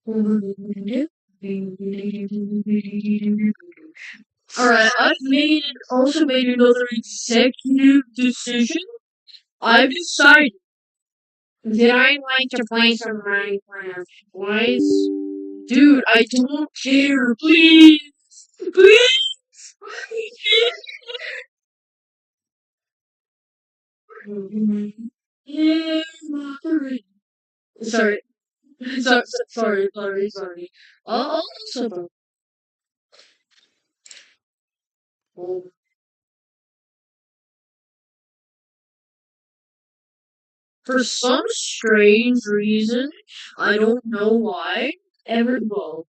Alright, also made another executive decision. I've decided that I'd like to play some Minecraft. Boys. Dude, I don't care. Please. Please. Yeah, sorry. Sorry. Also, for some strange reason, I don't know why, well,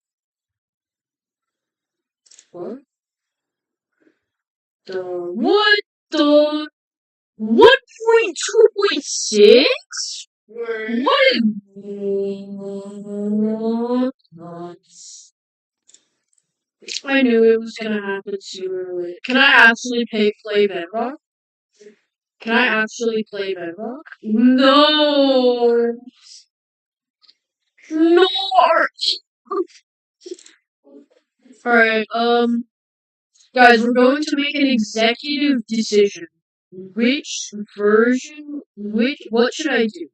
what? What the 1.2.6? What? I knew it was gonna happen sooner or later. Can I actually play Bedrock? Can I actually play Bedrock? No! No! Alright, guys, we're going to make an executive decision. What should I do?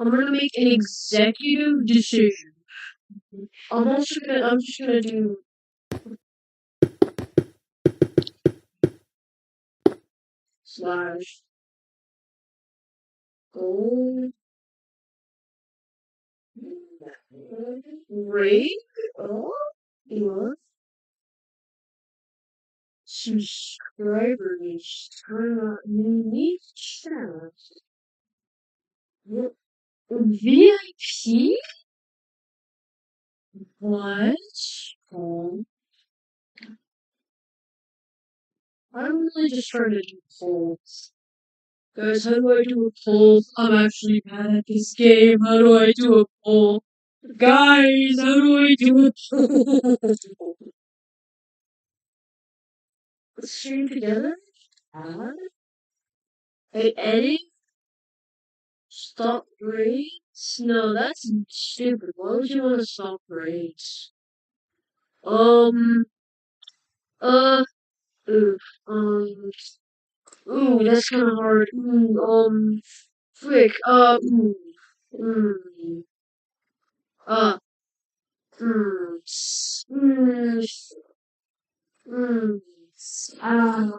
I'm gonna make an executive decision. I'm just gonna do slash gold rate subscribers turn on unique channels. VIP? What? I'm really just trying to do polls. Guys, how do I do a poll? I'm actually bad at this game. How do I do a poll? Guys, how do I do a poll? Let's stream together? Add? Edit? Stop grades? No, that's stupid. Why would you want to stop grades? Um, uh, ooh, um, that's kind of hard. Frick, mm, uh, mm, mm, mm, uh,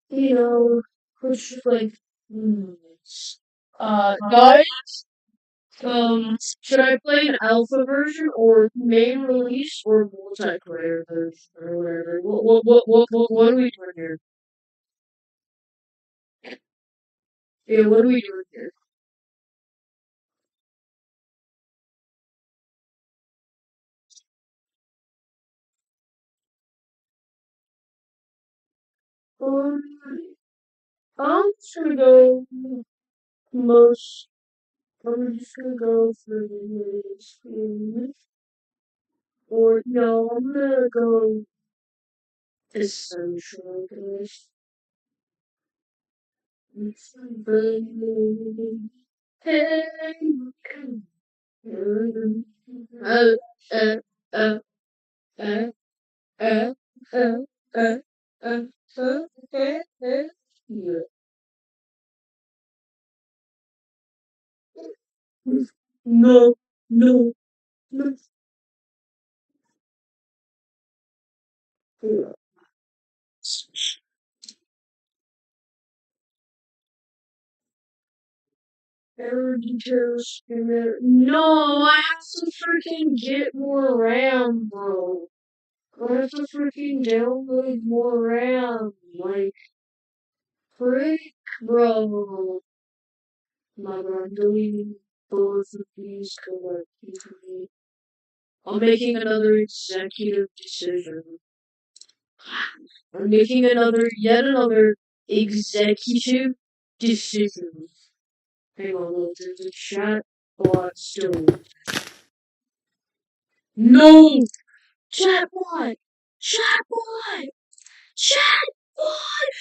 you know, which, like, mm, guys, should I play an alpha version or main release or multiplayer version or whatever? What are we doing here? Yeah, what are we doing here? Um, I'm just gonna go most. I'm just gonna go for the latest. Or no, I'm gonna go essential guys. Hey, uh, uh, uh, uh, uh, uh, uh, yeah. No, no, no. Error details in there. No, I have to freaking get more RAM, bro. I have to freaking download more RAM. Like, frick, bro. My God, I'm deleting both of these collectively. I'm making another executive decision. I'm making yet another executive decision. Hang on, look, there's a chat bot still. No! Chat bot! Chat bot! Chat bot!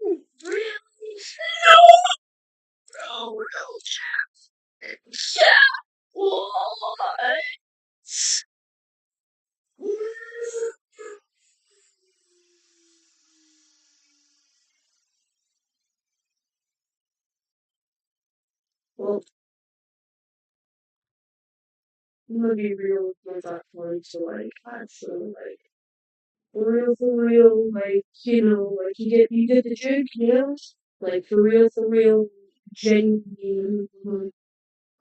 No! Really? No! No, no, Jeff! What? Well, I'm gonna be real with that point, so like, actually, like, for real, like, like, you get the joke, Like, for real, genuine,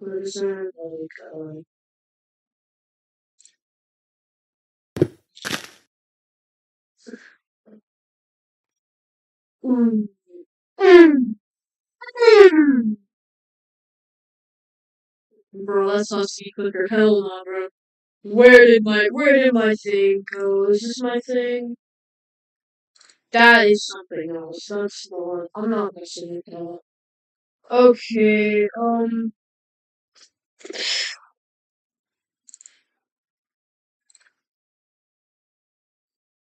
100%, like, mm, mm, mm. Bro, that's not sea clicker. Hell no, bro. Where did my thing go? Is this my thing? That is something else. That's not. I'm not messing with that. Okay.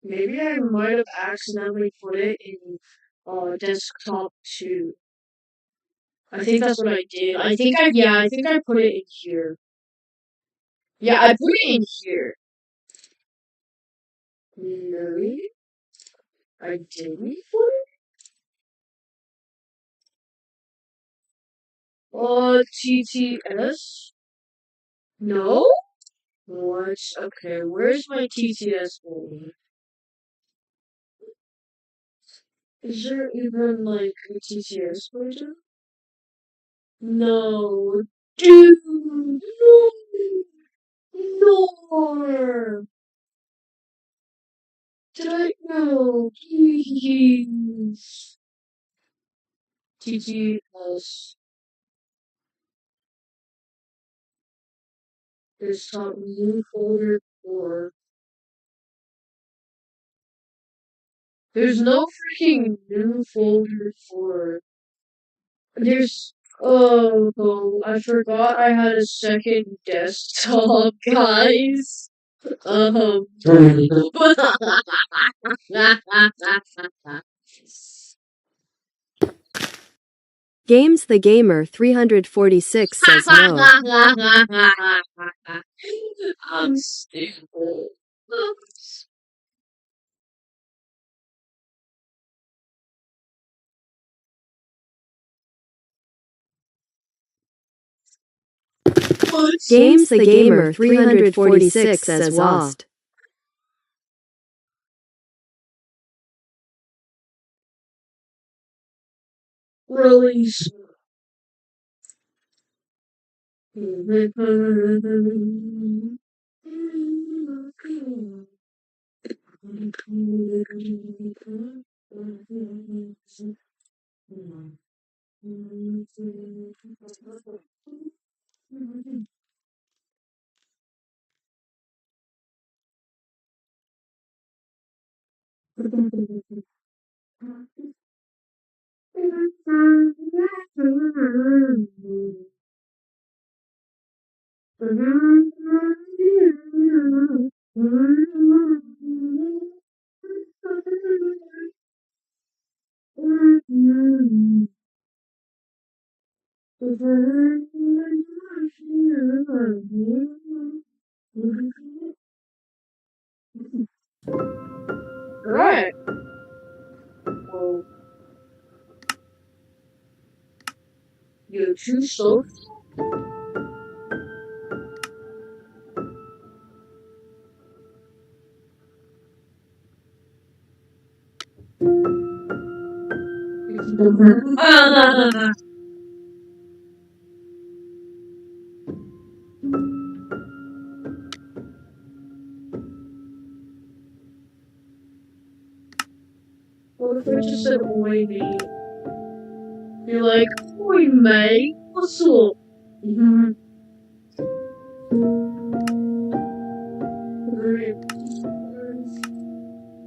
Maybe I might have accidentally put it in desktop 2. I think that's what I did. I think I put it in here. Yeah, I put it in here. No, I didn't put it. TTS? No? What? Okay, where's my TTS folder? Is there even like a TTS folder? No. Dude! No! No! Did I? No, please. TTS. Desktop new folder 4. There's no freaking new folder for. There's. Oh, I forgot I had a second desktop, guys. Um. Games the Gamer 346 says no. I'm stupid. Games the Gamer 346 says lost. Release. Right. Well, you're too slow. What if I just said oi mate? You're like, oi mate, what's up? Great.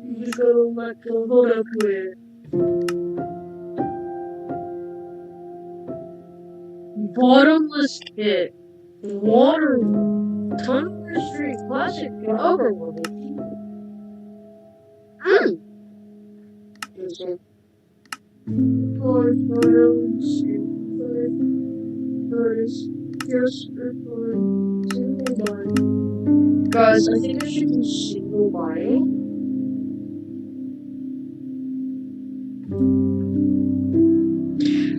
You just gotta let go. Hold up with bottomless pit, water, Thunder Street Classic, Overworld. isn't. Just record single body. Guys, I think I should do single body.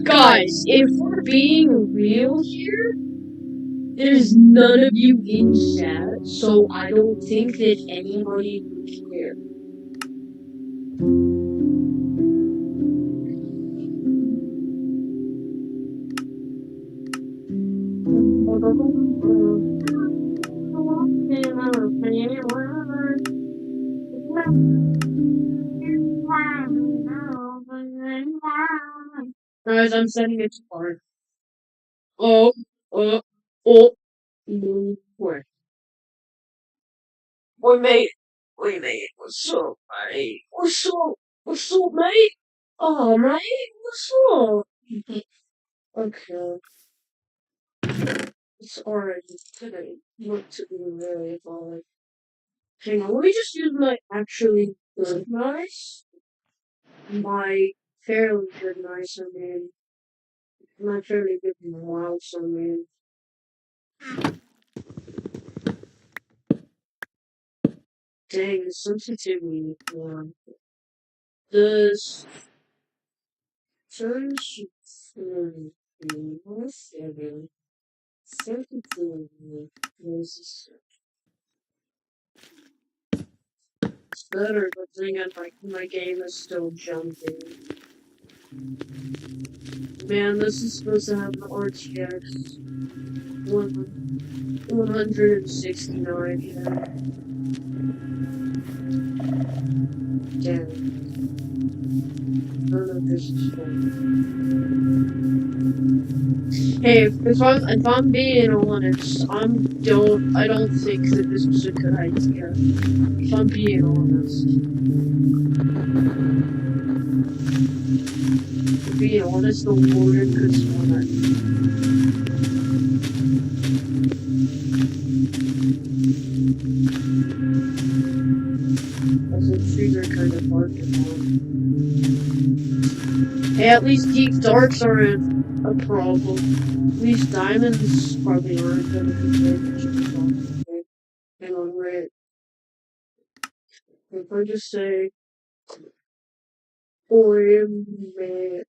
Guys, if we're being real here, there's none of you in chat, so I don't think that anybody would care. Guys, I'm setting it to hard. Oh, oh, oh, no way. We made it. We made it. What's up, mate? What's up, mate? Oh, mate, what's up? Okay. It's already today. Not to be really bothered. Hang on, let me just use my actually good knife. My fairly good knife, I mean. My fairly good mouse, I mean. Dang, the sensitivity one. The sensitivity. What's that? Sensitivity. It's better, but then again, my game is still jumping. Man, this is supposed to have an RTX 169, yeah. Damn. None of this is fun. Hey, if I'm being honest, I don't think that this was a good idea. If I'm being honest. To be honest, the warden could spawn it. Also, trees are kind of hard to find. Hey, at least deep darks aren't a problem. At least diamonds probably aren't gonna be very much of a problem. Hang on, wait. If I just say, mate.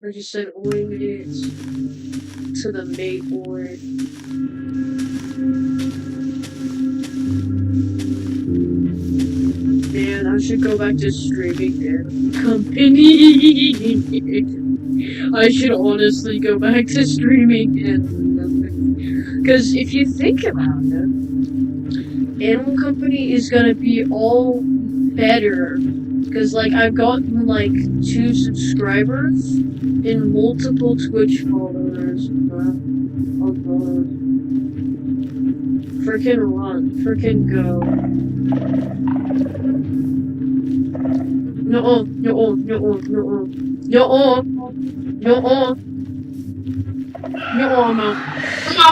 I just said mate to the mate ori. Man, I should go back to streaming their company. I should honestly go back to streaming and because if you think about it, Animal Company is gonna be all better. Because like I've gotten like 2 subscribers and multiple Twitch followers. Oh god. Frickin' run. Frickin' go. No, no, no, no, no, no, no, no, I'm out.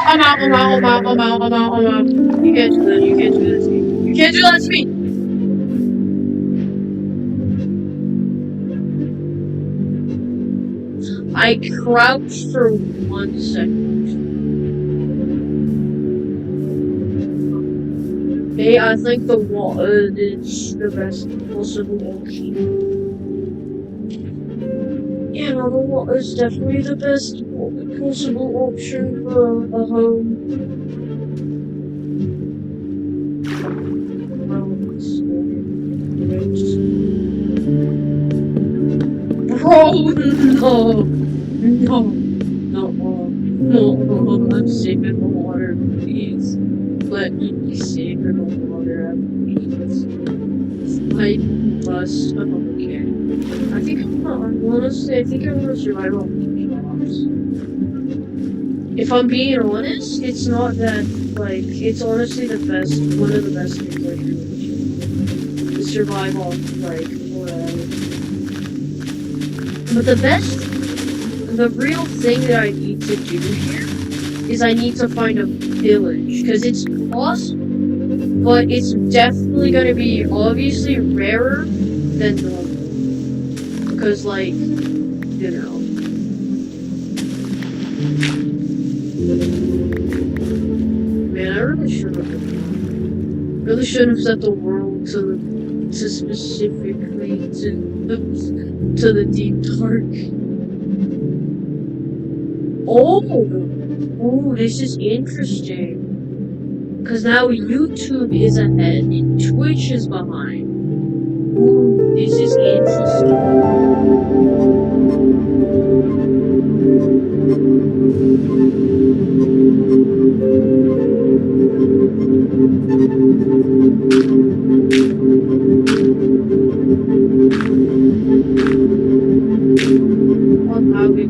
I'm out, I'm out, I'm out, I'm out, I'm out, I'm out. You can't do that, you can't do that to me. You can't do that to me! I crouched for 1 second. Hey, I think the water is the best possible option. Yeah, no, the water is definitely the best possible option for a home. Bro, no! No! No, I'm saving the water, please. Let me be safe in the water, please. I must. Okay. I think honestly, I think I'm gonna survive on the jobs. If I'm being honest, it's not that, like, it's honestly the best, one of the best things I can do. To survive on, like, whatever. But the real thing that I need to do here is I need to find a village, because it's possible but it's definitely gonna be obviously rarer than normal. Because, like, you know. Man, I really should have set the world to specifically to the deep dark. Oh, this is interesting. Because now YouTube is ahead and Twitch is behind. Ooh, this is interesting. On how we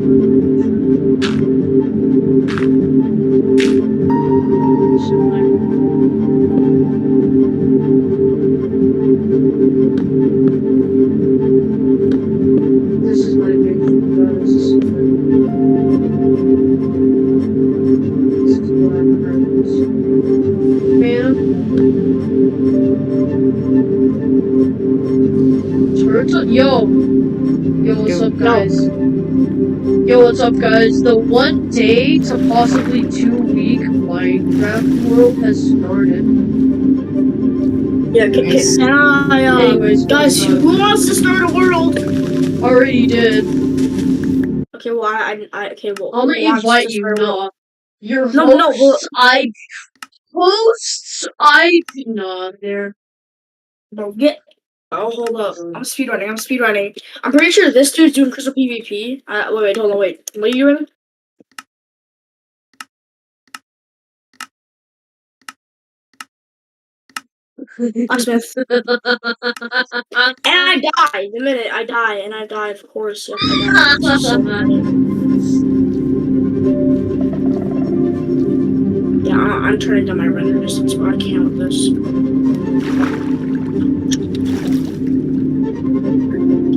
this is my picture, guys. This is what I'm man. Yo, what's up, guys? Yo, what's up, guys? The 1 day to possibly 2 week Minecraft world has started. Yeah, can I, Anyways, guys, who wants to start a world? Already did. Okay, well, okay, well, I'm gonna invite you, no. Your no, there. No, hold up. I'm speedrunning. I'm pretty sure this dude's doing crystal PvP. Wait, hold on, wait. What are you doing? Blacksmith. And I die the minute I die, of course. Yep, I die. So yeah, I'm turning down my render distance, but I can't with this.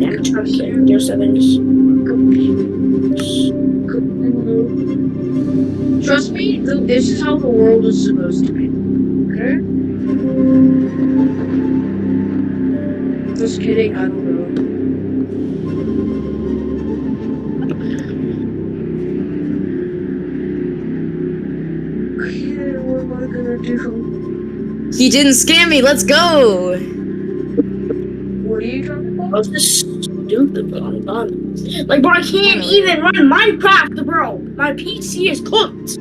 Yeah, I'm trying to get video settings. Trust me, this is how the world is supposed to be. Okay? Just kidding, I don't know. Okay, what am I gonna do? He didn't scam me. Let's go. What are you talking about? That's just stupid, bro. I'm done. Like, bro, I can't even run Minecraft, bro. My PC is cooked.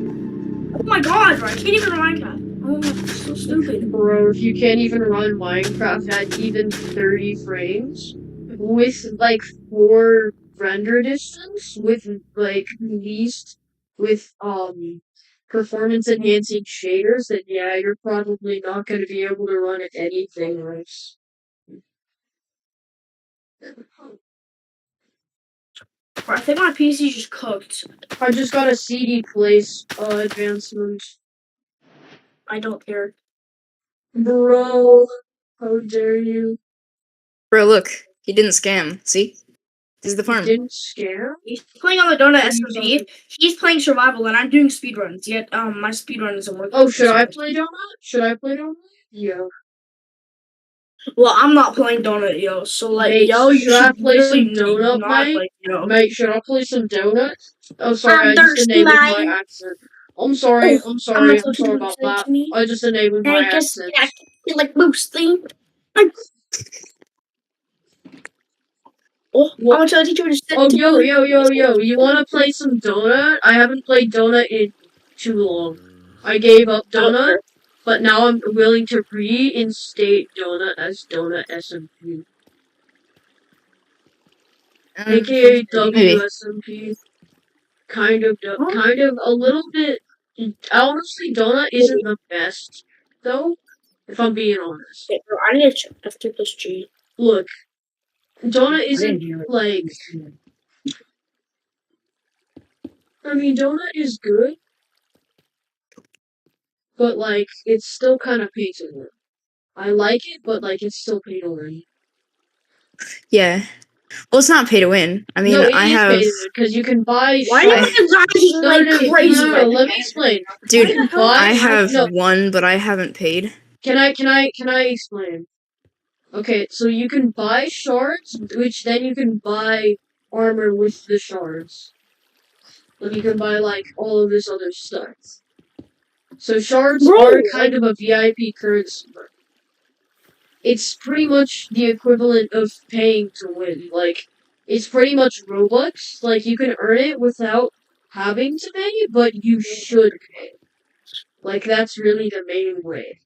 Oh my god, bro. I can't even run Minecraft. Oh my, that's so stupid. Bro, if you can't even run Minecraft at even 30 frames, with, like, 4 render distance, with, like, performance enhancing shaders, then yeah, you're probably not gonna be able to run at anything else. Bro, I think my PC just cooked. I just got a CD place advancement. I don't care. Bro, how dare you? Bro, look. He didn't scam. See? This is the farm. He didn't scare? He's playing on the Donut SMG. He's playing survival, and I'm doing speedruns. Yet, my speedrun isn't working. Oh, should I play Donut? Yeah. Well, I'm not playing Donut, yo. So, like, Mate, yo, you should I should play some really Donut, not mate? play, yo. Mate, should I play some Donut? Oh, sorry, I'm I just thirsty, enabled my man. accent. I'm sorry I'm not looking about to that. me. I just enabled my I guess accent. I feel like boosting. Oh, I'm gonna tell the teacher to sit Oh, to yo, me. you wanna play some Donut? I haven't played Donut in too long. I gave up Donut, but now I'm willing to reinstate Donut as Donut SMP. AKA WSMP. Kind of, a little bit. Honestly, Donut isn't the best, though, if I'm being honest. Okay, bro, I need to check F2 plus G. Look, Donut isn't, like... I mean, Donut is good, but, like, it's still kind of pay to win. I like it, but, like, it's still pay to win. Yeah. Well, it's not pay to win. I mean, No, it I is have... pay to win, because you can buy... Why are you guys like crazy? No, let me explain. Dude, You can buy... I have one, but I haven't paid. Can I explain? Okay, so you can buy shards, which then you can buy armor with the shards. Like you can buy like all of this other stuff. So shards Bro, are like, kind of a VIP currency. It's pretty much the equivalent of paying to win. Like, it's pretty much Robux. Like, you can earn it without having to pay, but you should pay. Like, that's really the main way.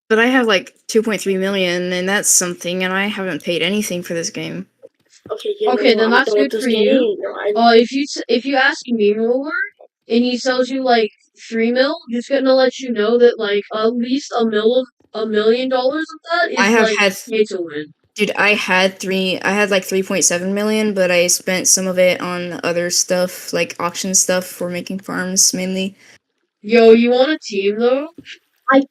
But I have like 2.3 million, and that's something, and I haven't paid anything for this game. okay, you Okay, know, then I'm that's done with good this for you. game. No, If you ask me more, and he sells you like 3 mil, just gonna let you know that like at least $1 million of that I is have like had, pay to win. dude, I had like 3.7 million, but I spent some of it on other stuff, like auction stuff for making farms mainly. Yo, you want a team though? I-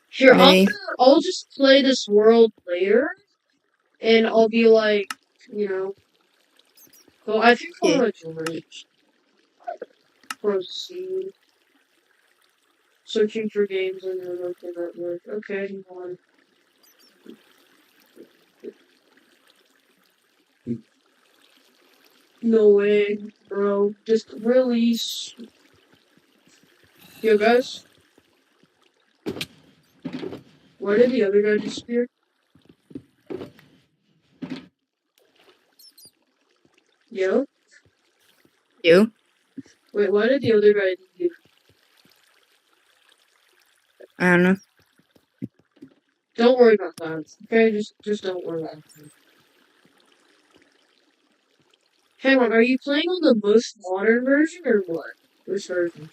Here, Maybe. I'll just play this world later, and I'll be like, you know. So I think I Yeah. want to join. Proceed. Searching for games on your local network. Okay, hang on. No way, bro. Just release. Yo, guys. Why did the other guy disappear? Yo? You? Wait, why did the other guy leave? I don't know. Don't worry about that. Okay, just don't worry about that. Hang on, are you playing on the most modern version or what? Which version?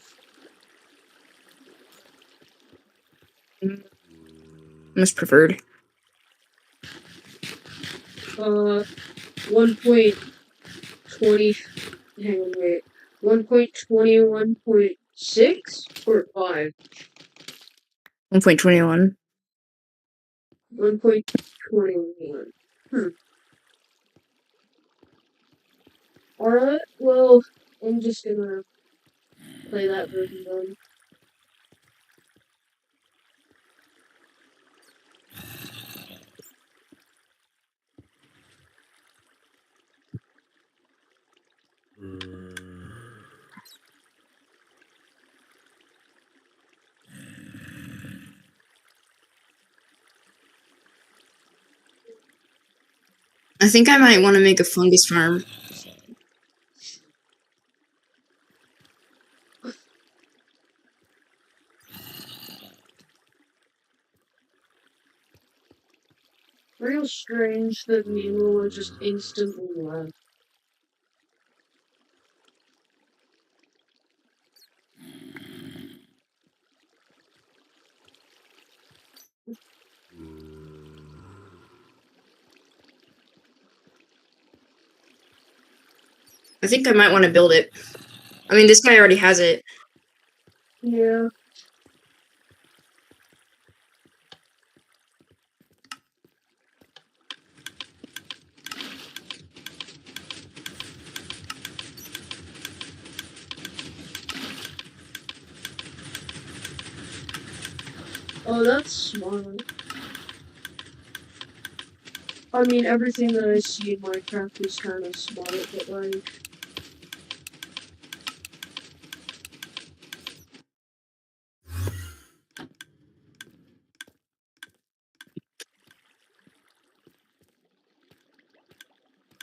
Most preferred. 1.20. Hang on, wait. 1.21.6 or 5? 1.21. 1.21. Alright, well, I'm just gonna play that version then. I think I might want to make a fungus farm. Real strange that Nemo just instantly left. I think I might want to build it. I mean, this guy already has it. Yeah. Oh, that's smart. I mean, everything that I see in Minecraft is kind of smart, but like...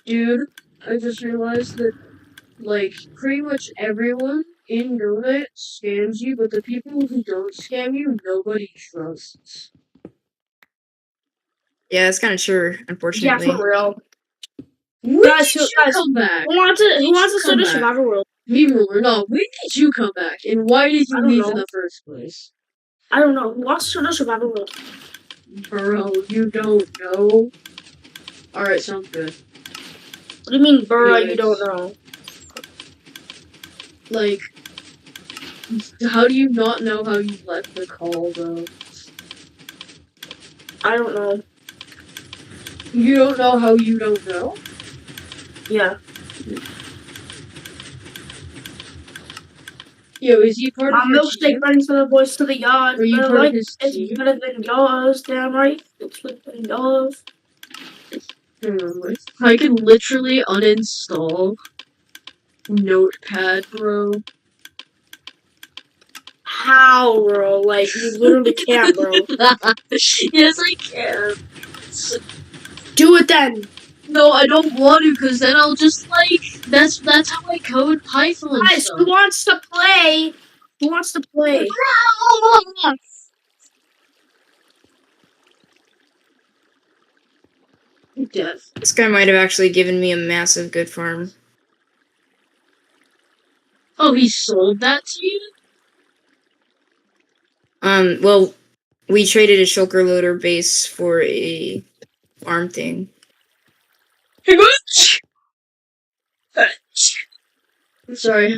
Dude, I just realized that, like, pretty much everyone in Donut scams you, but the people who don't scam you, nobody trusts. Yeah, it's kind of true, yeah, unfortunately. for real. When Guys, did you come back? who wants to start a survival world? Me, Ruler, no. When did you come back? And why did you I don't leave in know. the first place? I don't know. Who wants to start a survival world? Bro, you don't know? Alright, sounds good. What do you mean, bruh, you Anyways, don't know? like, how do you not know how you left the call, though? I don't know. You don't know how you don't know? Yeah. Yo, is he part My of your milkshake team? brings the boys to the yard. Are you Better part of like his it's team? better than yours, damn right. It's better than yours. I can literally uninstall Notepad, bro. How, bro? Like you literally can't, bro. Yes, I can. Do it then. No, I don't want to, cause then I'll just like that's how I code Python Guys, who stuff. wants to play? Who wants to play? Death. This guy might have actually given me a massive good farm. Oh, he sold that to you? Well, we traded a shulker loader base for a farm thing. I'm sorry.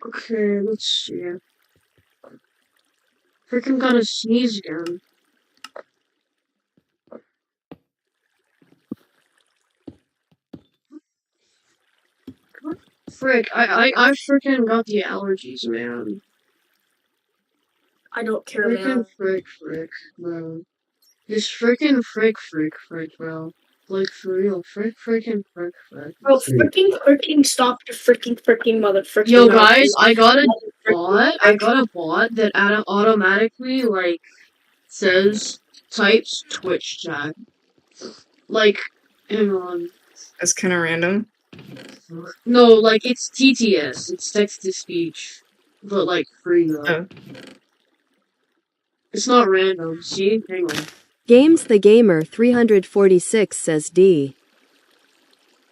Okay, let's see. Freaking gotta sneeze again. Frick, I freaking got the allergies, man. I don't care, Freaking man. frick, bro. Just freaking frick, bro. Like, for real, freaking frick. Bro, freaking stop your freaking motherfucking Yo, mouth. guys, I got a Motherfucking bot that automatically, like, types Twitch chat. Like, hang on. That's kind of random. No, like, it's TTS. It's text-to-speech. But, like, free, though. Oh. It's not random, see? Hang on. Games the Gamer 346 says D.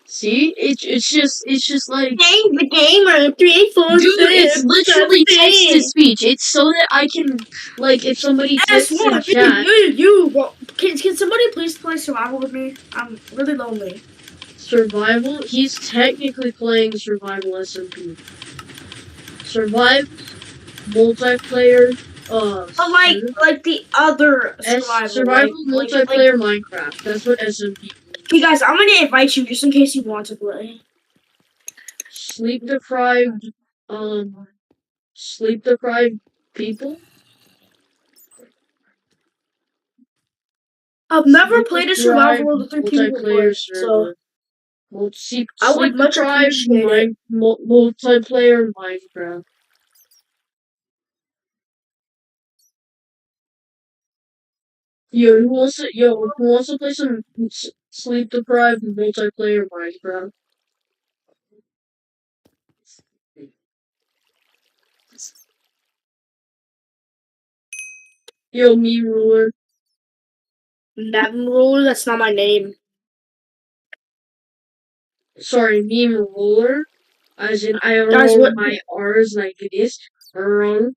See? It's just like... Game the gamer, 346. Dude, it's literally text-to-speech. It's so that I can, like, if somebody texts in chat... Can somebody please play survival with me? I'm really lonely. Survival? He's technically playing Survival SMP. Survive, multiplayer, But like the other survival multiplayer Minecraft. That's what SMP means. Okay, guys, I'm gonna invite you just in case you want to play. Sleep deprived people? I've never played a survival world with 3 people multiplayer before, so server. I would much appreciate it. Multiplayer Minecraft. Who wants to play some sleep deprived multiplayer Minecraft? Yo, me ruler. Meme ruler, that's not my name. Sorry, meme ruler. As in, I Guys, roll what? my R's like this. Roll.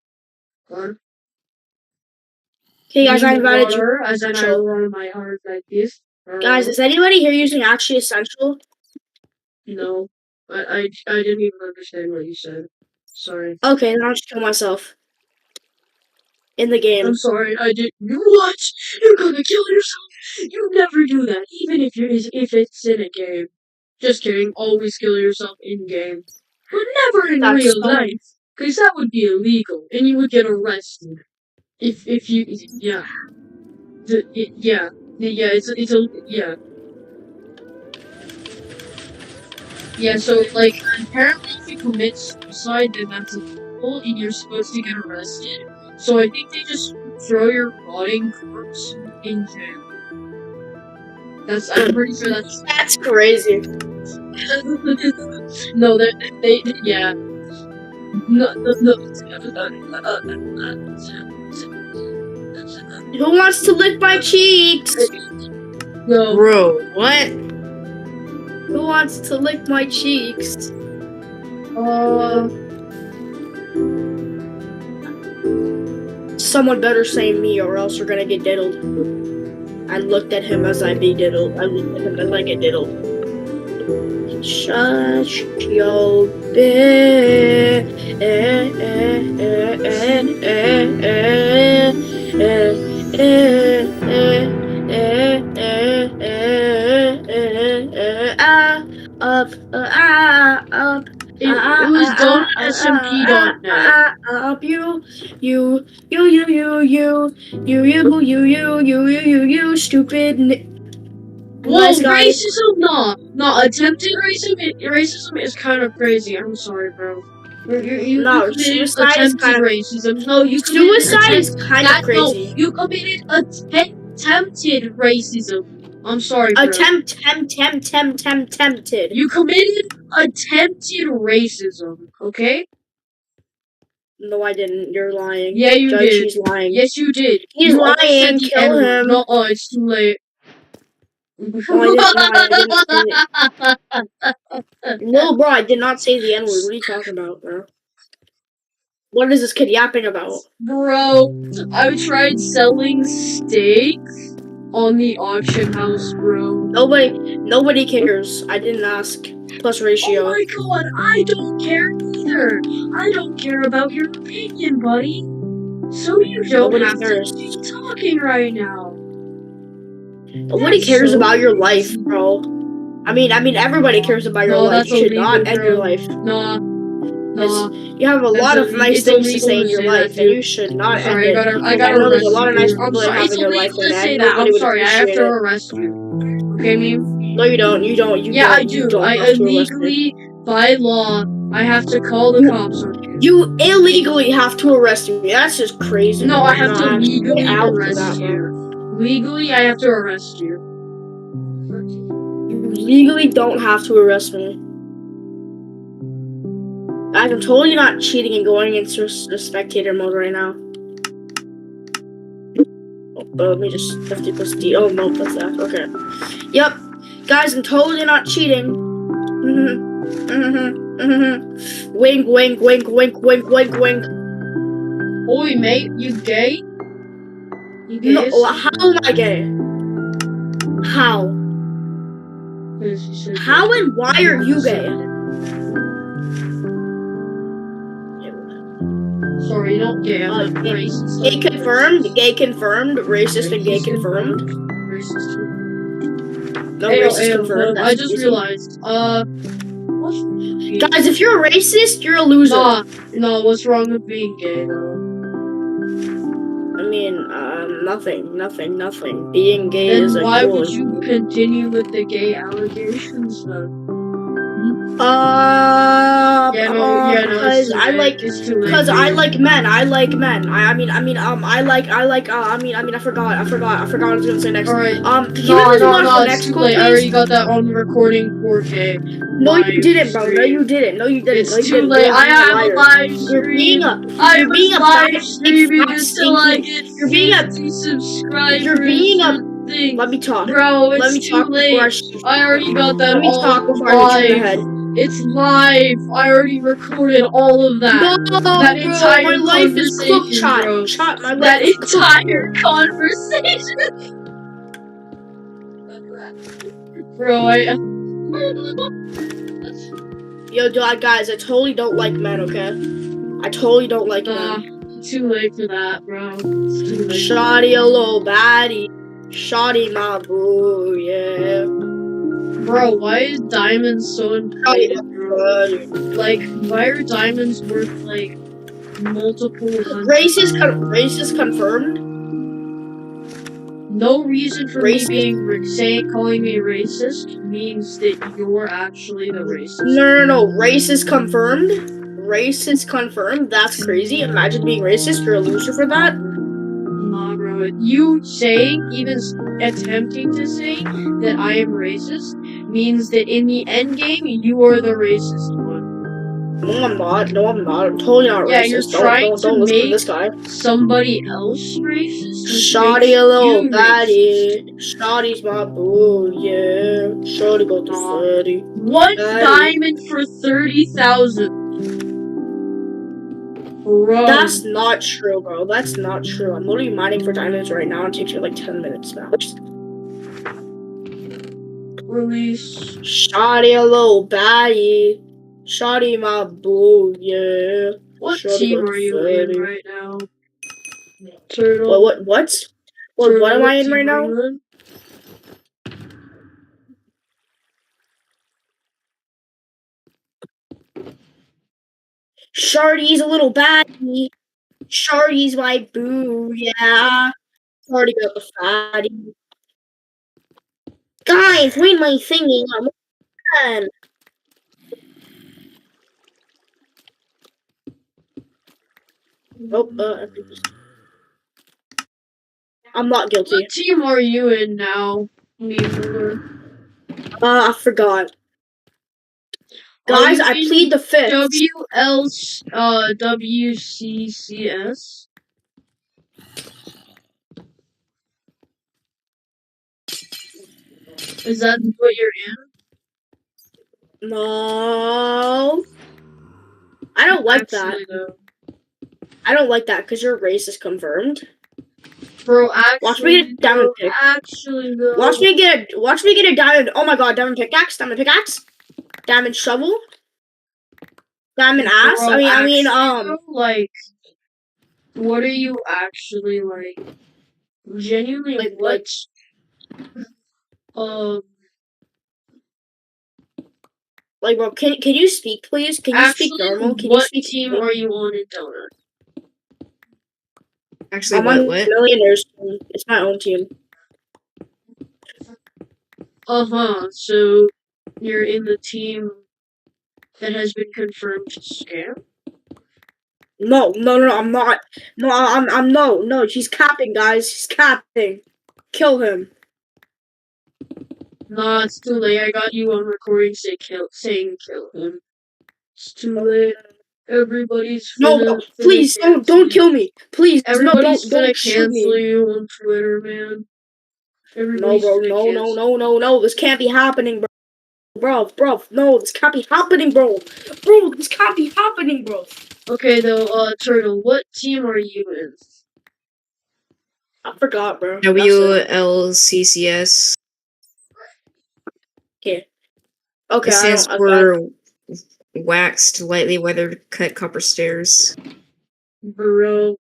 Okay, guys, I Meme invited you. ruler, as in, I roll my R's like this. Guys, is anybody here using Actually Essential? No. I didn't even understand what you said. Sorry. Okay, then I'll just kill myself. In the game. I'm sorry, I didn't. What? You're gonna kill yourself? You never do that, even if it's in a game. Just kidding. Always kill yourself in game, but never in That's real so- life, because that would be illegal, and you would get arrested. If you yeah, yeah. So like apparently, if you commit suicide, then that's illegal, and you're supposed to get arrested. So I think they just throw your rotting corpse in jail. I'm pretty sure That's crazy. no, they yeah. No. Who wants to lick my cheeks? No. Bro, what? Who wants to lick my cheeks? Someone better say me or else you're gonna get diddled. I looked at him as I be diddled. I looked at him as I get diddled. Shut your bed. up. It was done on SMP.net. Up, you, stupid. Whoa, Nice guy. racism? Nah, attempted racism is kind of crazy. I'm sorry, bro. You No, committed suicide is attempted kind of. racism. No, you committed Suicide is kind of no, crazy. you committed attempted racism. I'm sorry, bro. Tempted. You committed attempted racism, okay? No, I didn't. You're lying. Yeah, you Judge, did. he's lying. Yes, you did. He's You almost said lying. the Kill N-word. him. No, it's too late. No, I didn't lie. I didn't say it. No, bro, I did not say the N-word. What are you talking about, bro? What is this kid yapping about? Bro, I tried selling steaks on the auction house, bro. Nobody cares. I didn't ask. Plus ratio. Oh my god, I don't care either. I don't care about your opinion, buddy. So you don't Nobody have cares. to be talking right now. Nobody That's cares so about your life, easy. bro. I mean, everybody cares about your No, life. that's You should illegal, not end bro. your life. Nah. You have a lot of nice It's things to illegal say in to your say that, life, and dude. you should I'm not end sorry, it. I Because I gotta know there's a arrest lot of nice you. I'm people that sorry, have it's in your life, illegal to say and that. nobody I'm would sorry, I have appreciate to it. arrest you. Okay, meme? No, you don't. You Yeah, I don't do. I have to arrest me. illegally, by law, I have to call the cops on you. You illegally have to arrest me. That's just crazy. No, Bro. I have to I'm legally out for arrest that, bro. you. Legally, I have to arrest you. You legally don't have to arrest me. Guys, I'm totally not cheating and going into the spectator mode right now. Let me just 50 plus D. Oh, no, that's that. Okay. Yep. Guys, I'm totally not cheating. Wink, wink, wink, wink, wink, wink, wink. Oi, mate, you gay? You gay? No, how am I gay? How? How and why are you gay? Sorry, not gay. I'm like racist. Gay confirmed. Gay confirmed. Racist and gay confirmed. Racist. No, racist confirmed. I just realized. Guys, if you're a racist, you're a loser. No, what's wrong with being gay though? I mean, nothing. Being gay Then is why cool. would you continue with the gay allegations then? Because I like men. I forgot what I was gonna say next. Alright. Can you guys watch the next quote, I already got that on recording 4K. No, you didn't, bro. No, you didn't. It's too late. I have a live stream. I was live streaming until I get 50 subscribers. Let me talk. Bro, it's too late. I already got that all live. It's live. I already recorded all of that. No, That bro, entire my life is cooked, conversation, chat. bro. That entire conversation. Bro, Yo, guys, I totally don't like men, okay? I totally don't like men. Too late for that, bro. It's too late. Shoddy, a little baddie. Shoddy, my boo, yeah. Bro, why is diamonds so inflated, bro? Like, why are diamonds worth, like, multiple hundred? Racist confirmed? No reason for me calling me racist means that you're actually the racist. No. Racist confirmed? Racist confirmed? That's crazy. Imagine being racist. You're a loser for that. Nah, bro. You saying, even attempting to say that I am racist means that in the end game, you are the racist one. No, I'm not. I'm totally not racist. You're trying don't listen to this guy. Somebody else racist? Shoddy, a little baddie. Shoddy's my boo, yeah. Shoddy got the fatty. One diamond for 30,000. Bro. That's not true, bro. That's not true. I'm literally mining for diamonds right now. It takes me like 10 minutes now. Release. Shoddy, a little baddie. Shoddy, my boo, yeah. What Shoddy team are you in right now? Turtle. What am I in right now? Shardy's a little baddie. Shardy's my boo, yeah. Shardy got the fatty. Guys, read my thingy. I'm on. Oh, I think I'm not guilty. What team are you in now, Neither? I forgot. Are Guys, you I in plead the fifth. WCCS? Is that what you're in? No. I don't like Actually, that. though. I don't like that because your race is confirmed. Bro, Watch me get a diamond pick. Actually, though. Watch me get a diamond. Oh my god, diamond pickaxe, diamond shovel, diamond axe. Bro, I mean, like, what are you actually like? Genuinely, like what? Like, bro, can you speak, please? Can you speak normal? Can you What speak? team are you on in Donut? Actually, I'm on what? Millionaires team. It's my own team. So you're in the team that has been confirmed to scam? No, I'm not. No, I'm no. She's capping, guys. She's capping. Kill him. Nah, it's too late. I got you on recording saying kill him. It's too late. Everybody's No, finna, bro, please don't kill me. Please, Everybody's don't finna shoot cancel me. you on Twitter, man. No, bro, no. This can't be happening, bro. No, this can't be happening, bro. This can't be happening, bro. Okay, though, Turtle, what team are you in? I forgot, bro. WLCCS. Okay. It stands for waxed, lightly weathered, cut copper stairs. Bro.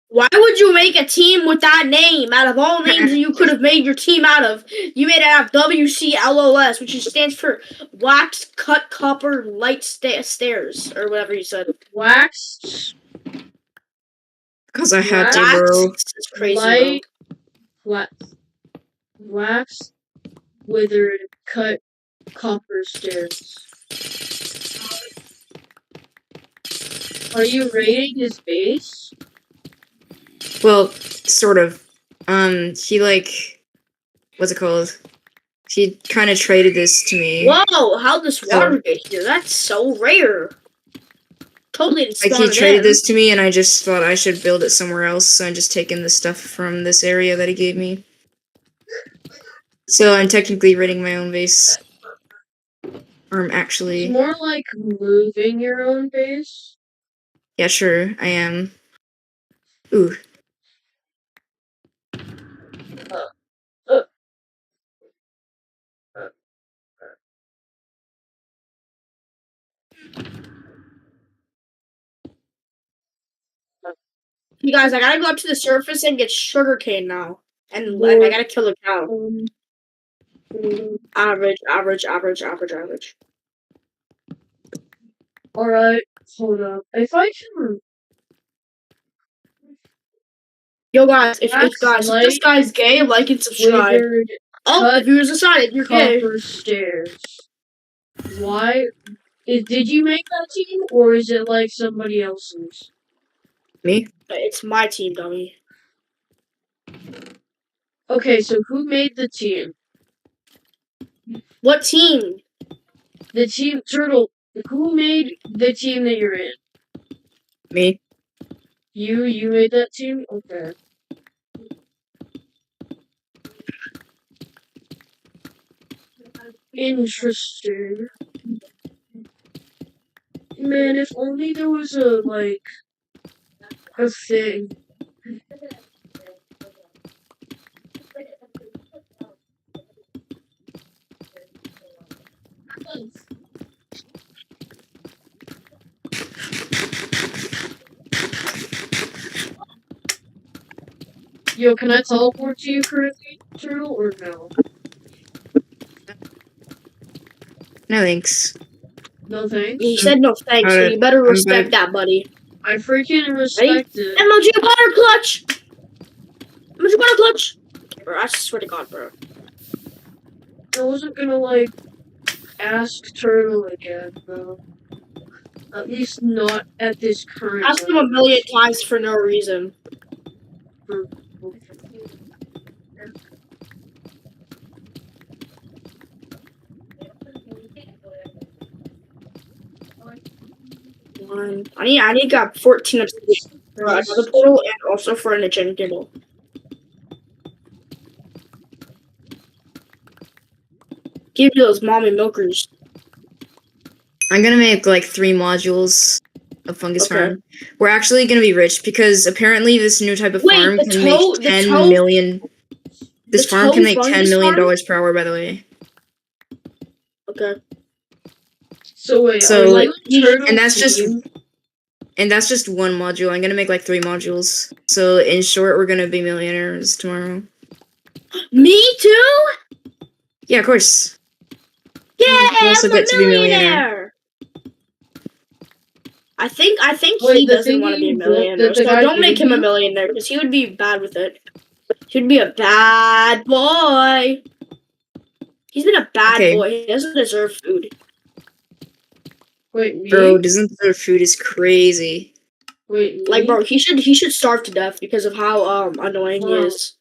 Why would you make a team with that name? Out of all names that you could have made your team out of, you made it out of WCLOS, which stands for waxed, cut copper, light stairs, or whatever you said. Waxed? Because I had to, bro. It's crazy, light, bro. Waxed, withered, cut copper stairs. Are you raiding his base? Well, sort of. He what's it called? He kind of traded this to me. Whoa, how'd this water get here? That's so rare. Totally didn't spawn he traded this to me, and I just thought I should build it somewhere else, so I'm just taking the stuff from this area that he gave me. So I'm technically raiding my own base. Or I'm actually... It's more like moving your own base? Yeah, sure, I am. Ooh. You guys, I gotta go up to the surface and get sugarcane now. And like, I gotta kill a cow. Average. Alright, hold up. If I can... Yo guys, if this guy's gay, like and subscribe. Oh, the viewers decided you're gay. Copper stairs. Why? Did you make that team, or is it like somebody else's? Me? It's my team, dummy. Okay, so who made the team? What team? The team, Turtle. Who made the team that you're in? Me. You made that team? Okay. Interesting. Man, if only there was a thing. Yo, can I teleport to you currently, Turtle, or no? No thanks. No thanks. He said no thanks, so you better respect that, buddy. I freaking respect it. Emoji butter clutch! Emoji butter clutch! Okay, bro, I swear to God, bro. I wasn't gonna, like, ask Turtle again, bro. At least not at this current Ask him time. a million times for no reason. I need got 14 of for another portal and also for an agenda table. Give you those mommy milkers. I'm gonna make like 3 modules of fungus Okay. farm. We're actually gonna be rich because apparently this new type of farm can make 10 million. This farm can make $10 million per hour, by the way. Okay. So wait, So, like, and that's just one module. I'm gonna make like 3 modules. So in short, we're gonna be millionaires tomorrow. Me too? Yeah, of course. Yeah, You also I'm a get to be millionaire. I think Wait, he the doesn't thing want to be a you- millionaire, the so guy don't make gave him a you? millionaire because he would be bad with it. He would be a bad boy. He's been a bad Okay. boy. He doesn't deserve food. Wait, me? Bro, doesn't their food is crazy. Wait, me? Like, bro, he should starve to death because of how annoying he is.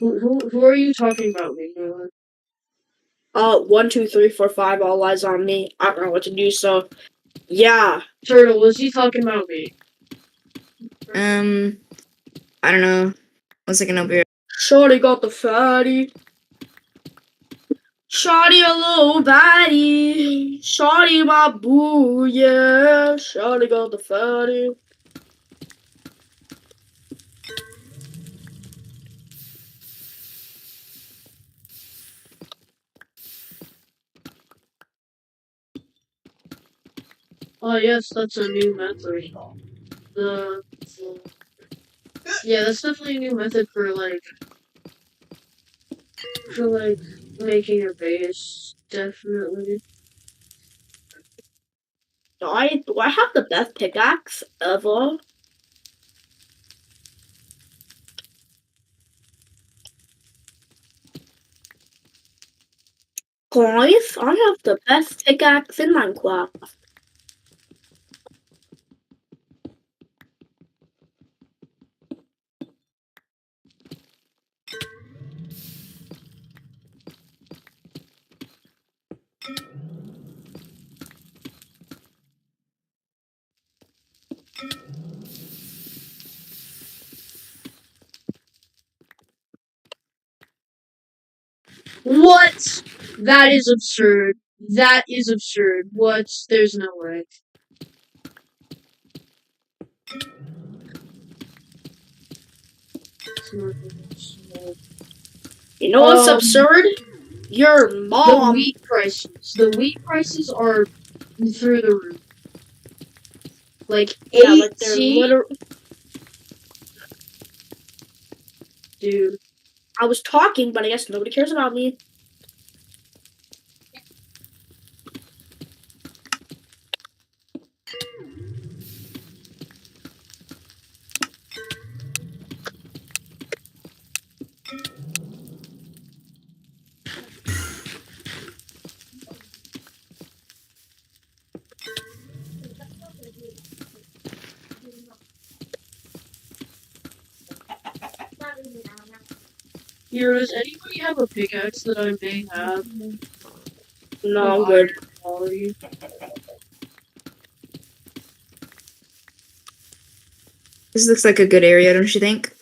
Who are you talking about, me? 1, 2, 3, 4, 5, all eyes on me. I don't know what to do, so yeah. Turtle, was he talking about me? I don't know. 1 second, I'll be right. Shorty got the fatty. Shorty a little baddie. Shorty my boo, yeah. Shorty got the fatty. Oh yes, that's a new method. Yeah, that's definitely a new method for making a base. Definitely. Do I have the best pickaxe ever? Guys, I have the best pickaxe in Minecraft. What? That is absurd. That is absurd. What? There's no way. You know what's absurd? Your The mom. wheat prices. The wheat prices are through the roof. Like, Yeah, like they're 18? literally. Dude. I was talking, but I guess nobody cares about me. Here, does anybody have a pickaxe that I may have? No, I'm good. Quality? This looks like a good area, don't you think?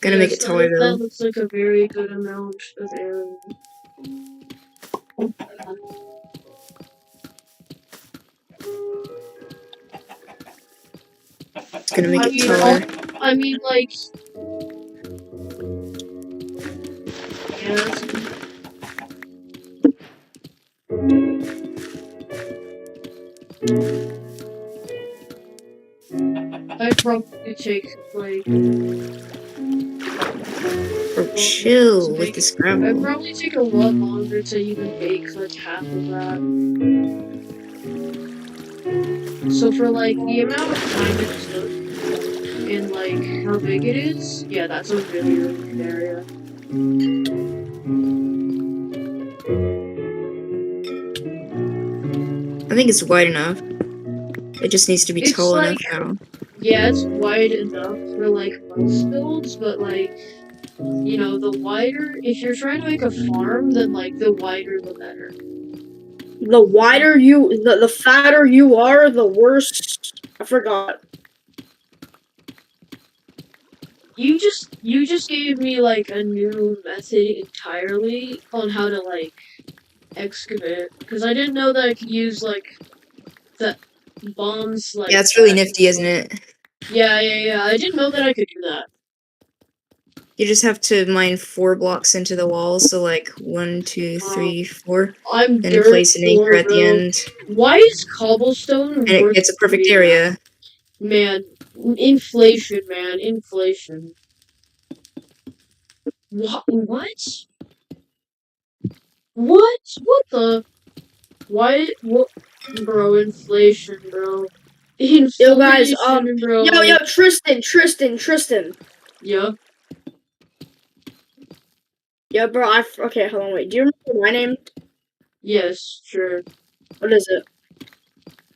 Gonna make it Yes, taller though. that looks like a very good amount of area. It's gonna make it taller. I mean, like... Yes. I'd probably take, like... Bro, Well, chill with this it'd gravel. probably take a lot longer to even make like half of that. So for like the amount of time it took and like how big it is, yeah, that's a really, really big area. I think it's wide enough. It just needs to be It's tall like, enough now. yeah, it's wide enough for like most builds, but like, you know, the wider, if you're trying to make a farm, then like the wider the better. The wider the fatter you are, the worse. I forgot. You just gave me like a new method entirely on how to like excavate, because I didn't know that I could use like the bombs like Yeah, it's really that. nifty, isn't it? Yeah. I didn't know that I could do that. You just have to mine 4 blocks into the wall, so like 1, 2, 3, 4, I'm then dirt place an anchor poor, at the bro. end, Why is cobblestone and it worth gets a perfect 3 now? area. Man, inflation, man, inflation. What? What? What? What the? Why? What? Bro, inflation, bro. Yo, guys. Inflation, bro. Tristan. Yeah. Yeah, bro. Okay. Hold on. Wait. Do you remember my name? Yes, sure. What is it?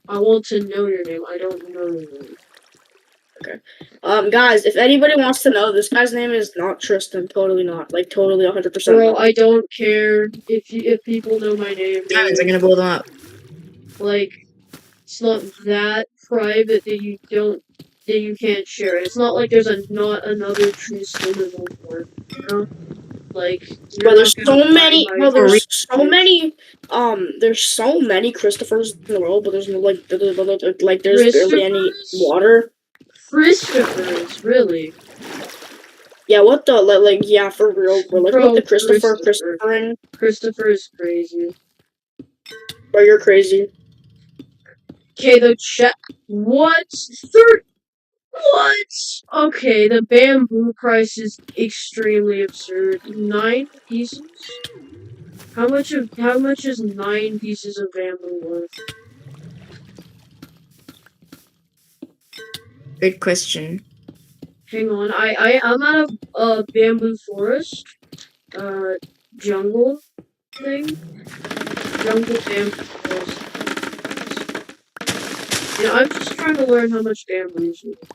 I want to know your name. I don't know your name. Guys, if anybody wants to know, this guy's name is not Tristan. Totally not. Like, totally 100% Bro, not. I don't care if people know my name, Diamonds, I'm bro. gonna blow them up. Like, it's not that private that you can't share it. It's not like there's not another Tristan in the world, you know? Like, you're Bro, not gonna find my For real. there's so many Christophers in the world, but there's no, there's barely any Christophers? water. Christophers, really? Yeah, what the, yeah, for real, bro. Like, what the Bro, Christopher. Christopher, Christopher is crazy. bro, you're crazy. Okay, the chat. What? What? Okay, the bamboo price is extremely absurd. 9 pieces? How much is 9 pieces of bamboo worth? Good question. Hang on, I'm at a bamboo forest, jungle thing. Jungle bamboo forest. And I'm just trying to learn how much bamboo is worth.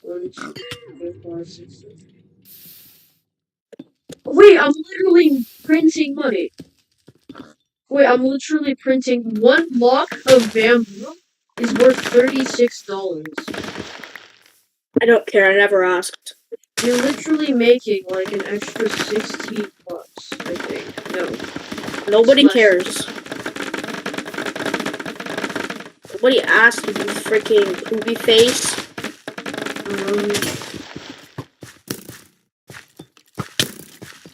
1, 2, 3, 4, 5, 6, 7. Wait, I'm literally printing money. Wait, I'm literally printing 1 block of bamboo is worth $36. I don't care. I never asked. You're literally making like an extra 16 bucks, I think. No. Nobody Less. cares. Nobody asked, you freaking poopy face.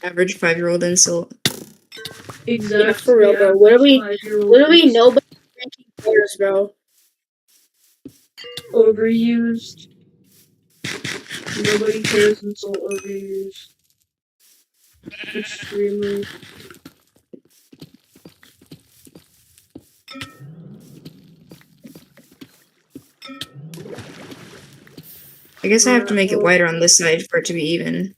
Average 5-year-old insult. Exactly. Yeah, for real, bro. Literally nobody freaking cares, bro. Overused. Nobody cares until overused. Extremely. I guess I have to make it wider on this side for it to be even.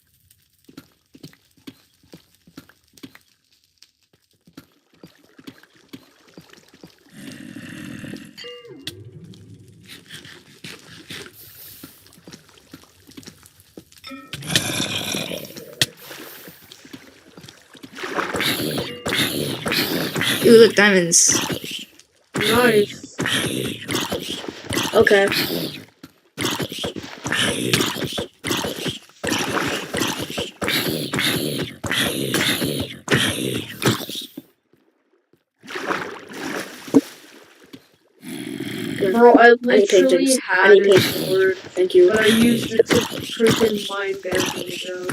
Ooh, look, diamonds. Nice. Okay. Bro, I need literally patience. had need a patience. sword, Thank you. but I used it to freaking mine bamboo, bro.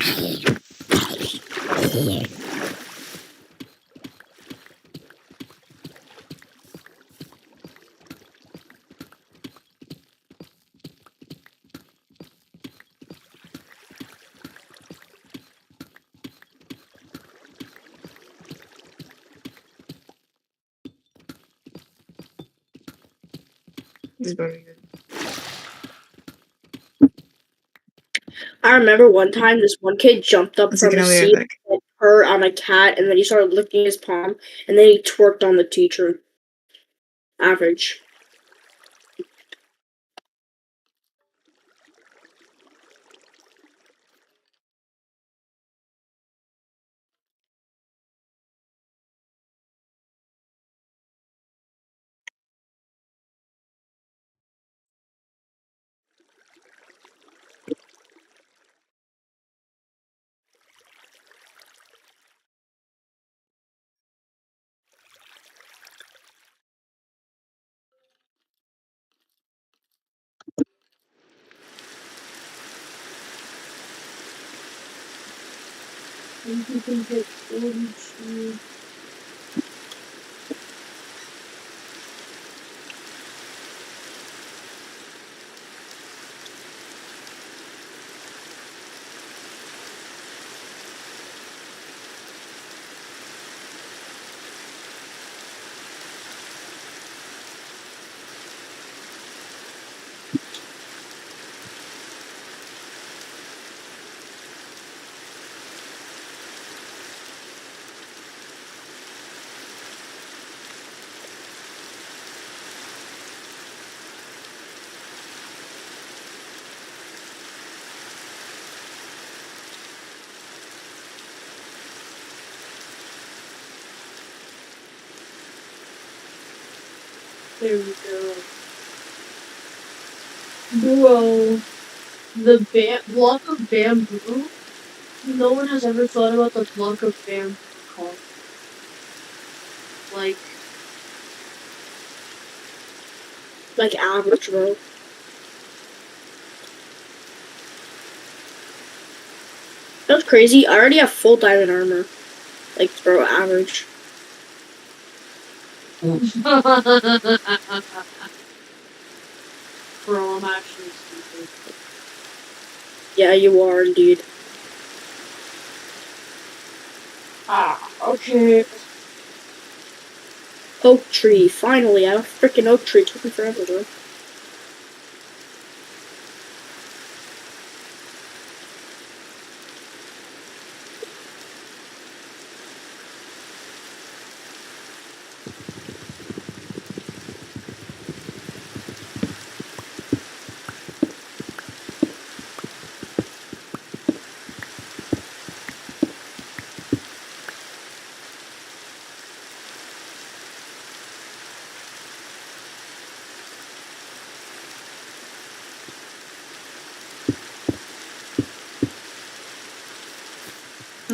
This is better. I remember one time this one kid jumped up One from second, his I'll be seat right back. and purred on a cat, and then he started licking his palm, and then he twerked on the teacher. Average. You can get 42. There we go. Bro, the block of bamboo. No one has ever thought about the block of bamboo called. Like, Average, bro. That's crazy. I already have full diamond armor. Bro, average. bro, I'm actually stupid. Yeah, you are indeed. Okay. Oak tree. Finally, I have a freaking oak tree. It took me forever, bro.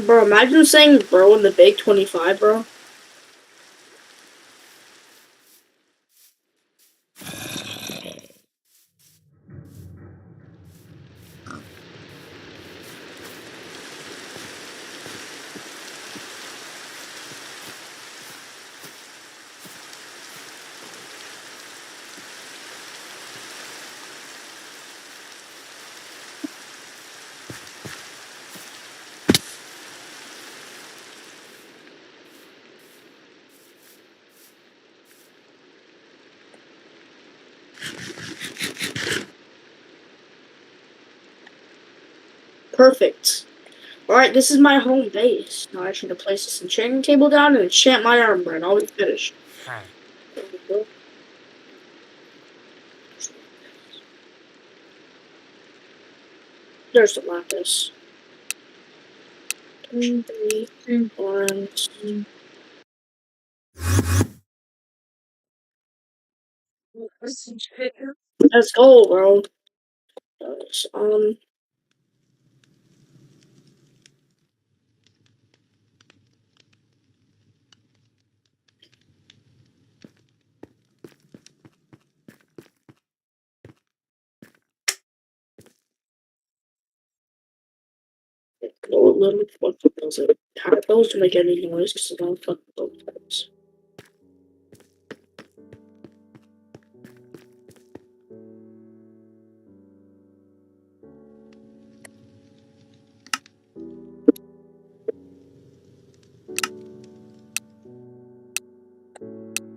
Bro, imagine saying bro in the big 25, bro. Perfect. Alright, this is my home base. Now I just need to place this enchanting table down and enchant my armor, and I'll be finished. There we go. There's the lapis. Three, orange. Let's go, bro. Nice. Go a little what does it? Caterpillars don't make any noise because I don't fuck with those guys.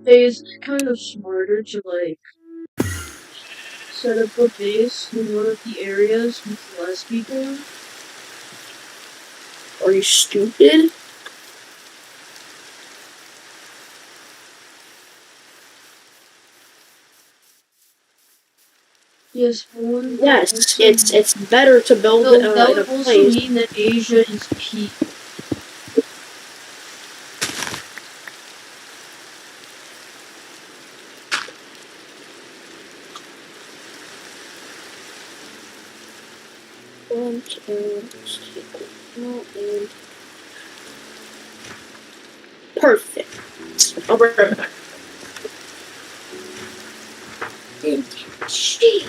Hey, isn't it kind of smarter to, like, set up a base in one of the areas with less people? Are you stupid? Yes, one. Yes, it's better to build No, that in a would also place. mean that Asia is peak. One, two, three. Perfect. I'll bring it back. Gee.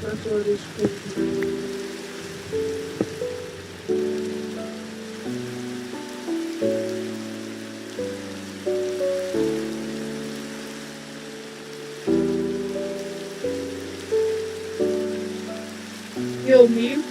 That's what it's called. Yo, me?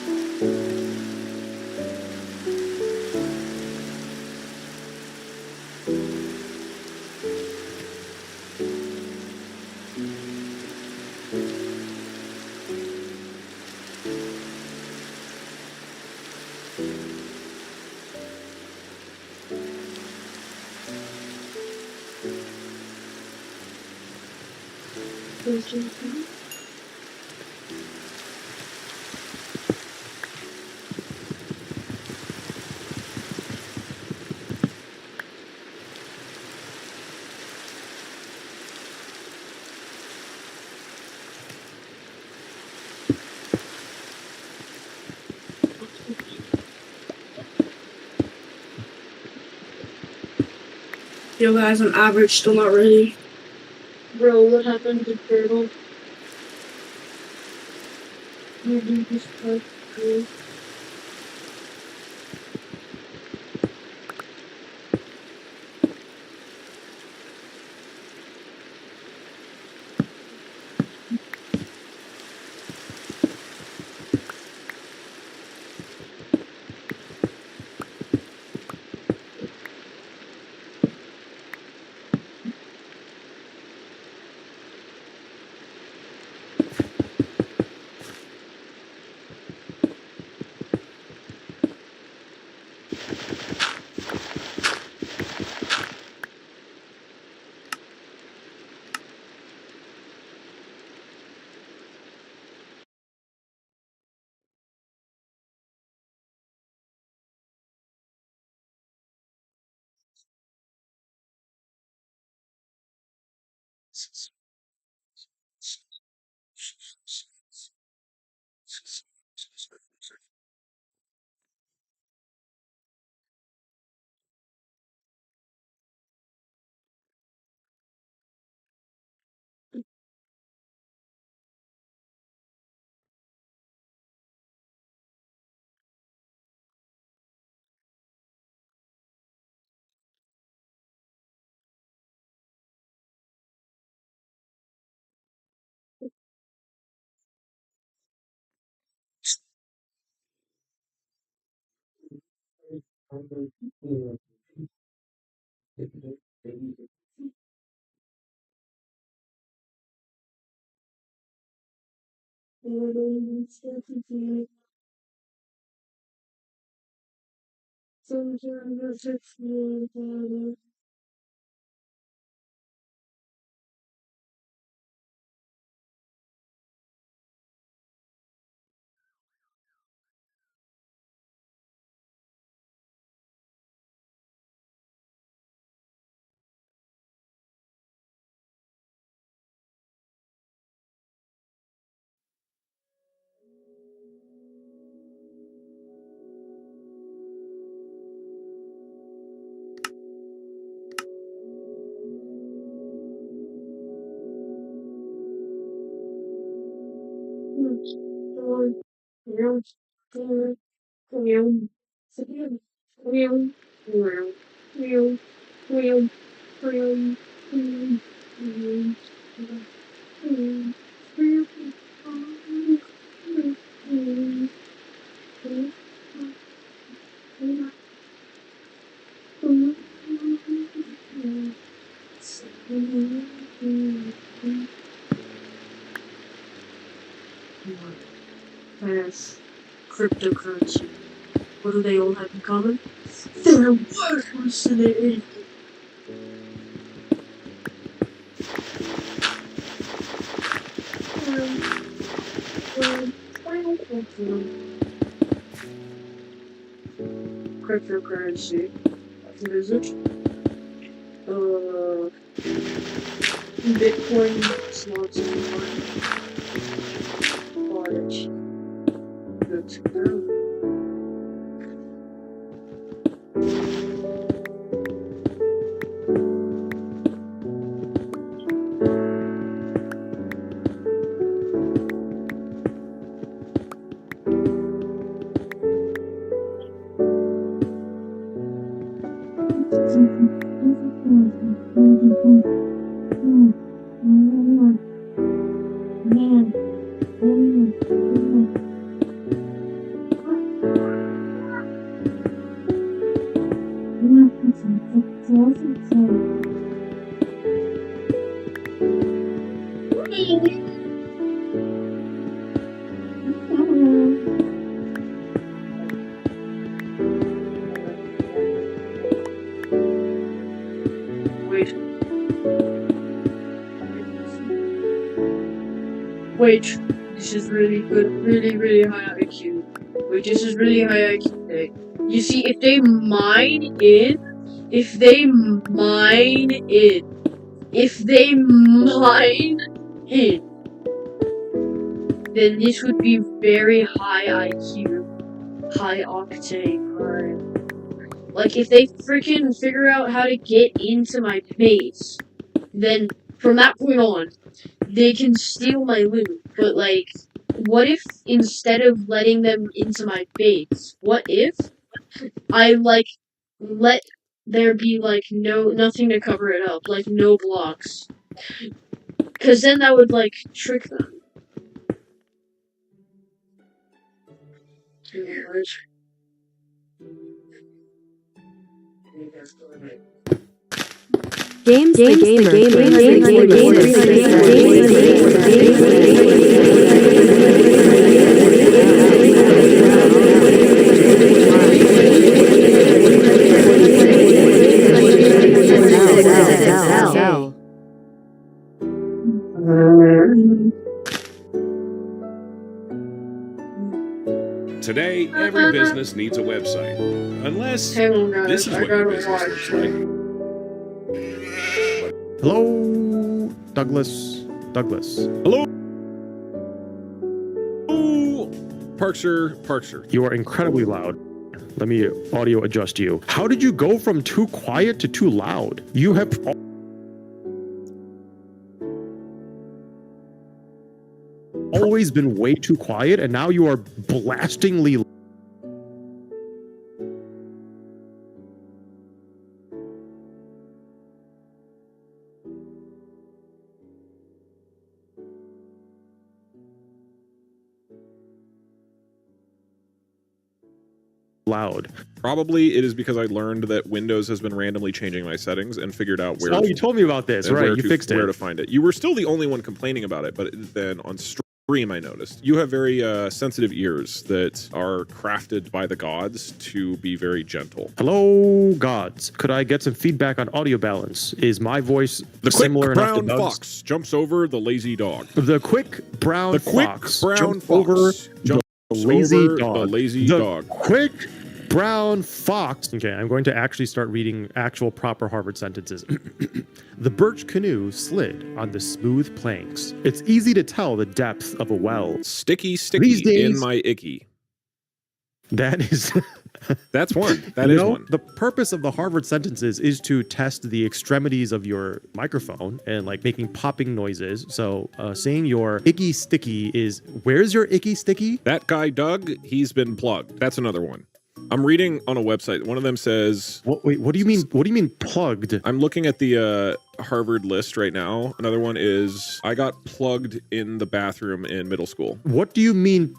Yo, guys, I'm average, still not ready. Bro, what happened to Turtle? You did this part, bro. Finance, cryptocurrency. What do they all have in common? They're worthless and they're idiots. Cryptocurrency. What is it? Bitcoin is not anymore. But let's go. Wait, this is really good, really high IQ. Wait, this is really high IQ thing. You see, if they mine in, then this would be very high IQ, high octane crime. Like, if they freaking figure out how to get into my base, then from that point on, they can steal my loot. But, like, what if instead of letting them into my base, what if I, like, let there be, like, nothing to cover it up, like, no blocks? Because then that would, like, trick them. Games the Gamer 346. Today, every business needs a website. Unless Hang on, guys, this is I what your gotta business watch. looks like. Hello, Douglas. Hello. Parkster. You are incredibly loud. Let me audio adjust you. How did you go from too quiet to too loud? You have always been way too quiet, and now you are blastingly loud. Probably it is because I learned that Windows has been randomly changing my settings and figured out where. Oh, you told me about this, right? You fixed it. Where to find it. You were still the only one complaining about it, but then on stream I noticed you have very sensitive ears that are crafted by the gods to be very gentle. Hello, gods. Could I get some feedback on audio balance? Is my voice similar enough to brown Doug's? fox jumps over the lazy dog. The quick brown fox jumps over the lazy dog. The lazy The dog. quick brown fox. Okay, I'm going to actually start reading actual proper Harvard sentences. The birch canoe slid on the smooth planks. It's easy to tell the depth of a well. Sticky These days- in my icky. That is... That's one. That is one. The purpose of the Harvard sentences is to test the extremities of your microphone and like making popping noises. So saying your icky sticky is, where's your icky sticky? That guy Doug, he's been plugged. That's another one. I'm reading on a website. One of them says, Wait, what do you mean? What do you mean plugged? I'm looking at the Harvard list right now. Another one is, I got plugged in the bathroom in middle school. What do you mean?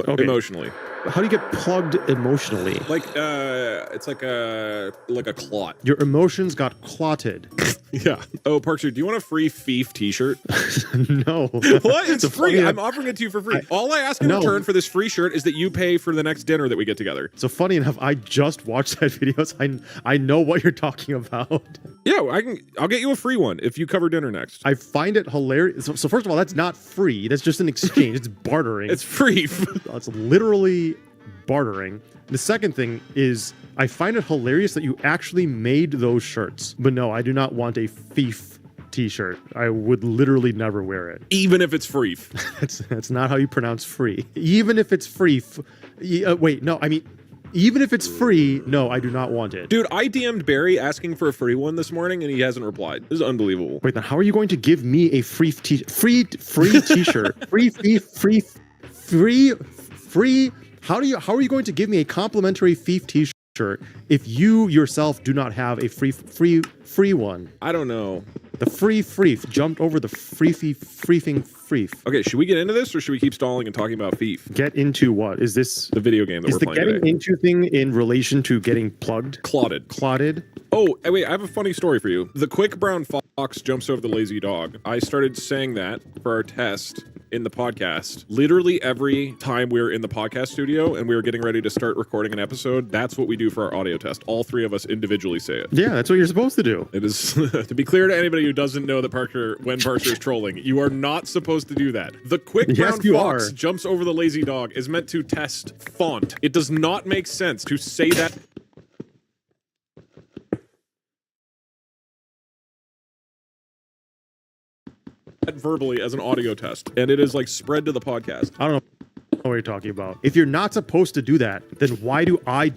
Emotionally. How do you get plugged emotionally? Like it's like a clot. Your emotions got clotted. Yeah. Oh, Parkster, do you want a free Fief t-shirt? No. What? It's free. I'm offering it to you for free. All I ask in No. return for this free shirt is that you pay for the next dinner that we get together. So funny enough, I just watched that video, so I know what you're talking about. Yeah, I'll get you a free one if you cover dinner next. I find it hilarious. So first of all, that's not free. That's just an exchange. It's bartering. It's free. It's literally bartering. The second thing is I find it hilarious that you actually made those shirts. But no, I do not want a Fief t-shirt. I would literally never wear it. Even if it's free. That's not how you pronounce free. Even if it's free. Wait, no, I mean, even if it's free, no, I do not want it. Dude, I DM'd Barry asking for a free one this morning and he hasn't replied. This is unbelievable. Wait, then how are you going to give me a free t-shirt? Free t-shirt? How are you going to give me a complimentary Fief t-shirt if you yourself do not have a free one? I don't know. The freef jumped over the freefing. Okay, should we get into this or should we keep stalling and talking about Fief? Get into what? Is this the video game that is we're the playing getting today? into thing in relation to getting plugged? Clotted? Oh, wait, I have a funny story for you. The quick brown fox jumps over the lazy dog. I started saying that for our test in the podcast. Literally every time we were in the podcast studio and we were getting ready to start recording an episode, that's what we do for our audio test. All three of us individually say it. Yeah, that's what you're supposed to do. It is, to be clear to anybody who doesn't know that when Parker is trolling, you are not supposed to do that. The quick brown fox jumps over the lazy dog is meant to test font. It does not make sense to say that verbally as an audio test, and it is like spread to the podcast. I don't know what you're talking about. If you're not supposed to do that, then why do I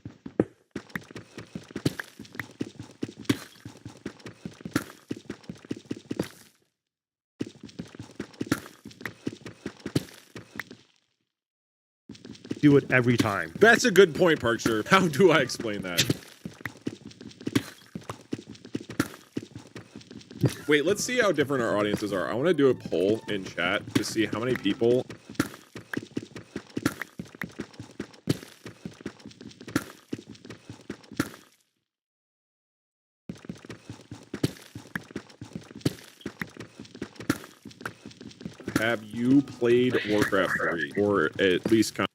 do it every time? That's a good point, Parkster. How do I explain that? Wait, let's see how different our audiences are. I want to do a poll in chat to see how many people have you played Warcraft 3 or at least kind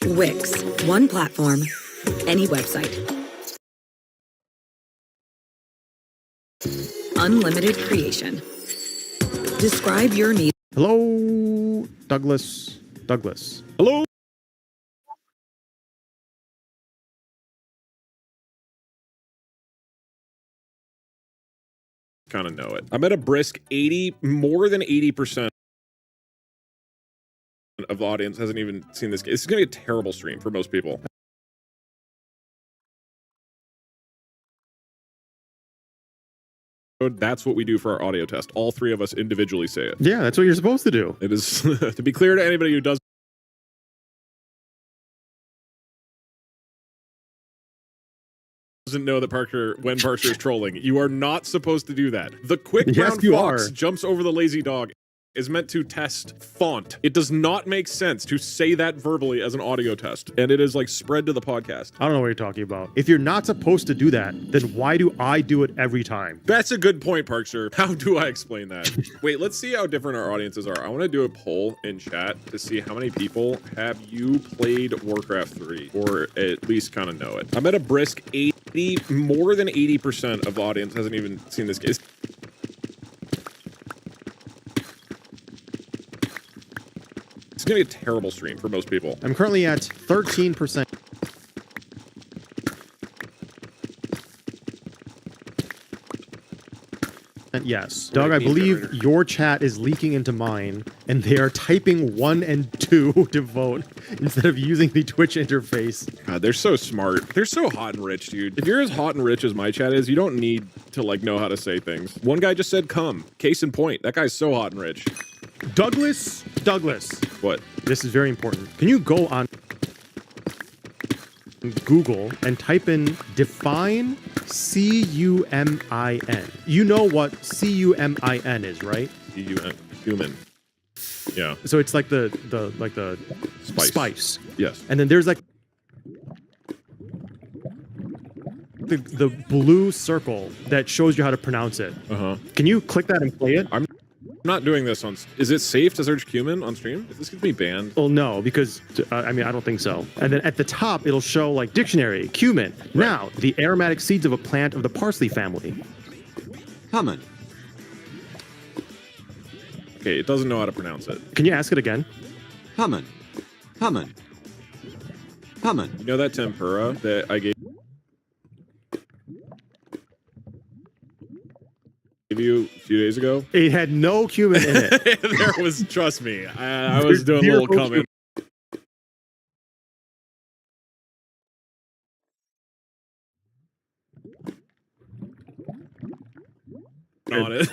Wix. One platform, any website. Unlimited creation. Describe your needs. Hello, Douglas. Douglas. Hello. Kind of know it. I'm at a brisk 80, more than 80% of the audience hasn't even seen this game. This is going to be a terrible stream for most people. That's what we do for our audio test. All three of us individually say it. Yeah, that's what you're supposed to do. It is, to be clear to anybody who doesn't know that when Parker is trolling, you are not supposed to do that. The quick brown fox jumps over the lazy dog is meant to test font. It does not make sense to say that verbally as an audio test, and it is like spread to the podcast. I don't know what you're talking about. If you're not supposed to do that, then why do I do it every time? That's a good point, Parkster. How do I explain that? Wait, let's see how different our audiences are. I want to do a poll in chat to see how many people have you played Warcraft 3, or at least kind of know it. I'm at a brisk 80, more than 80% of the audience hasn't even seen this game. It's gonna be a terrible stream for most people. I'm currently at 13%. Yes. Doug, I believe your chat is leaking into mine, and they are typing 1 and 2 to vote instead of using the Twitch interface. God, they're so smart. They're so hot and rich, dude. If you're as hot and rich as my chat is, you don't need to, like, know how to say things. One guy just said come. Case in point. That guy's so hot and rich. Douglas. What? This is very important. Can you go on Google and type in define C-U-M-I-N? You know what C-U-M-I-N is, right? C-U-M, human. Yeah. So it's like the spice. Yes. And then there's like the blue circle that shows you how to pronounce it. Can you click that and play it? I'm not doing this on... Is it safe to search cumin on stream? Is this gonna be banned? Well, no, because, I mean, I don't think so. And then at the top, it'll show, like, dictionary, cumin. Right. Now, the aromatic seeds of a plant of the parsley family. Cumin. Okay, it doesn't know how to pronounce it. Can you ask it again? Cumin. Cumin. Cumin. You know that tempura that I gave you a few days ago? It had no cumin in it. There was, trust me, I was doing a little cumin on it.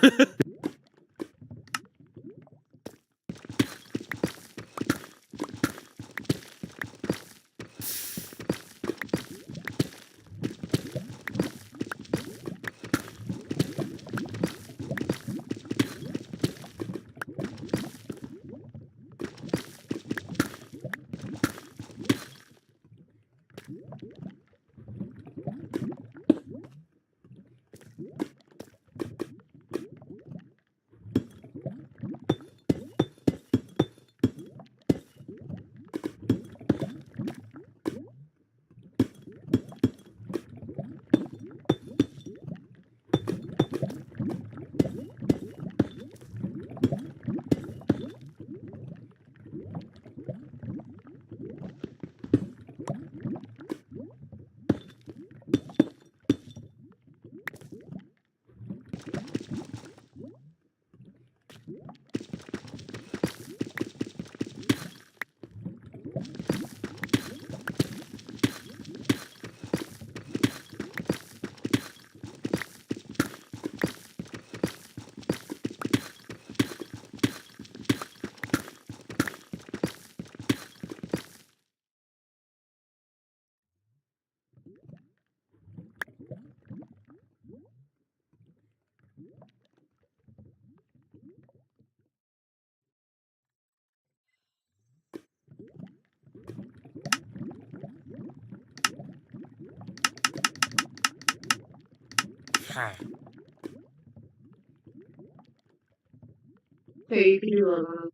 Hey, you can do that.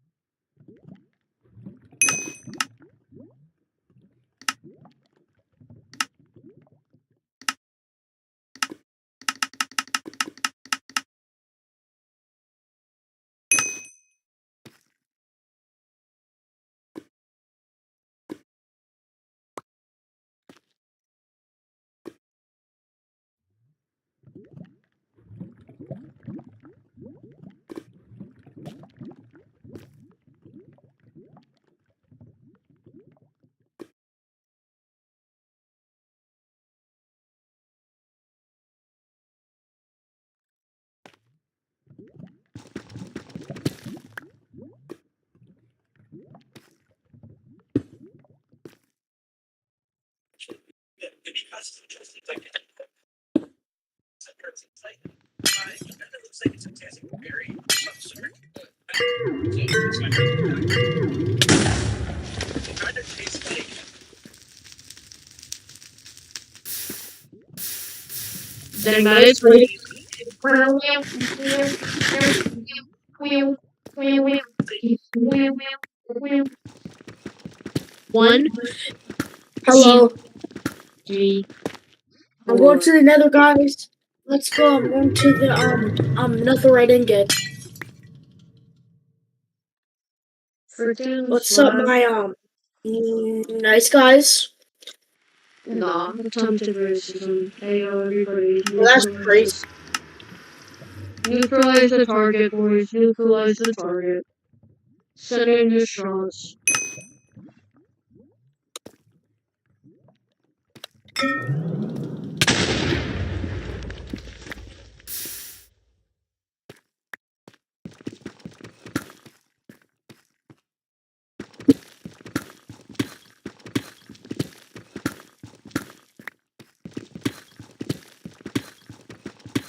Dang, that is pretty. One, Hello. three, I'm going four. to the nether, guys. Let's go. I'm going to the netherite ingot. Freaking What's up, slap. my nice guys? Nah, attempted racism. Hey, everybody, Well, that's crazy. neutralize the target, boys. Neutralize the target. Send in your shots.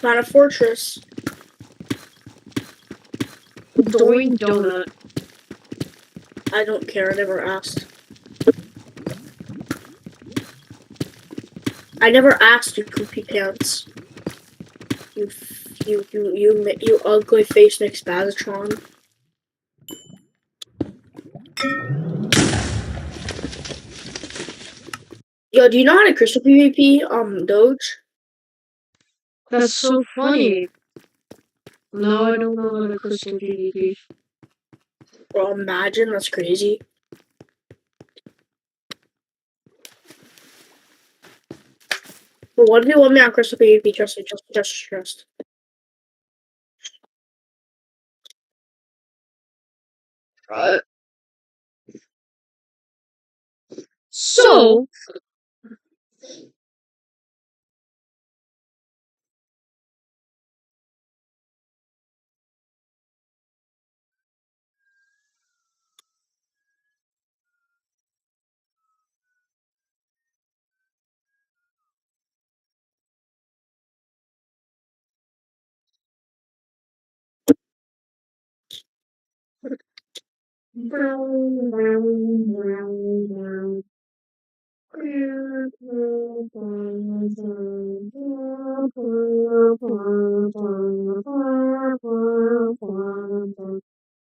Not a fortress. Doing donut. I don't care. I never asked. I never asked you, poopy pants. You ugly face mixed Bazatron. Yo, do you know how to crystal PvP? Doge? That's so funny. No, I don't know how to crystal PvP. Bro, imagine, that's crazy. But what if you want me on crystal PvP? Trust. So,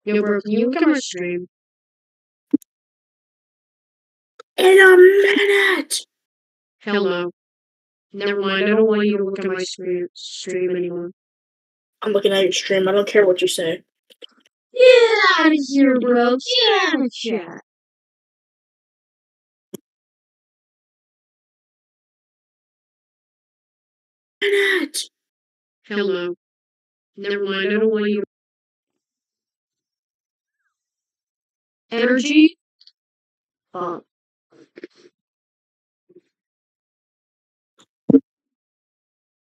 yo, bro, can you look at my stream? In a minute! Hell no. Never mind, I don't want you to look at my stream anymore. I'm looking at your stream. I don't care what you say. Get out of here, bro. Get out of chat. Minute! Hell no. Never mind, I don't want you. Energy? Fuck.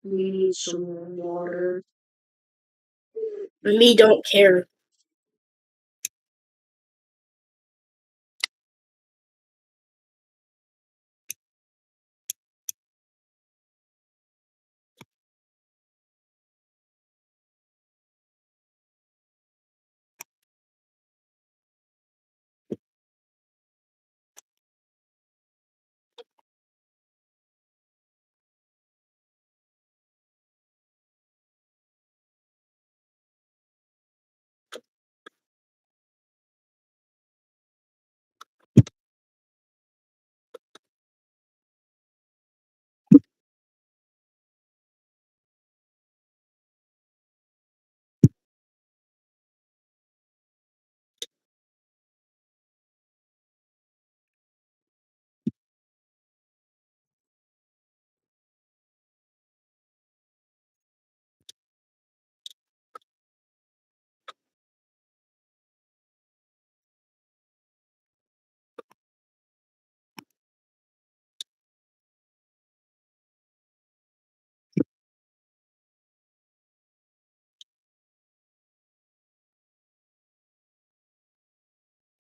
We need some more water. Me don't care.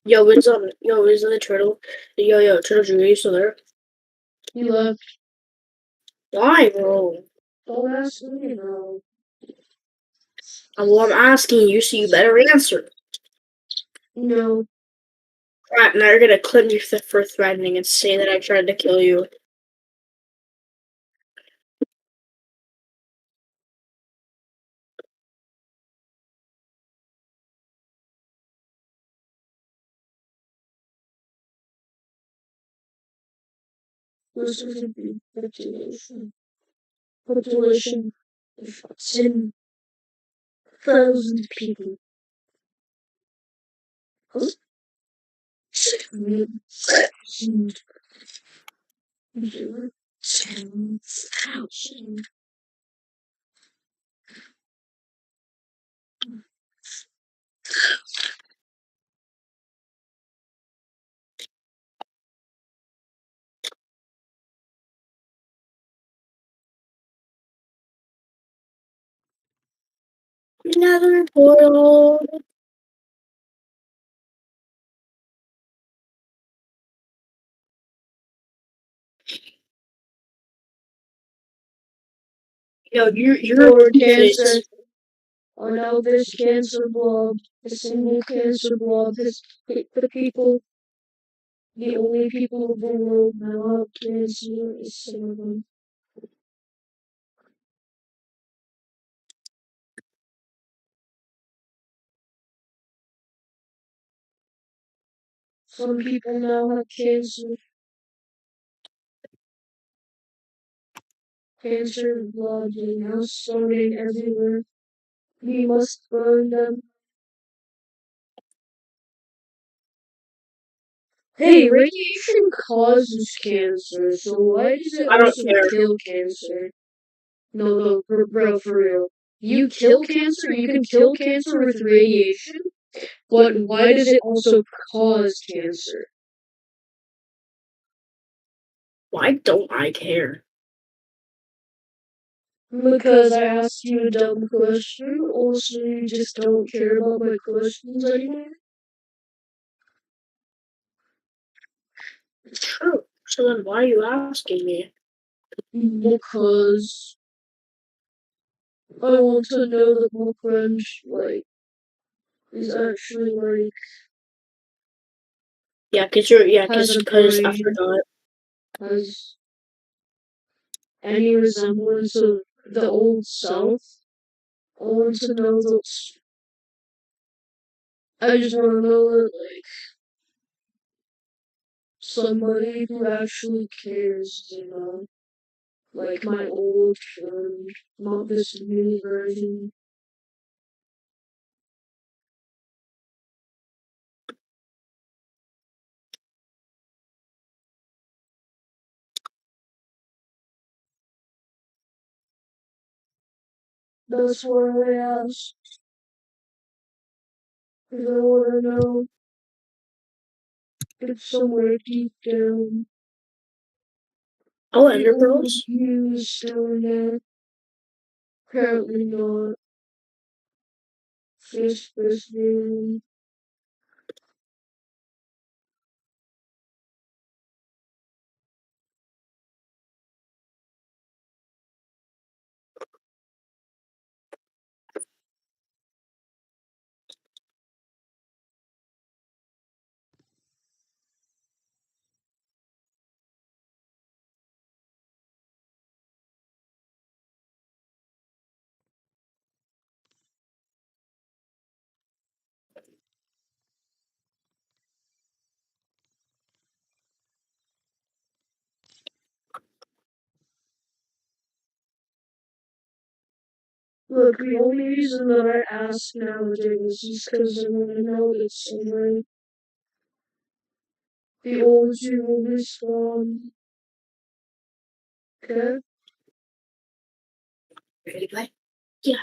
Yo, is the turtle? Yo, turtle Jr., you still there? He left. Why, bro? Don't ask me, bro. Well, I'm asking you, so you better answer. No. Right, now you're gonna clip me for threatening and say that I tried to kill you. This is a big population. Population of 10,000 people. 10,000. 10,000. Another portal. Yo, you're Lord this. Cancer. I know this cancer blob, a single cancer blob, the people, the only people in the world know how cancer is some of them. Some people now have cancer. Cancer blood is now starting everywhere. We must burn them. Hey, radiation causes cancer, so why does it I don't also care. kill cancer? No, bro, for real. You kill cancer? You can kill cancer with radiation? But why does it also cause cancer? Why don't I care? Because I asked you a dumb question, also you just don't care about my questions anymore? True. So then why are you asking me? Because I want to know that my friend, is actually, Yeah, has a because I brain, forgot. has any resemblance of the old South. I want to know that. I just want to know that, somebody who actually cares, like my old friend, not this new version. That's why I asked. Because I want to know if somewhere deep down Oh, the Ender old Pearls? you is still in there. Apparently not. Just this game. Look, the only reason that I ask nowadays is because I want to know that somewhere the old you will respond. Okay? Ready to play? Yeah.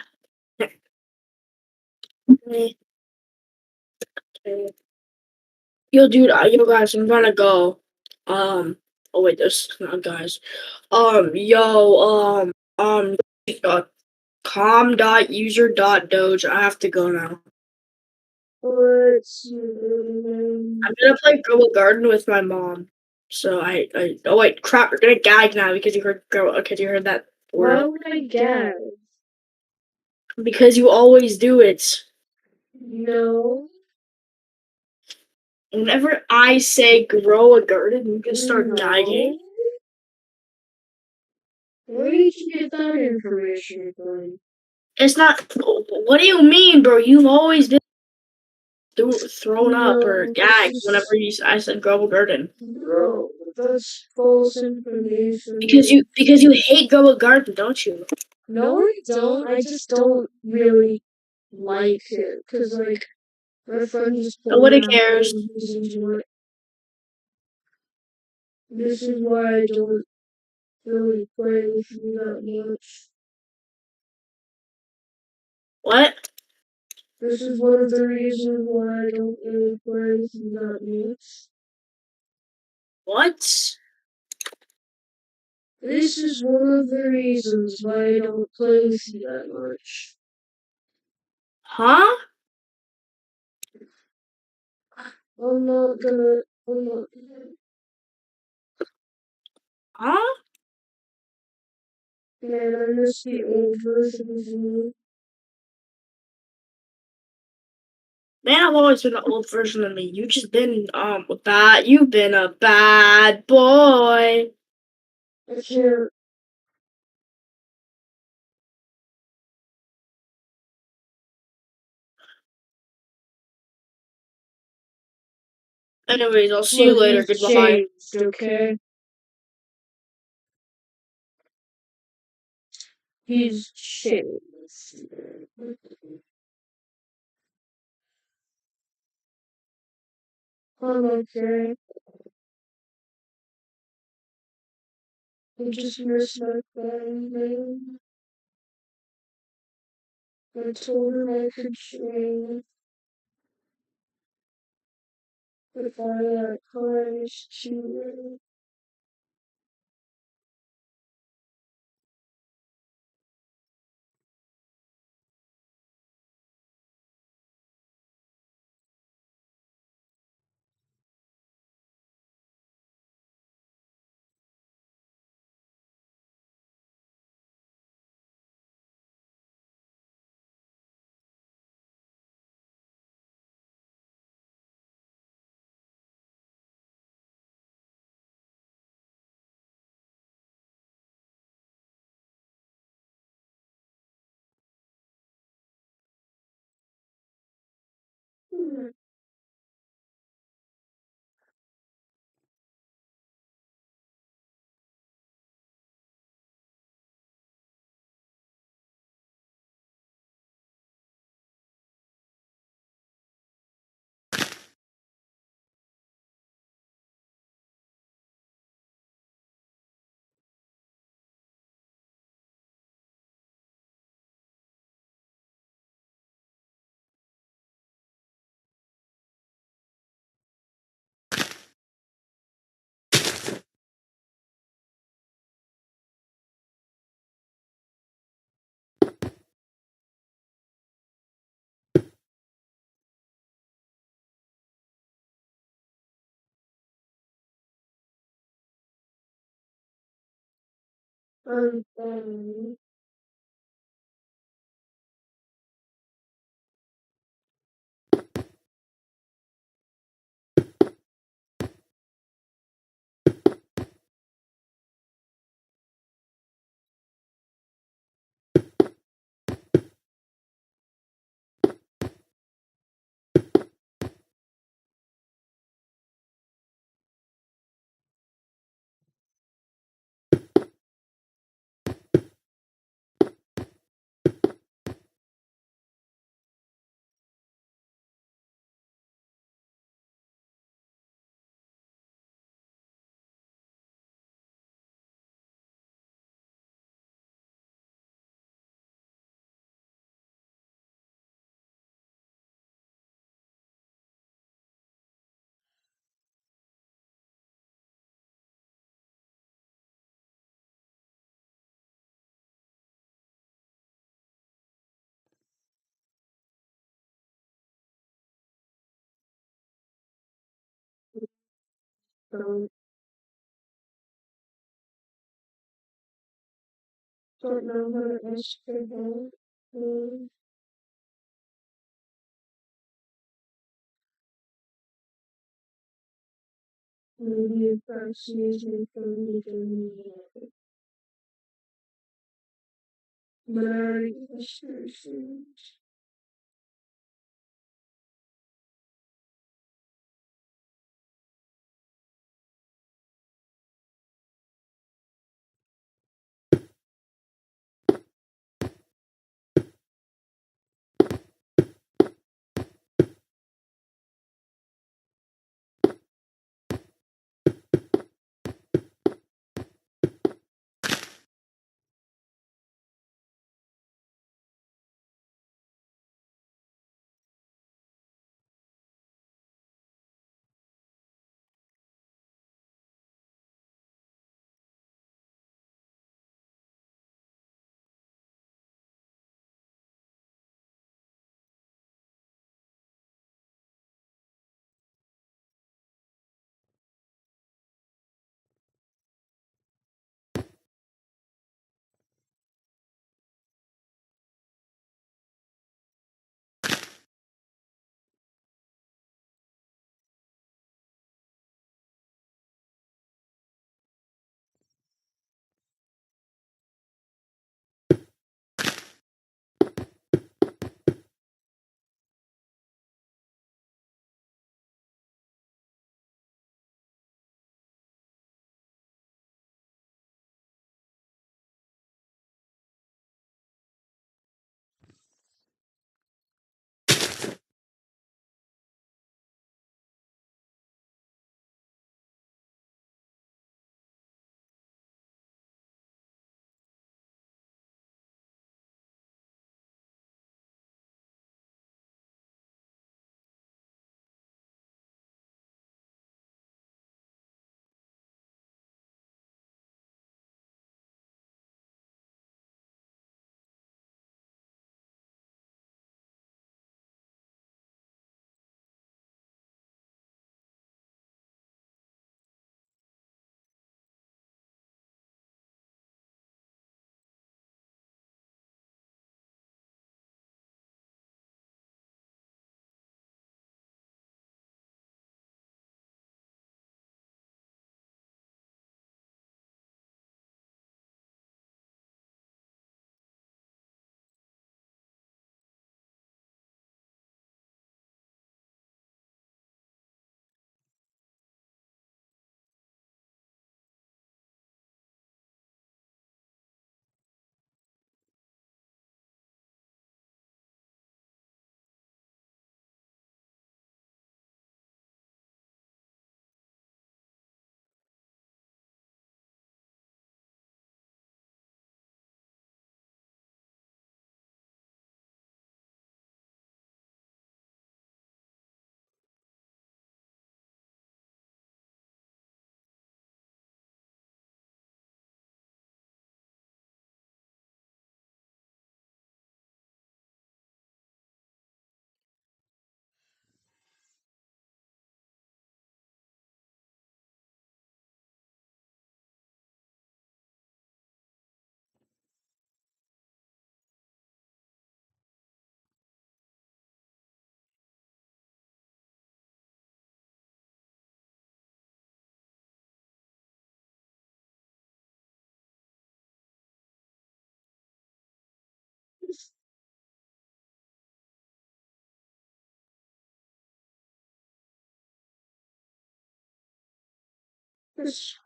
Yo, dude, yo, guys, I'm gonna go. Oh wait, this not guys. Yo, uh, com.user.doge. I have to go now. Let's I'm gonna play Grow a Garden with my mom. So oh wait, crap, you're gonna gag now because you heard that Why word. would I gag? Because you always do it. No. Whenever I say grow a garden, you can start gagging. Where did you get that information from? It's not. What do you mean, bro? You've always been thrown up or No, gagged whenever I said grow a garden. Bro, that's false information. Because you hate grow a garden, don't you? No, I don't. I just don't really like it. Cause like my friend just told me Nobody I'm cares. into it. This is why I don't really play with you that much. What? This is one of the reasons why I don't really play with you that much. What? This is one of the reasons why I don't play with you that much. Huh? I'm not gonna. Huh? Man, I miss the old version of you. Man, I've always been the old version of me. You've been a bad boy. I can't. Anyways, I'll see you Look, later. he's Goodbye. changed, okay? He's changed. I'm okay. I just miss my friend, man. I told him I could change if I had courage to. I'm fine. don't know how to ask for help. Maybe if I see me from me, but I already asked her things. It's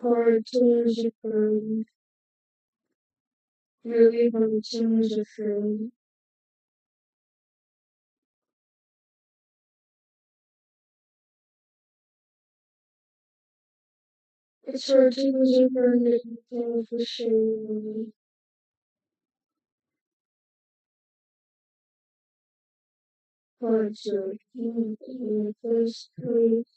hard to lose a friend. Really hard to lose a friend. It's hard to lose a friend that you can for sure. Hard to keep in the first place.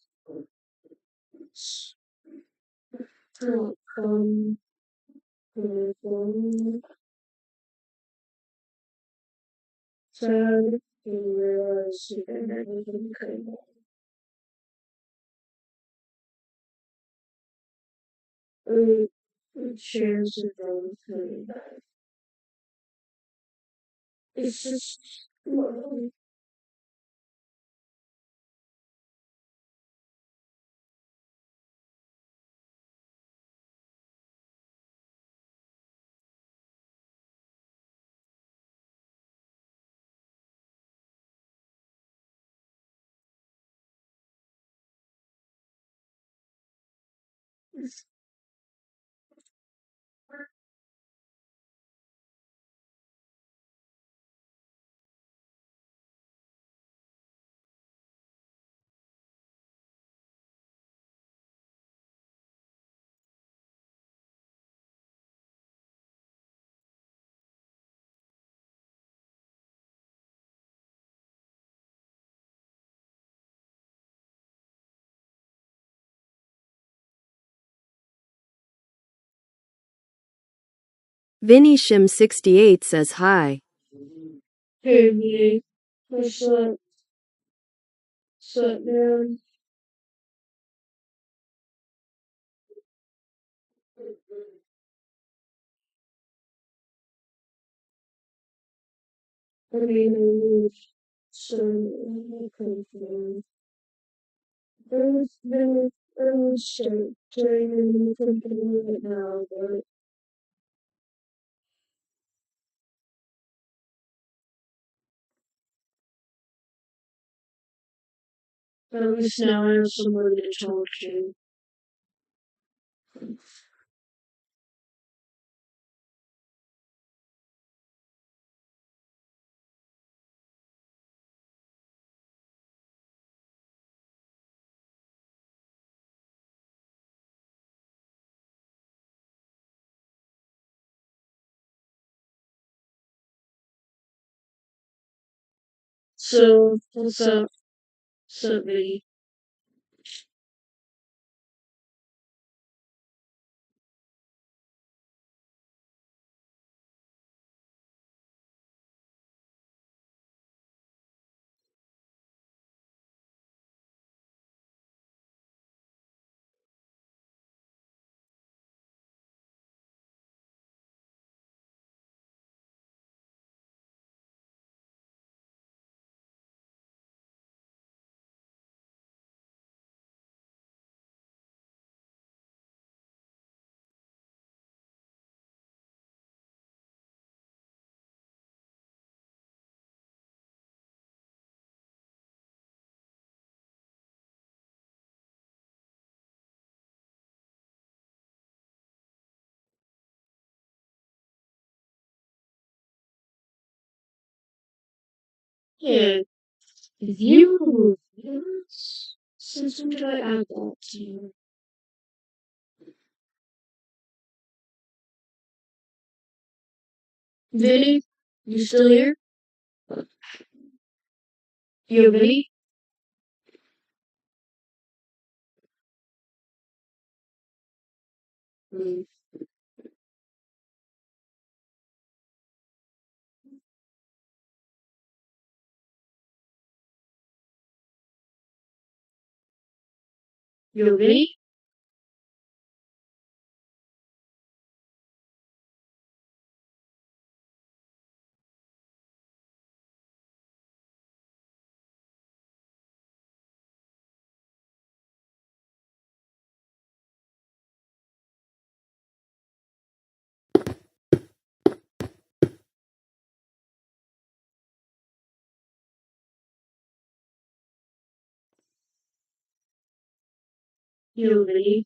Don't come with them. Sad, you realize you can never come. a chance of them coming back. It's just, well, Vinny Shim 68 says hi. hey, me, what's up? What's up, man? I mean, I moved, so I'm confused. I would start doing a new company right now, but at least now I have somebody to talk to. So, what's up? What's up, Vinny? Yeah, view reviewers? Since when did I add that to you? Vinny? You still here? Yo, Vinny? Mm. Yo, Vinny? Yo, Vinny?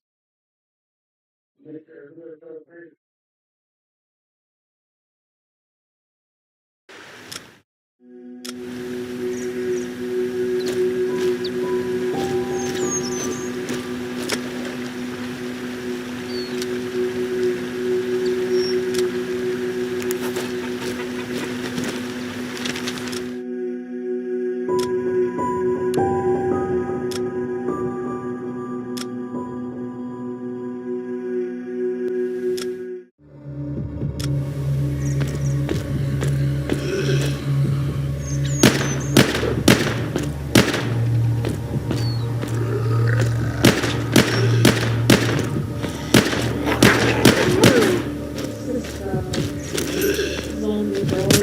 zombie dog.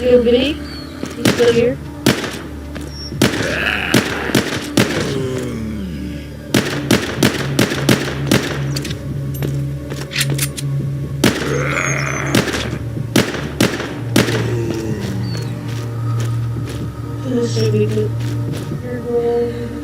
Yo, Vinny? You still here? This should be good. Here goes.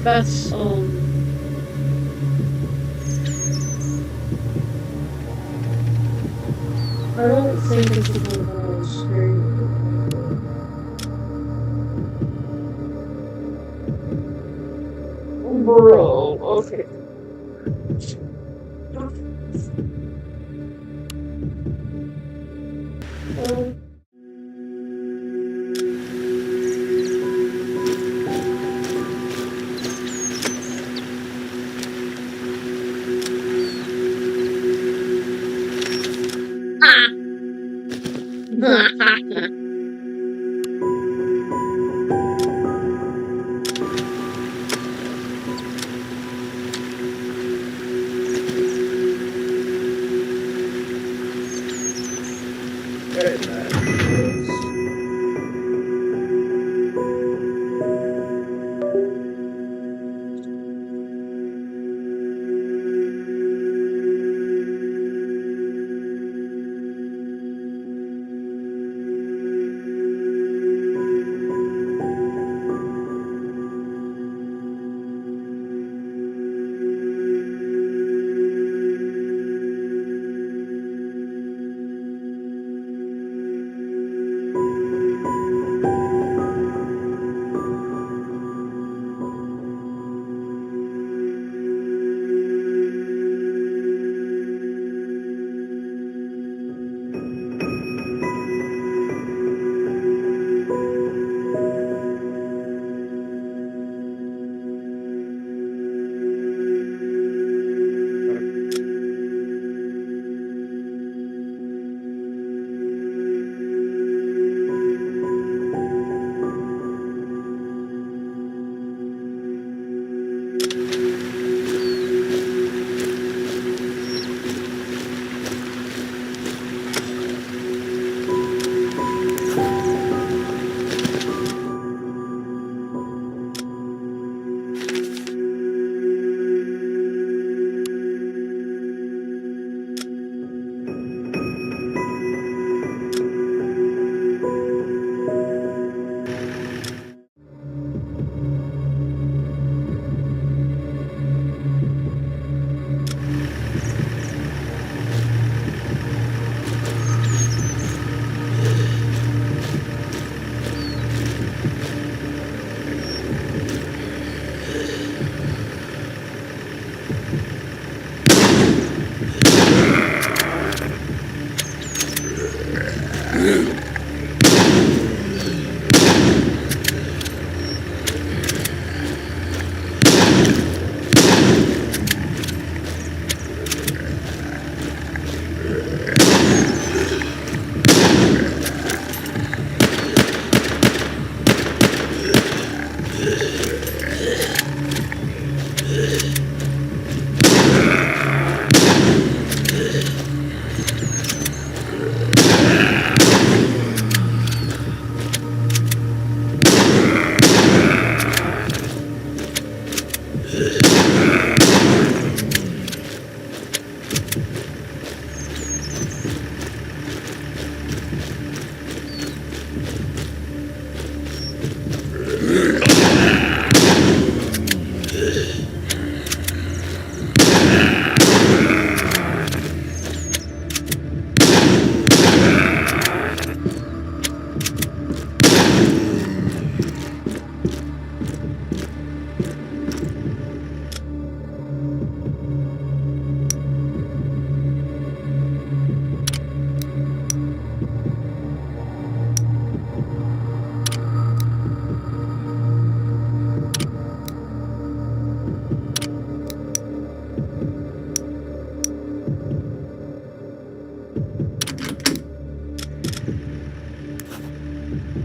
That's I don't think it's a full screen. Bro, okay.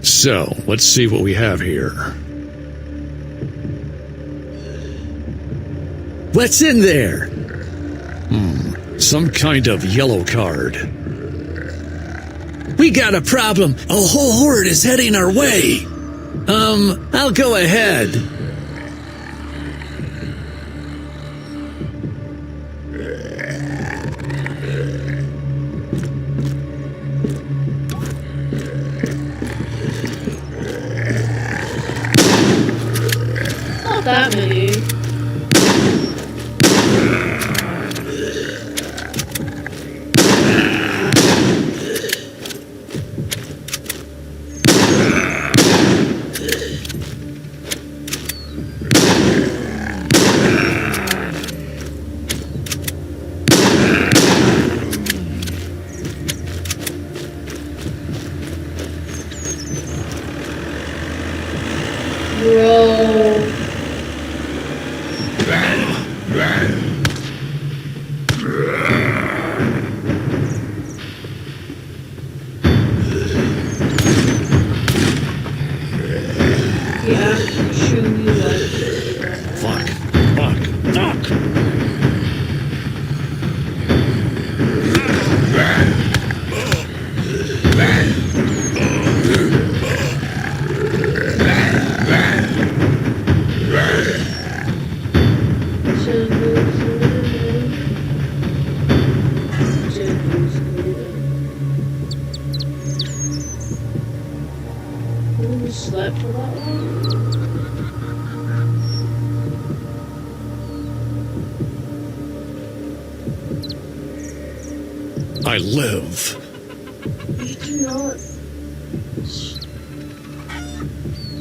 So, let's see what we have here. What's in there? Some kind of yellow card. We got a problem. A whole horde is heading our way. I'll go ahead. not that many. Bro. Yeah, shoot me like. Fuck. Slept for that long? I live. You do not.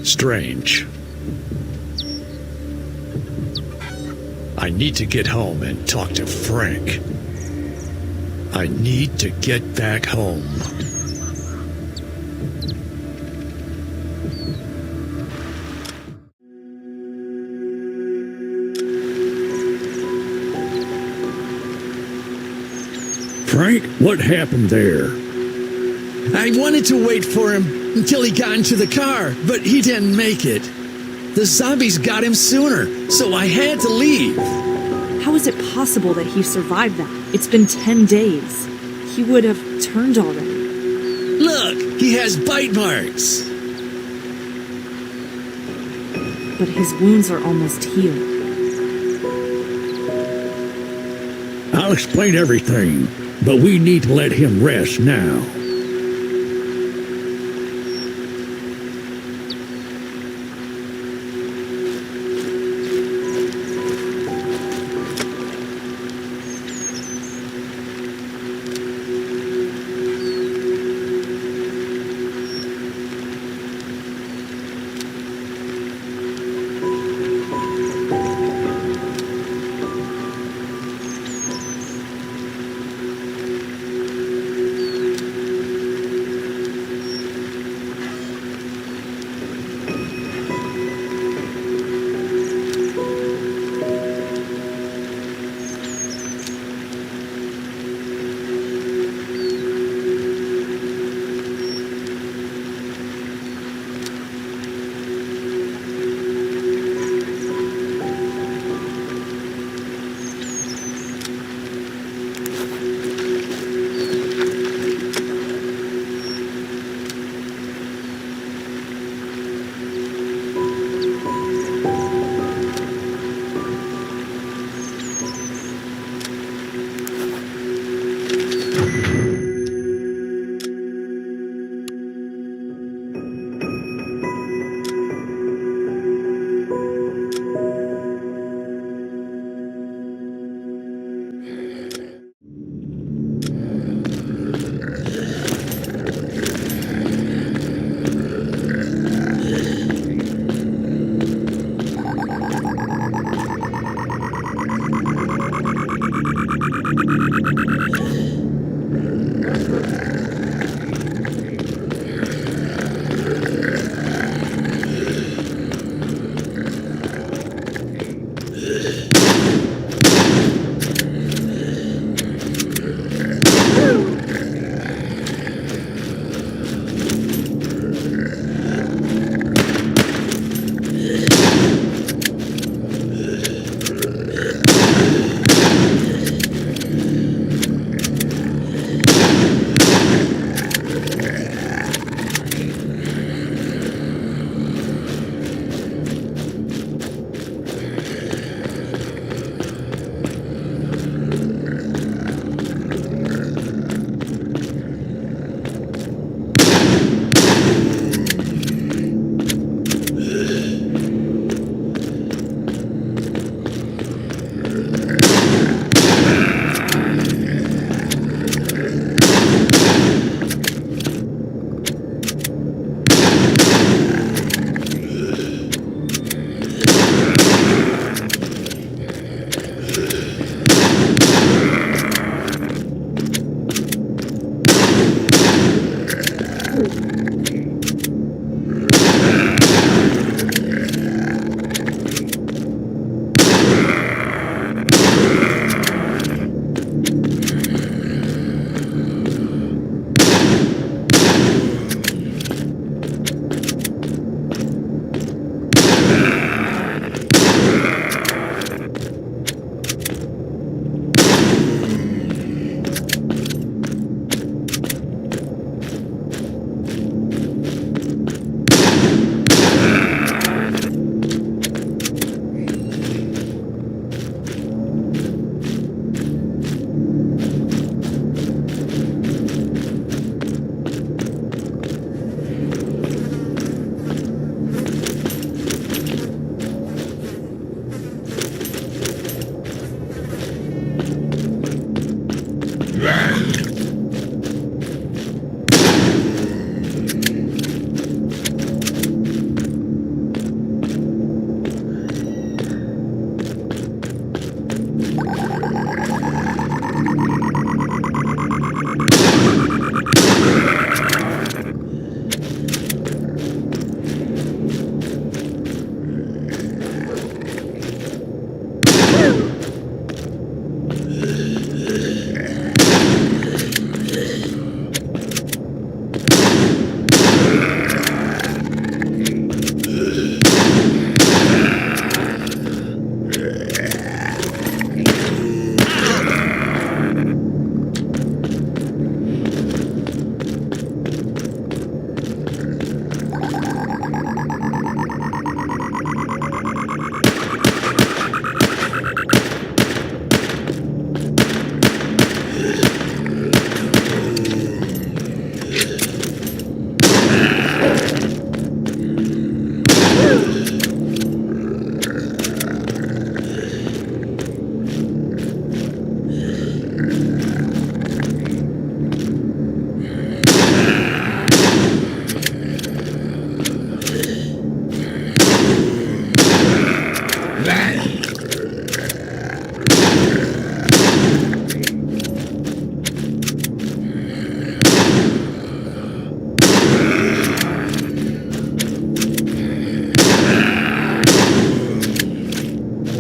Strange. I need to get home and talk to Frank. I need to get back home. Frank, what happened there? I wanted to wait for him until he got into the car, but he didn't make it. The zombies got him sooner, so I had to leave. How is it possible that he survived that? It's been 10 days. He would have turned already. Look, he has bite marks. But his wounds are almost healed. I'll explain everything, but we need to let him rest now.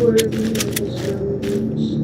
whatever his name is.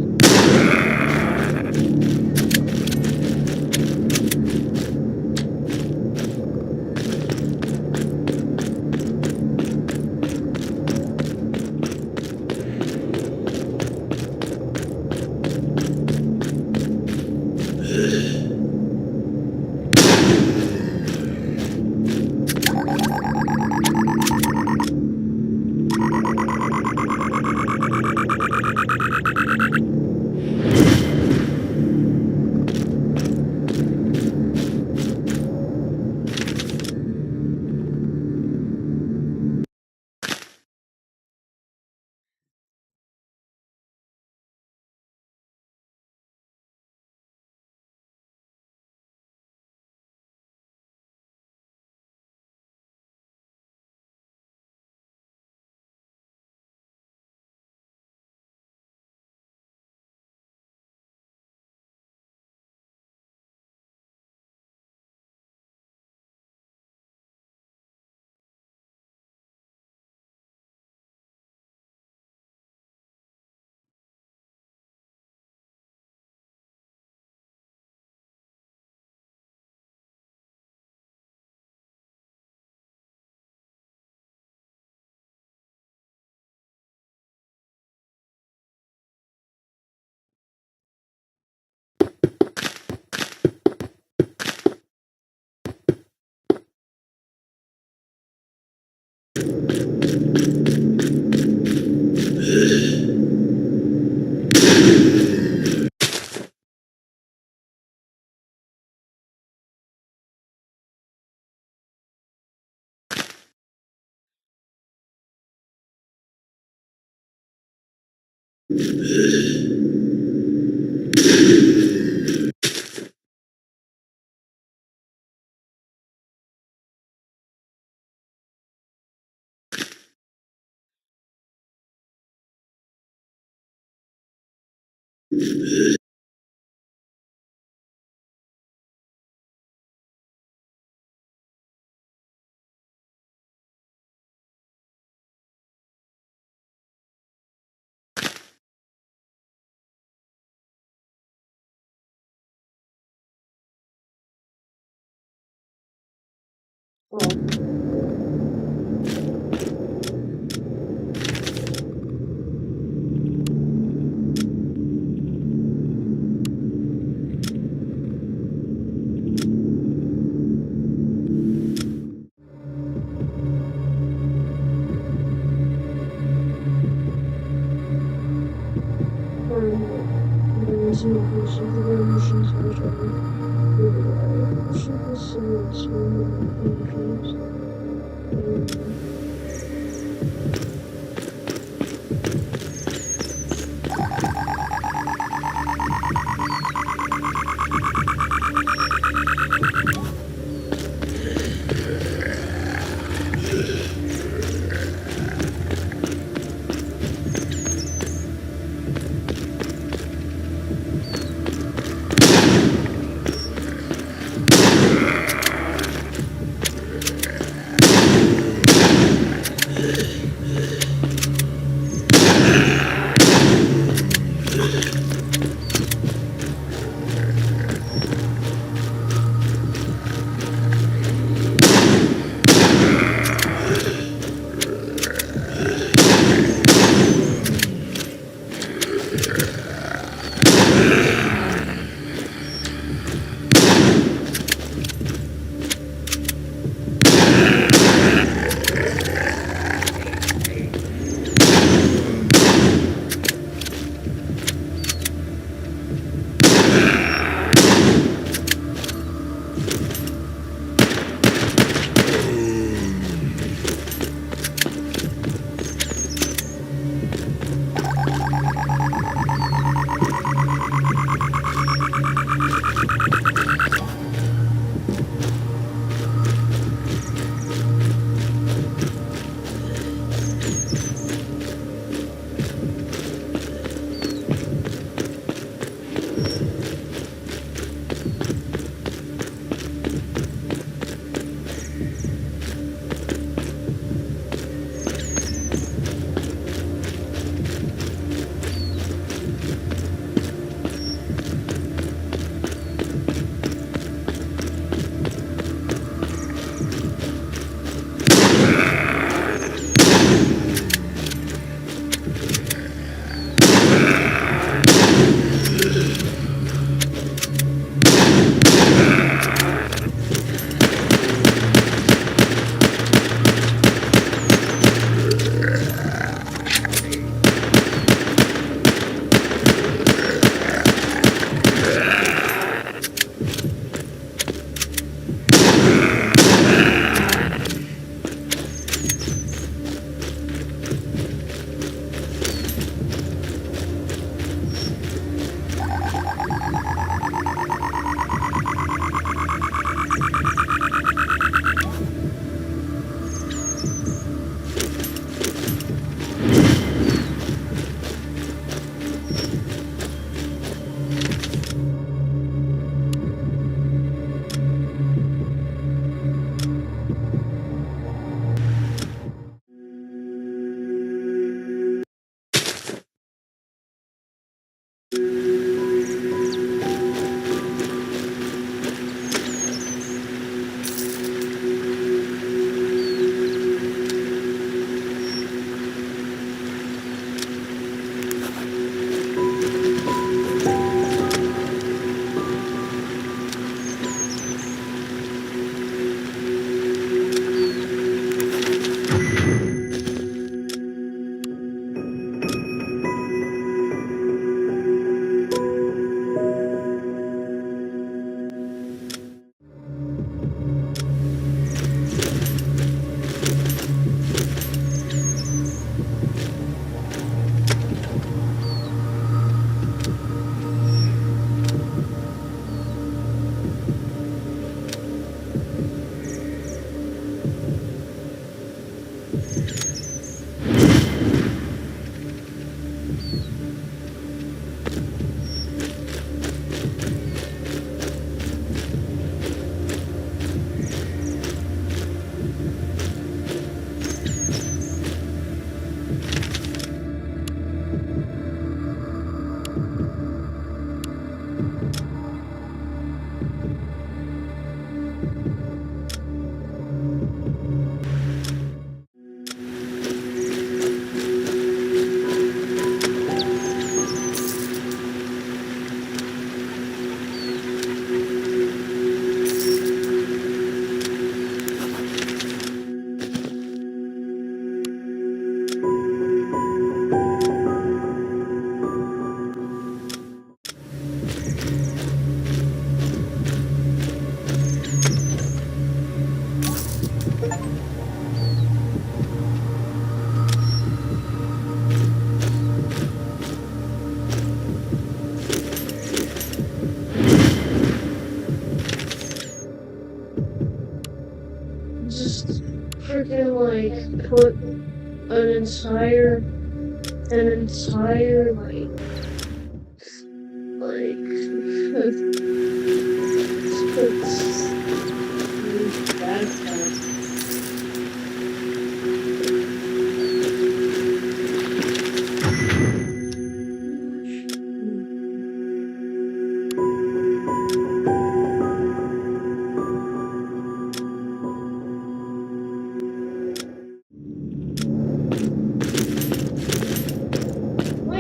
entire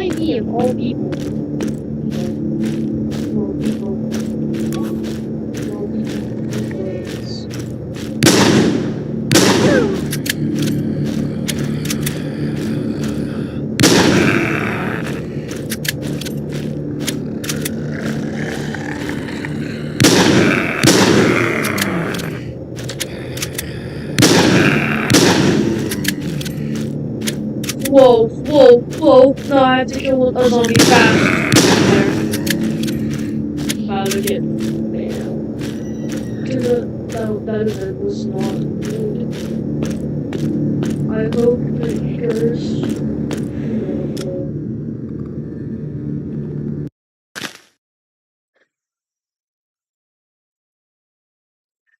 why me of all people? Whoa, whoa, whoa. No, I have to kill a zombie fast. About to get banned. That event was not good. I hope that yours.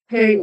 Hey,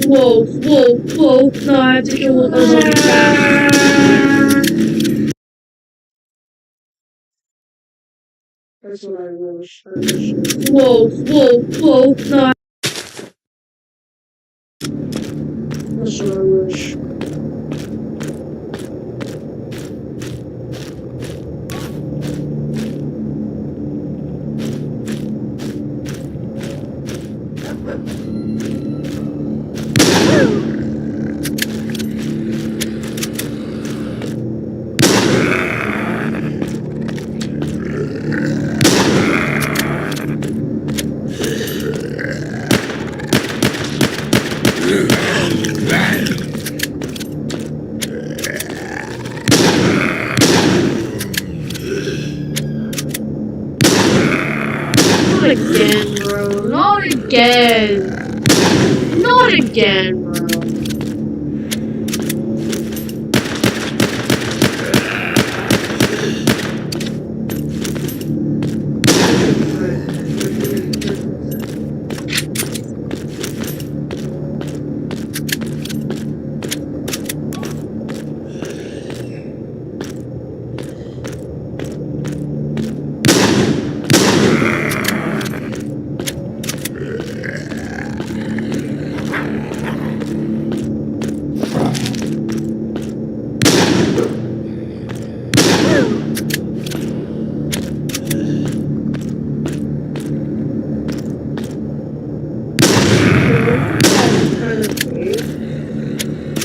whoa, whoa, whoa. No, I have to kill a zombie fast. That's what I wish. Whoa, whoa, whoa. No, that's what I wish. Not again, bro. Not again. Not again, bro.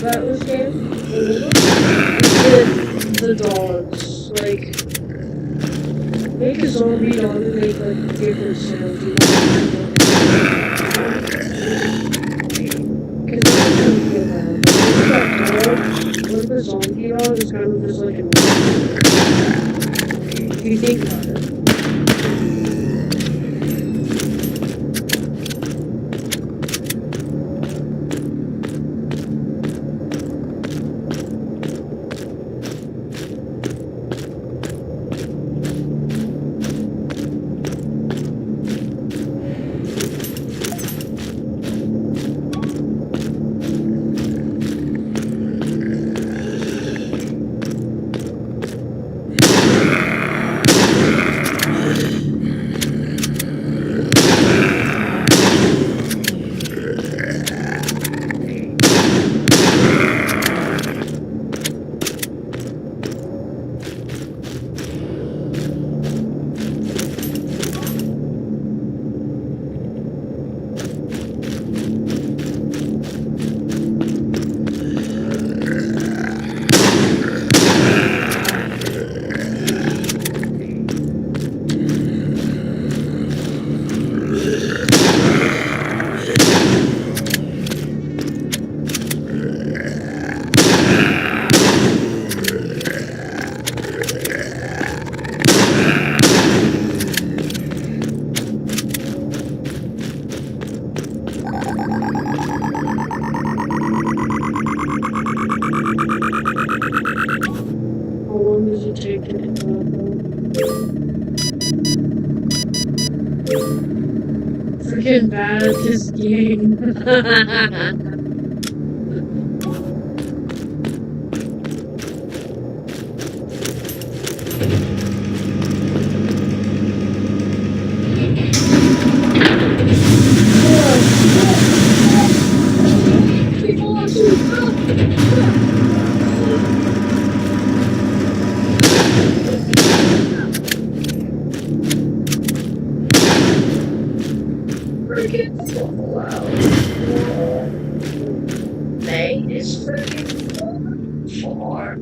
That was game. The dogs. Like, make a zombie dog and make like different sounds. Because I don't feel that. What if a zombie dog is kind of just like a. If you think about it. freaking bad at this game. People are freaking loud. They is freaking far.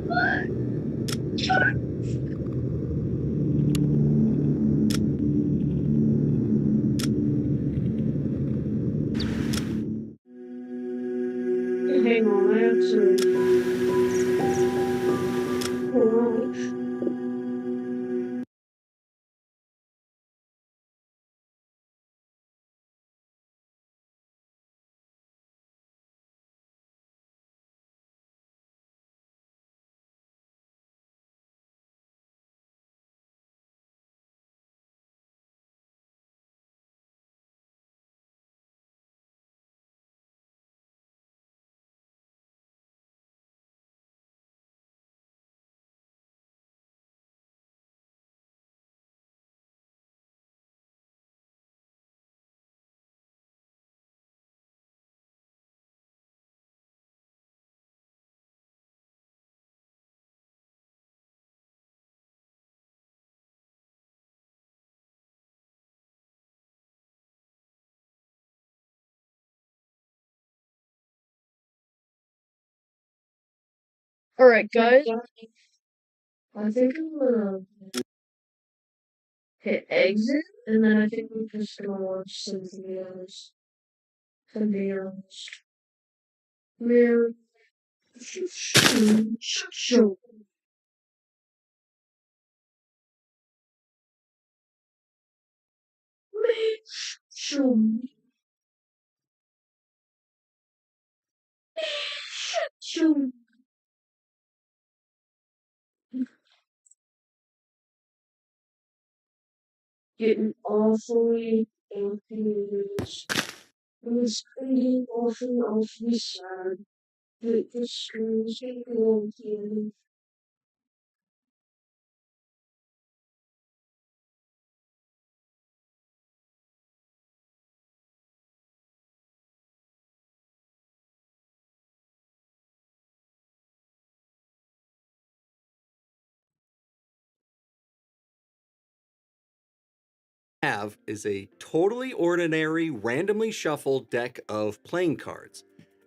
Hang on, I have to. Alright, guys. I think I'm gonna hit exit, and then I think we're just gonna watch some videos. To be honest. Man, show. Show. Show. Getting awfully confused. It was getting awfully sad that the screen was getting wonky. Have is a totally ordinary, randomly shuffled deck of playing cards.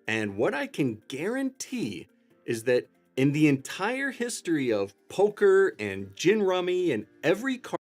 And what I can guarantee is that in the entire history of poker and gin rummy and every card.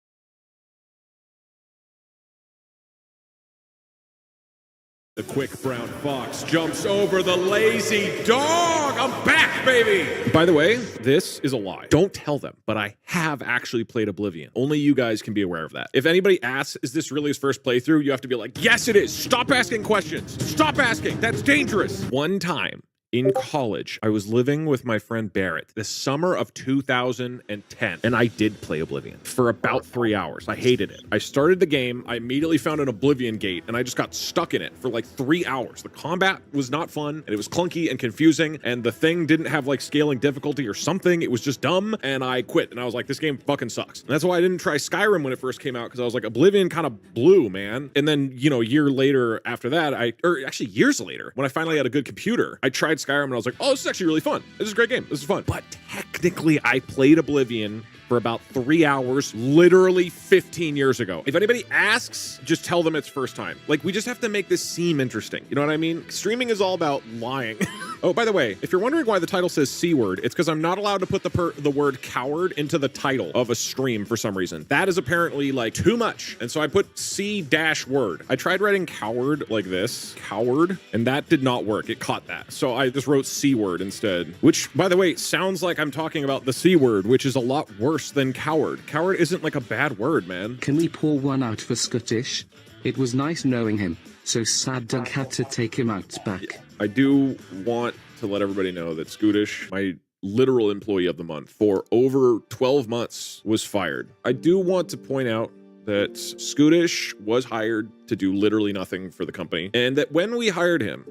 The quick brown fox jumps over the lazy dog. I'm back, baby. By the way, this is a lie. Don't tell them, but I have actually played Oblivion. Only you guys can be aware of that. If anybody asks, is this really his first playthrough? You have to be like, yes, it is. Stop asking questions. Stop asking. That's dangerous. One time in college, I was living with my friend Barrett the summer of 2010, and I did play Oblivion for about 3 hours. I hated it. I started the game, I immediately found an Oblivion gate, and I just got stuck in it for like 3 hours. The combat was not fun, and it was clunky and confusing, and the thing didn't have like scaling difficulty or something. It was just dumb, and I quit, and I was like, this game fucking sucks. And that's why I didn't try Skyrim when it first came out, because I was like, Oblivion kind of blew, man. And then, you know, a year later after that, or actually years later, when I finally had a good computer, I tried Skyrim and I was like, oh, this is actually really fun. This is a great game. This is fun. But technically, I played Oblivion for about 3 hours, literally 15 years ago. If anybody asks, just tell them it's first time. Like, we just have to make this seem interesting. You know what I mean? Streaming is all about lying. Oh, by the way, if you're wondering why the title says C word, it's because I'm not allowed to put the word coward into the title of a stream for some reason. That is apparently like too much. And so I put C-word. I tried writing coward like this, coward, and that did not work. It caught that. So I just wrote C word instead, which, by the way, sounds like I'm talking about the C word, which is a lot worse than coward. Coward isn't like a bad word, man. Can we pour one out for Scottish? It was nice knowing him, so sad Doug had to take him out back. I do want to let everybody know that Scootish, my literal employee of the month for over 12 months, was fired. I do want to point out that Scootish was hired to do literally nothing for the company, and that when we hired him,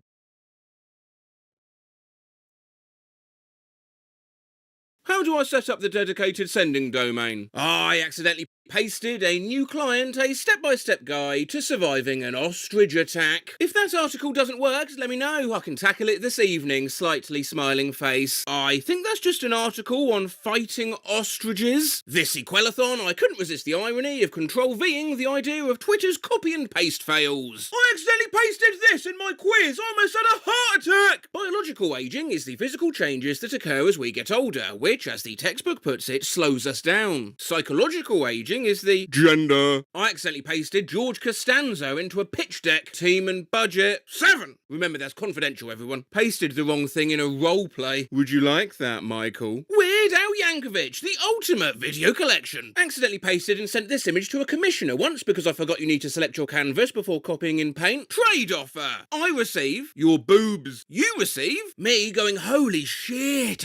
how do I set up the dedicated sending domain? I accidentally pasted a new client a step-by-step guide to surviving an ostrich attack. If that article doesn't work, let me know. I can tackle it this evening, slightly smiling face. I think that's just an article on fighting ostriches. This Equalathon, I couldn't resist the irony of Control-Ving the idea of Twitter's copy and paste fails. I accidentally pasted this in my quiz. I almost had a heart attack. Biological aging is the physical changes that occur as we get older, which, as the textbook puts it, slows us down. Psychological aging is the gender. I accidentally pasted George Costanza into a pitch deck. Team and budget 7. Remember, that's confidential, everyone. Pasted the wrong thing in a role play. Would you like that, Michael? Weird Al Yankovic, the ultimate video collection. Accidentally pasted and sent this image to a commissioner once because I forgot you need to select your canvas before copying in paint. Trade offer. I receive your boobs. You receive me going, holy shit,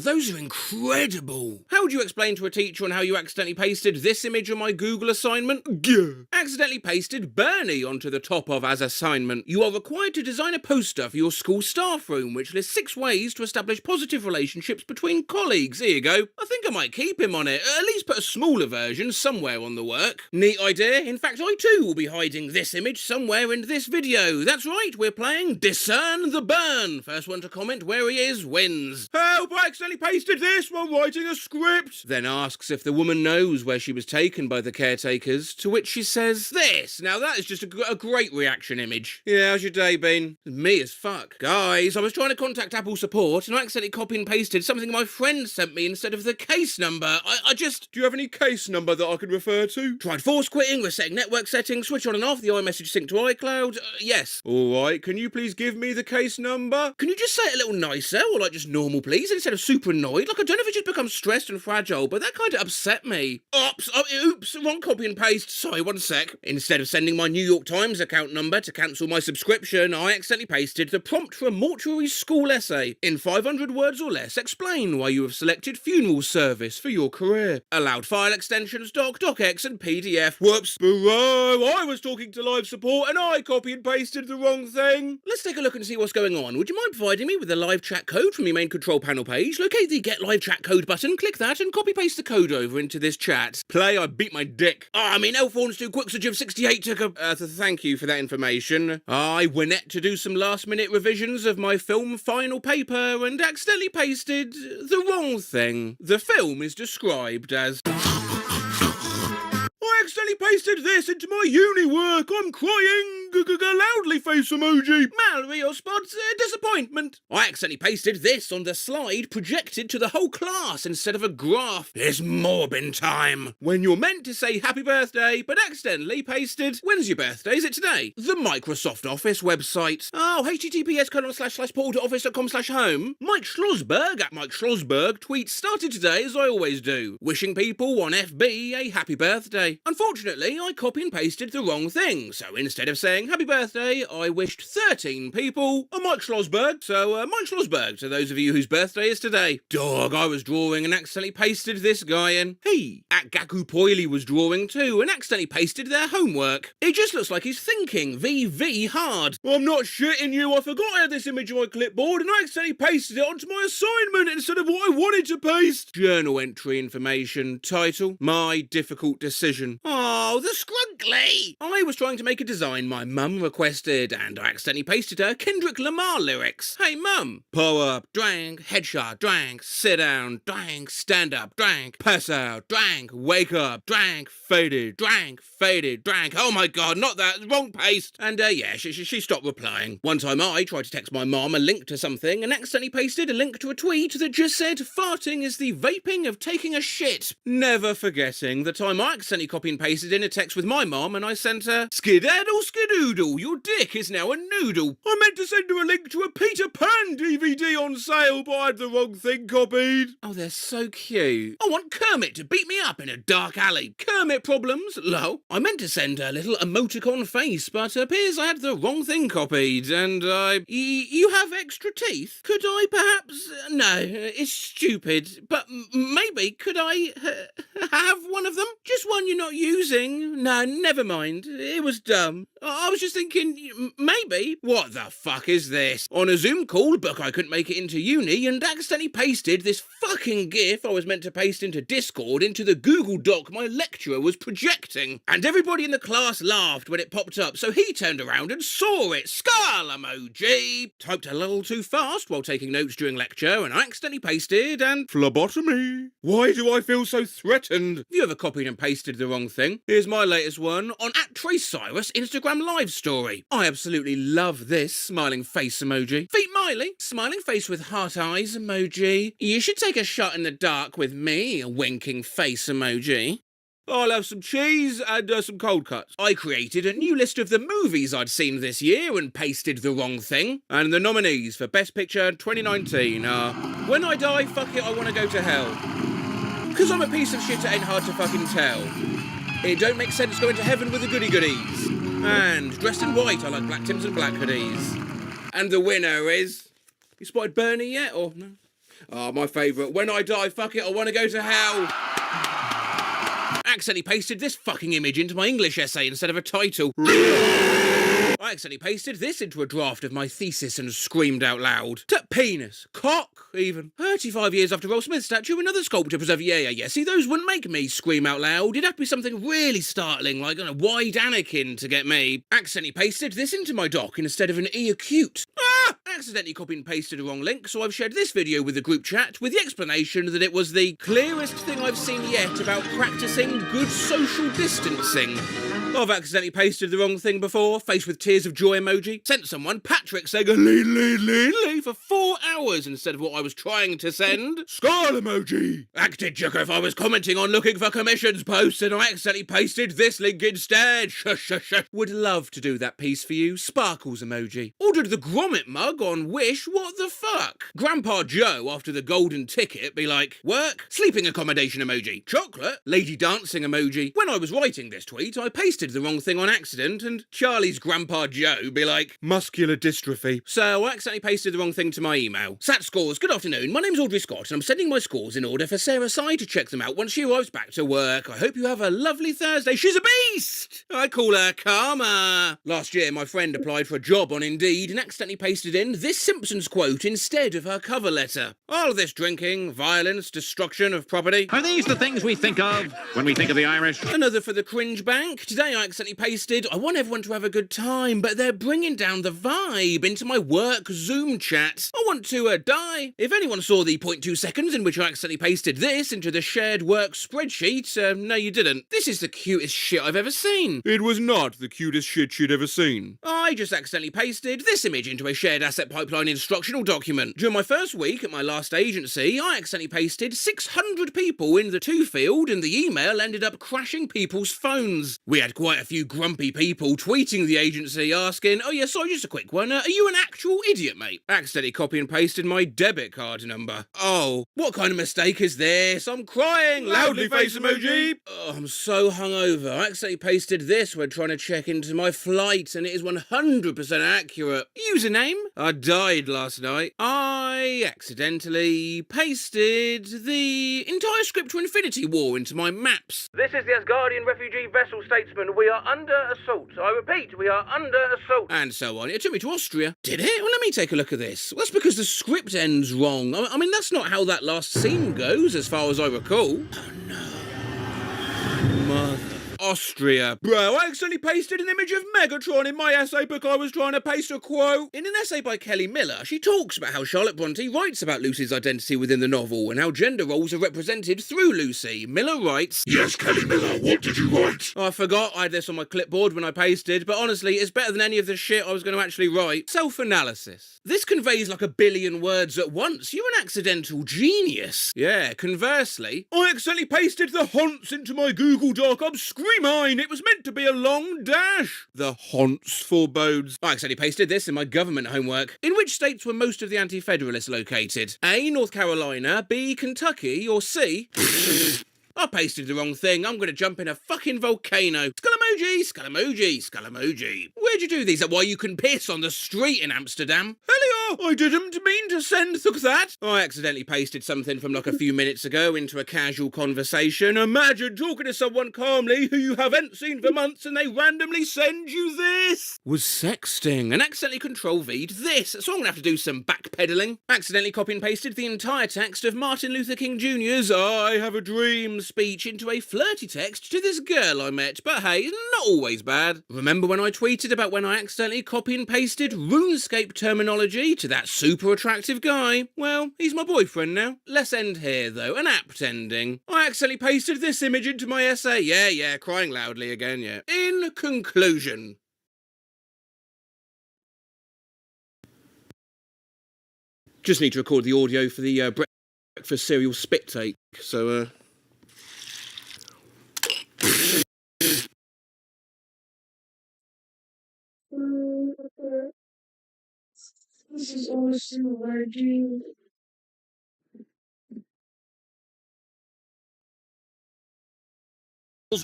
those are incredible. How would you explain to a teacher on how you accidentally pasted this image on my Google assignment? Gah. Accidentally pasted Bernie onto the top of as assignment. You are required to design a poster for your school staff room which lists 6 ways to establish positive relationships between colleagues. Here you go. I think I might keep him on it. At least put a smaller version somewhere on the work. Neat idea. In fact, I too will be hiding this image somewhere in this video. That's right, we're playing Discern the Burn. First one to comment where he is wins. Help, I accidentally pasted this while writing a script. Then asks if the woman knows where she was taken by the caretakers, to which she says this. Now that is just a great reaction image. Yeah, how's your day been? Me as fuck. Guys, I was trying to contact Apple support and I accidentally copy and pasted something my friend sent me instead of the case number. I just... Do you have any case number that I could refer to? Tried force quitting, resetting network settings, switch on and off the iMessage sync to iCloud. Yes. Alright, can you please give me the case number? Can you just say it a little nicer, or like just normal please, instead of super annoyed? Like I don't know if it just becomes stressed and fragile, but that kind of upset me. Oops, wrong copy and paste. Sorry, one sec. Instead of sending my New York Times account number to cancel my subscription, I accidentally pasted the prompt for a mortuary school essay. In 500 words or less, explain why you have selected funeral service for your career. Allowed file extensions, docx and PDF. Whoops. Bro, I was talking to live support and I copy and pasted the wrong thing. Let's take a look and see what's going on. Would you mind providing me with the live chat code from your main control panel page? Locate the get live chat code button, click that and copy paste the code over into this chat. Play, I beat my dick. Elfhorns do Quixage of 68 took a... thank you for that information. I went to do some last minute revisions of my film final paper and accidentally pasted the wrong thing. The film is described as... I accidentally pasted this into my uni work. I'm crying. Loudly face emoji. Mallory or spots disappointment. I accidentally pasted this on the slide projected to the whole class instead of a graph. It's morbin time. When you're meant to say happy birthday, but accidentally pasted, when's your birthday? Is it today? The Microsoft Office website. Oh, https://portaloffice.com/home. Mike Schlossberg at Mike Schlossberg tweets started today as I always do, wishing people on FB a happy birthday. Unfortunately, I copy and pasted the wrong thing, so instead of saying happy birthday, I wished 13 people a Mike Schlossberg. So, Mike Schlossberg to those of you whose birthday is today. Dog, I was drawing and accidentally pasted this guy in. He, at Gaku Poily, was drawing too and accidentally pasted their homework. It just looks like he's thinking VV hard. I'm not shitting you, I forgot I had this image on my clipboard and I accidentally pasted it onto my assignment instead of what I wanted to paste. Journal entry information. Title, my difficult decision. Oh, the scrunkly! I was trying to make a design my mum requested, and I accidentally pasted her Kendrick Lamar lyrics. Hey mum, pull up, drank, headshot, drank, sit down, drank, stand up, drank, pass out, drank, wake up, drank, faded, drank. Oh my god, not that, wrong paste. And yeah, she stopped replying. One time I tried to text my mom a link to something and accidentally pasted a link to a tweet that just said farting is the vaping of taking a shit. Never forgetting the time I accidentally copy and pasted in a text with my mom and I sent her skedaddle skidoo noodle. Your dick is now a noodle. I meant to send her a link to a Peter Pan DVD on sale, but I had the wrong thing copied. Oh, they're so cute. I want Kermit to beat me up in a dark alley. Kermit problems, lol. I meant to send her a little emoticon face, but appears I had the wrong thing copied, and you have extra teeth? Could I perhaps... No, it's stupid, but maybe could I have one of them? Just one you're not using? No, never mind. It was dumb. I was just thinking, maybe. What the fuck is this? On a Zoom call, but I couldn't make it into uni and accidentally pasted this fucking GIF I was meant to paste into Discord into the Google Doc my lecturer was projecting. And everybody in the class laughed when it popped up, so he turned around and saw it. Skull emoji! Typed a little too fast while taking notes during lecture and I accidentally pasted and phlebotomy. Why do I feel so threatened? Have you ever copied and pasted the wrong thing? Here's my latest one on @TraceCyrus Instagram live story. I absolutely love this smiling face emoji. Feet Miley, smiling face with heart eyes emoji. You should take a shot in the dark with me, a winking face emoji. I'll have some cheese and some cold cuts. I created a new list of the movies I'd seen this year and pasted the wrong thing. And the nominees for Best Picture 2019 are When I Die, Fuck It, I Wanna Go to Hell. Cause I'm a piece of shit, it ain't hard to fucking tell. It don't make sense going to heaven with the goody-goodies. And Dressed in White, I like black Tims and black hoodies. And the winner is... You spotted Bernie yet, or no? Oh, my favourite. When I die, fuck it, I wanna go to hell. Accidentally pasted this fucking image into my English essay instead of a title. I accidentally pasted this into a draft of my thesis and screamed out loud. Penis. Cock, even. 35 years after Will Smith's statue, another sculptor preserved. Yeah. See, those wouldn't make me scream out loud. It'd have to be something really startling, like a wide Anakin to get me. Accidentally pasted this into my doc instead of an E-acute. Accidentally copied and pasted a wrong link, so I've shared this video with the group chat with the explanation that it was the clearest thing I've seen yet about practicing good social distancing. I've accidentally pasted the wrong thing before, faced with tears of joy emoji, sent someone Patrick saying a lean for 4 hours instead of what I was trying to send. Skull emoji! Acted joke if I was commenting on looking for commissions posts and I accidentally pasted this link instead. Shush. Would love to do that piece for you. Sparkles emoji. Ordered the Grommet mug on Wish, what the fuck? Grandpa Joe, after the golden ticket, be like, work, sleeping accommodation emoji, chocolate, lady dancing emoji. When I was writing this tweet, I pasted the wrong thing on accident, and Charlie's Grandpa Joe be like, muscular dystrophy. So I accidentally pasted the wrong thing to my email. Sat Scores, good afternoon, my name's Audrey Scott, and I'm sending my scores in order for Sarah Sy to check them out once she arrives back to work. I hope you have a lovely Thursday. She's a beast! I call her Karma. Last year, my friend applied for a job on Indeed and accidentally pasted in this Simpsons quote instead of her cover letter. All this drinking, violence, destruction of property. Are these the things we think of when we think of the Irish? Another for the cringe bank. Today I accidentally pasted, I want everyone to have a good time, but they're bringing down the vibe into my work Zoom chat. I want to die. If anyone saw the 0.2 seconds in which I accidentally pasted this into the shared work spreadsheet, no you didn't. This is the cutest shit I've ever seen. It was not the cutest shit you'd ever seen. I just accidentally pasted this image into a shared asset pipeline instructional document. During my first week at my last agency, I accidentally pasted 600 people in the to field and the email ended up crashing people's phones. We had quite a few grumpy people tweeting the agency asking, oh yeah, sorry, just a quick one, are you an actual idiot, mate? Accidentally copy and pasted my debit card number. Oh, what kind of mistake is this? I'm crying! Loudly face emoji! Oh, I'm so hungover. I accidentally pasted this when trying to check into my flight and it is 100% accurate. Username? I died last night. I accidentally pasted the entire script to Infinity War into my maps. This is the Asgardian refugee vessel statesman. We are under assault. I repeat, we are under assault. And so on. It took me to Austria. Did it? Well, let me take a look at this. Well, that's because the script ends wrong. I mean, that's not how that last scene goes, as far as I recall. Oh, no. Mother. Austria. Bro, I accidentally pasted an image of Megatron in my essay book. I was trying to paste a quote. In an essay by Kelly Miller, she talks about how Charlotte Bronte writes about Lucy's identity within the novel and how gender roles are represented through Lucy. Miller writes, yes, Kelly Miller, what did you write? I forgot I had this on my clipboard when I pasted, but honestly, it's better than any of the shit I was going to actually write. Self-analysis. This conveys like 1 billion words at once. You're an accidental genius. Yeah, conversely, I accidentally pasted the haunts into my Google Doc. I'm screaming mine! It was meant to be a long dash! The haunts forebodes. I accidentally pasted this in my government homework. In which states were most of the anti-federalists located? A. North Carolina, B. Kentucky, or C. I pasted the wrong thing. I'm gonna jump in a fucking volcano. Skull-emoji, skull-emoji, skull-emoji. Where'd you do these? Is that why you can piss on the street in Amsterdam? Hello, I didn't mean to send that. I accidentally pasted something from like a few minutes ago into a casual conversation. Imagine talking to someone calmly who you haven't seen for months and they randomly send you this. Was sexting and accidentally control-V'd this. So I'm gonna have to do some backpedaling. Accidentally copy and pasted the entire text of Martin Luther King Jr.'s I Have a Dream speech into a flirty text to this girl I met, but hey, not always bad. Remember when I tweeted about when I accidentally copy and pasted RuneScape terminology to that super attractive guy? Well, he's my boyfriend now. Let's end here though, an apt ending. I accidentally pasted this image into my essay. Yeah, crying loudly again, yeah. In conclusion. Just need to record the audio for the breakfast cereal spit take, so This is also legend.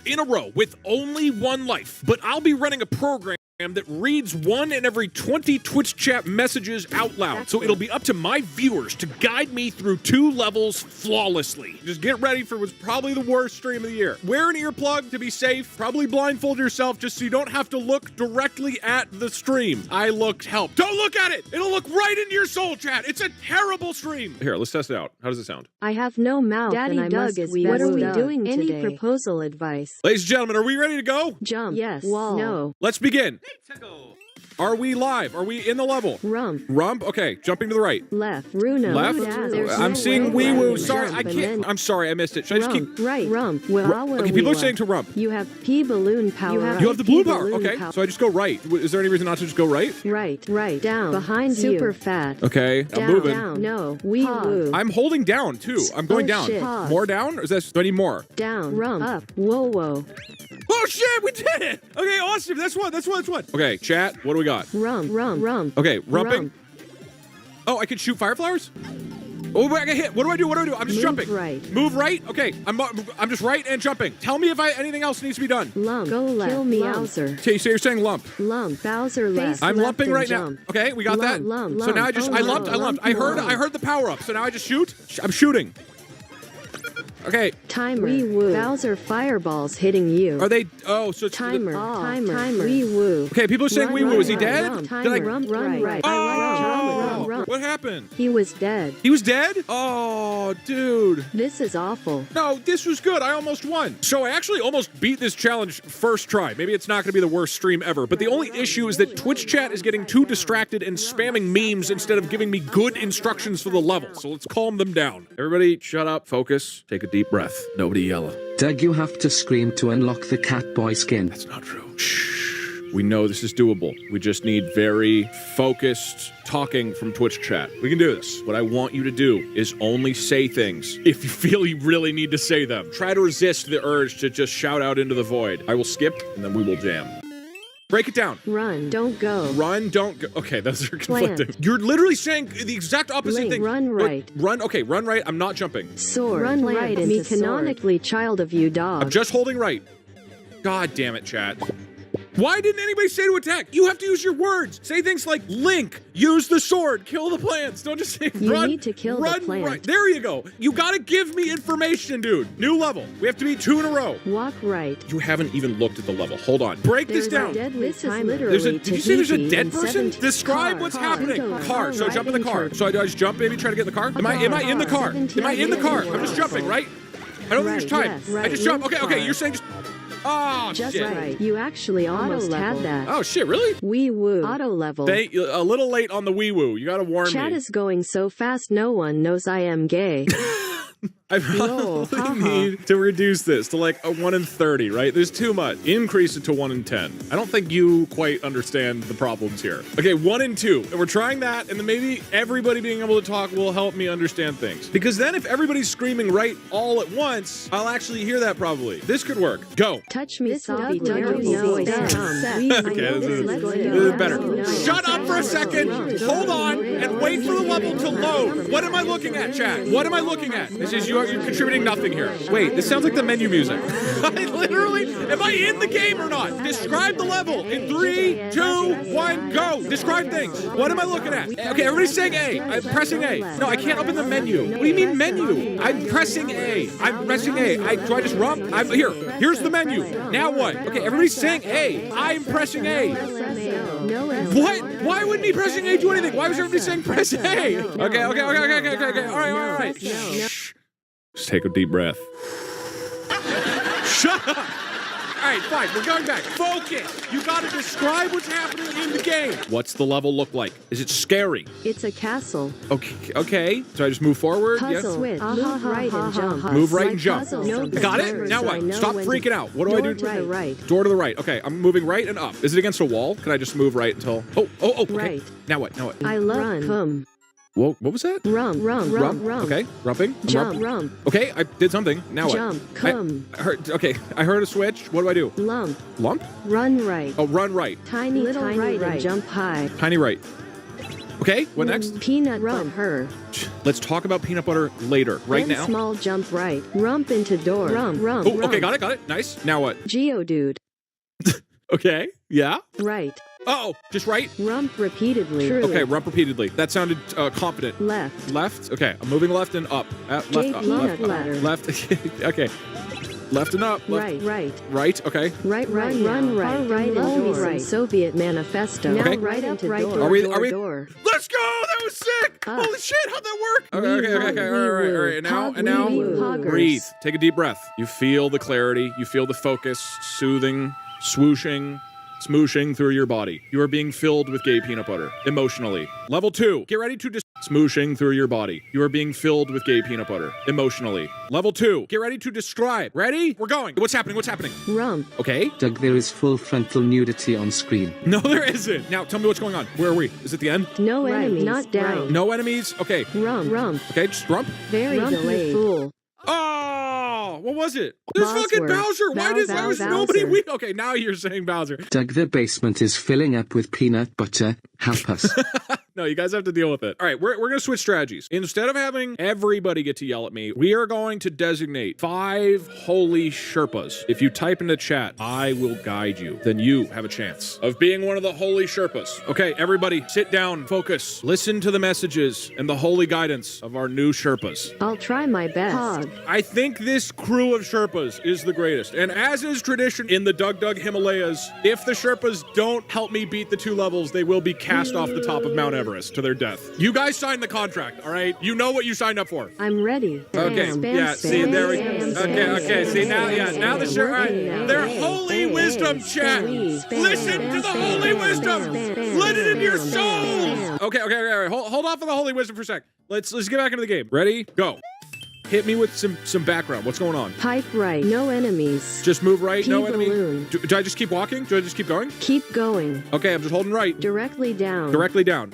In a row with only one life, but I'll be running a program that reads 1 in every 20 Twitch chat messages out loud, so it'll be up to my viewers to guide me through 2 levels flawlessly. Just get ready for what's probably the worst stream of the year. Wear an earplug to be safe, probably blindfold yourself just so you don't have to look directly at the stream. I looked help. Don't look at it! It'll look right into your soul chat! It's a terrible stream! Here, let's test it out. How does it sound? I have no mouth Daddy and I Doug must is What are we best doing Doug. today? Any Proposal advice. Ladies and gentlemen, are we ready to go? Jump. Yes. Wall. No. Let's begin. Are we live? Are we in the level? Rump. Rump? Okay, jumping to the right. Left. Runo. Left? I'm seeing wee woo. Sorry, I can't. I'm sorry, I missed it. Should I just keep. Right. Rump. Okay, people are saying to rump. You have P balloon power. You have the blue power. Okay, so I just go right. Is there any reason not to just go right? Right. Down. Behind Super you. fat. Okay, I'm moving. Down. No. Wee woo. I'm holding down too. I'm going down. Shit. More down? Or is that? Do I need more? Down. Rump. Up. Whoa. Oh shit, we did it! Okay, awesome. That's one. Okay, chat, what do we got? Rump. Okay, rumping. Oh, I can shoot fire flowers? Oh, I got hit. What do I do? I'm just jumping. Right. Move right? Okay, I'm just right and jumping. Tell me if anything else needs to be done. Lump. Go left. Kill Meowser. Okay, so you're saying lump. Lump. Bowser left. I'm lumping right now. Jump. Okay, we got that. Lump. So now I lumped. I heard the power up. So now I just shoot. I'm shooting. Okay. Timer. Wee woo. Bowser fireballs hitting you. Are they? Oh, so it's timer. Timer. Wee woo. Okay, people are saying wee woo. Is he dead? Run right. Oh, what happened? He was dead. He was dead? Oh, dude. This is awful. No, this was good. I almost won. So I actually almost beat this challenge first try. Maybe it's not going to be the worst stream ever, but the only issue is that Twitch chat is getting too distracted and spamming memes instead of giving me good instructions for the level. So let's calm them down. Everybody shut up, focus, take a deep breath. Nobody yell. Doug, you have to scream to unlock the Catboy skin. That's not true. Shh. We know this is doable. We just need very focused talking from Twitch chat. We can do this. What I want you to do is only say things if you feel you really need to say them. Try to resist the urge to just shout out into the void. I will skip, and then we will jam. Break it down. Run, don't go. Run, don't go. Okay, those are conflicting. You're literally saying the exact opposite thing. Run right. Run, okay, run right. I'm not jumping. Sword. Run right into me canonically child of you dog. I'm just holding right. God damn it, chat. Why didn't anybody say to attack? You have to use your words. Say things like Link, use the sword, kill the plants. Don't just say you run. You need to kill run the plant. Right. There you go. You gotta give me information, dude. New level. We have to be 2 in a row. Walk right. You haven't even looked at the level. Hold on. Break this down. This is literally did you say there's a dead person? Describe what's happening. Car. So I jump in the car. So I just jump, maybe try to get in the car? Am I in the car? Am I in the car? I'm just jumping, right? I don't think there's time. Yes, I just jump. Okay, you're saying just... Oh, just shit. Right. You actually almost had that. Oh, shit, really? Wee woo. Auto level. A little late on the wee woo. You gotta warn me. Chat is going so fast no one knows I am gay. I probably need to reduce this to like a 1 in 30, right? There's too much. Increase it to 1 in 10. I don't think you quite understand the problems here. Okay, 1 in 2. And we're trying that, and then maybe everybody being able to talk will help me understand things. Because then if everybody's screaming right all at once, I'll actually hear that probably. This could work. Go. Touch me, Sabi. Okay, this is better. Shut up for a second. Hold on and wait for the level to load. What am I looking at, chat? What am I looking at? This is you're contributing nothing here. Wait, this sounds like the menu music. I literally, am I in the game or not? Describe the level in 3, 2, 1, go. Describe things. What am I looking at? Okay, everybody's saying A. I'm pressing A. No, I can't open the menu. What do you mean menu? I'm pressing A. I'm pressing A. Do I just rump? I'm here. Here's the menu. Now what? Okay, everybody's saying A. I'm pressing A. What? Why wouldn't me pressing A do anything? Why was everybody saying press A? Okay. All right. Shh. Just take a deep breath. Shut up. All right, fine. We're going back. Focus. You got to describe what's happening in the game. What's the level look like? Is it scary? It's a castle. Okay. So I just move forward? Puzzle. Switch. Move right and jump. Move right and jump. Got it? Now what? Stop freaking out. What do I do? Door to the right. Door to the right. Okay, I'm moving right and up. Is it against a wall? Can I just move right until... Oh, okay. Right. Now what? I love come. Whoa, what was that? Rump. Okay, rumping. Jump. Rump. Okay, I did something. Now Jump. what? Come. I heard a switch. What do I do? Lump. Lump? Run right. Oh, run right. Tiny right and jump high. Tiny right. Okay, what next? Peanut rump her. Let's talk about peanut butter later. Right then now. Small jump right. Rump into door. Rump. Oh, okay, got it. Nice. Now what? Geodude. Okay, yeah. Right. Oh, just right? Rump repeatedly. Truly. Okay, rump repeatedly. That sounded confident. Left. Left? Okay, I'm moving left and up. Left, up. Left. Okay. Left and up. Left. Right, okay. Right. Run right. Right into right. Soviet manifesto. Okay. Now right into right door. Are we? Door. Let's go! That was sick! Holy shit, how'd that work? Okay. All right. And now, breathe. Take a deep breath. You feel the clarity. You feel the focus, soothing, swooshing, smooshing through your body. You are being filled with gay peanut butter, emotionally. Level 2, get ready to smooshing through your body. You are being filled with gay peanut butter, emotionally. Level 2, get ready to describe. Ready? We're going. What's happening? Rump. Okay. Doug, there is full frontal nudity on screen. No, there isn't. Now, tell me what's going on. Where are we? Is it the end? No enemies. Not down. No enemies? Okay. Rump. Okay, just rump. Very delayed. Fool. Oh, what was it? There's fucking Bowser. Why was nobody weak? Okay, now you're saying Bowser. Doug, the basement is filling up with peanut butter. Help us. No, you guys have to deal with it. All right, we're going to switch strategies. Instead of having everybody get to yell at me, we are going to designate 5 holy Sherpas. If you type in the chat, I will guide you. Then you have a chance of being one of the holy Sherpas. Okay, everybody, sit down, focus, listen to the messages and the holy guidance of our new Sherpas. I'll try my best. I think this crew of Sherpas is the greatest. And as is tradition in the Doug Himalayas, if the Sherpas don't help me beat the 2 levels, they will be cast off the top of Mount Everest to their death. You guys signed the contract, all right? You know what you signed up for. I'm ready. Okay, see, there we go. Okay, see, now the Sherpas, their holy wisdom, chat. Listen to the holy wisdom. Let it into your soul. Okay, all right. Hold off on the holy wisdom for a sec. Let's get back into the game. Ready? Go. Hit me with some background. What's going on? Pipe right. No enemies. Just move right. No enemies. Do I just keep walking? Do I just keep going? Keep going. Okay, I'm just holding right. Directly down.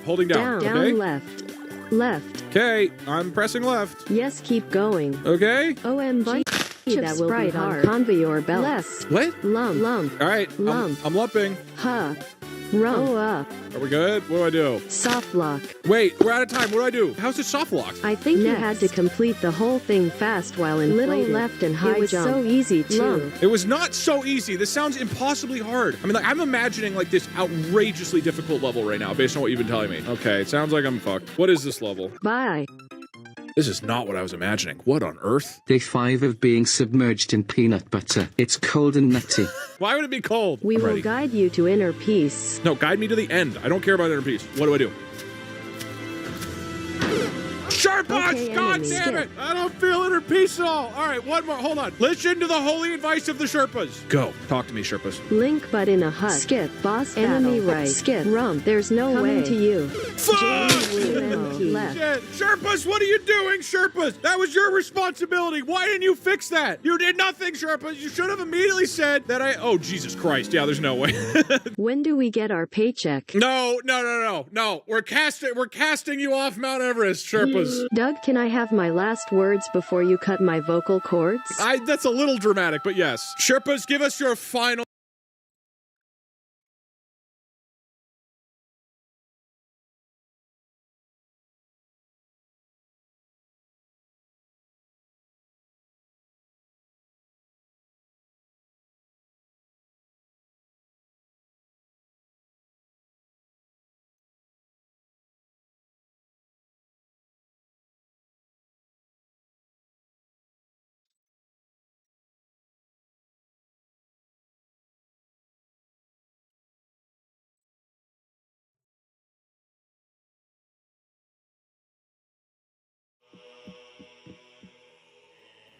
Holding down. Down. Okay. Left. Left. Okay, I'm pressing left. Yes, keep going. Okay. OMG. That will be hard. Convoy or belt. Less. What? Lump. All right. Lump. I'm lumping. Huh. Rump. Up. Are we good? What do I do? Soft lock. Wait, we're out of time. What do I do? How's it soft locked? I think you had to complete the whole thing fast while inflated. Little left and high jump. It was so easy too. It was not so easy. This sounds impossibly hard. I mean, like, I'm imagining like this outrageously difficult level right now based on what you've been telling me. Okay, it sounds like I'm fucked. What is this level? Bye. This is not what I was imagining. What on earth? Day 5 of being submerged in peanut butter. It's cold and nutty. Why would it be cold? We will guide you to inner peace. No, guide me to the end. I don't care about inner peace. What do I do? Sharp Sherpas! Okay, God enemy. damn it! I don't feel inner peace at all. All right, one more. Hold on. Listen to the holy advice of the Sherpas. Go. Talk to me, Sherpas. Link but in a hut. Skip. Boss enemy battle. Right. Skip. Rump. There's no Coming way. to you. Fuck! Left. Shit. Sherpas, what are you doing, Sherpas? That was your responsibility. Why didn't you fix that? You did nothing, Sherpas. You should have immediately said that Oh, Jesus Christ. Yeah, there's no way. When do we get our paycheck? No. We're casting you off Mount Everest, Sherpas. Doug, can I have my last words before you cut my vocal cords? That's a little dramatic, but yes. Sherpas, give us your final.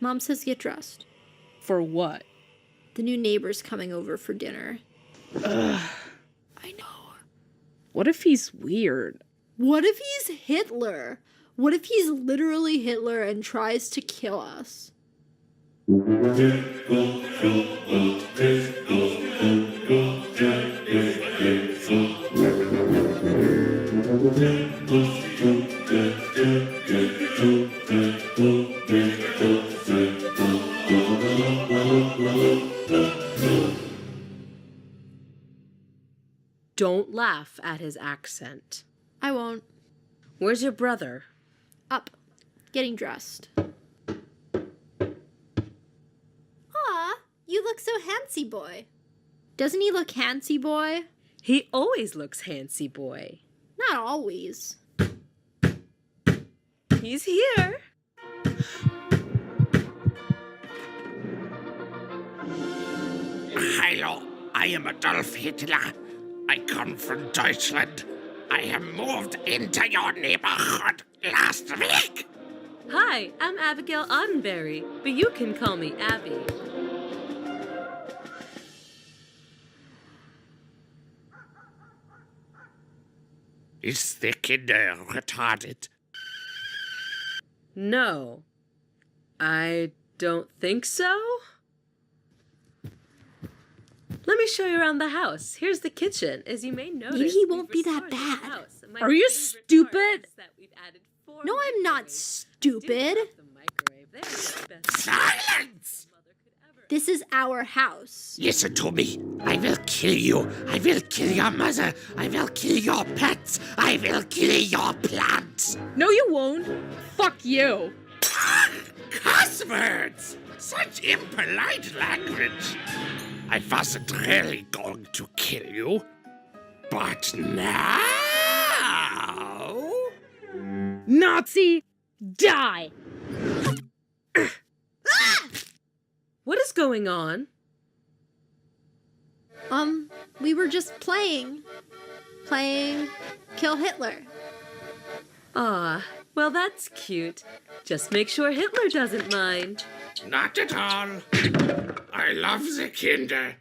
Mom says get dressed. For what? The new neighbor's coming over for dinner. Ugh. I know. What if he's weird? What if he's Hitler? What if he's literally Hitler and tries to kill us? Don't laugh at his accent. I won't. Where's your brother? Up. Getting dressed. Aw, you look so handsy, boy. Doesn't he look handsy, boy? He always looks handsy, boy. Not always. He's here. Hello, I am Adolf Hitler. I come from Deutschland. I have moved into your neighborhood last week. Hi, I'm Abigail Ottenberry, but you can call me Abby. Is the Kinder retarded? No, I don't think so. Let me show you around the house. Here's the kitchen. As you may notice, Maybe he won't be that bad. Are you stupid? No, I'm not stupid. Silence! This is our house. Listen to me. I will kill you. I will kill your mother. I will kill your pets. I will kill your plants. No, you won't. Fuck you. Cuss words! Such impolite language. I wasn't really going to kill you. But now... Nazi, die! What is going on? We were just playing Kill Hitler. Ah, well that's cute. Just make sure Hitler doesn't mind. Not at all. I love the Kinder.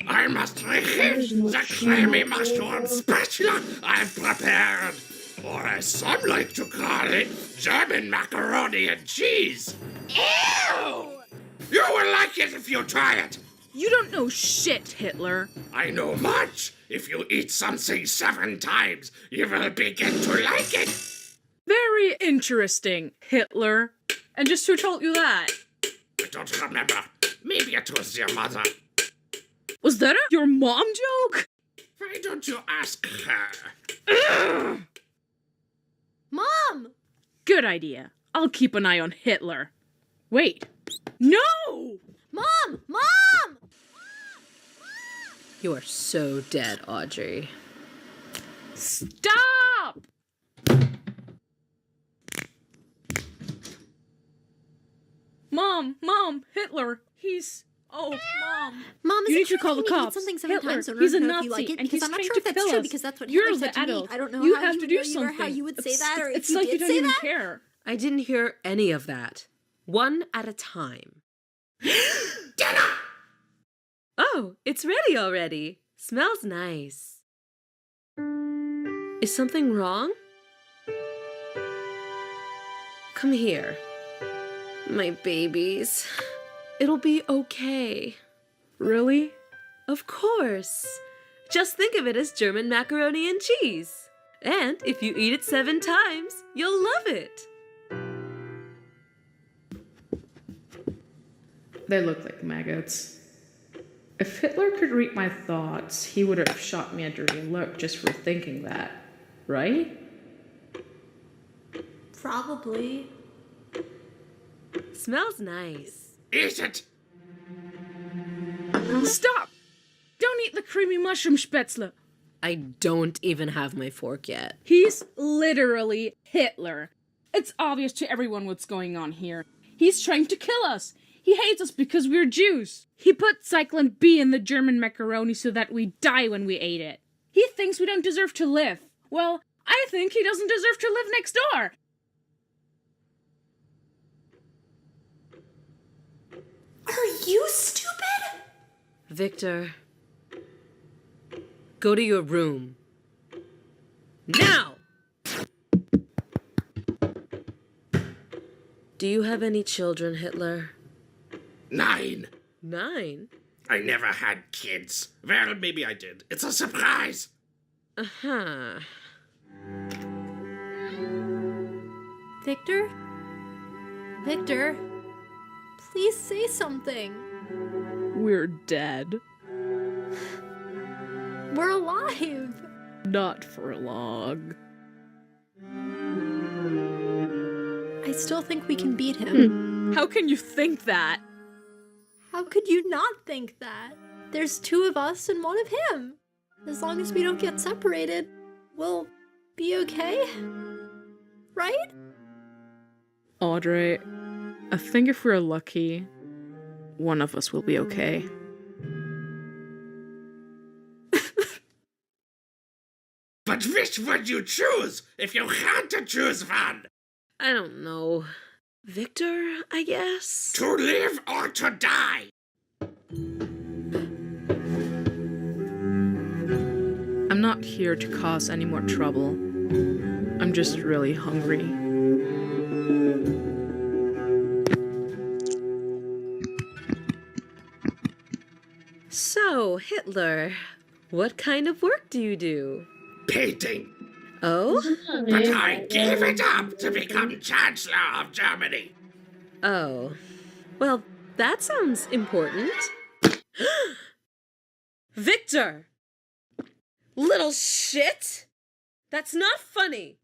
I must reheat the creamy mushroom spatula I've prepared. Or as some like to call it, German macaroni and cheese. Ew! You will like it if you try it. You don't know shit, Hitler. I know much. If you eat something 7 times, you will begin to like it. Very interesting, Hitler. And just who told you that? I don't remember. Maybe it was your mother. Was that your mom joke? Why don't you ask her? Ugh. Mom! Good idea. I'll keep an eye on Hitler. Wait. No! Mom! Mom! You are so dead, Audrey. Stop! Mom, Hitler, he's... Oh, Mom. Mom, You need to call the Can you eat cops. something 7 Hitler, times? I don't he's a know if Nazi, you like it, and because he's I'm not trying sure to if that's kill true, us. because that's what You're Hitler the said to me. adult. I don't know You how have you to would do know you or how something. you would say that, or if It's you like did you don't say even that. care. I didn't hear any of that. One at a time. Oh, it's ready already. Smells nice. Is something wrong? Come here. My babies. It'll be okay. Really? Of course. Just think of it as German macaroni and cheese. And if you eat it 7 times, you'll love it. They look like maggots. If Hitler could read my thoughts, he would have shot me a dirty look just for thinking that, right? Probably. Smells nice. Eat it! Stop! Don't eat the creamy mushroom spätzle. I don't even have my fork yet. He's literally Hitler. It's obvious to everyone what's going on here. He's trying to kill us. He hates us because we're Jews. He put Cyclone B in the German macaroni so that we die when we ate it. He thinks we don't deserve to live. Well, I think he doesn't deserve to live next door. Are you stupid? Victor, go to your room. Now! Do you have any children, Hitler? 9. 9? I never had kids. Well, maybe I did. It's a surprise. Uh-huh. Victor? Victor? Please say something. We're dead. We're alive. Not for long. I still think we can beat him. How can you think that? How could you not think that? There's 2 of us and 1 of him. As long as we don't get separated, we'll be okay. Right? Audrey, I think if we're lucky, one of us will be okay. But which would you choose if you had to choose one? I don't know. Victor, I guess? To live or to die? I'm not here to cause any more trouble. I'm just really hungry. So, Hitler, what kind of work do you do? Painting. Oh? But I gave it up to become Chancellor of Germany. Oh. Well, that sounds important. Victor! Little shit! That's not funny!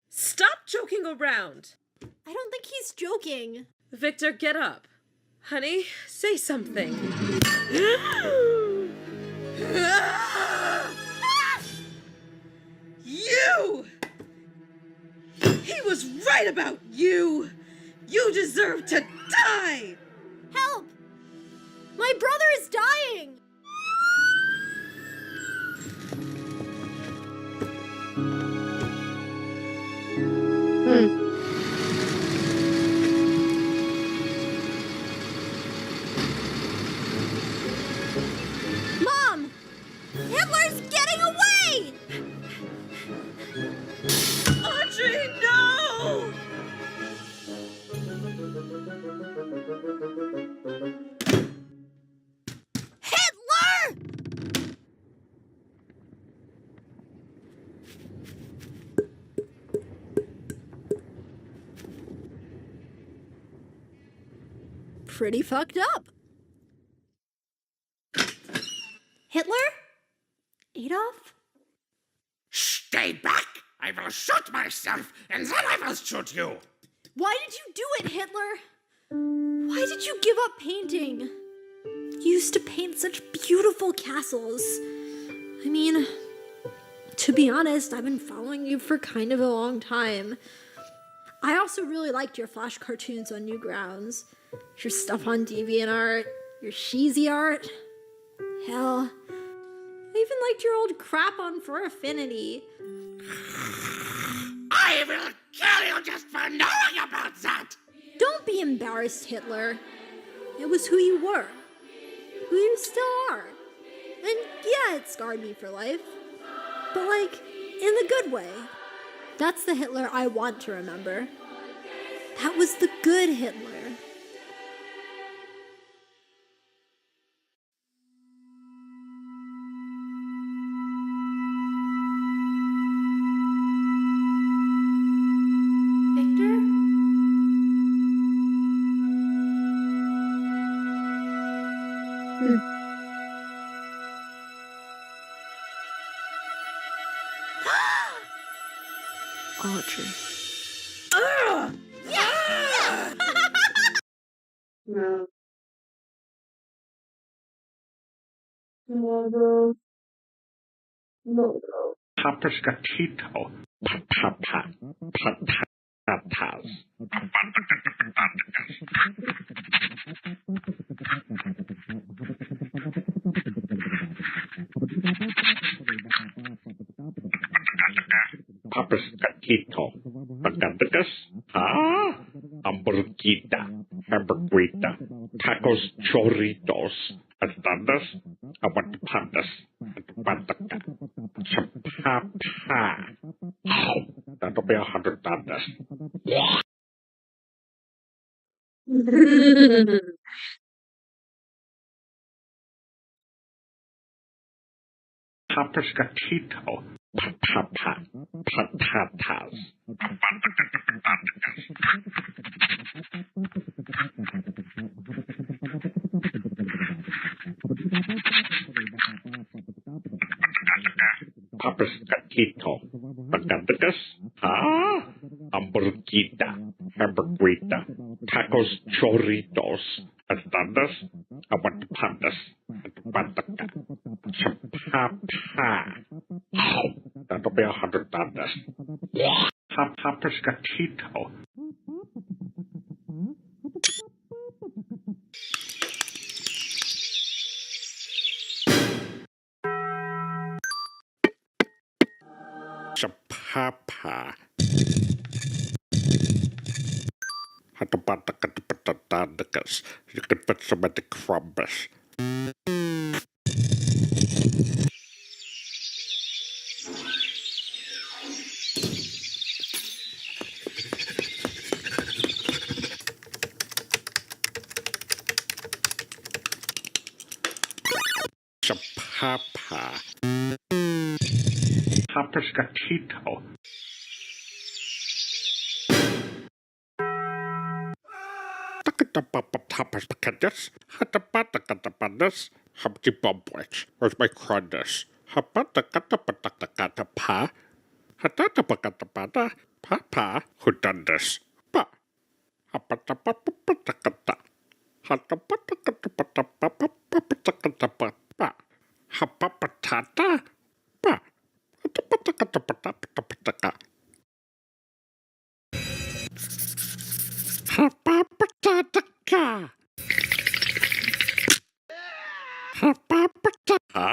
Stop joking around! I don't think he's joking. Victor, get up. Honey, say something. You! He was right about you! You deserve to die! Help! My brother is dying! Mom! Hitler's getting away! Audrey, no! Hitler! Pretty fucked up. Hitler? Adolf? Stay back! I will shoot myself, and then I will shoot you. Why did you do it, Hitler? Why did you give up painting? You used to paint such beautiful castles. I mean, to be honest, I've been following you for kind of a long time. I also really liked your Flash cartoons on Newgrounds, your stuff on DeviantArt, your cheesy art. Hell, I even liked your old crap on Fur Affinity. I will kill you just for knowing about that! Don't be embarrassed, Hitler. It was who you were. Who you still are. And yeah, it scarred me for life. But like, in the good way. That's the Hitler I want to remember. That was the good Hitler. Victor? Audrey. No. No, bro. No, bro. Papascatito. Patatas. Papascatito. Patatas. Hamburguita. Hamburguita. Tacos chorritos. Patatas. Aguantapandas. Pataka. Chapapa. That'll be 100 pandas. Papascatito. Patatas. Papascatito. Patatas. Hamburguita. Hamburguita. Tacos chorritos. Patatas. Aguantapandas. Pataka. Chapapa. That'll be 100 pandas. Papascatito. Chapapa. Hatapatakatabatatandakas. You can put some of the crumbs. Chapapa. Papascatito. Takatapapatapas. Hatapatakapatas. Humpty Bumbwitch. Where's my crundus? Hapatakatapatakatatapa. Hatatapakatapata. Papa. Who done this? Pa. Hapatapapapatakata. Hatapatakatapatapapapatakatakatapa. Hapapatata. Pa. Hatapatakatapatapatapataka. Hapapataka. Hapapataka.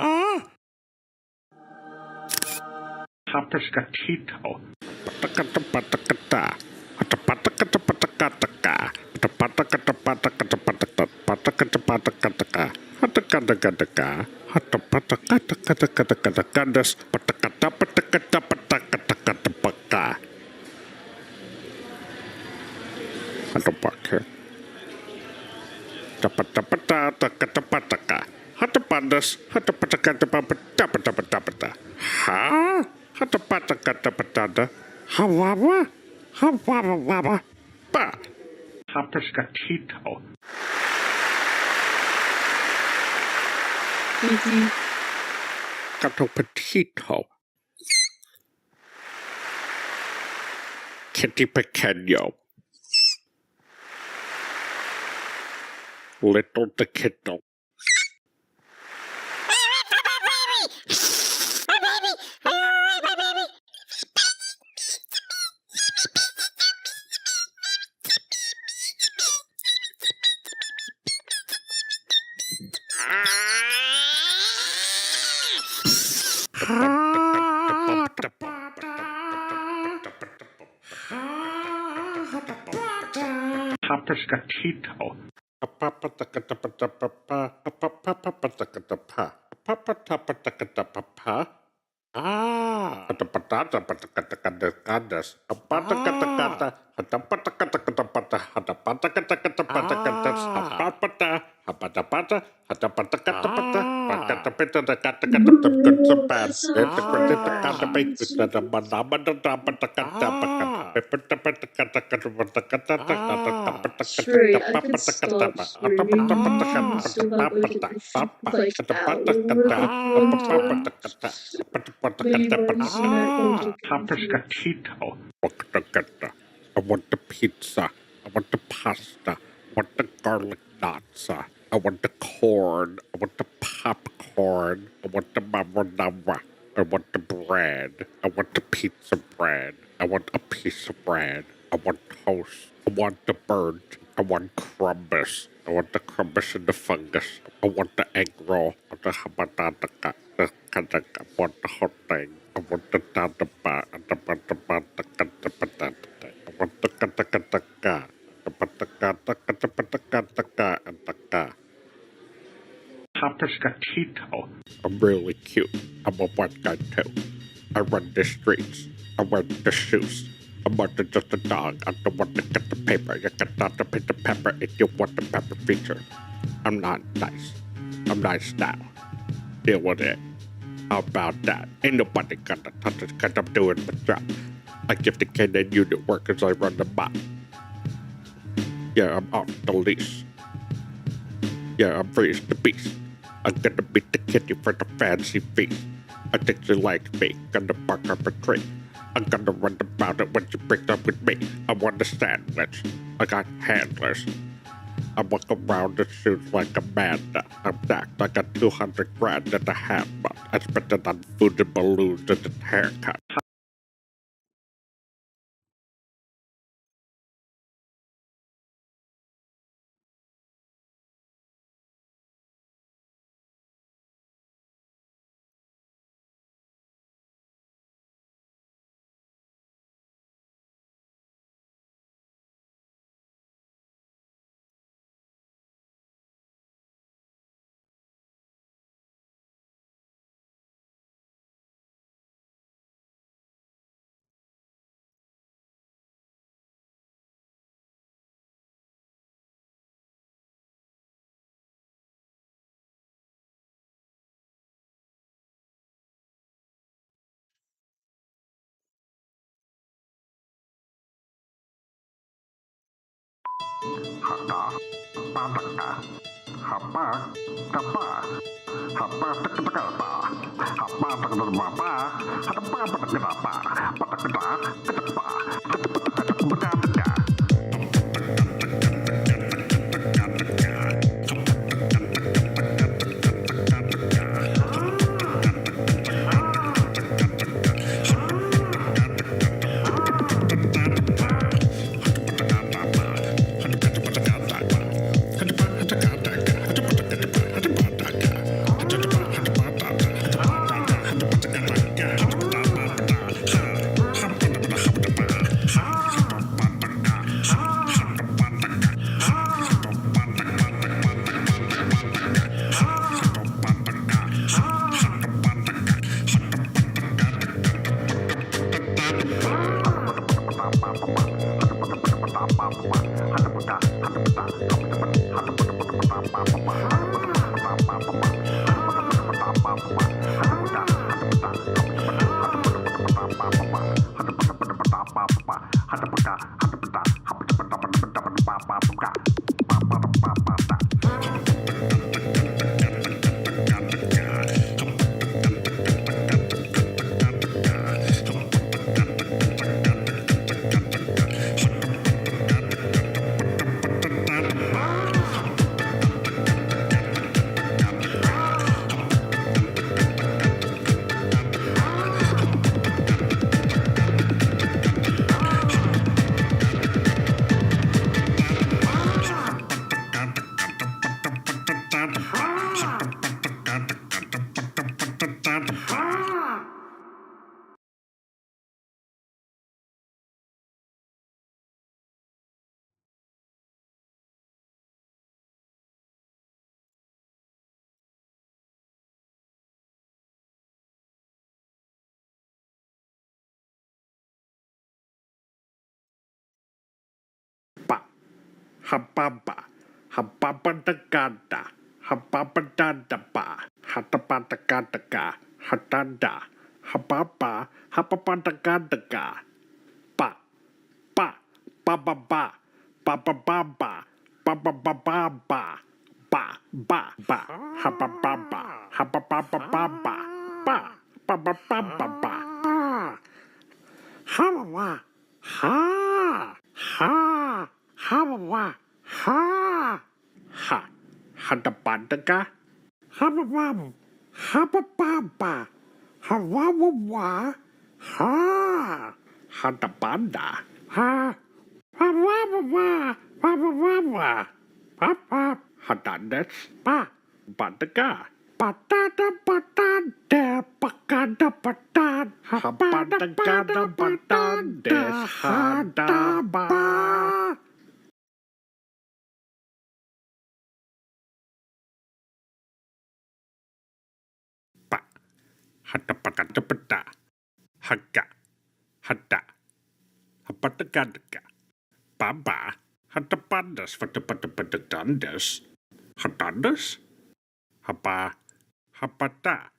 Papascatito. Patakatapatakata. Hatapatakatapatakataka. Hatapatakatapatakatapataka. Hatakatakatakataka. Hatapatakatakatakatakatakatas. Patakatapatakatakatapaka. Hatapaka. Tapatapataka. Hatapandas. Hatapatakatapatapatapatapata. Ha? Hatapatakatapatata. Hawawa. Hawawa. Pa. Papascatito. Catopatito. Kitty pequeño. Little the kiddo. Papascatito. Ah, ada patata, patakadas, apata kata-kata, ada patakatakata, ada patakata-kata-patakatas, apapata, apata-pata, ada patakata-pata, pakata-peta, kata-kata-kata-kata, itu kata-kata bagus, ada mana-mana, ada patakata-pakata, Straight, I could stop screaming. So that way I could like out over the context. Maybe already seen that content. Papascatito. I want the pizza. I want the pasta. I want the garlic knots. I want the corn. I want the popcorn. I want the marinara. I want the bread. I want the pizza bread. I want a piece of bread. I want toast. I want the burnt. I want crumbus. I want the crumbus and the fungus. I want the egg roll. I want the habatata. I want the hot thing. I want the tatapa. I want the patata. I want the katakataka. The patakataka. Papascatito. I'm really cute. I'm a white guy too. I run the streets. I wear the shoes. I'm more than just a dog. I don't want to get the paper. You can not to pick the pepper if you want the pepper feature. I'm not nice. I'm nice now. Deal with it. How about that? Ain't nobody gonna touch it because I'm doing my job. I give the K-9 unit work as I run the mop. Yeah, I'm off the leash. Yeah, I'm free as the beast. I'm gonna beat the kitty for the fancy feast. I think you like me. Gonna bark up a tree. I'm gonna run about it when you picked up with me. I want a sandwich. I got handlers. I walk around the shoes like a man. I'm stacked. I got 200 grand in a half month. I spent it on food and balloons and a haircut. hababa, hababadagada, hababadadaba, hatabadagadaga, hadada, hababa, hababadagadaga, ba, ba, bababa, babababa, babababa, ba, ba, habababa, hababababa, ba, babababa, hawawa, ha, ha, hawawa, ha, ha, hadabadaga, hababab, habababa, hawawa, ha, hadabanda, ha, hawawa, hawawa, papa, hadandas, pa, badaga, patada, patada, pakada, patad, habadagada, patades, hadaba. Hadapakadapata, haga, hada, hapadagadaga, baba, hadapandas, vadapadapadagdandas, hadandas, haba, habata,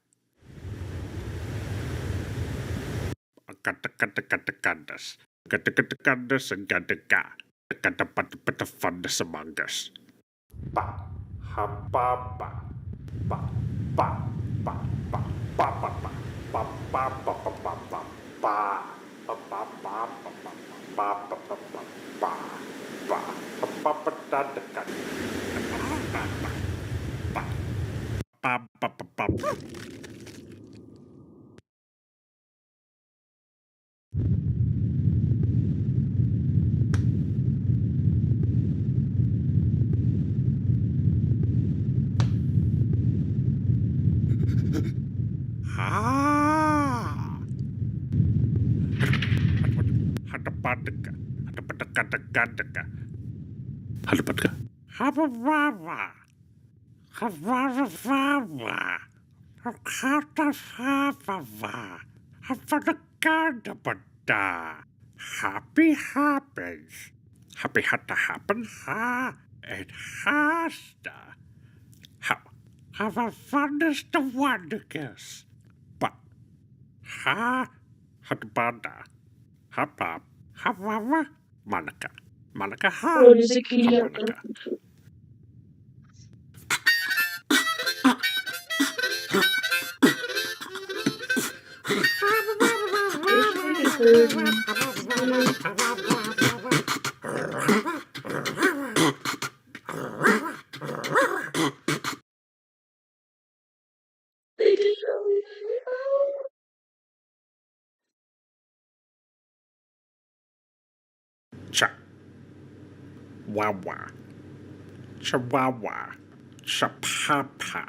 akatakatakatandas, katakatakandas, and gadaka, katapatapatafandas among us. Ba, hababa, ba, ba, ba, ba, ba, ba, ba, ba, ba, ba, ba, ba, ba, ba. Hadapadaka, hadapadakadakadaka, hadapadaka. Habababa, habababa, hakatahababa, habadakadabada. Happy happens. Happy hata happen ha and hasta. How? Have a fondest of wonders. But ha hatbanda. Hapa hawawa malaka. Malaka ha Oh, there's a kitty out there. malaka. They did really Cha wawa. Chihuahua, chapapa,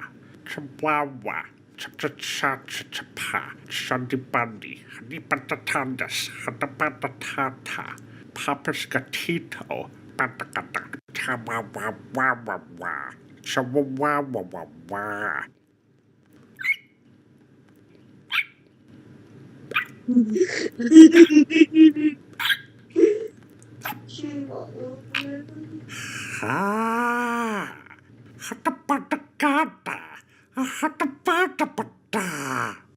chihuahua, cha-cha-cha-cha-cha-pa, shandy-bundy, honey-patatandas, hada-patatata, papas gatito, patakata, chawawa-wa-wa-wa, chawawa-wa-wa-wa. Ah, hatapatakata, hatapatapata.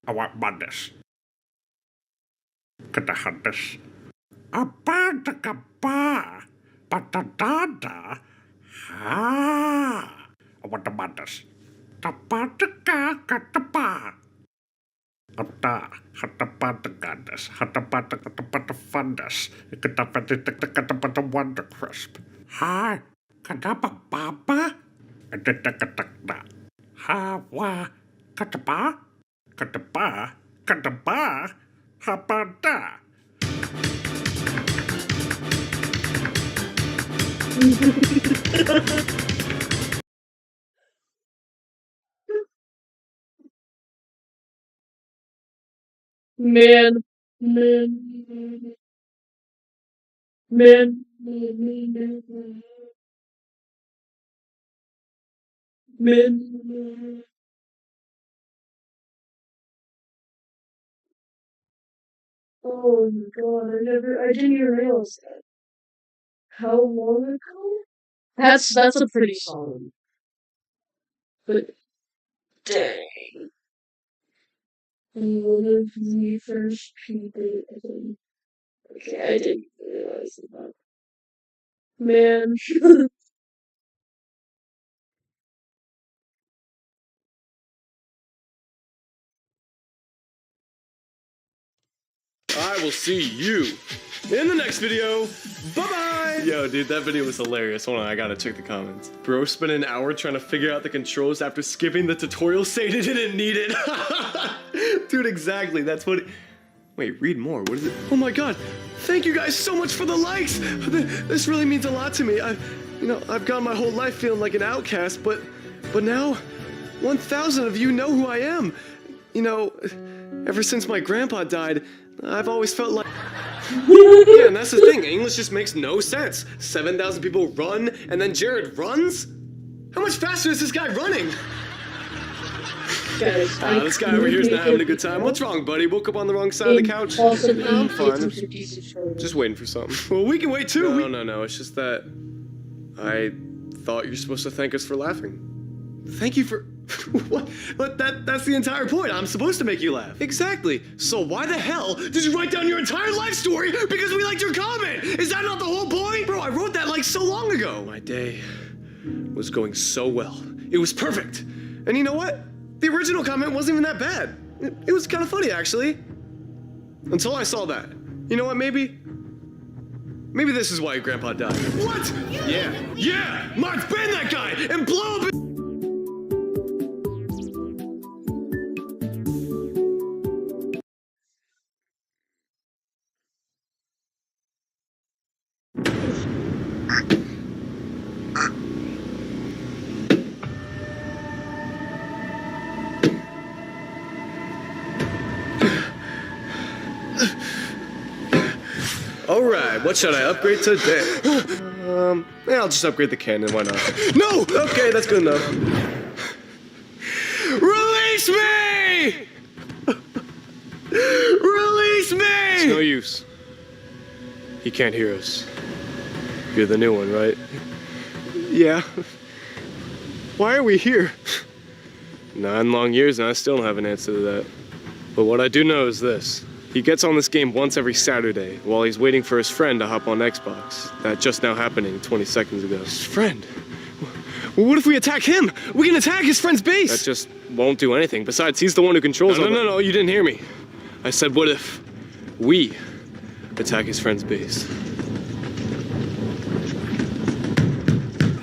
Awak manas, katahanas. Apa takapa, patadada. Ha, awak manas. Tapataka katapa. Kata, hatapatakadas, hatapatakatas, katapatakatas, wonder crisp. Hai, kenapa papa? Kata-kata-kata. Hawa, katapa, katapa, katapa, hapada. Man, man, man, man, man. Oh my god, I didn't even realize that. How long ago? That's a pretty solid. But dang. One of the first people. Okay, I didn't realize that. Man. I will see you in the next video. Bye-bye! Yo, dude, that video was hilarious. Hold on, I gotta check the comments. Bro spent an hour trying to figure out the controls after skipping the tutorial saying he didn't need it. Dude, exactly. That's what... Wait, read more. What is it? Oh my god. Thank you guys so much for the likes. This really means a lot to me. I've gone my whole life feeling like an outcast, but now 1,000 of you know who I am. Ever since my grandpa died, I've always felt like... Yeah, and that's the thing. English just makes no sense. 7,000 people run, and then Jared runs? How much faster is this guy running? This guy over here is not having a good time. What's wrong, buddy? Woke up on the wrong side of the couch? No, I'm fine. Just waiting for something. Well, we can wait too. No. It's just that I thought you're supposed to thank us for laughing. Thank you for... What? But that's the entire point. I'm supposed to make you laugh. Exactly. So why the hell did you write down your entire life story because we liked your comment? Is that not the whole point? Bro, I wrote that like so long ago. My day was going so well. It was perfect. And you know what? The original comment wasn't even that bad. It was kind of funny, actually. Until I saw that. You know what, maybe this is why your grandpa died. What? Yeah! Mark, ban that guy and blow up Alright, what should I upgrade today? I'll just upgrade the cannon, why not? No! Okay, that's good enough. Release me! Release me! It's no use. He can't hear us. You're the new one, right? Yeah. Why are we here? 9 long years and I still don't have an answer to that. But what I do know is this. He gets on this game once every Saturday while he's waiting for his friend to hop on Xbox. That just now happening 20 seconds ago. His friend? Well, what if we attack him? We can attack his friend's base! That just won't do anything. Besides, he's the one who controls No, you didn't hear me. I said, what if we attack his friend's base?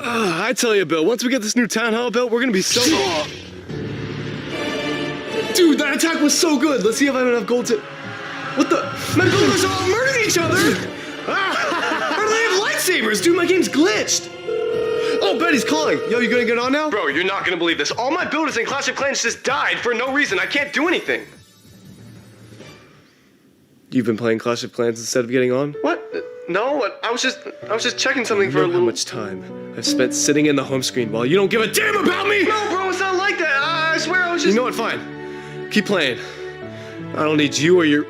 I tell you, Bill, once we get this new town hall built, we're gonna be so... Dude, that attack was so good! Let's see if I have enough gold to... What the? My builders are all murdering each other! How do they have lightsabers? Dude, my game's glitched! Oh, Betty's calling. Yo, you gonna get on now? Bro, you're not gonna believe this. All my builders in Clash of Clans just died for no reason. I can't do anything. You've been playing Clash of Clans instead of getting on? What? No, I was just checking something for a little... How much time I've spent sitting in the home screen while you don't give a damn about me? No, bro, it's not like that. I swear I was just... You know what, fine. Keep playing. I don't need you or your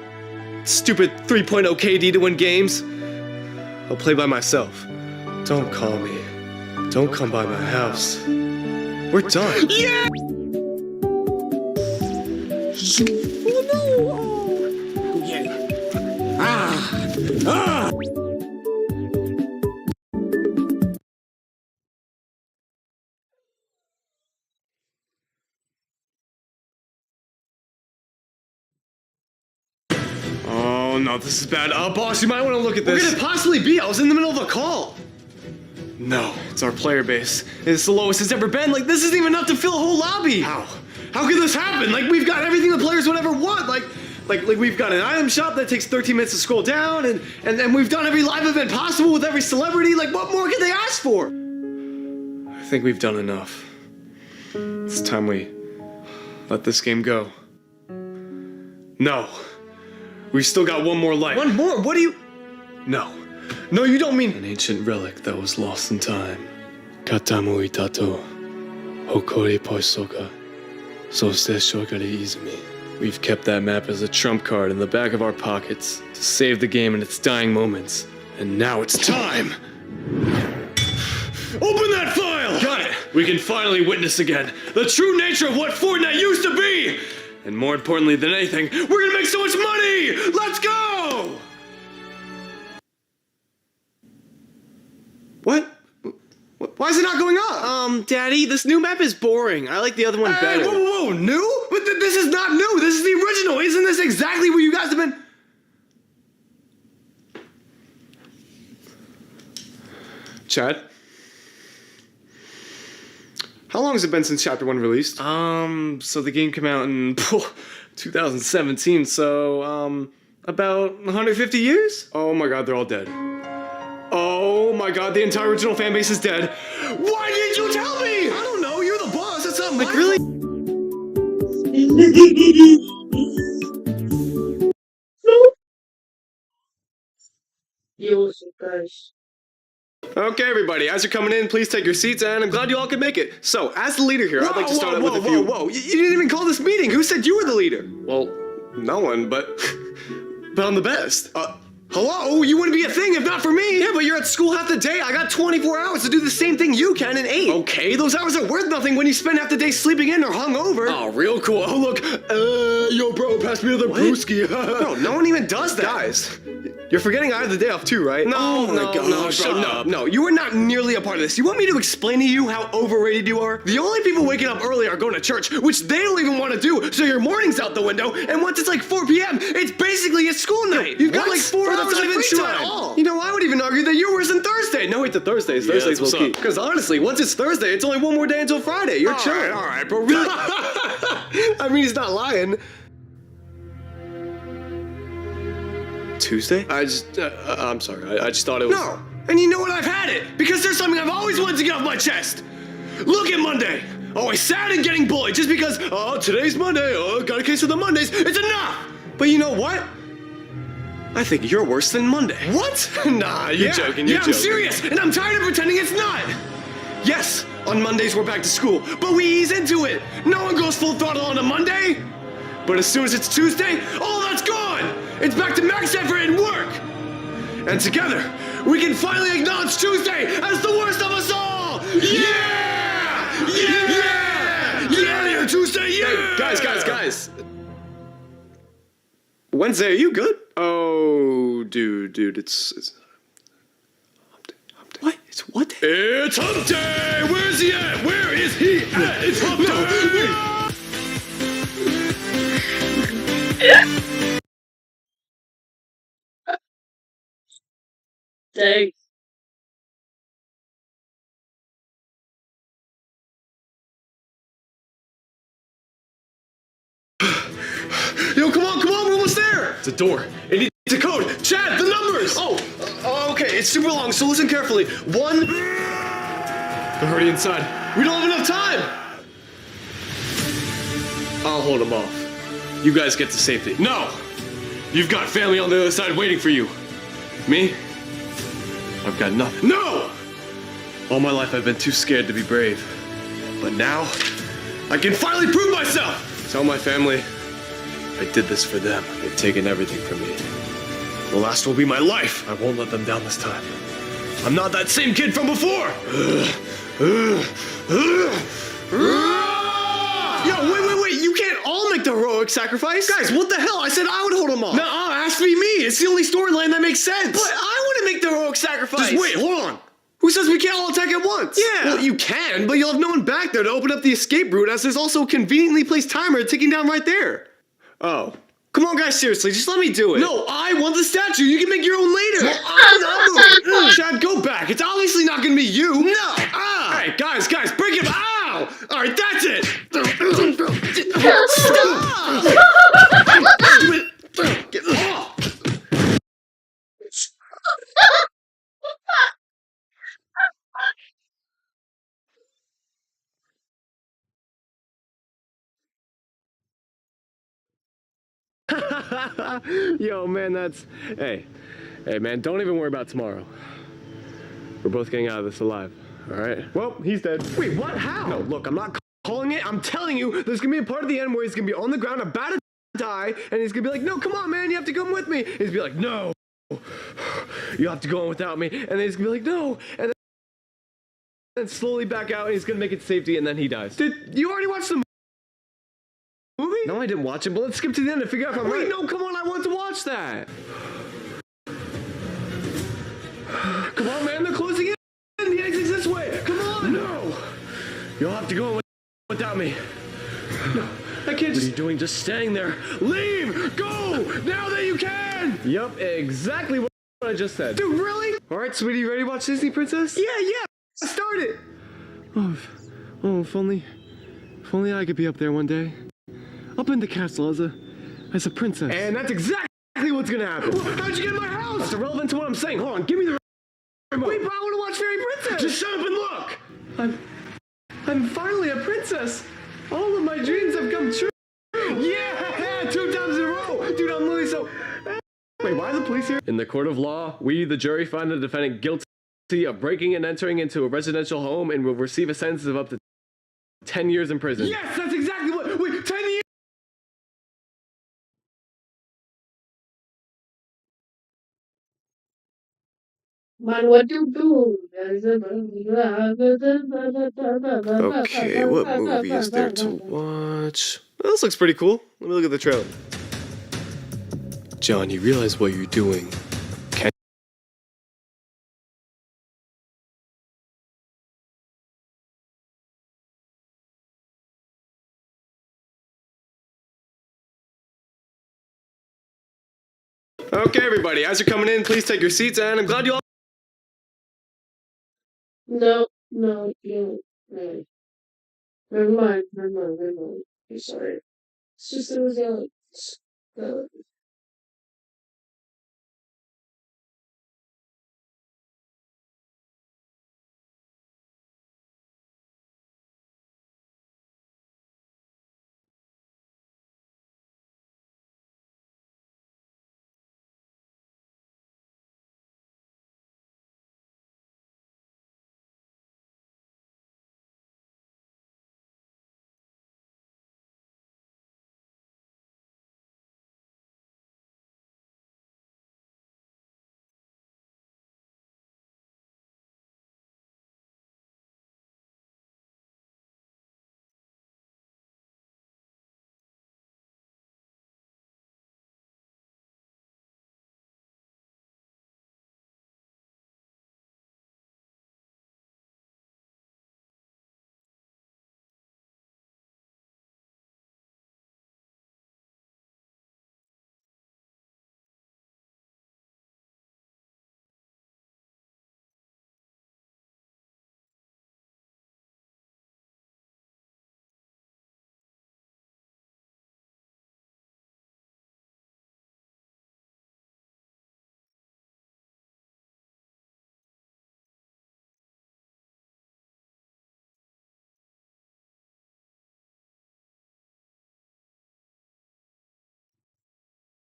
stupid 3.0 KD to win games. I'll play by myself. Don't call me. Don't come by my house. We're done. Yeah! Oh no! Yeah. Ah! Oh no, this is bad. Boss, you might want to look at this. What could it possibly be? I was in the middle of a call. No, it's our player base. It's the lowest it's ever been. Like, this isn't even enough to fill a whole lobby. How? How could this happen? Like, we've got everything the players would ever want. Like we've got an item shop that takes 13 minutes to scroll down, and we've done every live event possible with every celebrity. Like, what more could they ask for? I think we've done enough. It's time we let this game go. No. We've still got one more life. One more? What do you... No. No, you don't mean... An ancient relic that was lost in time. Katamu itato. Hokori poisoka. Soste shogari izumi. We've kept that map as a trump card in the back of our pockets to save the game in its dying moments. And now it's time! Open that file! Got it! We can finally witness again the true nature of what Fortnite used to be! And more importantly than anything, we're gonna make so much money! Let's go! What? Why is it not going up? Daddy, this new map is boring. I like the other one better. Whoa, new? But this is not new. This is the original. Isn't this exactly what you guys have been... Chad? How long has it been since Chapter 1 released? So the game came out in 2017, so, about 150 years? Oh my god, they're all dead. Oh my god, the entire original fan base is dead. Why didn't you tell me? I don't know, you're the boss, that's not like, really? Yo, what's up, guys? Okay, everybody, as you're coming in, please take your seats, and I'm glad you all could make it. So, as the leader here, I'd like to start out with a few... Whoa, you didn't even call this meeting. Who said you were the leader? Well, no one, but... but I'm the best. Hello? You wouldn't be a thing if not for me. Yeah, but you're at school half the day. I got 24 hours to do the same thing you can in 8. Okay, those hours are worth nothing when you spend half the day sleeping in or hungover. Oh, real cool. Oh, look. Yo, bro, pass me another brewski. No one even does that. Guys, you're forgetting I have the day off too, right? No, you are not nearly a part of this. You want me to explain to you how overrated you are? The only people waking up early are going to church, which they don't even want to do, so your morning's out the window, and once it's like 4 p.m., it's basically a school night. You've got like 4 hours of free time. At all. You know, I would even argue that you're worse than Thursday. No, wait, the Thursdays. Thursdays will keep. Because honestly, once it's Thursday, it's only one more day until Friday. You're chilling. All right, bro. Really? I mean, he's not lying. Tuesday? I'm sorry. I just thought it was... No! And you know what? I've had it! Because there's something I've always wanted to get off my chest! Look at Monday! Always sad and getting bullied just because, today's Monday, got a case of the Mondays. It's enough! But you know what? I think you're worse than Monday. What? Nah, you're joking. You're joking. I'm serious, and I'm tired of pretending it's not. Yes, on Mondays we're back to school, but we ease into it. No one goes full throttle on a Monday. But as soon as it's Tuesday, all that's gone. It's back to max effort and work. And together, we can finally acknowledge Tuesday as the worst of us all. Yeah! Yeah! Get out of here, Tuesday! Yeah! Hey, guys. Wednesday, are you good? Oh, dude, it's hump day. What? It's what day? It's hump day! Where's he at? Where is he at? It's hump day! Dang. Yo, come on, we're almost there! It's a door. It needs a code. Chad, the numbers! Okay, it's super long, so listen carefully. 1... They're already inside. We don't have enough time! I'll hold them off. You guys get to safety. No! You've got family on the other side waiting for you. Me? I've got nothing. No! All my life I've been too scared to be brave. But now, I can finally prove myself! Tell my family I did this for them. They've taken everything from me. The last will be my life. I won't let them down this time. I'm not that same kid from before! Yo, wait, you can't all make the heroic sacrifice! Guys, what the hell? I said I would hold them off! No, it has to be me! It's the only storyline that makes sense! But I want to make the heroic sacrifice! Just wait, hold on! Who says we can't all attack at once? Yeah! Well, you can, but you'll have no one back there to open up the escape route, as there's also a conveniently placed timer ticking down right there. Oh. Come on, guys, seriously, just let me do it. No, I want the statue. You can make your own later. Well, I'm not moving. Chad, go back. It's obviously not going to be you. No. All right, guys, break it. Ow! All right, that's it. Stop! Get off. Yo, man, Hey, man, don't even worry about tomorrow. We're both getting out of this alive, all right? Well, he's dead. Wait, what? How? No, look, I'm not calling it. I'm telling you, there's gonna be a part of the end where he's gonna be on the ground about to die, and he's gonna be like, no, come on, man, you have to come with me. And he's gonna be like, no, you have to go on without me. And then he's gonna be like, no. And then slowly back out, and he's gonna make it to safety, and then he dies. Did you already watch the movie? No, I didn't watch it, but let's skip to the end and figure out if I'm right. Wait, no, come on, I want to watch that. Come on, man, they're closing in. The exit's this way. Come on. No. You'll have to go without me. No, I can't just... What are you doing just staying there? Leave! Go! Now that you can! Yup, exactly what I just said. Dude, really? Alright, sweetie, you ready to watch Disney Princess? Yeah. Start it! Oh, if only I could be up there one day. Up in the castle as a princess. And that's exactly what's gonna happen. How'd you get in my house? That's irrelevant to what I'm saying. Hold on, give me the remote. Wait, but I wanna watch Fairy Princess! Just shut up and look! I'm finally a princess! All of my dreams have come true! Yeah! 2 times in a row! Dude, I'm really so... Wait, why are the police here? In the court of law, we, the jury, find the defendant guilty of breaking and entering into a residential home and will receive a sentence of up to 10 years in prison. Yes, that's exactly what... Wait, 10 years? Man, what you do? Okay, what movie is there to watch? Well, this looks pretty cool. Let me look at the trailer. John, you realize what you're doing. Okay, everybody, as you're coming in, please take your seats, and I'm glad you all... No. Never mind. I'm sorry. It's just it was yelling.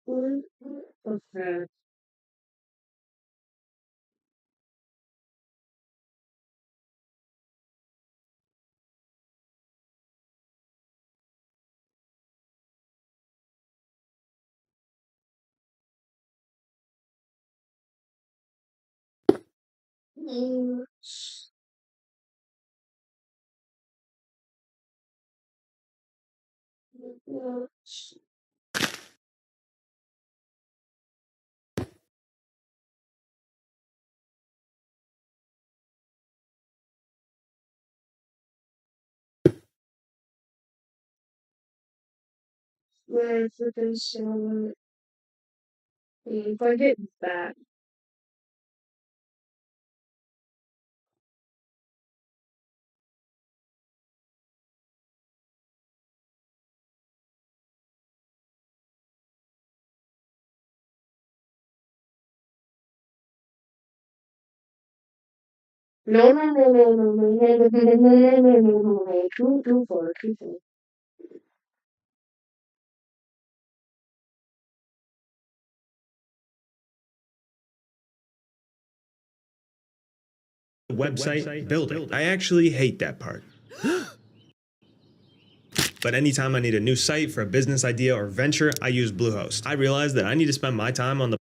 Okay. Man, freaking so. If I get back. No. Too far. Website, build it. I actually hate that part. But anytime I need a new site for a business idea or venture, I use Bluehost. I realize that I need to spend my time on the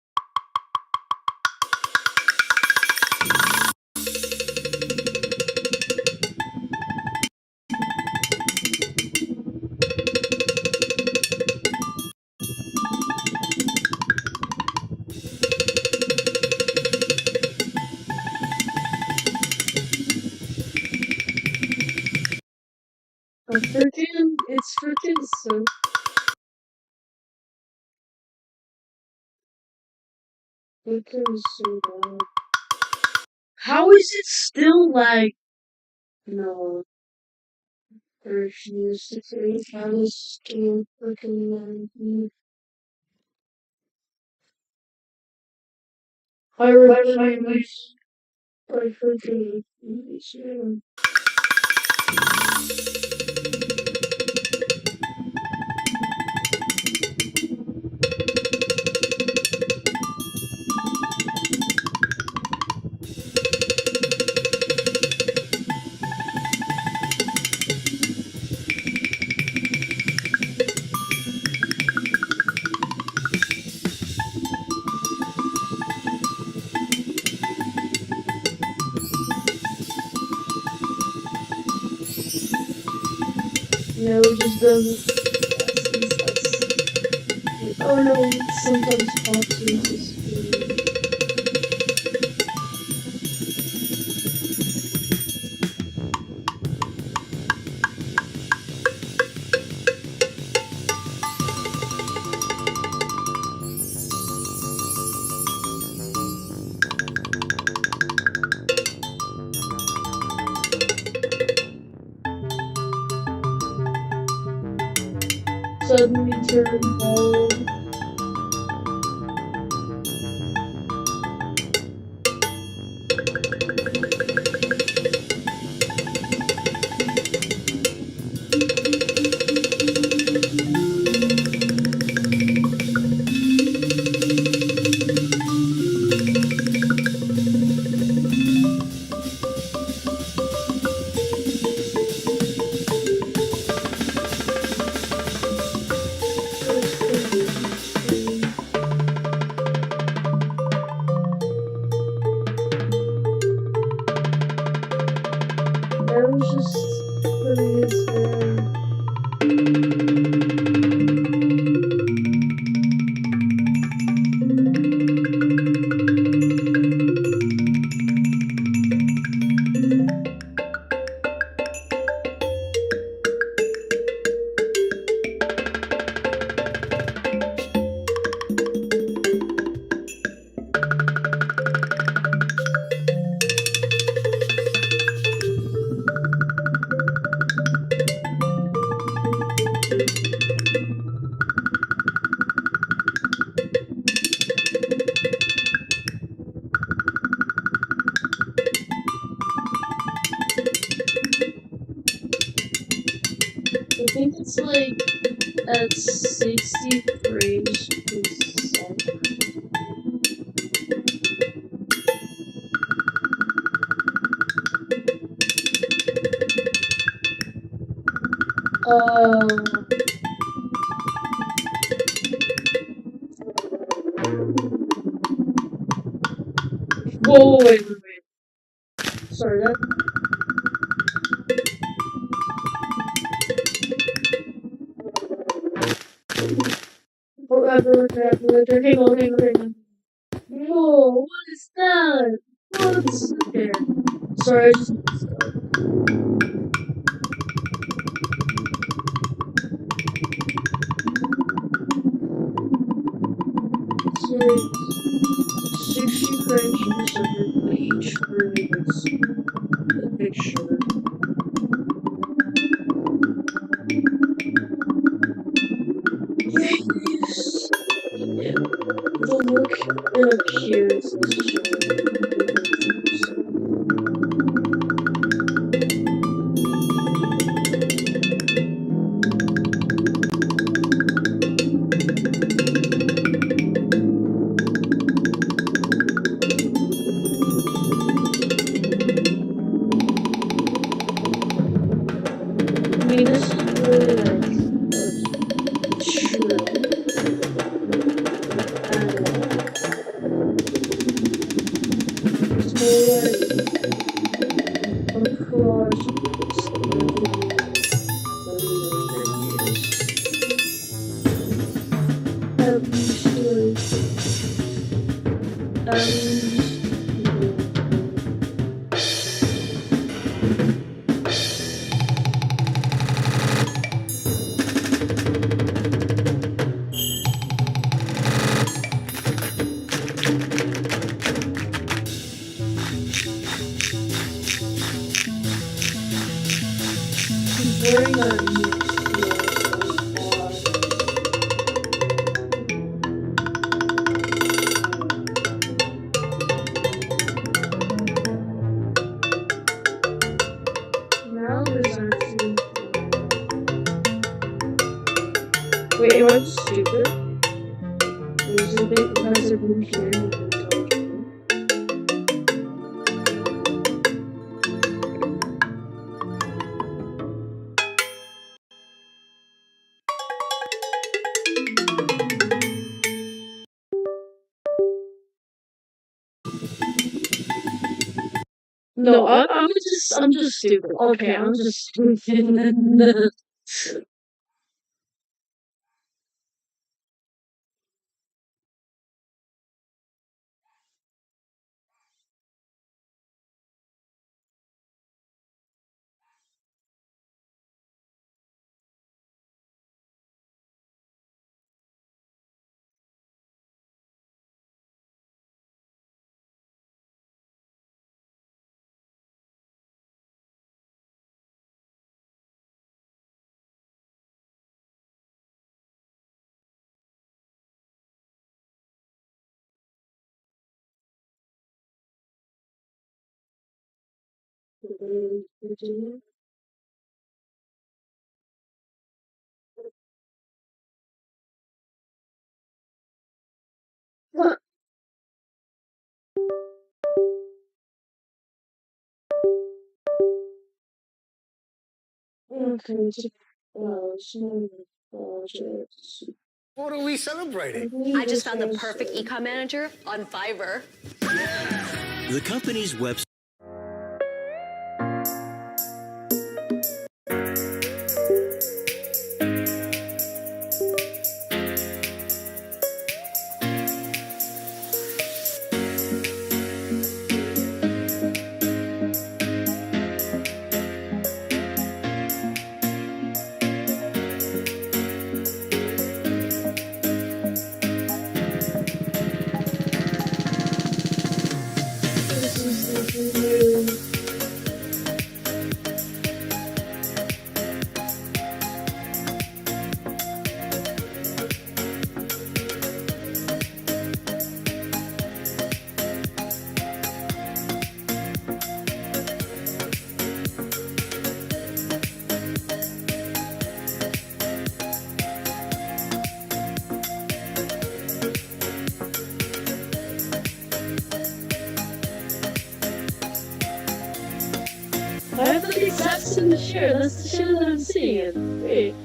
fucking so. Fucking so bad. How is it still like? No. I refuse to think how this game freaking I refuse. I freaking refuse. No, it just doesn't. Oh no, sometimes boxes is good. Suddenly turn bald. That was just putting his hair. I think it's like at 60 frames per second. Whoa, wait. Sorry, that. Hang on. Whoa, what is that? What's there? Sorry, I just. So, 60 frames per second, but each frame is a picture. Yes! The look and appearance is just I mean, this is really like a true. It's more like a collage. At least Wait, am I stupid? Is it because of me hearing you talk to me? No, I'm just stupid. Okay, I'm just stupid. Virginia? What? Okay, it's not projects. What are we celebrating? I just found the perfect econ manager on Fiverr. The company's website. I have the exact same shirt. That's the shirt that I'm seeing. Wait.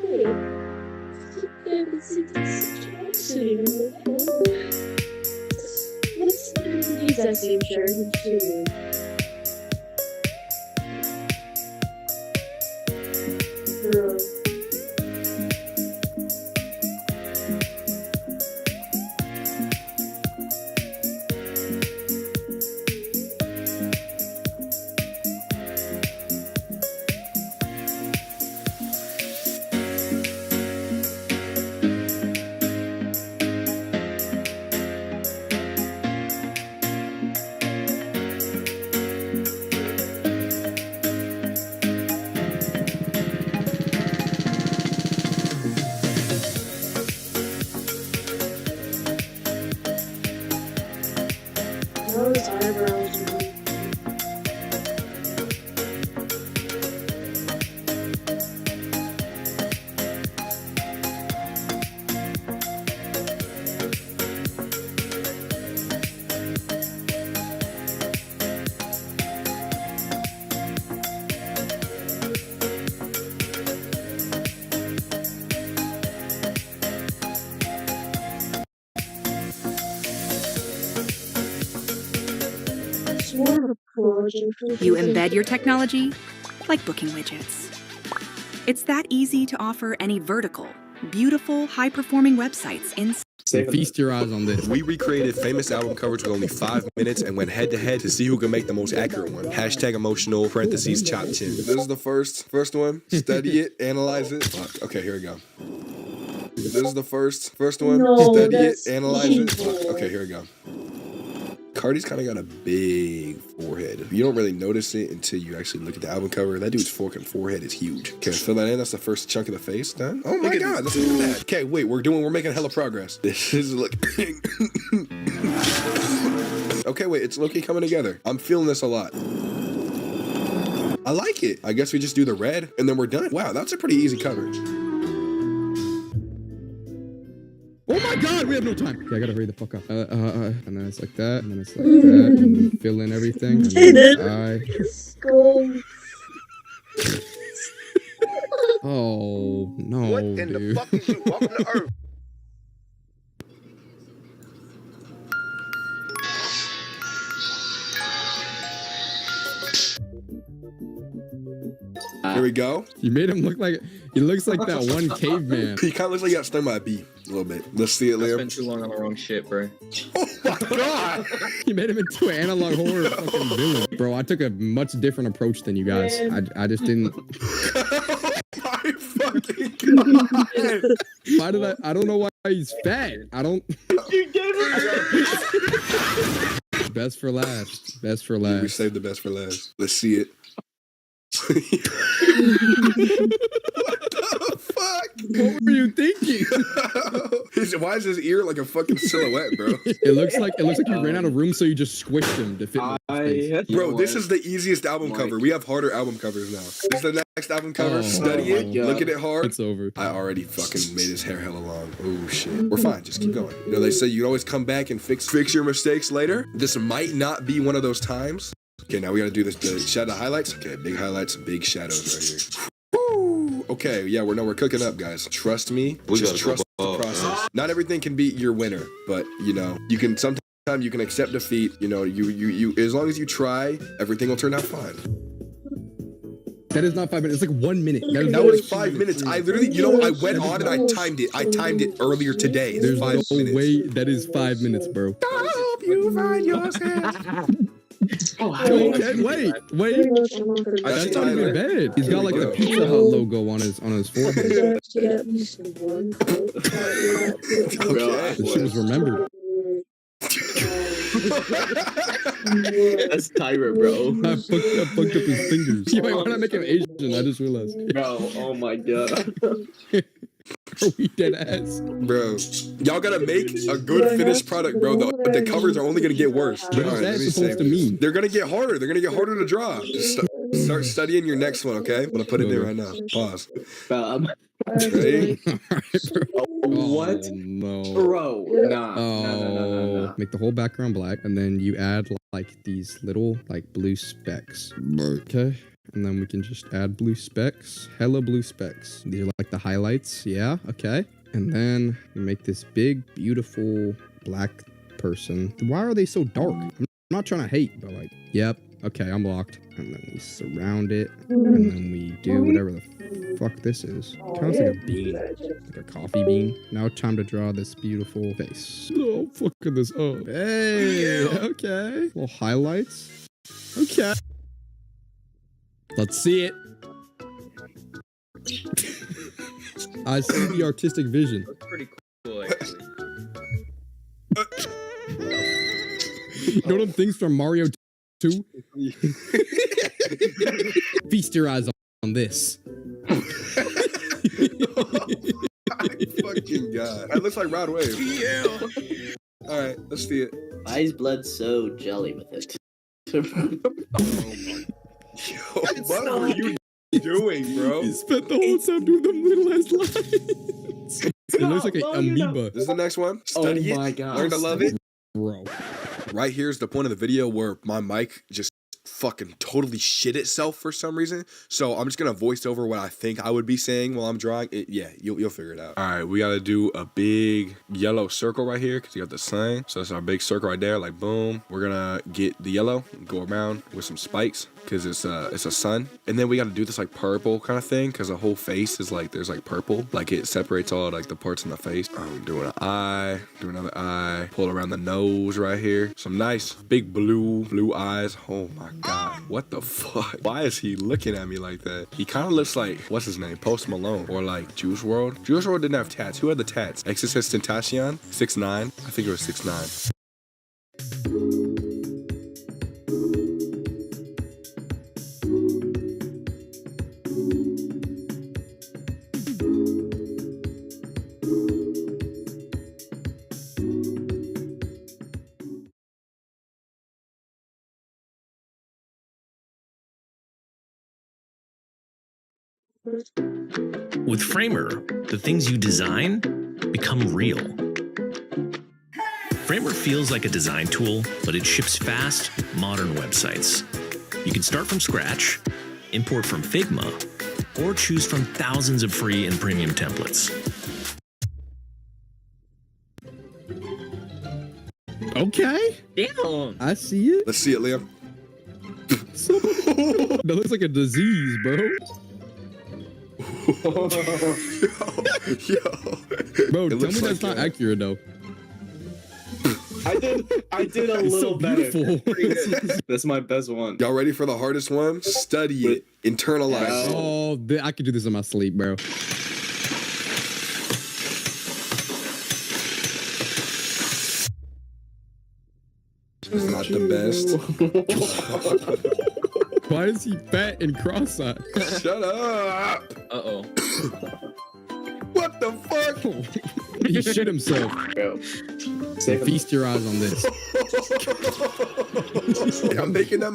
Wait. I haven't seen this situation. That's the exact same shirt I'm seeing. Girl. Those eyebrows. You embed your technology like booking widgets. It's that easy to offer any vertical, beautiful, high-performing websites in. Feast your eyes on this. We recreated famous album covers with only 5 minutes and went head to head to see who could make the most accurate one. Hashtag emotional, parentheses, chop chin. This is the first one. Study it, analyze it. Fuck. Okay, here we go. This is the first one. No, Study it, that's analyze it. evil. Fuck. Okay, here we go. Cardi's kind of got a big forehead. You don't really notice it until you actually look at the album cover. That dude's fucking forehead is huge. Okay, fill that in. That's the first chunk of the face done. Oh my god, let's look at that. Okay, wait, we're making hella progress. This is looking. Okay, wait, it's low-key coming together. I'm feeling this a lot. I like it. I guess we just do the red and then we're done. Wow, that's a pretty easy cover. God, we have no time. Okay, I gotta hurry the fuck up. And then it's like that, and then it's like that, and then fill in everything. And then Oh no, what in dude. The fuck is you? Welcome to Earth. Here we go. You made him look like he looks like that one caveman. He kind of looks like he got stung by a bee a little bit. Let's see it, Liam. I spent too long on the wrong shit, bro. Oh my god! You made him into an analog horror fucking villain, bro. I took a much different approach than you guys. I just didn't. My fucking god! Why did I don't know why he's fat. I don't. You gave him. Best for last. Best for last. We saved the best for last. Let's see it. What the fuck? What were you thinking? Why is his ear like a fucking silhouette, bro? It looks like you ran out of room, so you just squished him to fit. Bro, this is the easiest album cover. We have harder album covers now. This is the next album cover. Study it. Look at it hard. It's over. I already fucking made his hair hella long. Oh shit. We're fine. Just keep going. You know they say you can always come back and fix your mistakes later. This might not be one of those times. Okay, now we gotta do the shadow highlights. Okay, big highlights, big shadows right here. Woo! Okay, yeah, we're cooking up, guys. Trust me. Just trust the process. Not everything can be your winner, but you know, you can sometimes you can accept defeat. You know, you as long as you try, everything will turn out fine. That is not 5 minutes. It's like 1 minute. That was 5 minutes. I literally, you know, I went on and I timed it. I timed it earlier today. There's 5 no minutes. way that is 5 minutes, bro. I hope you find yourself. Okay, wait. That's not even bad. He's got like the Pizza Hut logo on his forehead. Okay. The shit was remembered. That's Tyra, bro. I fucked up his fingers. Wait, why not make him Asian? I just realized. Bro, oh my god. Bro, we dead ass. Bro, y'all gotta make a good finished product, bro. The covers are only gonna get worse. What is that supposed to mean? They're gonna get harder. They're gonna get harder to draw. Just start studying your next one, okay? I'm gonna put it in right now. Pause. Ready? What? No. Bro, nah. No. Make the whole background black, and then you add like these little like blue specks. Okay. And then we can just add blue specks. Hella blue specks. These are like the highlights. Yeah, okay. And then we make this big, beautiful black person. Why are they so dark? I'm not trying to hate, but like, yep. Okay, I'm locked. And then we surround it. And then we do whatever the fuck this is. Kind of like a bean. Like a coffee bean. Now time to draw this beautiful face. Oh, fucking this up. Hey, okay. Little highlights. Okay. Let's see it. I see the artistic vision. That's pretty cool, actually. You know them things from Mario 2? Feast your eyes on this. My fucking god. That looks like Rod Wave. Yeah. Alright, let's see it. Why is blood so jelly with it? Yo, what were you doing, bro? You spent the whole time doing them little ass lines. It looks like an amoeba. This is the next one. Study it. My god. Learn to love it. Bro. Right here's the point of the video where my mic just fucking totally shit itself for some reason. So I'm just gonna voice over what I think I would be saying while I'm drawing it. Yeah, you'll figure it out. All right, we gotta do a big yellow circle right here because you got the sun. So that's our big circle right there. Like boom. We're gonna get the yellow, go around with some spikes because it's a sun. And then we gotta do this like purple kind of thing because the whole face is like there's like purple. Like it separates all like the parts in the face. Doing an eye, do another eye. Pull around the nose right here. Some nice big blue eyes. Oh my god, what the fuck? Why is he looking at me like that? He kind of looks like, what's his name? Post Malone or like Juice WRLD. Juice WRLD didn't have tats. Who had the tats? Exorcist Tentacion? 6'9". I think it was 6'9". With Framer, the things you design become real. Framework feels like a design tool, but it ships fast, modern websites. You can start from scratch, import from Figma, or choose from thousands of free and premium templates. Okay. Damn. I see it. Let's see it, Liam. That looks like a disease, bro. Yo. Bro, tell me that's not accurate though. I did a It's little so better. beautiful. That's my best one. Y'all ready for the hardest one? Study it. Internalize it. Oh, I could do this in my sleep, bro. It's not the best. Why is he fat and cross-eyed? Shut up. Uh-oh. What the fuck? He shit himself. Bro. Feast your eyes on this. I'm making that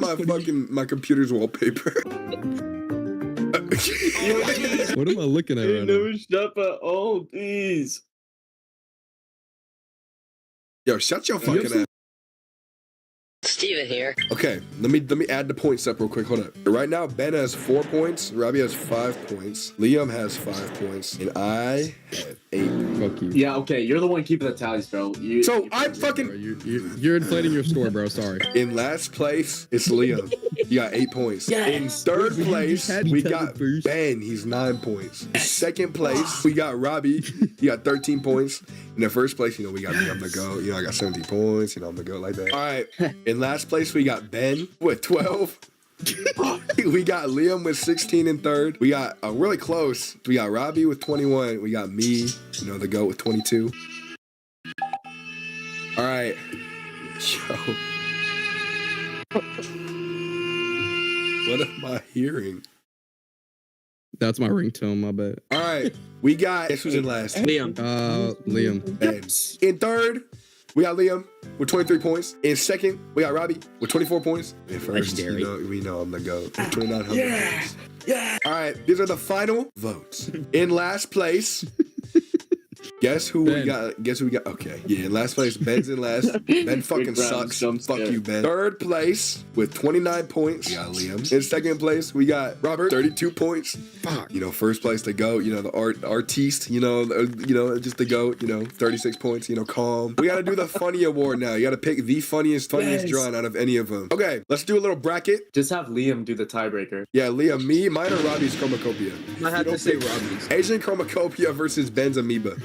my computer's wallpaper. What am I looking at right now? Never shut up. Oh, please. Yo, shut your fucking ass. Steven here. Okay, let me add the points up real quick. Hold up. Right now, Ben has 4 points, Robbie has 5 points, Liam has 5 points, and I have 8. Fuck you. Yeah, okay, you're the one keeping the tallies, bro. I'm fucking. You're inflating your score, bro. Sorry. In last place, it's Liam. He got 8 points. Yes. In third place, we got Ben. He's 9 points. Second place, we got Robbie. He got 13 points. In the first place, we got me. I'm the GOAT. I got 17 points. I'm the GOAT like that. All right. In last place, we got Ben with 12. We got Liam with 16 in third. We got really close. We got Robbie with 21. We got me, the GOAT with 22. All right. Yo. What am I hearing? That's my ringtone, my bad. All right. We got, guess who's in last? Liam. Liam. Ben. In third, we got Liam with 23 points. In second, we got Robbie with 24 points. In first, we know I'm the GOAT. 2,900 points. Yeah. All right. These are the final votes. In last place, guess who we got? Guess who we got? Okay. Yeah, in last place, Ben's in last. Ben fucking sucks. Fuck you, Ben. Third place with 29 points, we got Liam. In second place, we got Robert, 32 points. Fuck. First place to GOAT, the artiste, just the GOAT, 36 points, calm. We gotta do the funny award now. You gotta pick the funniest drawing out of any of them. Okay, let's do a little bracket. Just have Liam do the tiebreaker. Yeah, Liam, mine or Robbie's Chromacopia. I have to say Robbie's. Asian Chromacopia versus Ben's Amoeba.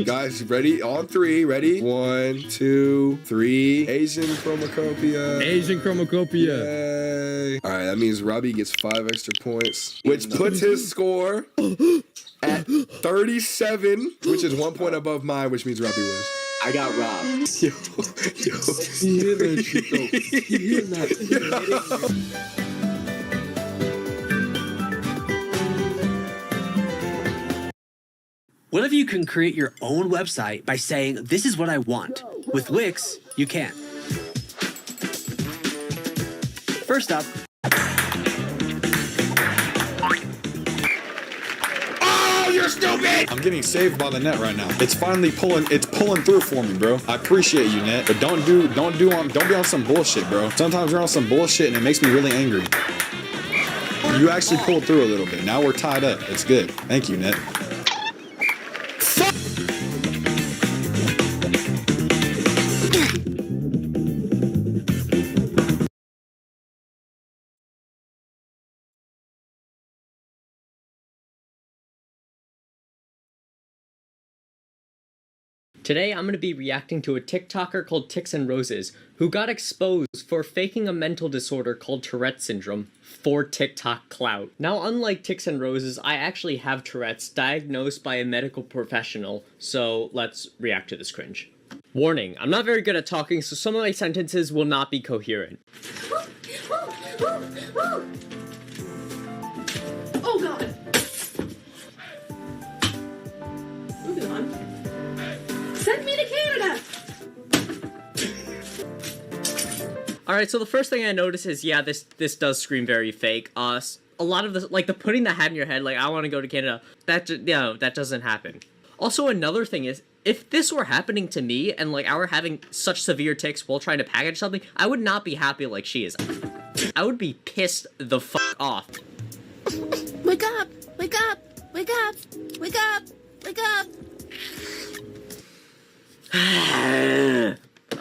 Guys, ready? On 3, ready? 1, 2, 3. Asian Chromacopia. Asian Chromacopia. Yay. All right, that means Robbie gets 5 extra points, which puts his score at 37, which is 1 point above mine, which means Robbie wins. I got robbed. What if you can create your own website by saying, this is what I want? With Wix, you can. First up, Oh, you're stupid! I'm getting saved by the net right now. It's finally pulling through for me, bro. I appreciate you, net, but don't be on some bullshit, bro. Sometimes you're on some bullshit and it makes me really angry. You actually pulled through a little bit. Now we're tied up. It's good. Thank you, net. Today, I'm going to be reacting to a TikToker called Tix and Roses, who got exposed for faking a mental disorder called Tourette syndrome for TikTok clout. Now, unlike Tix and Roses, I actually have Tourette's diagnosed by a medical professional, so let's react to this cringe. Warning, I'm not very good at talking, so some of my sentences will not be coherent. Oh god! Moving on. Send me to Canada! Alright, so the first thing I notice is, yeah, this does scream very fake. A lot of the, like, the putting the hat in your head, like, I want to go to Canada, that doesn't happen. Also, another thing is, if this were happening to me and like I were having such severe tics while trying to package something, I would not be happy like she is. I would be pissed the fuck off. Wake up! Wake up! Wake up! Wake up! Wake up!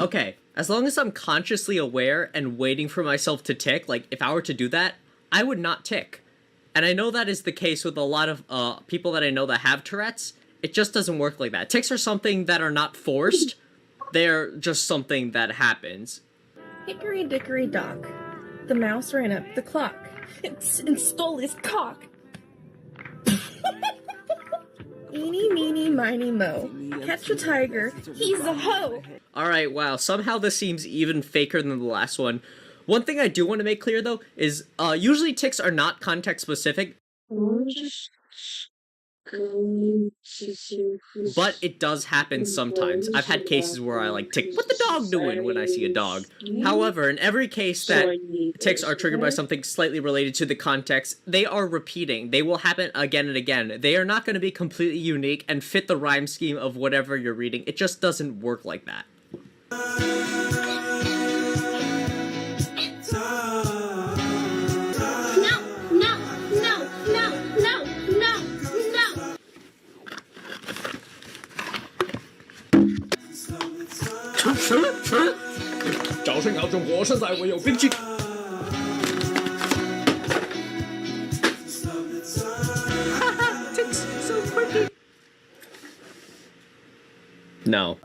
Okay, as long as I'm consciously aware and waiting for myself to tick, like if I were to do that, I would not tick. And I know that is the case with a lot of people that I know that have Tourette's. It just doesn't work like that. Tics are something that are not forced. They're just something that happens. Hickory dickory dock. The mouse ran up the clock and stole his cock. Eeny, meeny, miny, mo. Catch a tiger, he's a hoe. Alright, wow, somehow this seems even faker than the last one. One thing I do want to make clear, though, is usually tics are not context specific. But it does happen sometimes. I've had cases where I like tick, what the dog doing when I see a dog? However, in every case that tics are triggered by something slightly related to the context, they are repeating. They will happen again and again. They are not going to be completely unique and fit the rhyme scheme of whatever you're reading. It just doesn't work like that. No.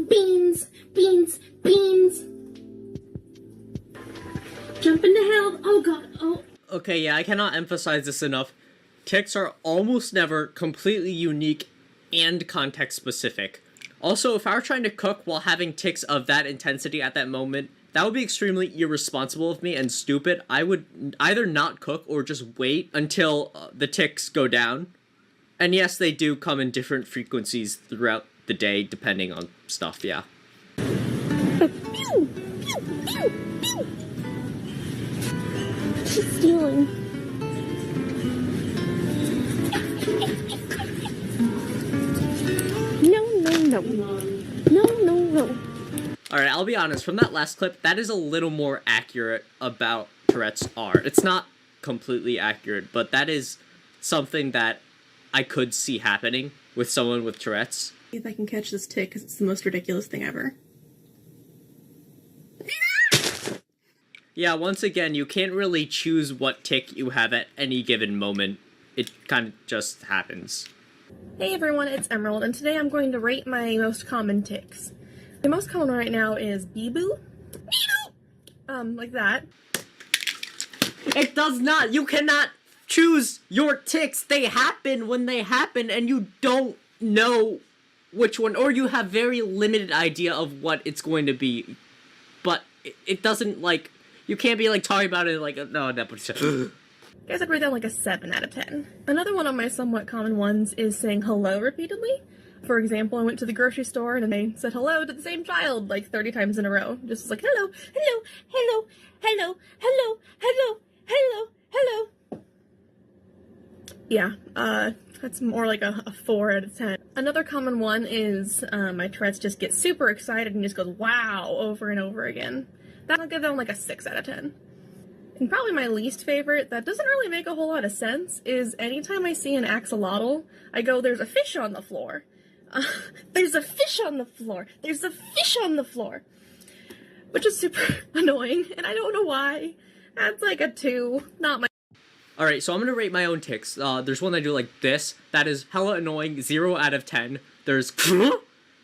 Beans! Beans! Beans! Jump into hell! Oh god! Oh! Okay, yeah, I cannot emphasize this enough. Tics are almost never completely unique and context specific. Also, if I were trying to cook while having tics of that intensity at that moment, that would be extremely irresponsible of me and stupid. I would either not cook or just wait until the tics go down. And yes, they do come in different frequencies throughout the day, depending on stuff, yeah. She's stealing. No. No. Alright, I'll be honest, from that last clip, that is a little more accurate about Tourette's are. It's not completely accurate, but that is something that I could see happening with someone with Tourette's. If I can catch this tick, because it's the most ridiculous thing ever. Yeah, once again, you can't really choose what tick you have at any given moment. It kind of just happens. Hey everyone, it's Emerald, and today I'm going to rate my most common tics. The most common one right now is bee-boo. Bee-boo! Like that. It does not! You cannot choose your tics! They happen when they happen, and you don't know which one, or you have very limited idea of what it's going to be. But it doesn't, like, you can't be, like, talking about it like, no, but I guess I'd rate that like a 7 out of 10. Another one of my somewhat common ones is saying hello repeatedly. For example, I went to the grocery store and they said hello to the same child like 30 times in a row. Just like, hello, hello, hello, hello, hello, hello, hello, hello. Yeah, that's more like a 4 out of 10. Another common one is my Tourette's just get super excited and just goes wow over and over again. That'll give them like a 6 out of 10. And probably my least favorite, that doesn't really make a whole lot of sense, is anytime I see an axolotl, I go, there's a fish on the floor. There's a fish on the floor. There's a fish on the floor. Which is super annoying, and I don't know why. That's like a 2, not my... Alright, so I'm gonna rate my own tics. There's one I do like this. That is hella annoying, 0 out of 10. There's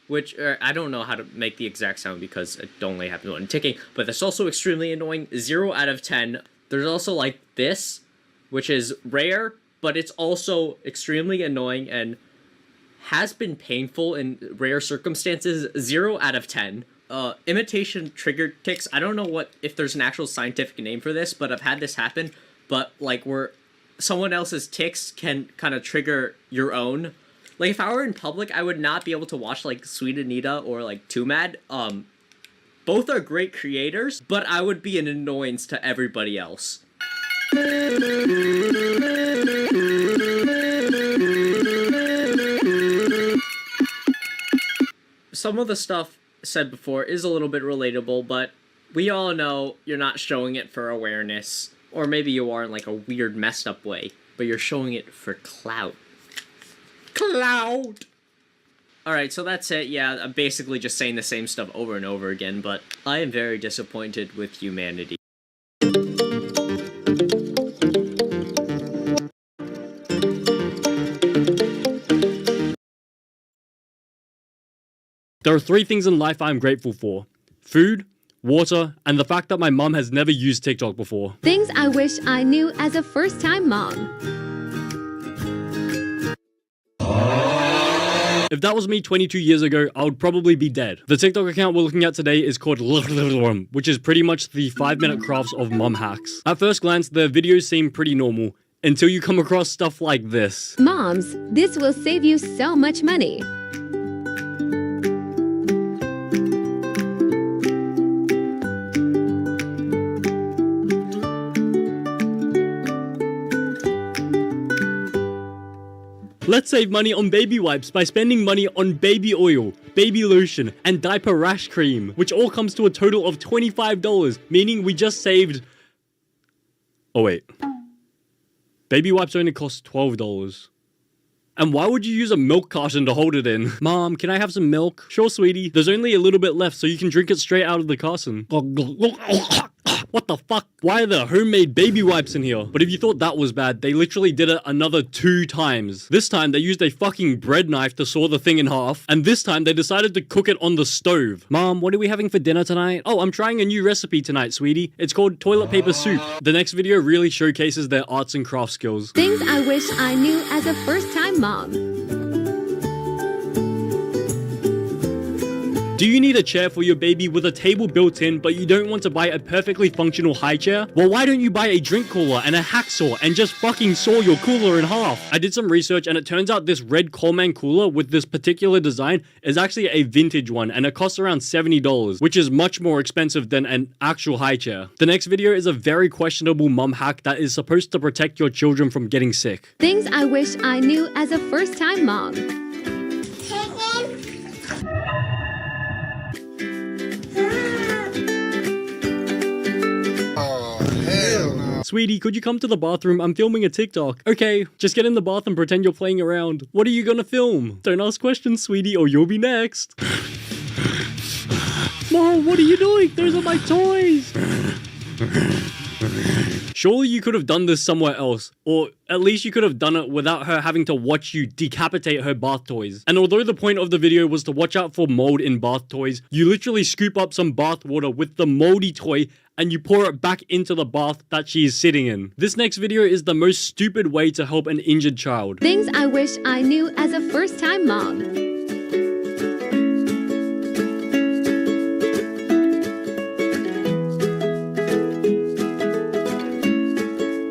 which I don't know how to make the exact sound because it only happens when ticking, but that's also extremely annoying, 0 out of 10. There's also like this, which is rare, but it's also extremely annoying and has been painful in rare circumstances, 0 out of 10. Imitation triggered tics, I don't know if there's an actual scientific name for this, but I've had this happen, but like where someone else's tics can kind of trigger your own. Like, if I were in public, I would not be able to watch, like, Sweet Anita or, like, Too Mad. Both are great creators, but I would be an annoyance to everybody else. Some of the stuff said before is a little bit relatable, but we all know you're not showing it for awareness. Or maybe you are in like a weird messed up way, but you're showing it for clout. Clout! Alright, so that's it. Yeah, I'm basically just saying the same stuff over and over again, but I am very disappointed with humanity. There are 3 things in life I'm grateful for. Food, water, and the fact that my mum has never used TikTok before. Things I wish I knew as a first-time mom. If that was me 22 years ago, I would probably be dead. The TikTok account we're looking at today is called which is pretty much the 5-minute crafts of mum hacks. At first glance, their videos seem pretty normal, until you come across stuff like this. Moms, this will save you so much money. Let's save money on baby wipes by spending money on baby oil, baby lotion, and diaper rash cream, which all comes to a total of $25, meaning we just saved... Oh wait. Baby wipes only cost $12. And why would you use a milk carton to hold it in? Mom, can I have some milk? Sure, sweetie. There's only a little bit left, so you can drink it straight out of the carton. What the fuck? Why are there homemade baby wipes in here? But if you thought that was bad, they literally did it another 2 times. This time, they used a fucking bread knife to saw the thing in half, and this time, they decided to cook it on the stove. Mom, what are we having for dinner tonight? Oh, I'm trying a new recipe tonight, sweetie. It's called toilet paper soup. The next video really showcases their arts and craft skills. Things I wish I knew as a first-time mom. Do you need a chair for your baby with a table built in, but you don't want to buy a perfectly functional high chair? Well, why don't you buy a drink cooler and a hacksaw and just fucking saw your cooler in half? I did some research and it turns out this red Coleman cooler with this particular design is actually a vintage one and it costs around $70, which is much more expensive than an actual high chair. The next video is a very questionable mum hack that is supposed to protect your children from getting sick. Things I wish I knew as a first-time mom. Sweetie, could you come to the bathroom? I'm filming a TikTok. Okay, just get in the bath and pretend you're playing around. What are you gonna film? Don't ask questions, sweetie, or you'll be next. Mom, what are you doing? Those are my toys. Surely you could have done this somewhere else, or at least you could have done it without her having to watch you decapitate her bath toys. And although the point of the video was to watch out for mold in bath toys, you literally scoop up some bath water with the moldy toy and you pour it back into the bath that she is sitting in. This next video is the most stupid way to help an injured child. Things I wish I knew as a first-time mom.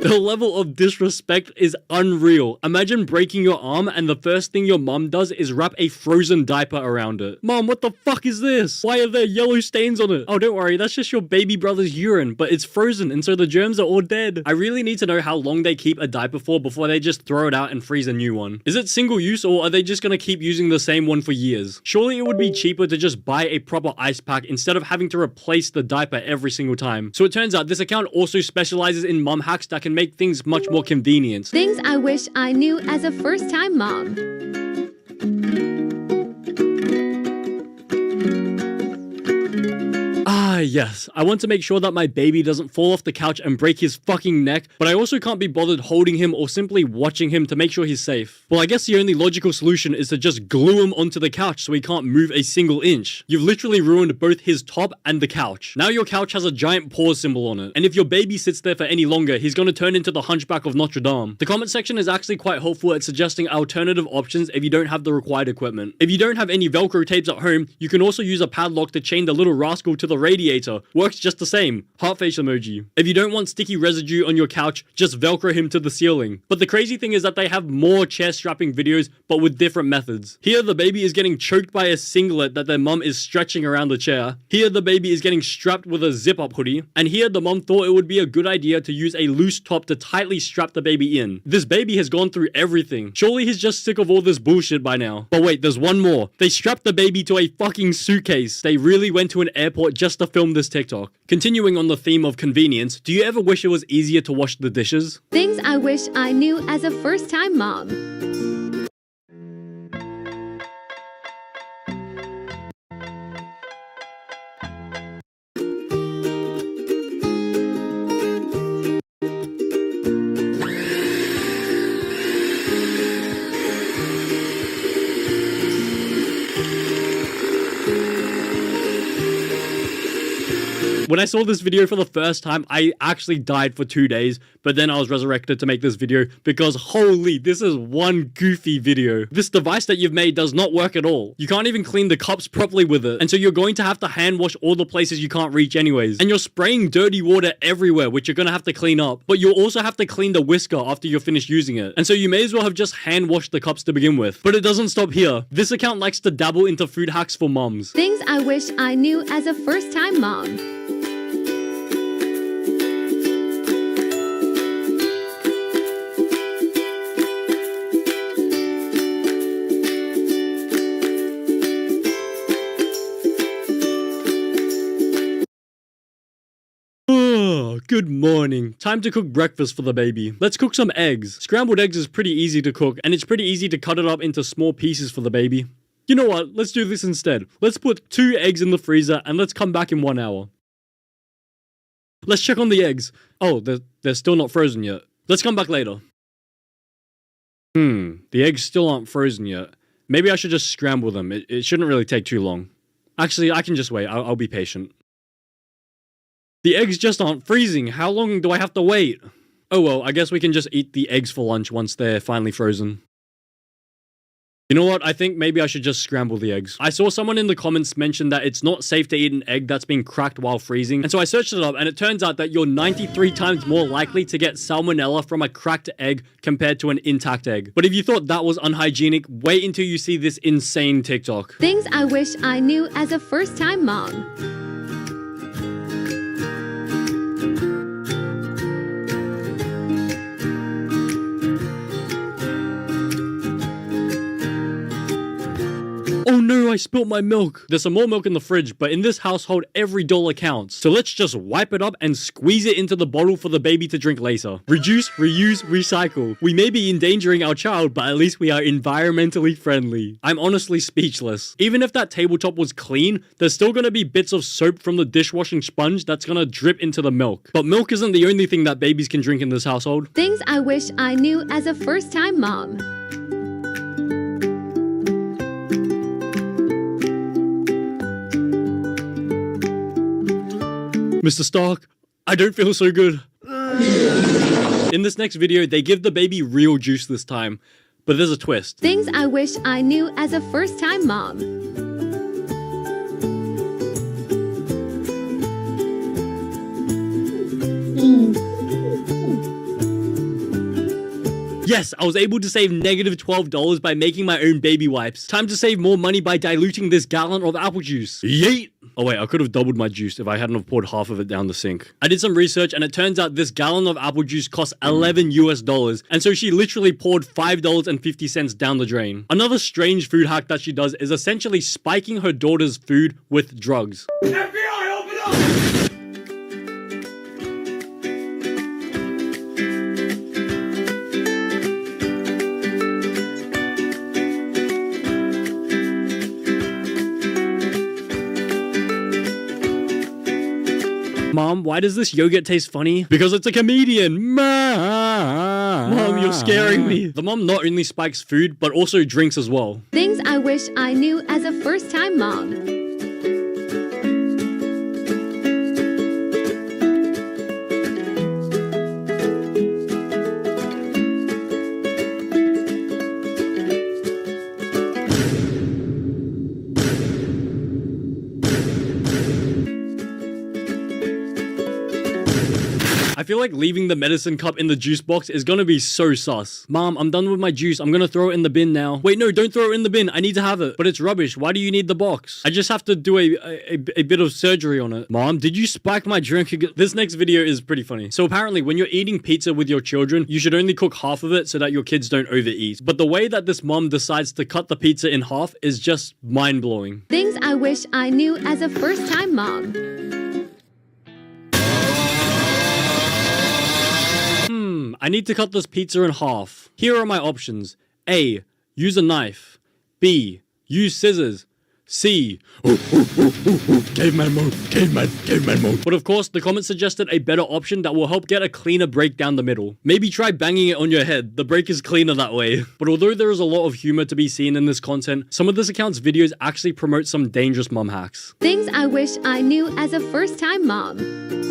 The level of disrespect is unreal. Imagine breaking your arm and the first thing your mom does is wrap a frozen diaper around it. Mom, what the fuck is this? Why are there yellow stains on it? Oh, don't worry, that's just your baby brother's urine, but it's frozen and so the germs are all dead. I really need to know how long they keep a diaper for before they just throw it out and freeze a new one. Is it single use or are they just gonna keep using the same one for years? Surely it would be cheaper to just buy a proper ice pack instead of having to replace the diaper every single time. So it turns out this account also specializes in mom hacks that can make things much more convenient. Things I wish I knew as a first-time mom. Ah, yes. I want to make sure that my baby doesn't fall off the couch and break his fucking neck, but I also can't be bothered holding him or simply watching him to make sure he's safe. Well, I guess the only logical solution is to just glue him onto the couch so he can't move a single inch. You've literally ruined both his top and the couch. Now your couch has a giant pause symbol on it, and if your baby sits there for any longer, he's gonna turn into the Hunchback of Notre Dame. The comment section is actually quite helpful at suggesting alternative options if you don't have the required equipment. If you don't have any Velcro tapes at home, you can also use a padlock to chain the little rascal to the radiator later. Works just the same. Heart face emoji. If you don't want sticky residue on your couch, just Velcro him to the ceiling. But the crazy thing is that they have more chair strapping videos, but with different methods. Here, the baby is getting choked by a singlet that their mum is stretching around the chair. Here, the baby is getting strapped with a zip-up hoodie. And here, the mum thought it would be a good idea to use a loose top to tightly strap the baby in. This baby has gone through everything. Surely he's just sick of all this bullshit by now. But wait, there's one more. They strapped the baby to a fucking suitcase. They really went to an airport just to film this TikTok. Continuing on the theme of convenience, do you ever wish it was easier to wash the dishes? Things I wish I knew as a first-time mom. When I saw this video for the first time, I actually died for 2 days, but then I was resurrected to make this video because holy, this is one goofy video. This device that you've made does not work at all. You can't even clean the cups properly with it, and so you're going to have to hand wash all the places you can't reach anyways. And you're spraying dirty water everywhere, which you're gonna have to clean up, but you'll also have to clean the whisker after you're finished using it. And so you may as well have just hand washed the cups to begin with. But it doesn't stop here. This account likes to dabble into food hacks for moms. Things I wish I knew as a first-time mom. Good morning. Time to cook breakfast for the baby. Let's cook some eggs. Scrambled eggs is pretty easy to cook, and it's pretty easy to cut it up into small pieces for the baby. You know what? Let's do this instead. Let's put 2 eggs in the freezer, and let's come back in 1 hour. Let's check on the eggs. Oh, they're still not frozen yet. Let's come back later. The eggs still aren't frozen yet. Maybe I should just scramble them. It shouldn't really take too long. Actually, I can just wait. I'll be patient. The eggs just aren't freezing. How long do I have to wait? Oh well, I guess we can just eat the eggs for lunch once they're finally frozen. You know what? I think maybe I should just scramble the eggs. I saw someone in the comments mention that it's not safe to eat an egg that's been cracked while freezing. And so I searched it up and it turns out that you're 93 times more likely to get salmonella from a cracked egg compared to an intact egg. But if you thought that was unhygienic, wait until you see this insane TikTok. Things I wish I knew as a first-time mom. Oh no, I spilt my milk. There's some more milk in the fridge, but in this household, every dollar counts. So let's just wipe it up and squeeze it into the bottle for the baby to drink later. Reduce, reuse, recycle. We may be endangering our child, but at least we are environmentally friendly. I'm honestly speechless. Even if that tabletop was clean, there's still gonna be bits of soap from the dishwashing sponge that's gonna drip into the milk. But milk isn't the only thing that babies can drink in this household. Things I wish I knew as a first-time mom. Mr. Stark, I don't feel so good. In this next video, they give the baby real juice this time, but there's a twist. Things I wish I knew as a first-time mom. Yes, I was able to save negative $12 by making my own baby wipes. Time to save more money by diluting this gallon of apple juice. Yeet! Oh wait, I could have doubled my juice if I hadn't have poured half of it down the sink. I did some research and it turns out this gallon of apple juice costs $11 US, and so she literally poured $5.50 down the drain. Another strange food hack that she does is essentially spiking her daughter's food with drugs. FBI, open up! Mom, why does this yogurt taste funny? Because it's a comedian. Mom, you're scaring me. The mom not only spikes food, but also drinks as well. Things I wish I knew as a first-time mom. feel like leaving the medicine cup in the juice box is gonna be so sus. Mom, I'm done with my juice. I'm gonna throw it in the bin now. Wait, no, don't throw it in the bin. I need to have it. But it's rubbish. Why do you need the box? I just have to do a bit of surgery on it. Mom, did you spike my drink again? This next video is pretty funny. So apparently when you're eating pizza with your children, you should only cook half of it so that your kids don't overeat. But the way that this mom decides to cut the pizza in half is just mind-blowing. Things I wish I knew as a first-time mom. I need to cut this pizza in half. Here are my options. A. Use a knife. B. Use scissors. C. Caveman mode, caveman mode. But of course, the comment suggested a better option that will help get a cleaner break down the middle. Maybe try banging it on your head. The break is cleaner that way. But although there is a lot of humor to be seen in this content, some of this account's videos actually promote some dangerous mom hacks. Things I wish I knew as a first-time mom.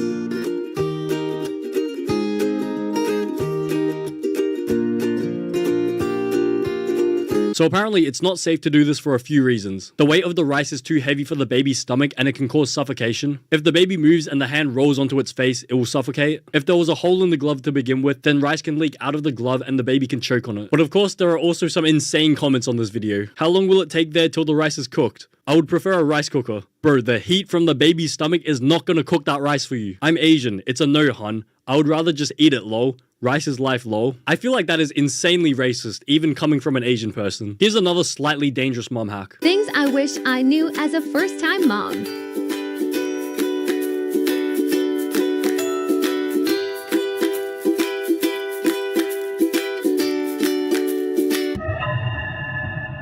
So apparently it's not safe to do this for a few reasons. The weight of the rice is too heavy for the baby's stomach and it can cause suffocation. If the baby moves and the hand rolls onto its face, it will suffocate. If there was a hole in the glove to begin with, then rice can leak out of the glove and the baby can choke on it. But of course there are also some insane comments on this video. How long will it take there till the rice is cooked? I would prefer a rice cooker. Bro, the heat from the baby's stomach is not gonna cook that rice for you. I'm Asian, it's a no, hun. I would rather just eat it, lol. Rice is life, lol. I feel like that is insanely racist, even coming from an Asian person. Here's another slightly dangerous mom hack. Things I wish I knew as a first-time mom.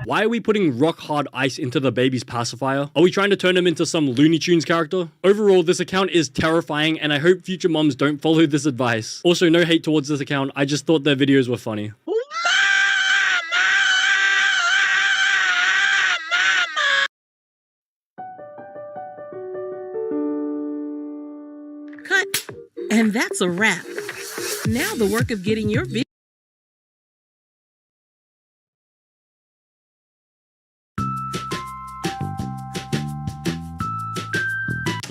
Why are we putting rock-hard ice into the baby's pacifier? Are we trying to turn him into some Looney Tunes character? Overall, this account is terrifying, and I hope future moms don't follow this advice. Also, no hate towards this account, I just thought their videos were funny. Cut. And that's a wrap. Now the work of getting your video.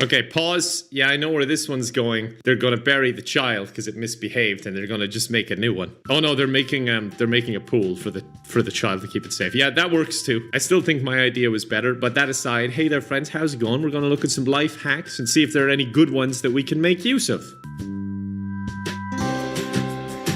Okay, pause. Yeah, I know where this one's going. They're gonna bury the child because it misbehaved, and they're gonna just make a new one. Oh no, they're making a pool for the child to keep it safe. Yeah, that works too. I still think my idea was better, but that aside, hey there friends, how's it going? We're gonna look at some life hacks and see if there are any good ones that we can make use of.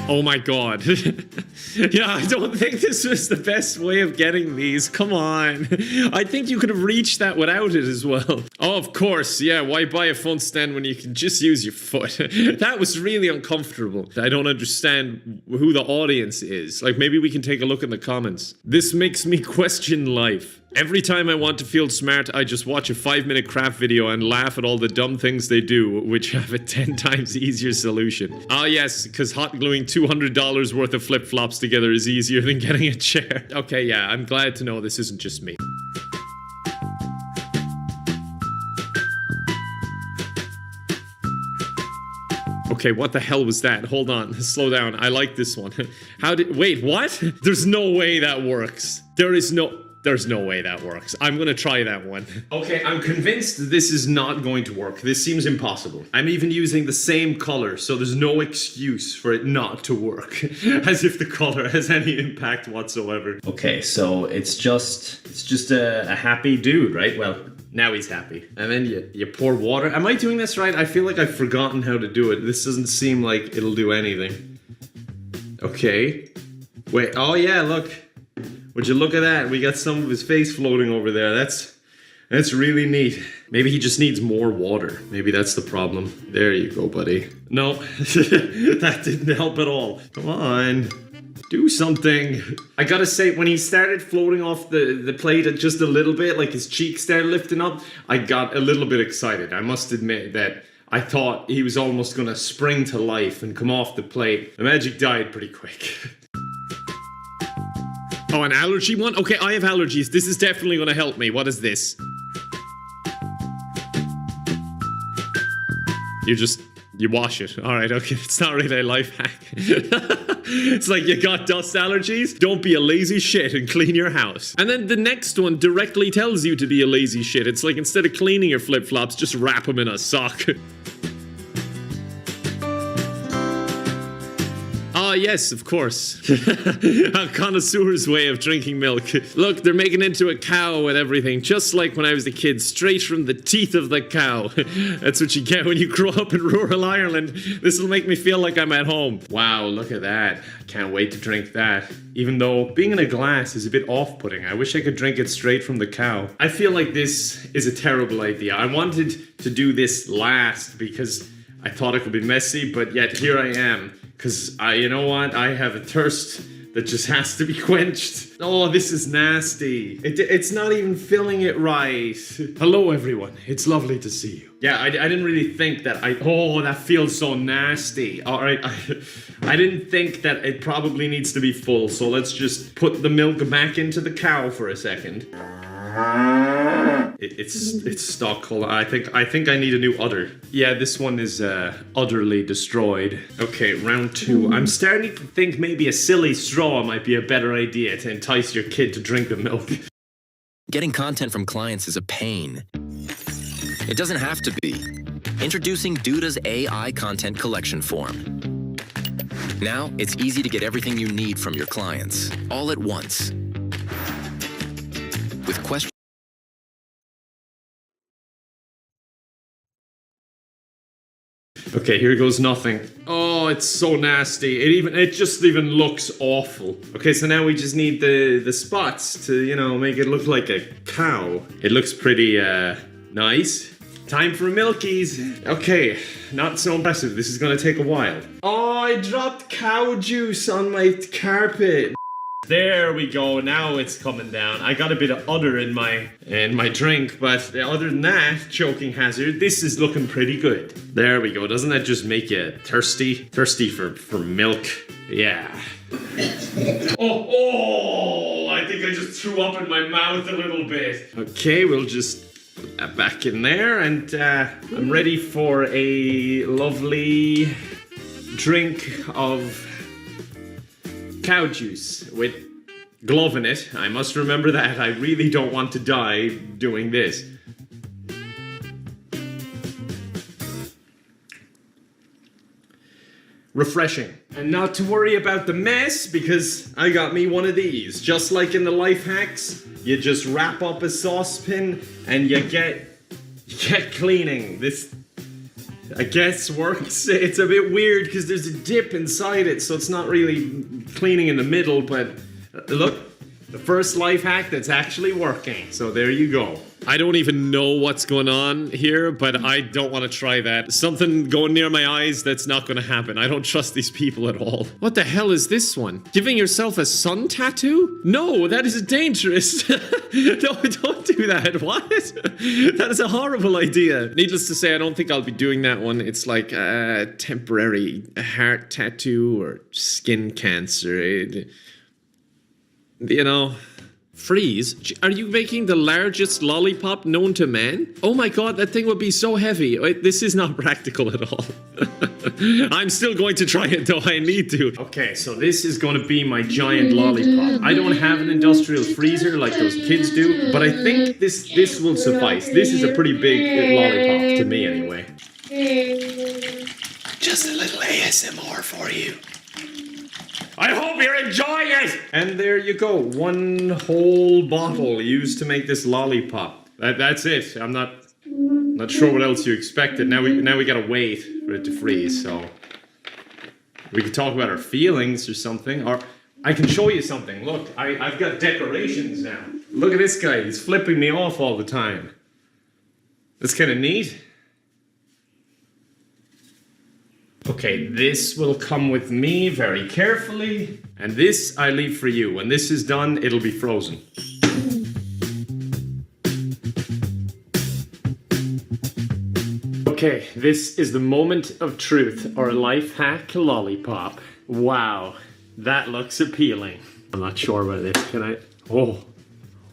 Oh my god. Yeah, I don't think this was the best way of getting these. Come on. I think you could have reached that without it as well. Oh, of course. Yeah, why buy a phone stand when you can just use your foot? That was really uncomfortable. I don't understand who the audience is. Like, maybe we can take a look in the comments. This makes me question life. Every time I want to feel smart, I just watch a 5-minute craft video and laugh at all the dumb things they do, which have a 10 times easier solution. Ah yes, because hot gluing $200 worth of flip-flops together is easier than getting a chair. Okay, yeah, I'm glad to know this isn't just me. Okay, what the hell was that? Hold on, slow down. I like this one. Wait, what? There's no way that works. There's no way that works. I'm gonna try that one. Okay, I'm convinced this is not going to work. This seems impossible. I'm even using the same color, so there's no excuse for it not to work. As if the color has any impact whatsoever. Okay, so it's just a happy dude, right? Well, now he's happy. And then you pour water. Am I doing this right? I feel like I've forgotten how to do it. This doesn't seem like it'll do anything. Okay. Wait, oh yeah, look. Would you look at that? We got some of his face floating over there. That's really neat. Maybe he just needs more water. Maybe that's the problem. There you go, buddy. No, that didn't help at all. Come on, do something. I gotta say, when he started floating off the plate just a little bit, like his cheeks started lifting up, I got a little bit excited. I must admit that I thought he was almost gonna spring to life and come off the plate. The magic died pretty quick. Oh, an allergy one? Okay, I have allergies. This is definitely gonna help me. What is this? You wash it. Alright, okay. It's not really a life hack. It's like you got dust allergies? Don't be a lazy shit and clean your house. And then the next one directly tells you to be a lazy shit. It's like instead of cleaning your flip-flops, just wrap them in a sock. yes, of course. A connoisseur's way of drinking milk. Look, they're making it into a cow and everything, just like when I was a kid, straight from the teeth of the cow. That's what you get when you grow up in rural Ireland. This will make me feel like I'm at home. Wow, look at that. I can't wait to drink that. Even though being in a glass is a bit off-putting. I wish I could drink it straight from the cow. I feel like this is a terrible idea. I wanted to do this last because I thought it could be messy, but yet here I am. Because, you know what? I have a thirst that just has to be quenched. Oh, this is nasty. It's not even filling it right. Hello, everyone. It's lovely to see you. Yeah, I didn't really think that oh, that feels so nasty. All right, I didn't think that it probably needs to be full, so let's just put the milk back into the cow for a second. It's stuck. Hold on. I think I need a new udder. Yeah, this one is utterly destroyed. Okay, round 2. I'm starting to think maybe a silly straw might be a better idea to entice your kid to drink the milk. Getting content from clients is a pain. It doesn't have to be. Introducing Duda's AI content collection form. Now, it's easy to get everything you need from your clients, all at once. With questions. Okay, here goes nothing. Oh, it's so nasty. It just even looks awful. Okay, so now we just need the spots to, you know, make it look like a cow. It looks pretty nice. Time for milkies. Okay, not so impressive. This is gonna take a while. Oh, I dropped cow juice on my carpet. There we go, now it's coming down. I got a bit of udder in my drink, but other than that, choking hazard, this is looking pretty good. There we go, doesn't that just make you thirsty? Thirsty for milk? Yeah. Oh, I think I just threw up in my mouth a little bit. Okay, we'll just put that back in there, and I'm ready for a lovely drink of cow juice with glove in it. I must remember that. I really don't want to die doing this. Refreshing. And not to worry about the mess, because I got me one of these. Just like in the life hacks, you just wrap up a saucepan and you get cleaning. This, I guess, works. It's a bit weird because there's a dip inside it, so it's not really cleaning in the middle, but look, the first life hack that's actually working. So there you go. I don't even know what's going on here, but I don't want to try that. Something going near my eyes, that's not going to happen. I don't trust these people at all. What the hell is this one? Giving yourself a sun tattoo? No, that is dangerous. No, don't do that. What? That is a horrible idea. Needless to say, I don't think I'll be doing that one. It's like a temporary heart tattoo or skin cancer. You know... Freeze? Are you making the largest lollipop known to man? Oh my god, that thing would be so heavy. Wait, this is not practical at all. I'm still going to try it though, I need to. Okay, so this is going to be my giant lollipop. I don't have an industrial freezer like those kids do, but I think this will suffice. This is a pretty big lollipop to me anyway. Just a little ASMR for you. I hope you're enjoying it! And there you go, one whole bottle used to make this lollipop. That's it. I'm not sure what else you expected. Now we gotta wait for it to freeze, so... We could talk about our feelings or something, or... I can show you something. Look, I've got decorations now. Look at this guy, he's flipping me off all the time. That's kinda neat. Okay, this will come with me very carefully, and this I leave for you. When this is done, it'll be frozen. Okay, this is the moment of truth, or life hack lollipop. Wow, that looks appealing. I'm not sure about this, can I?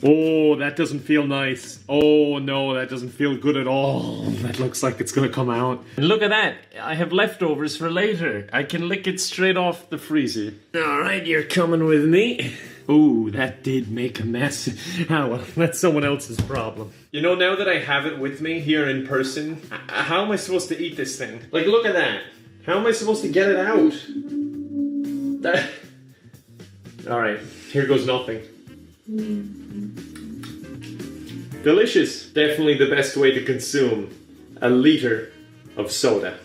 Oh, that doesn't feel nice. Oh no, that doesn't feel good at all. That looks like it's gonna come out. And look at that, I have leftovers for later. I can lick it straight off the freezer. Alright, you're coming with me. Ooh, that did make a mess. Ah well, that's someone else's problem. You know, now that I have it with me here in person, how am I supposed to eat this thing? Like, look at that. How am I supposed to get it out? Alright, here goes nothing. Delicious. Definitely the best way to consume a liter of soda.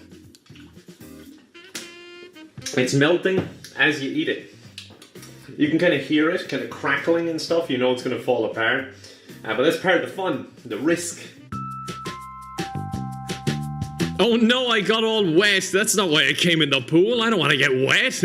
It's melting as you eat it. You can kind of hear it, kind of crackling and stuff. You know it's going to fall apart. But that's part of the fun, the risk. Oh no, I got all wet. That's not why I came in the pool. I don't want to get wet.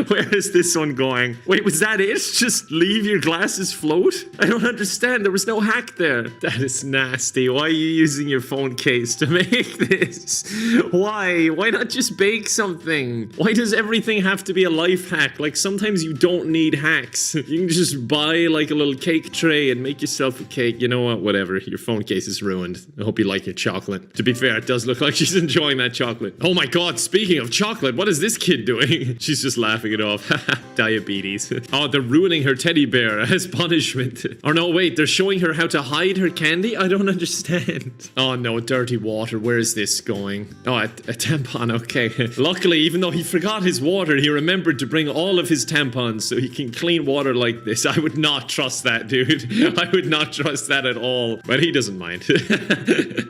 Where is this one going? Wait, was that it? Just leave your glasses float? I don't understand. There was no hack there. That is nasty. Why are you using your phone case to make this? Why? Why not just bake something? Why does everything have to be a life hack? Like, sometimes you don't need hacks. You can just buy like a little cake tray and make yourself a cake. You know what? Whatever. Your phone case is ruined. I hope you like your chocolate. To be fair, it does look like she's enjoying that chocolate. Oh my god, speaking of chocolate, what is this kid doing? She's just laughing it off. Diabetes. Oh, they're ruining her teddy bear as punishment. Or no, wait, they're showing her how to hide her candy? I don't understand. Oh no, dirty water. Where is this going? Oh, a tampon, okay. Luckily, even though he forgot his water, he remembered to bring all of his tampons so he can clean water like this. I would not trust that, dude. I would not trust that at all. But he doesn't mind.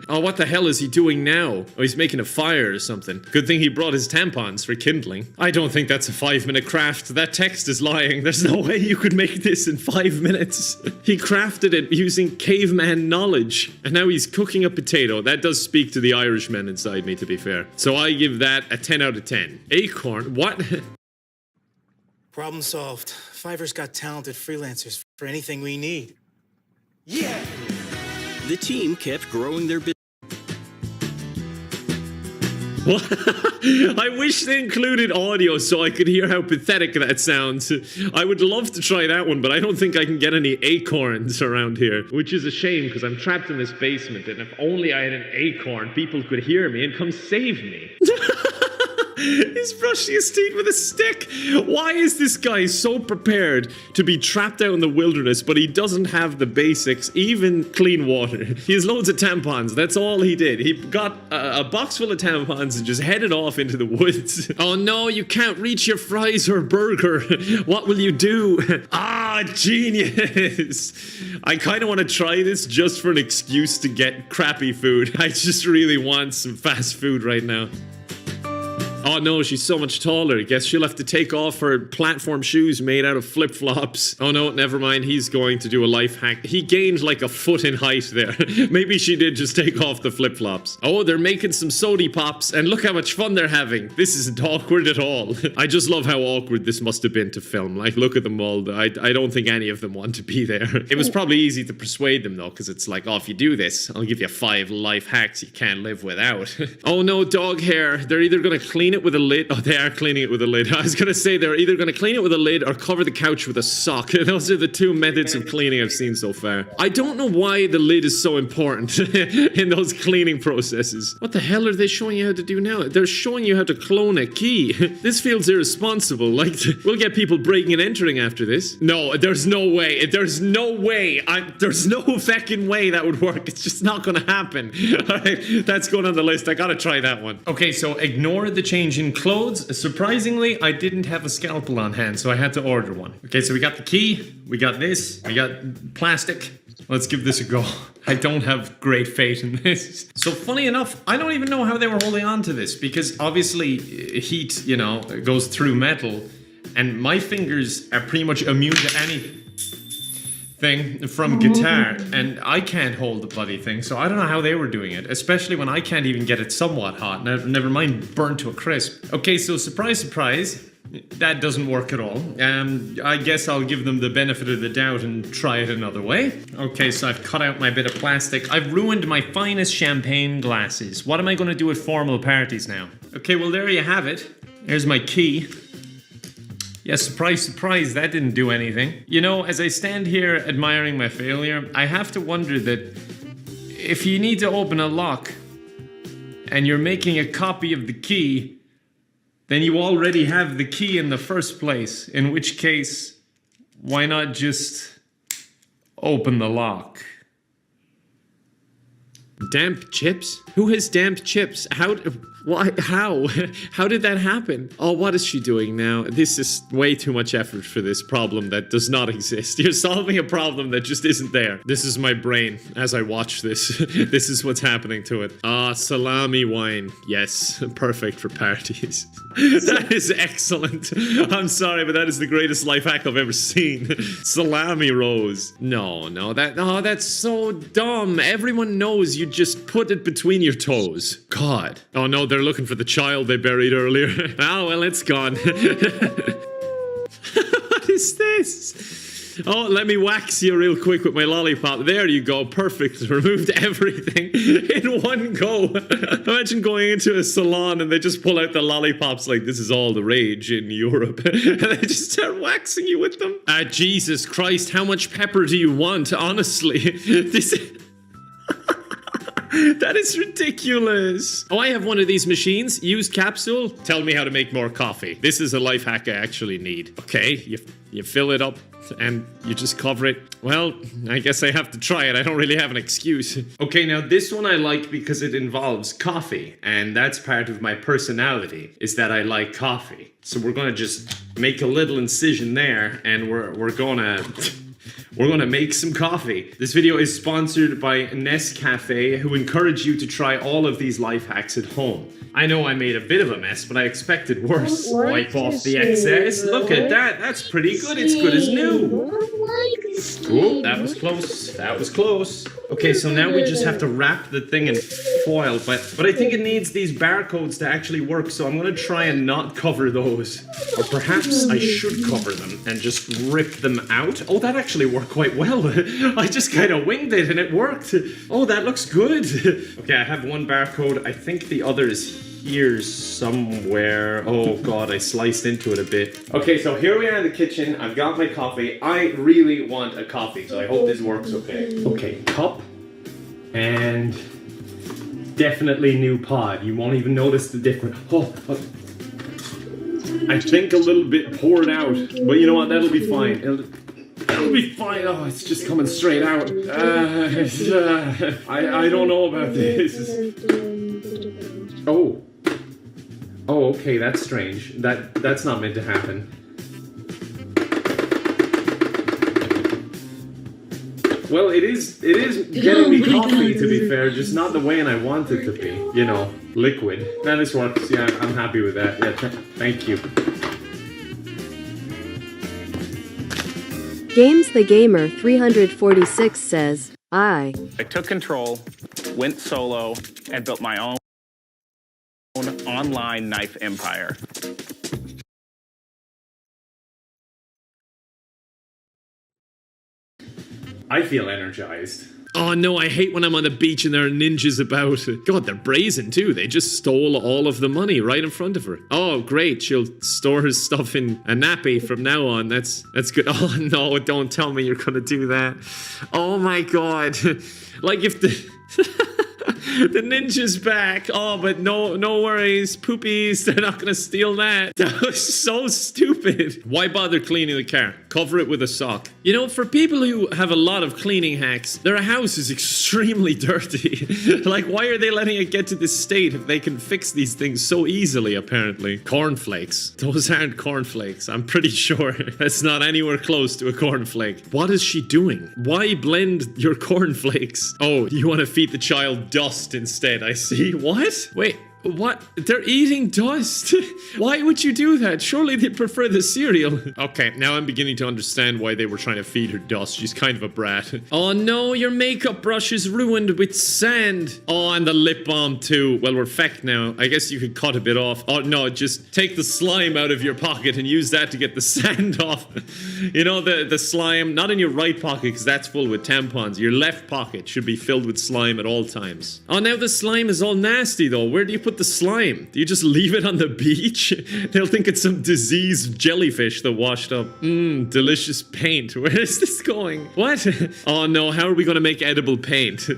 Oh, what the hell is he doing now? Oh, he's making a fire or something. Good thing he brought his tampons for kindling. I don't think that's a 5-minute craft. That text is lying. There's no way you could make this in 5 minutes. He crafted it using caveman knowledge. And now he's cooking a potato. That does speak to the Irishman inside me, to be fair. So I give that a 10 out of 10. Acorn? What? Problem solved. Fiverr's got talented freelancers for anything we need. Yeah! The team kept growing their business. I wish they included audio so I could hear how pathetic that sounds. I would love to try that one, but I don't think I can get any acorns around here. Which is a shame, because I'm trapped in this basement, and if only I had an acorn, people could hear me and come save me. He's brushing his teeth with a stick. Why is this guy so prepared to be trapped out in the wilderness, but he doesn't have the basics, even clean water? He has loads of tampons. That's all he did. He got a box full of tampons and just headed off into the woods. Oh no, you can't reach your fries or burger. What will you do? Ah, genius. I kind of want to try this just for an excuse to get crappy food. I just really want some fast food right now. Oh no, she's so much taller. Guess she'll have to take off her platform shoes made out of flip-flops. Oh no, never mind. He's going to do a life hack. He gained like a foot in height there. Maybe she did just take off the flip-flops. Oh, they're making some sody pops, and look how much fun they're having. This isn't awkward at all. I just love how awkward this must have been to film. Like, look at them all. I don't think any of them want to be there. It was probably easy to persuade them though, because it's like, oh, if you do this, I'll give you 5 life hacks you can't live without. Oh no, dog hair. They're either gonna clean it with a lid. Oh, they are cleaning it with a lid. I was gonna say they're either gonna clean it with a lid or cover the couch with a sock. Those are the 2 methods of cleaning I've seen so far. I don't know why the lid is so important in those cleaning processes. What the hell are they showing you how to do now? They're showing you how to clone a key. This feels irresponsible. Like, we'll get people breaking and entering after this. No, there's no way. There's no way. There's no fucking way that would work. It's just not gonna happen. Alright, that's going on the list. I gotta try that one. Okay, so ignore the change in clothes. Surprisingly, I didn't have a scalpel on hand, so I had to order one. Okay, so we got the key, we got this, we got plastic. Let's give this a go. I don't have great faith in this. So funny enough, I don't even know how they were holding on to this, because obviously heat, you know, goes through metal, and my fingers are pretty much immune to anything from guitar, and I can't hold the bloody thing, so I don't know how they were doing it, especially when I can't even get it somewhat hot, never mind burnt to a crisp. Okay, so surprise, surprise, that doesn't work at all. I guess I'll give them the benefit of the doubt and try it another way. Okay, so I've cut out my bit of plastic. I've ruined my finest champagne glasses. What am I going to do at formal parties now? Okay, well there you have it. There's my key. Yeah, surprise, surprise, that didn't do anything. You know, as I stand here admiring my failure, I have to wonder that if you need to open a lock and you're making a copy of the key, then you already have the key in the first place, in which case, why not just open the lock? Damp chips? Who has damp chips? Why? How? How did that happen? Oh, what is she doing now? This is way too much effort for this problem that does not exist. You're solving a problem that just isn't there. This is my brain as I watch this. This is what's happening to it. Ah, salami wine. Yes, perfect for parties. That is excellent. I'm sorry, but that is the greatest life hack I've ever seen. Salami rose. No, that's so dumb. Everyone knows you just put it between your toes. God. Oh no, they're looking for the child they buried earlier. Oh, well, it's gone. What is this? Oh, let me wax you real quick with my lollipop. There you go. Perfect. Removed everything in one go. Imagine going into a salon and they just pull out the lollipops like this is all the rage in Europe. And they just start waxing you with them. Jesus Christ, how much pepper do you want? Honestly. That is ridiculous. Oh, I have one of these machines. Used capsule. Tell me how to make more coffee. This is a life hack I actually need. Okay, you fill it up and you just cover it. Well, I guess I have to try it. I don't really have an excuse. Okay, now this one I like because it involves coffee, and that's part of my personality, is that I like coffee. So we're gonna just make a little incision there, and we're gonna make some coffee. This video is sponsored by Nescafe, who encourage you to try all of these life hacks at home. I know I made a bit of a mess, but I expected worse. Wipe off the excess. Look at that. That's pretty good. It's good as new. Oh, that was close. That was close. Okay, so now we just have to wrap the thing in foil, but I think it needs these barcodes to actually work, so I'm gonna try and not cover those. Or perhaps I should cover them and just rip them out. Oh, that actually worked quite well. I just kind of winged it and it worked. Oh, that looks good. Okay, I have one barcode. I think the other is here somewhere. Oh god, I sliced into it a bit. Okay, so here we are in the kitchen. I've got my coffee. I really want a coffee, so I hope this works okay. Okay, cup. And definitely new pod. You won't even notice the difference. Oh. I think a little bit poured out, but you know what? That'll be fine. It'll be fine. Oh, it's just coming straight out. I don't know about this. Oh. Oh, okay, that's strange. That's not meant to happen. Well, it is getting me coffee, to be fair, just not the way I want it to be. You know, liquid. Now this works. Yeah, I'm happy with that. Yeah, thank you. Games the Gamer 346 says, I took control, went solo, and built my own online knife empire. I feel energized. Oh no, I hate when I'm on the beach and there are ninjas about. God, they're brazen too. They just stole all of the money right in front of her. Oh, great. She'll store her stuff in a nappy from now on. That's good. Oh no, don't tell me you're gonna do that. Oh my god. Like if the... The ninja's back. Oh, but no worries. Poopies, they're not gonna steal that. That was so stupid. Why bother cleaning the car? Cover it with a sock. You know, for people who have a lot of cleaning hacks, their house is extremely dirty. Like, why are they letting it get to this state if they can fix these things so easily, apparently? Cornflakes. Those aren't cornflakes. I'm pretty sure that's not anywhere close to a cornflake. What is she doing? Why blend your cornflakes? Oh, you want to feed the child dust instead, I see. What? Wait, what? They're eating dust? Why would you do that? Surely they prefer the cereal. Okay, now I'm beginning to understand why they were trying to feed her dust. She's kind of a brat. Oh no, your makeup brush is ruined with sand. Oh, and the lip balm too. Well, we're fecked now. I guess you could cut a bit off. Oh no, just take the slime out of your pocket and use that to get the sand off. You know, the slime, not in your right pocket because that's full with tampons. Your left pocket should be filled with slime at all times. Oh, now the slime is all nasty though. Where do you put the slime? Do you just leave it on the beach? They'll think it's some diseased jellyfish that washed up. Mmm, delicious paint. Where is this going? What? Oh no, how are we gonna make edible paint?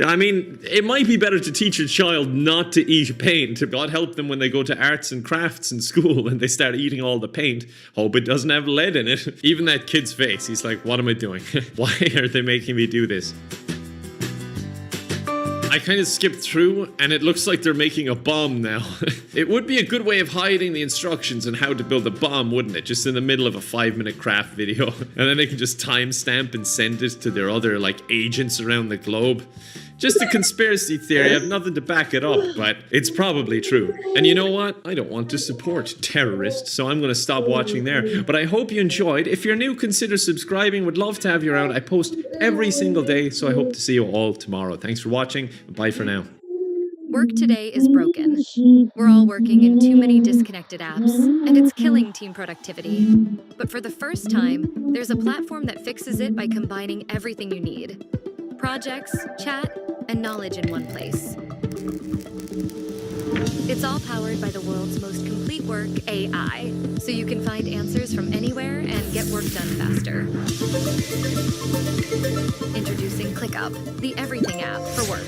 I mean, it might be better to teach a child not to eat paint. God help them when they go to arts and crafts in school and they start eating all the paint. Hope it doesn't have lead in it. Even that kid's face, he's like, what am I doing? Why are they making me do this? I kind of skipped through, and it looks like they're making a bomb now. It would be a good way of hiding the instructions on how to build a bomb, wouldn't it? Just in the middle of a 5-minute craft video. And then they can just timestamp and send it to their other, like, agents around the globe. Just a conspiracy theory. I have nothing to back it up, but it's probably true. And you know what? I don't want to support terrorists, so I'm going to stop watching there. But I hope you enjoyed. If you're new, consider subscribing. Would love to have you around. I post every single day, so I hope to see you all tomorrow. Thanks for watching. Bye for now. Work today is broken. We're all working in too many disconnected apps, and it's killing team productivity. But for the first time, there's a platform that fixes it by combining everything you need. Projects, chat, and knowledge in one place. It's all powered by the world's most complete work, AI, so you can find answers from anywhere and get work done faster. Introducing ClickUp, the everything app for work.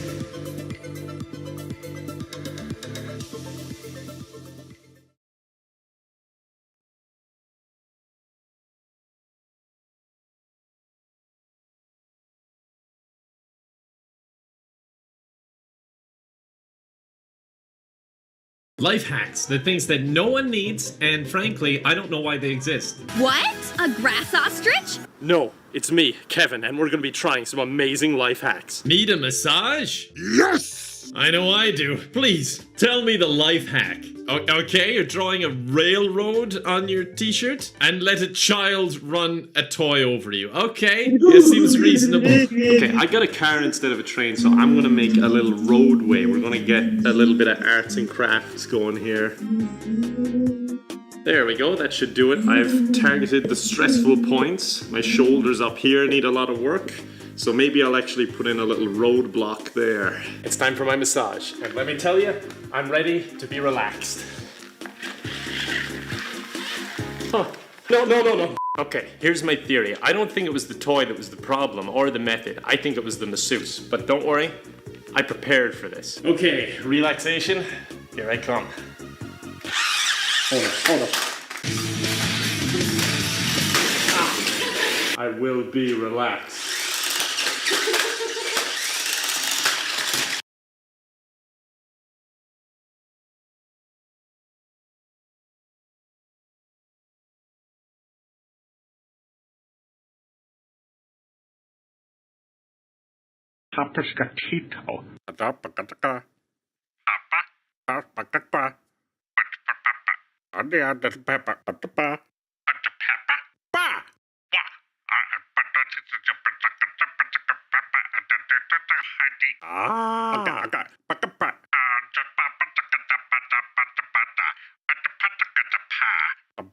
Life hacks, the things that no one needs, and frankly, I don't know why they exist. What? A grass ostrich? No, it's me, Kevin, and we're gonna be trying some amazing life hacks. Need a massage? Yes! I know I do. Please, tell me the life hack. Okay, you're drawing a railroad on your t-shirt and let a child run a toy over you. Okay, it seems reasonable. Okay, I got a car instead of a train, so I'm gonna make a little roadway. We're gonna get a little bit of arts and crafts going here. There we go, that should do it. I've targeted the stressful points. My shoulders up here need a lot of work. So maybe I'll actually put in a little roadblock there. It's time for my massage. And let me tell you, I'm ready to be relaxed. Huh. No. Okay, here's my theory. I don't think it was the toy that was the problem or the method. I think it was the masseuse. But don't worry, I prepared for this. Okay, relaxation, here I come. Hold on. I will be relaxed. Tapascatito.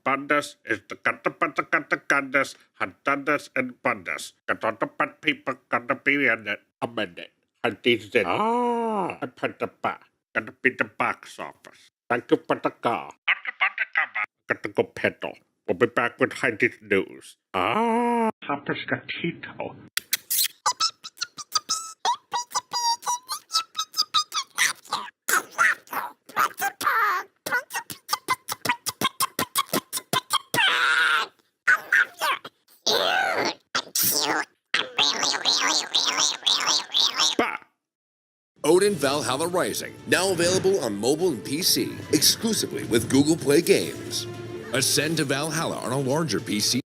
Bandas is the katapatakatakandas, hantandas and bandas. Katotapat people katapian amended. Hantis I put the back. Gonna be the box office. Thank you, Pataka. Gotta go pedal. We'll be back with Heidi's news. Tapascatito. Odin Valhalla Rising, now available on mobile and PC, exclusively with Google Play Games. Ascend to Valhalla on a larger PC.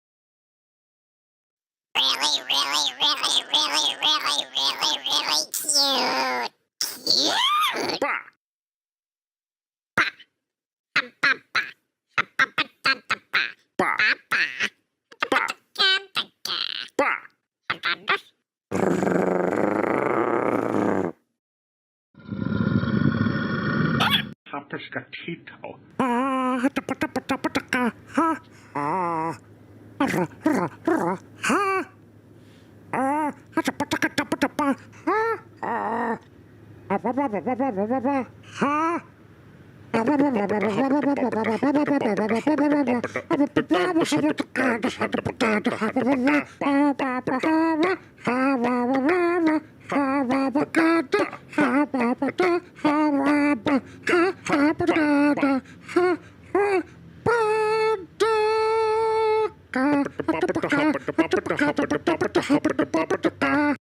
Tapascatito.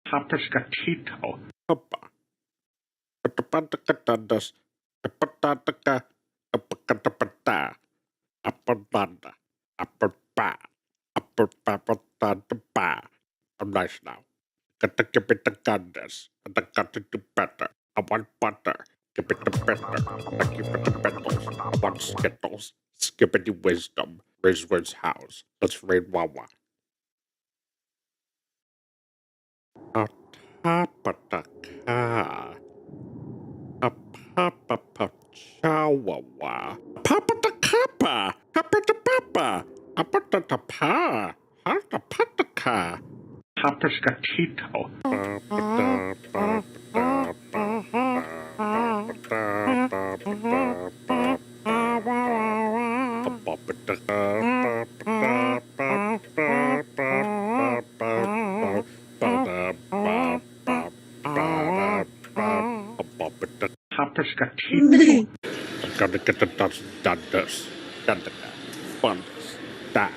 Tapascatito. Apatakatandas, apataka, apakatapata, apatanda, apapa, apapapatapa. I'm nice now. Katakipitakandas, and I got to do better. I want butter. Give it the better. I give it the petals. I want skittles. Skippity wisdom. Rizwin's house. Let's raid Wawa. Atapataka. Apapapa. Chawawa. Papatakapa. Apatapapa. Apatatapa. Hatapataka. Papaskachito. Papaskachito. I'm gonna get the dust done this. Done the buns. Die.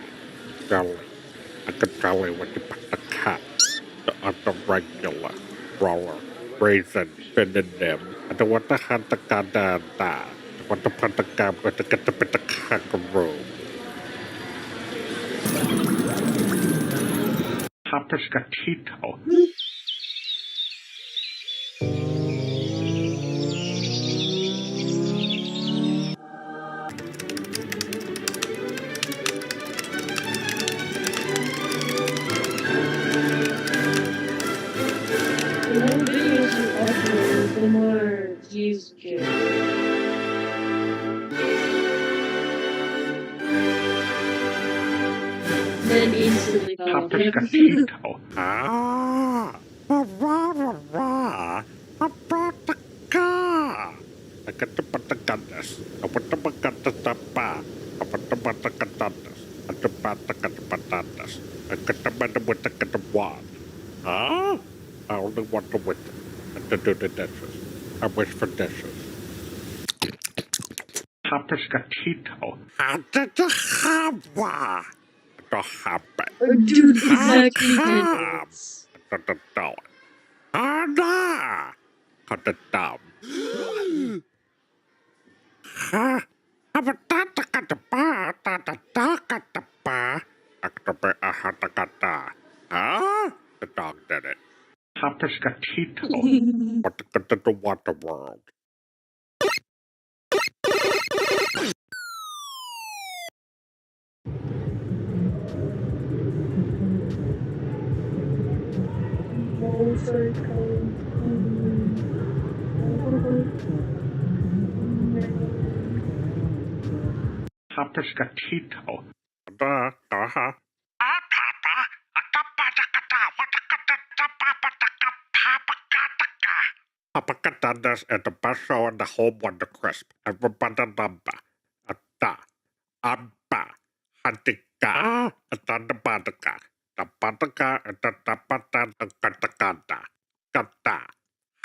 Golly. I could probably with the cat. The other regular roller, raisin, spinning them. I don't want to hunt the goddamn I want to put the gum with the get the bit of kangaroo. Papaskachito. The more videos you upload, the more views you get. Then instantly follow him. Papaskachito. Ah! Rah! About the car! I got to put the gunners. I want to put the tapa. I want to put the gunners. I want to put the patatas. I got to put the with the one. Huh? I only want to win. And to do the dishes. I wish for dishes. Papaskachito. Hawa. The habit. Dude, exactly 10 minutes. The dog. Hana. Cut the dumb. Ha. Habatata katapa. Tata katapa. Aktabe ahatakata. Huh? The dog did it. Papaskachito. What the water world? Papaskachito. Papa. Papakatandas and the best show in the whole Wonder Crisp. Everybody number. Ata. Amba. Hantika. Atanda Badaka. The Badaka and the Tapatan and Katakanda. Kata.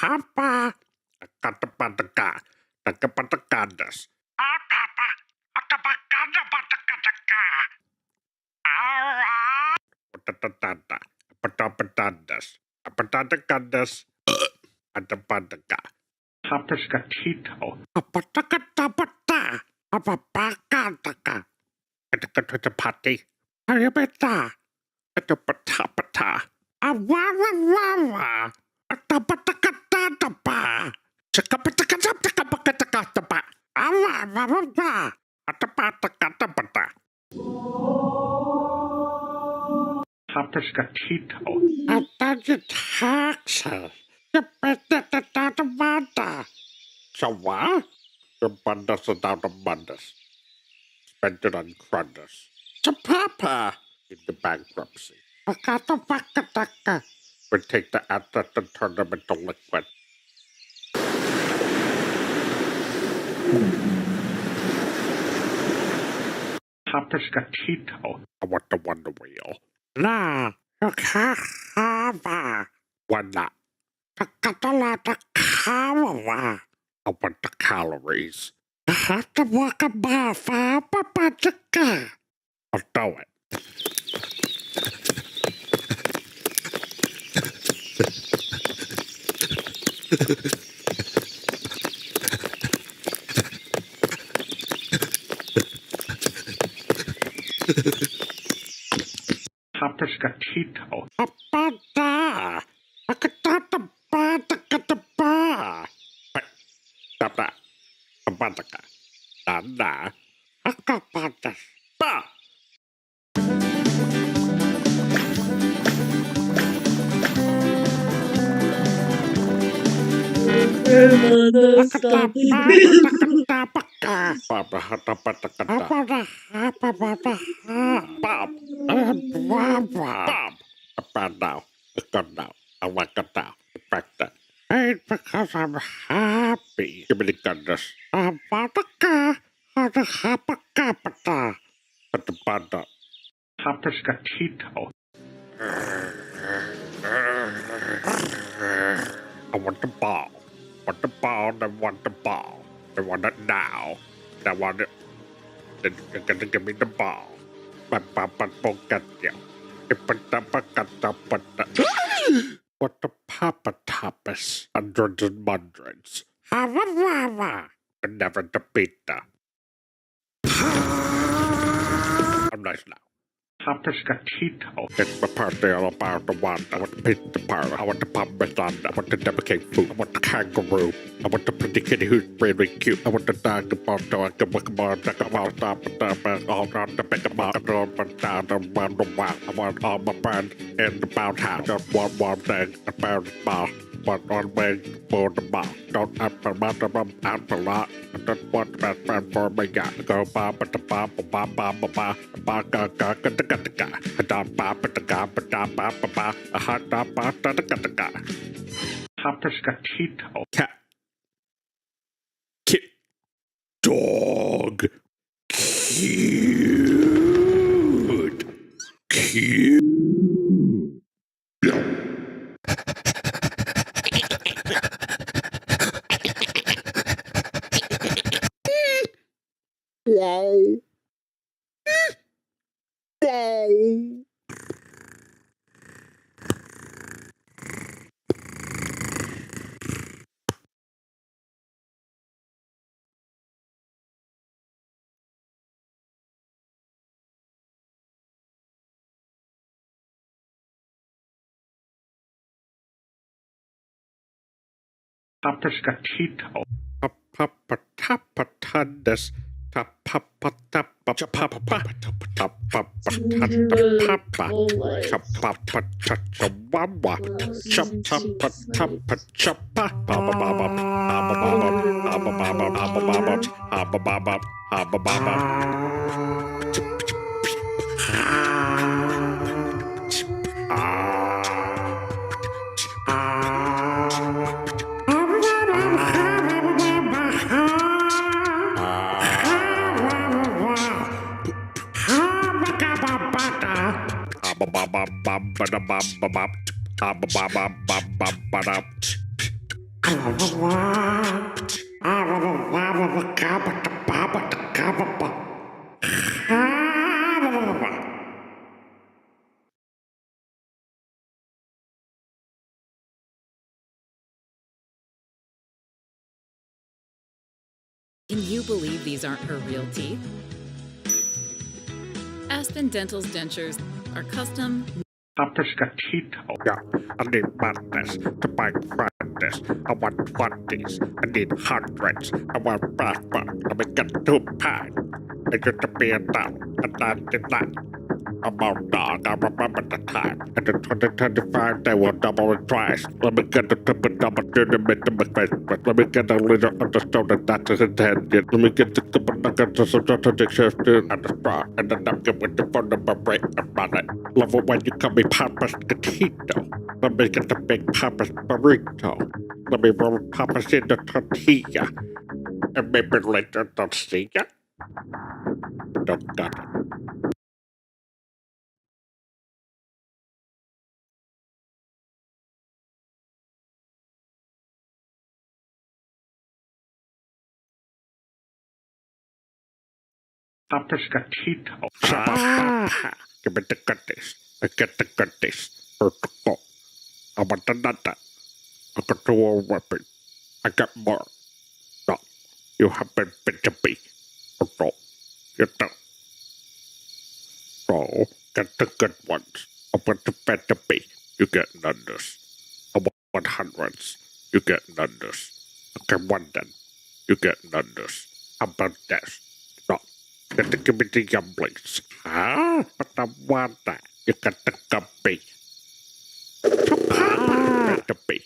Hapa. Katabadaka. The Kapatakandas. Papa. Atabakanda Batakataka. Ara. Patatanda. Patapatandas. Apatatakandas. Adabadaka. Papaskachito. Apatakatapata. Apapakataka. Atakatapati. Ayabeta. Atapatapata. Awawawawa. Atapatakatapa. Chakapatakatapakatapa. Awawawawa. Atapatakatapata. Papaskachito. I've done your taxes. You bet that the manda. So what? The bundas are down the bundas. Spend it on crunders. To Papa in the bankruptcy. Pakata pakataka. We take the asset and turn them into liquid. Papaskachito. I want the Wonder Wheel. Nah, you can't have her. Why not? Takatala kawa. I want the calories. I have to walk a bar for Papachaka. I'll do it. Tapascatito. Apada. Akatata batakataba. Tapa. Abataka. Dada. Akapatas. Ba. Grandmother, stop Hey, because I'm happy. Give me the goodness. Abataka. Hapakapata. Patabada. Tapascatito. I want the ball. Want the ball, I want the ball. I want it now. I want it. You're gonna give me the ball. What the papa tapas? Hundreds and hundreds. But never the pita. I'm nice now. Tapascatito. It's my birthday all about the one. I want the pizza parlor. I want the parmesan. I want the debicate food. I want the kangaroo. I want the pretty kitty who's really cute. I want the dog, the bottle, I can look about the stop, all around the big amount of but down around the wild. I want all my friends in the bounce house. Just one thing about the ball. But on way for the ball. Don't have to mount them out a lot. I just want the best friend for me. Got to go ba ba da ba ba ba ba ba ba ba ga ga ga da ga da ga. I da ba ba da ga ba da ba ba ba. I ha da ba da da ga da ga. Tapascatito. Cat. Kit. Dog. Cute. Cute. Wow. Wow. Tapascatito. Tapapatapatandas. Can you believe these aren't her real teeth? Aspen Dental's dentures are custom. Tapascatito. Yeah, I need madness to buy madness. I want 20s. I need hundreds. I want backpack. Let me get 2 packs. I get to be a dog. And that is that. I'm a dog. I remember the time. And in 2025, they will double it twice. Let me get the triple double to the face. But let me get a little understood that that is intended. Let me get the triple nuggets of strategic shift and the straw. And the napkin with the phone number break and money. Love it when you call me Papa's Gatito. Let me get the big Papa's burrito. Let me roll Papa's in the tortilla. And maybe later don't see ya. But don't got it. Tapascatito. Give me the goodies. I get the goodies. Vertical. I want another. I got 2 more weapons. I got more. No, you haven't been to me. No, you don't. So, get the good ones. I want the better be. You get numbers. I want hundreds. You get numbers. Okay, one then. You get numbers. How about this? No. Get the give me the yumblings. Huh? But I want that. You got the guppy. Better be.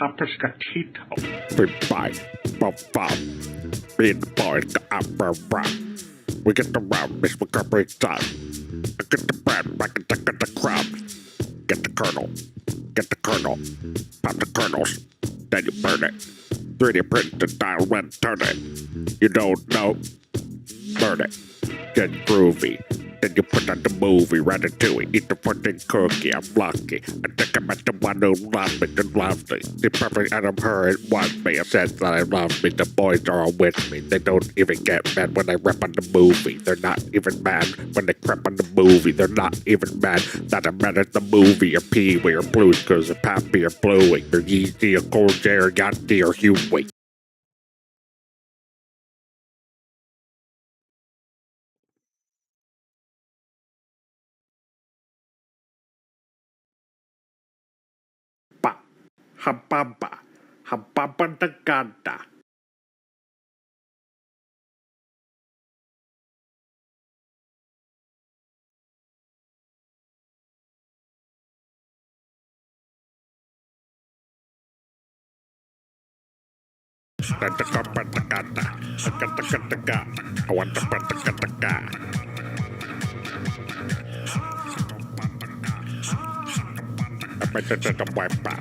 Tapescatito. Goodbye. Bob. Me and the boys got up. We get the round, miss we got break time. I get the bread, back and take the crab. Get the kernel. Get the kernel. Pop the kernels. Then you burn it. 3D print the dial when turn it. You don't know. Burn it. Get groovy. Then you put on the movie, Ratatouille, eat the fucking cookie, I'm lucky. I think I met the one who loved me, and loved me. The perfect out of her and wants me. I said that I love me, the boys are all with me. They don't even get mad when I rap on the movie. They're not even mad when they crap on the movie. They're not even mad that I'm mad at the movie, or Pee-wee, or Blues, cause of Pappy, or Bluey, or Yeezy, or Cold J, or Yachty, or Huey. Hababa, hababa da gada. I want the wipe out.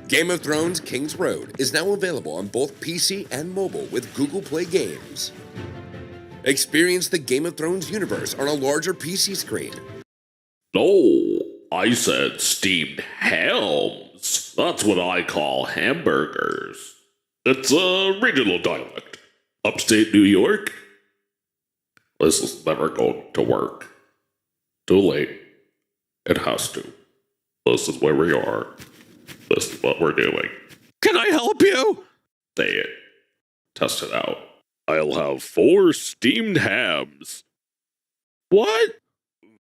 Game of Thrones King's Road is now available on both PC and mobile with Google Play Games. Experience the Game of Thrones universe on a larger PC screen. No, I said steamed hams. That's what I call hamburgers. It's a regional dialect. Upstate New York? This is never going to work. Too late. It has to. This is where we are. This is what we're doing. Can I help you? Say it. Test it out. I'll have 4 steamed hams. What?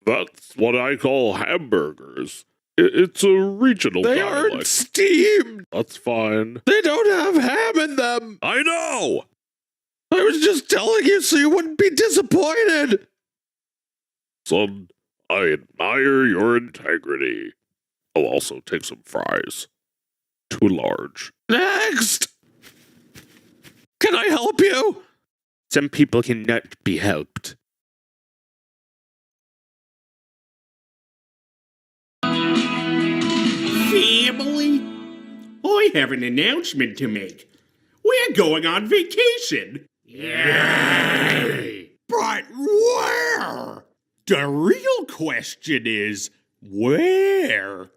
That's what I call hamburgers. It's a regional dialect. They aren't steamed. That's fine. They don't have ham in them. I know. I was just telling you so you wouldn't be disappointed. Son, I admire your integrity. I'll also take some fries. Too large. Next! Can I help you? Some people cannot be helped. Family, I have an announcement to make. We're going on vacation. Yay! But where? The real question is, where?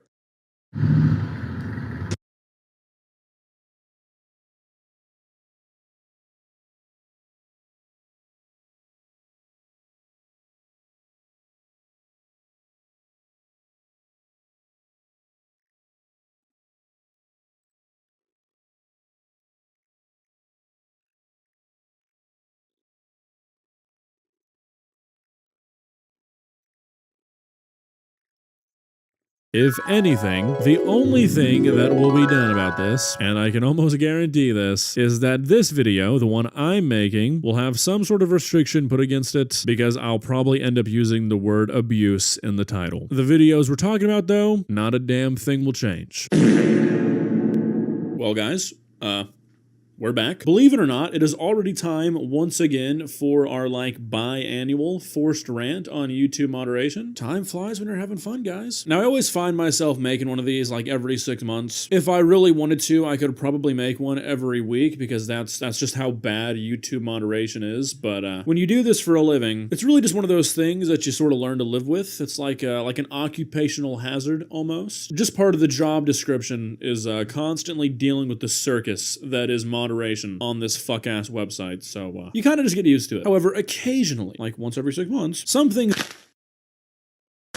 If anything, the only thing that will be done about this, and I can almost guarantee this, is that this video, the one I'm making, will have some sort of restriction put against it because I'll probably end up using the word abuse in the title. The videos we're talking about though, not a damn thing will change. Well guys, we're back. Believe it or not, it is already time once again for our biannual forced rant on YouTube moderation. Time flies when you're having fun, guys. Now I always find myself making one of these every 6 months. If I really wanted to, I could probably make one every week because that's just how bad YouTube moderation is. But when you do this for a living, it's really just one of those things that you sort of learn to live with. It's like an occupational hazard almost. Just part of the job description is constantly dealing with the circus that is moderation on this fuck-ass website, so you kind of just get used to it. However, occasionally, once every 6 months, something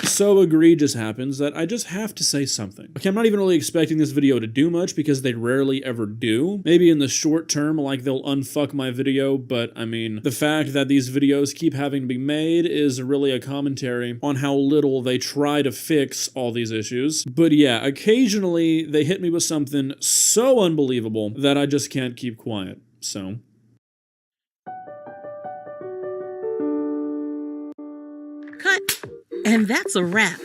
so egregious happens that I just have to say something. Okay, I'm not even really expecting this video to do much because they rarely ever do. Maybe in the short term, they'll unfuck my video, but I mean, the fact that these videos keep having to be made is really a commentary on how little they try to fix all these issues. But yeah, occasionally they hit me with something so unbelievable that I just can't keep quiet, so. Cut. And that's a wrap.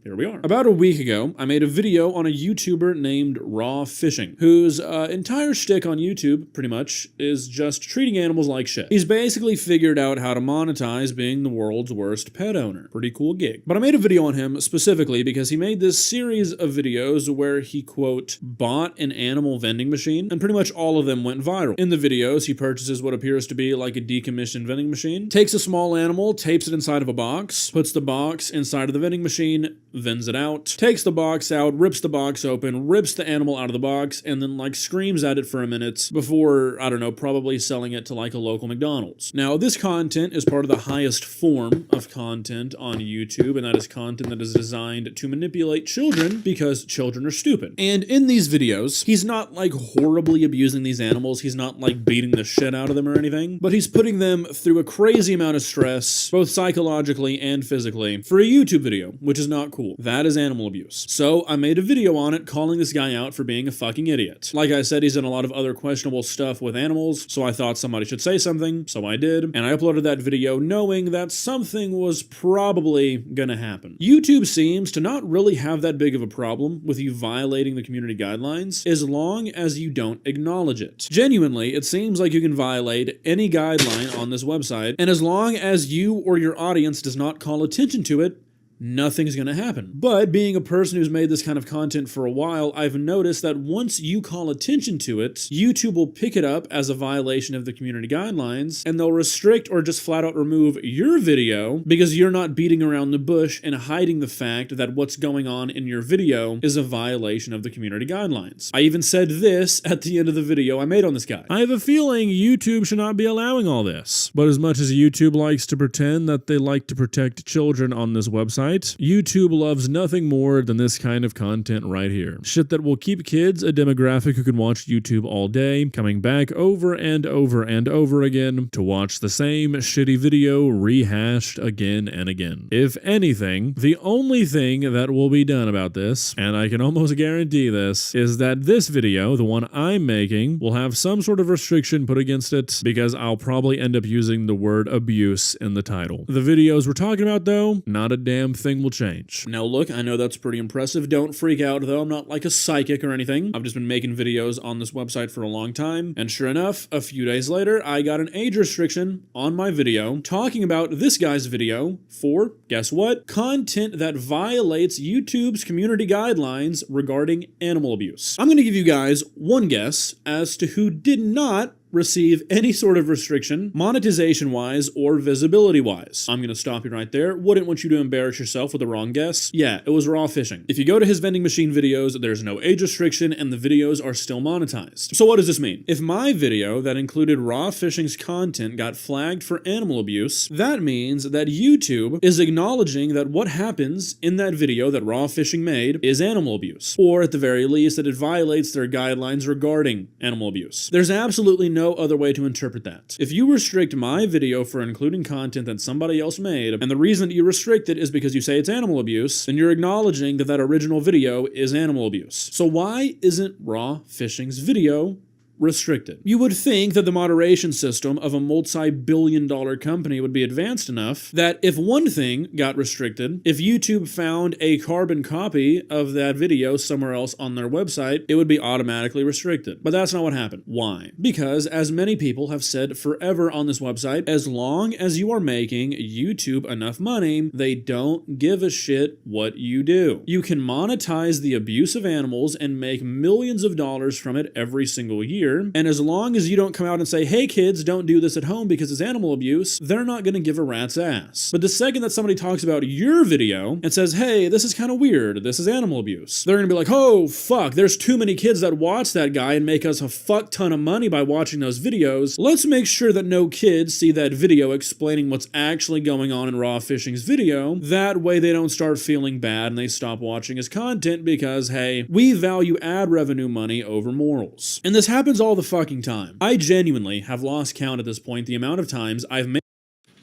Here we are. About a week ago, I made a video on a YouTuber named Raw Fishing, whose entire shtick on YouTube, pretty much, is just treating animals like shit. He's basically figured out how to monetize being the world's worst pet owner. Pretty cool gig. But I made a video on him specifically because he made this series of videos where he, quote, bought an animal vending machine, and pretty much all of them went viral. In the videos, he purchases what appears to be a decommissioned vending machine, takes a small animal, tapes it inside of a box, puts the box inside of the vending machine, vends it out, takes the box out, rips the box open, rips the animal out of the box, and then screams at it for a minute before, I don't know, probably selling it to a local McDonald's. Now, this content is part of the highest form of content on YouTube, and that is content that is designed to manipulate children because children are stupid. And in these videos, he's not horribly abusing these animals, he's not beating the shit out of them or anything, but he's putting them through a crazy amount of stress, both psychologically and physically, for a YouTube video, which is not cool. That is animal abuse. So I made a video on it calling this guy out for being a fucking idiot. Like I said, he's done a lot of other questionable stuff with animals, so I thought somebody should say something, so I did, and I uploaded that video knowing that something was probably gonna happen. YouTube seems to not really have that big of a problem with you violating the community guidelines as long as you don't acknowledge it. Genuinely, it seems like you can violate any guideline on this website, and as long as you or your audience does not call attention to it, nothing's gonna happen. But being a person who's made this kind of content for a while, I've noticed that once you call attention to it, YouTube will pick it up as a violation of the community guidelines, and they'll restrict or just flat out remove your video because you're not beating around the bush and hiding the fact that what's going on in your video is a violation of the community guidelines. I even said this at the end of the video I made on this guy. I have a feeling YouTube should not be allowing all this. But as much as YouTube likes to pretend that they like to protect children on this website, YouTube loves nothing more than this kind of content right here. Shit that will keep kids, a demographic who can watch YouTube all day, coming back over and over and over again to watch the same shitty video rehashed again and again. If anything, the only thing that will be done about this, and I can almost guarantee this, is that this video, the one I'm making, will have some sort of restriction put against it because I'll probably end up using the word abuse in the title. The videos we're talking about though, not a damn thing will change. Now look, I know that's pretty impressive. Don't freak out though, I'm not like a psychic or anything. I've just been making videos on this website for a long time, and sure enough, a few days later, I got an age restriction on my video talking about this guy's video for, guess what? Content that violates YouTube's community guidelines regarding animal abuse. I'm gonna give you guys one guess as to who did not receive any sort of restriction, monetization-wise or visibility-wise. I'm gonna stop you right there. Wouldn't want you to embarrass yourself with the wrong guess. Yeah, it was Raw Fishing. If you go to his vending machine videos, there's no age restriction and the videos are still monetized. So what does this mean? If my video that included Raw Fishing's content got flagged for animal abuse, that means that YouTube is acknowledging that what happens in that video that Raw Fishing made is animal abuse, or at the very least that it violates their guidelines regarding animal abuse. There's absolutely no other way to interpret that. If you restrict my video for including content that somebody else made, and the reason that you restrict it is because you say it's animal abuse, then you're acknowledging that that original video is animal abuse. So why isn't Raw Fishing's video restricted? You would think that the moderation system of a multi-billion-dollar company would be advanced enough that if one thing got restricted, if YouTube found a carbon copy of that video somewhere else on their website, it would be automatically restricted. But that's not what happened. Why? Because, as many people have said forever on this website, as long as you are making YouTube enough money, they don't give a shit what you do. You can monetize the abuse of animals and make millions of dollars from it every single year. And as long as you don't come out and say, hey kids, don't do this at home because it's animal abuse, they're not going to give a rat's ass. But the second that somebody talks about your video and says, hey, this is kind of weird, this is animal abuse, they're going to be like, oh fuck, there's too many kids that watch that guy and make us a fuck ton of money by watching those videos. Let's make sure that no kids see that video explaining what's actually going on in Raw Fishing's video. That way they don't start feeling bad and they stop watching his content because, hey, we value ad revenue money over morals. And this happens all the fucking time. I genuinely have lost count at this point the amount of times I've made.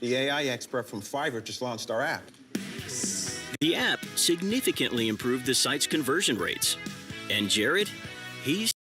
The AI expert from Fiverr just launched our app. The app significantly improved the site's conversion rates. And Jared, he's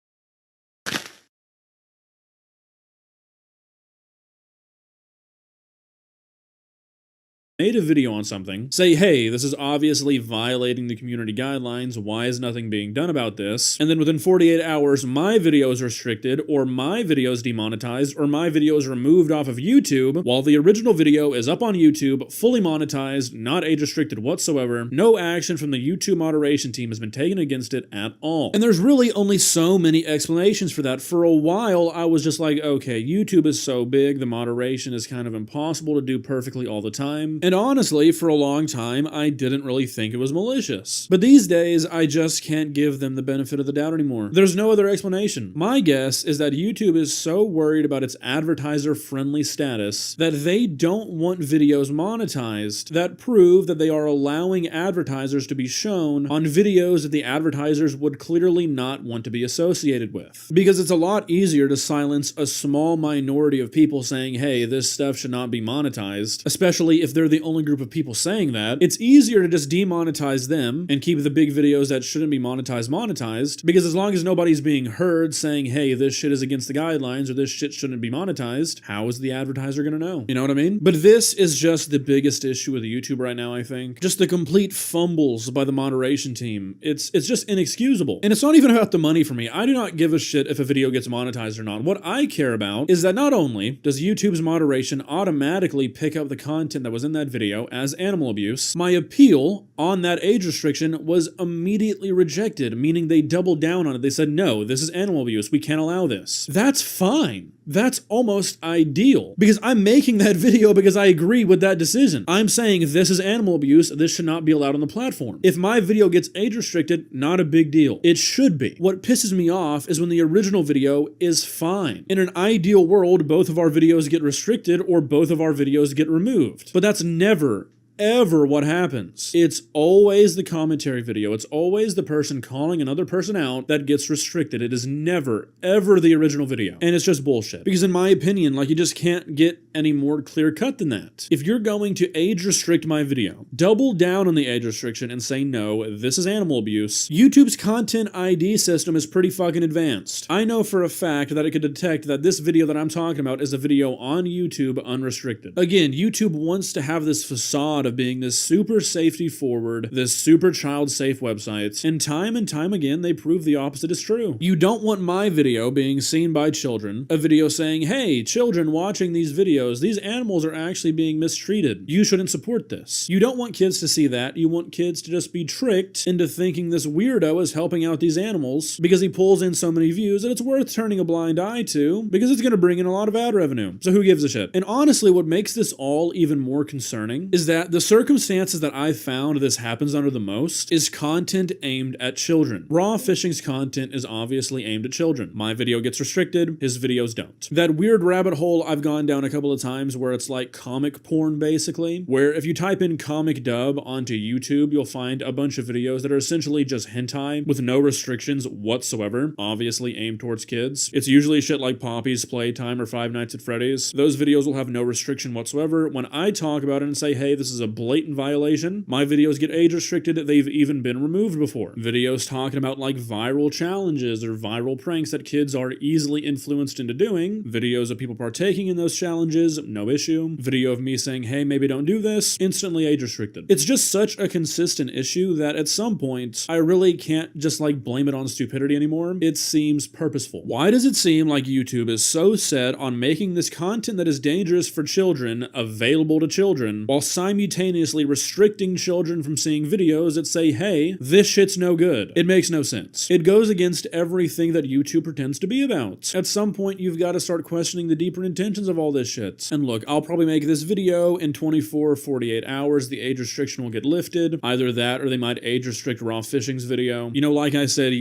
made a video on something, say, hey, this is obviously violating the community guidelines, why is nothing being done about this? And then within 48 hours, my video is restricted, or my video is demonetized, or my video is removed off of YouTube, while the original video is up on YouTube, fully monetized, not age restricted whatsoever. No action from the YouTube moderation team has been taken against it at all. And there's really only so many explanations for that. For a while, I was just like, okay, YouTube is so big, the moderation is kind of impossible to do perfectly all the time. And honestly, for a long time, I didn't really think it was malicious. But these days, I just can't give them the benefit of the doubt anymore. There's no other explanation. My guess is that YouTube is so worried about its advertiser-friendly status that they don't want videos monetized that prove that they are allowing advertisers to be shown on videos that the advertisers would clearly not want to be associated with. Because it's a lot easier to silence a small minority of people saying, hey, this stuff should not be monetized, especially if they're the only group of people saying that. It's easier to just demonetize them and keep the big videos that shouldn't be monetized, because as long as nobody's being heard saying, hey, this shit is against the guidelines or this shit shouldn't be monetized, how is the advertiser gonna know? You know what I mean? But this is just the biggest issue with YouTube right now, I think. Just the complete fumbles by the moderation team. It's just inexcusable. And it's not even about the money for me. I do not give a shit if a video gets monetized or not. What I care about is that not only does YouTube's moderation automatically pick up the content that was in that video as animal abuse, my appeal on that age restriction was immediately rejected, meaning they doubled down on it. They said, no, this is animal abuse. We can't allow this. That's fine. That's almost ideal, because I'm making that video because I agree with that decision. I'm saying this is animal abuse, this should not be allowed on the platform. If my video gets age restricted, not a big deal. It should be. What pisses me off is when the original video is fine. In an ideal world, both of our videos get restricted or both of our videos get removed. But that's never, ever what happens. It's always the commentary video. It's always the person calling another person out that gets restricted. It is never, ever the original video. And it's just bullshit. Because in my opinion, like, you just can't get any more clear cut than that. If you're going to age restrict my video, double down on the age restriction and say, no, this is animal abuse. YouTube's content ID system is pretty fucking advanced. I know for a fact that it could detect that this video that I'm talking about is a video on YouTube unrestricted. Again, YouTube wants to have this facade of being this super safety forward, this super child safe website, and time again they prove the opposite is true. You don't want my video being seen by children, a video saying, hey, children watching these videos, these animals are actually being mistreated. You shouldn't support this. You don't want kids to see that. You want kids to just be tricked into thinking this weirdo is helping out these animals because he pulls in so many views that it's worth turning a blind eye to because it's going to bring in a lot of ad revenue. So who gives a shit? And honestly, what makes this all even more concerning is that the circumstances that I've found this happens under the most is content aimed at children. Raw Fishing's content is obviously aimed at children. My video gets restricted, his videos don't. That weird rabbit hole I've gone down a couple of times where it's like comic porn basically, where if you type in comic dub onto YouTube, you'll find a bunch of videos that are essentially just hentai with no restrictions whatsoever, obviously aimed towards kids. It's usually shit like Poppy's Playtime or Five Nights at Freddy's. Those videos will have no restriction whatsoever. When I talk about it and say, hey, this is a blatant violation, my videos get age restricted. They've even been removed before. Videos talking about like viral challenges or viral pranks that kids are easily influenced into doing, videos of people partaking in those challenges, no issue. Video of me saying, hey, maybe don't do this, instantly age restricted. It's just such a consistent issue that at some point, I really can't just like blame it on stupidity anymore. It seems purposeful. Why does it seem like YouTube is so set on making this content that is dangerous for children available to children, while simultaneously restricting children from seeing videos that say, hey, this shit's no good? It makes no sense. It goes against everything that YouTube pretends to be about. At some point, you've got to start questioning the deeper intentions of all this shit. And look, I'll probably make this video in 24 or 48 hours. The age restriction will get lifted. Either that or they might age restrict Raw Fishing's video. You know, like I said,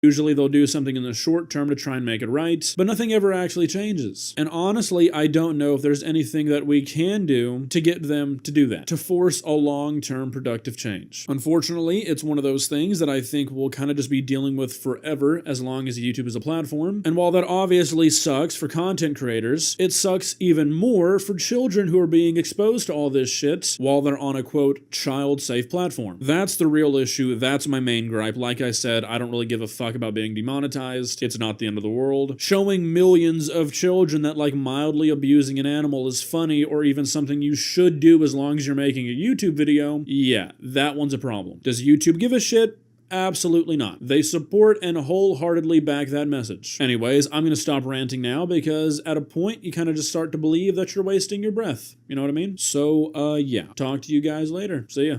usually they'll do something in the short term to try and make it right, but nothing ever actually changes. And honestly, I don't know if there's anything that we can do to get them to do that, to force a long-term productive change. Unfortunately, it's one of those things that I think we'll kind of just be dealing with forever as long as YouTube is a platform. And while that obviously sucks for content creators, it sucks even more for children who are being exposed to all this shit while they're on a quote child-safe platform. That's the real issue. That's my main gripe. Like I said, I don't really give a fuck about being demonetized. It's not the end of the world. Showing millions of children that like mildly abusing an animal is funny or even something you should do as long as you're making a YouTube video, yeah, that one's a problem. Does YouTube give a shit? Absolutely not. They support and wholeheartedly back that message. Anyways, I'm gonna stop ranting now because at a point you kind of just start to believe that you're wasting your breath. You know what I mean? So, yeah. Talk to you guys later. See ya.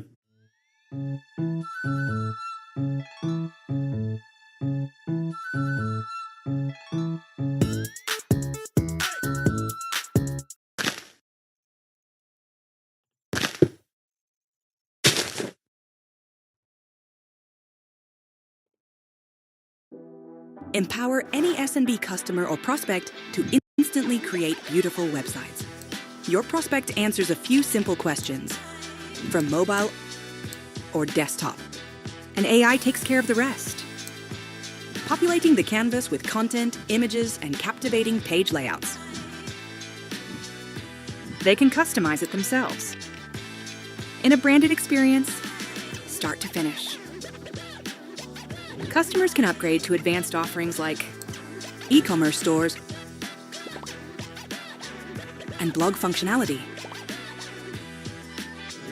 Empower any SMB customer or prospect to instantly create beautiful websites. Your prospect answers a few simple questions from mobile or desktop, and AI takes care of the rest. Populating the canvas with content, images, and captivating page layouts. They can customize it themselves in a branded experience, start to finish. Customers can upgrade to advanced offerings like e-commerce stores and blog functionality.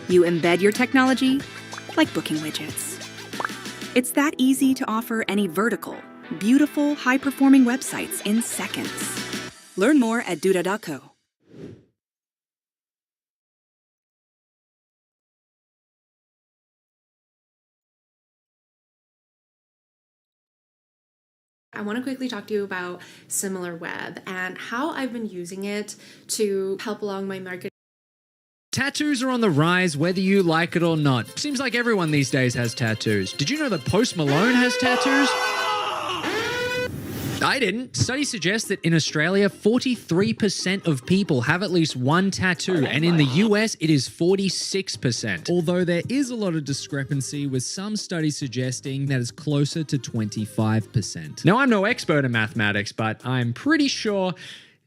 You embed your technology like booking widgets. It's that easy to offer any vertical, beautiful, high-performing websites in seconds. Learn more at duda.co. I want to quickly talk to you about SimilarWeb and how I've been using it to help along my marketing. Tattoos are on the rise whether you like it or not. Seems like everyone these days has tattoos. Did you know that Post Malone has tattoos? I didn't. Studies suggest that in Australia, 43% of people have at least one tattoo, and in the US, it is 46%. Although there is a lot of discrepancy, with some studies suggesting that it's closer to 25%. Now, I'm no expert in mathematics, but I'm pretty sure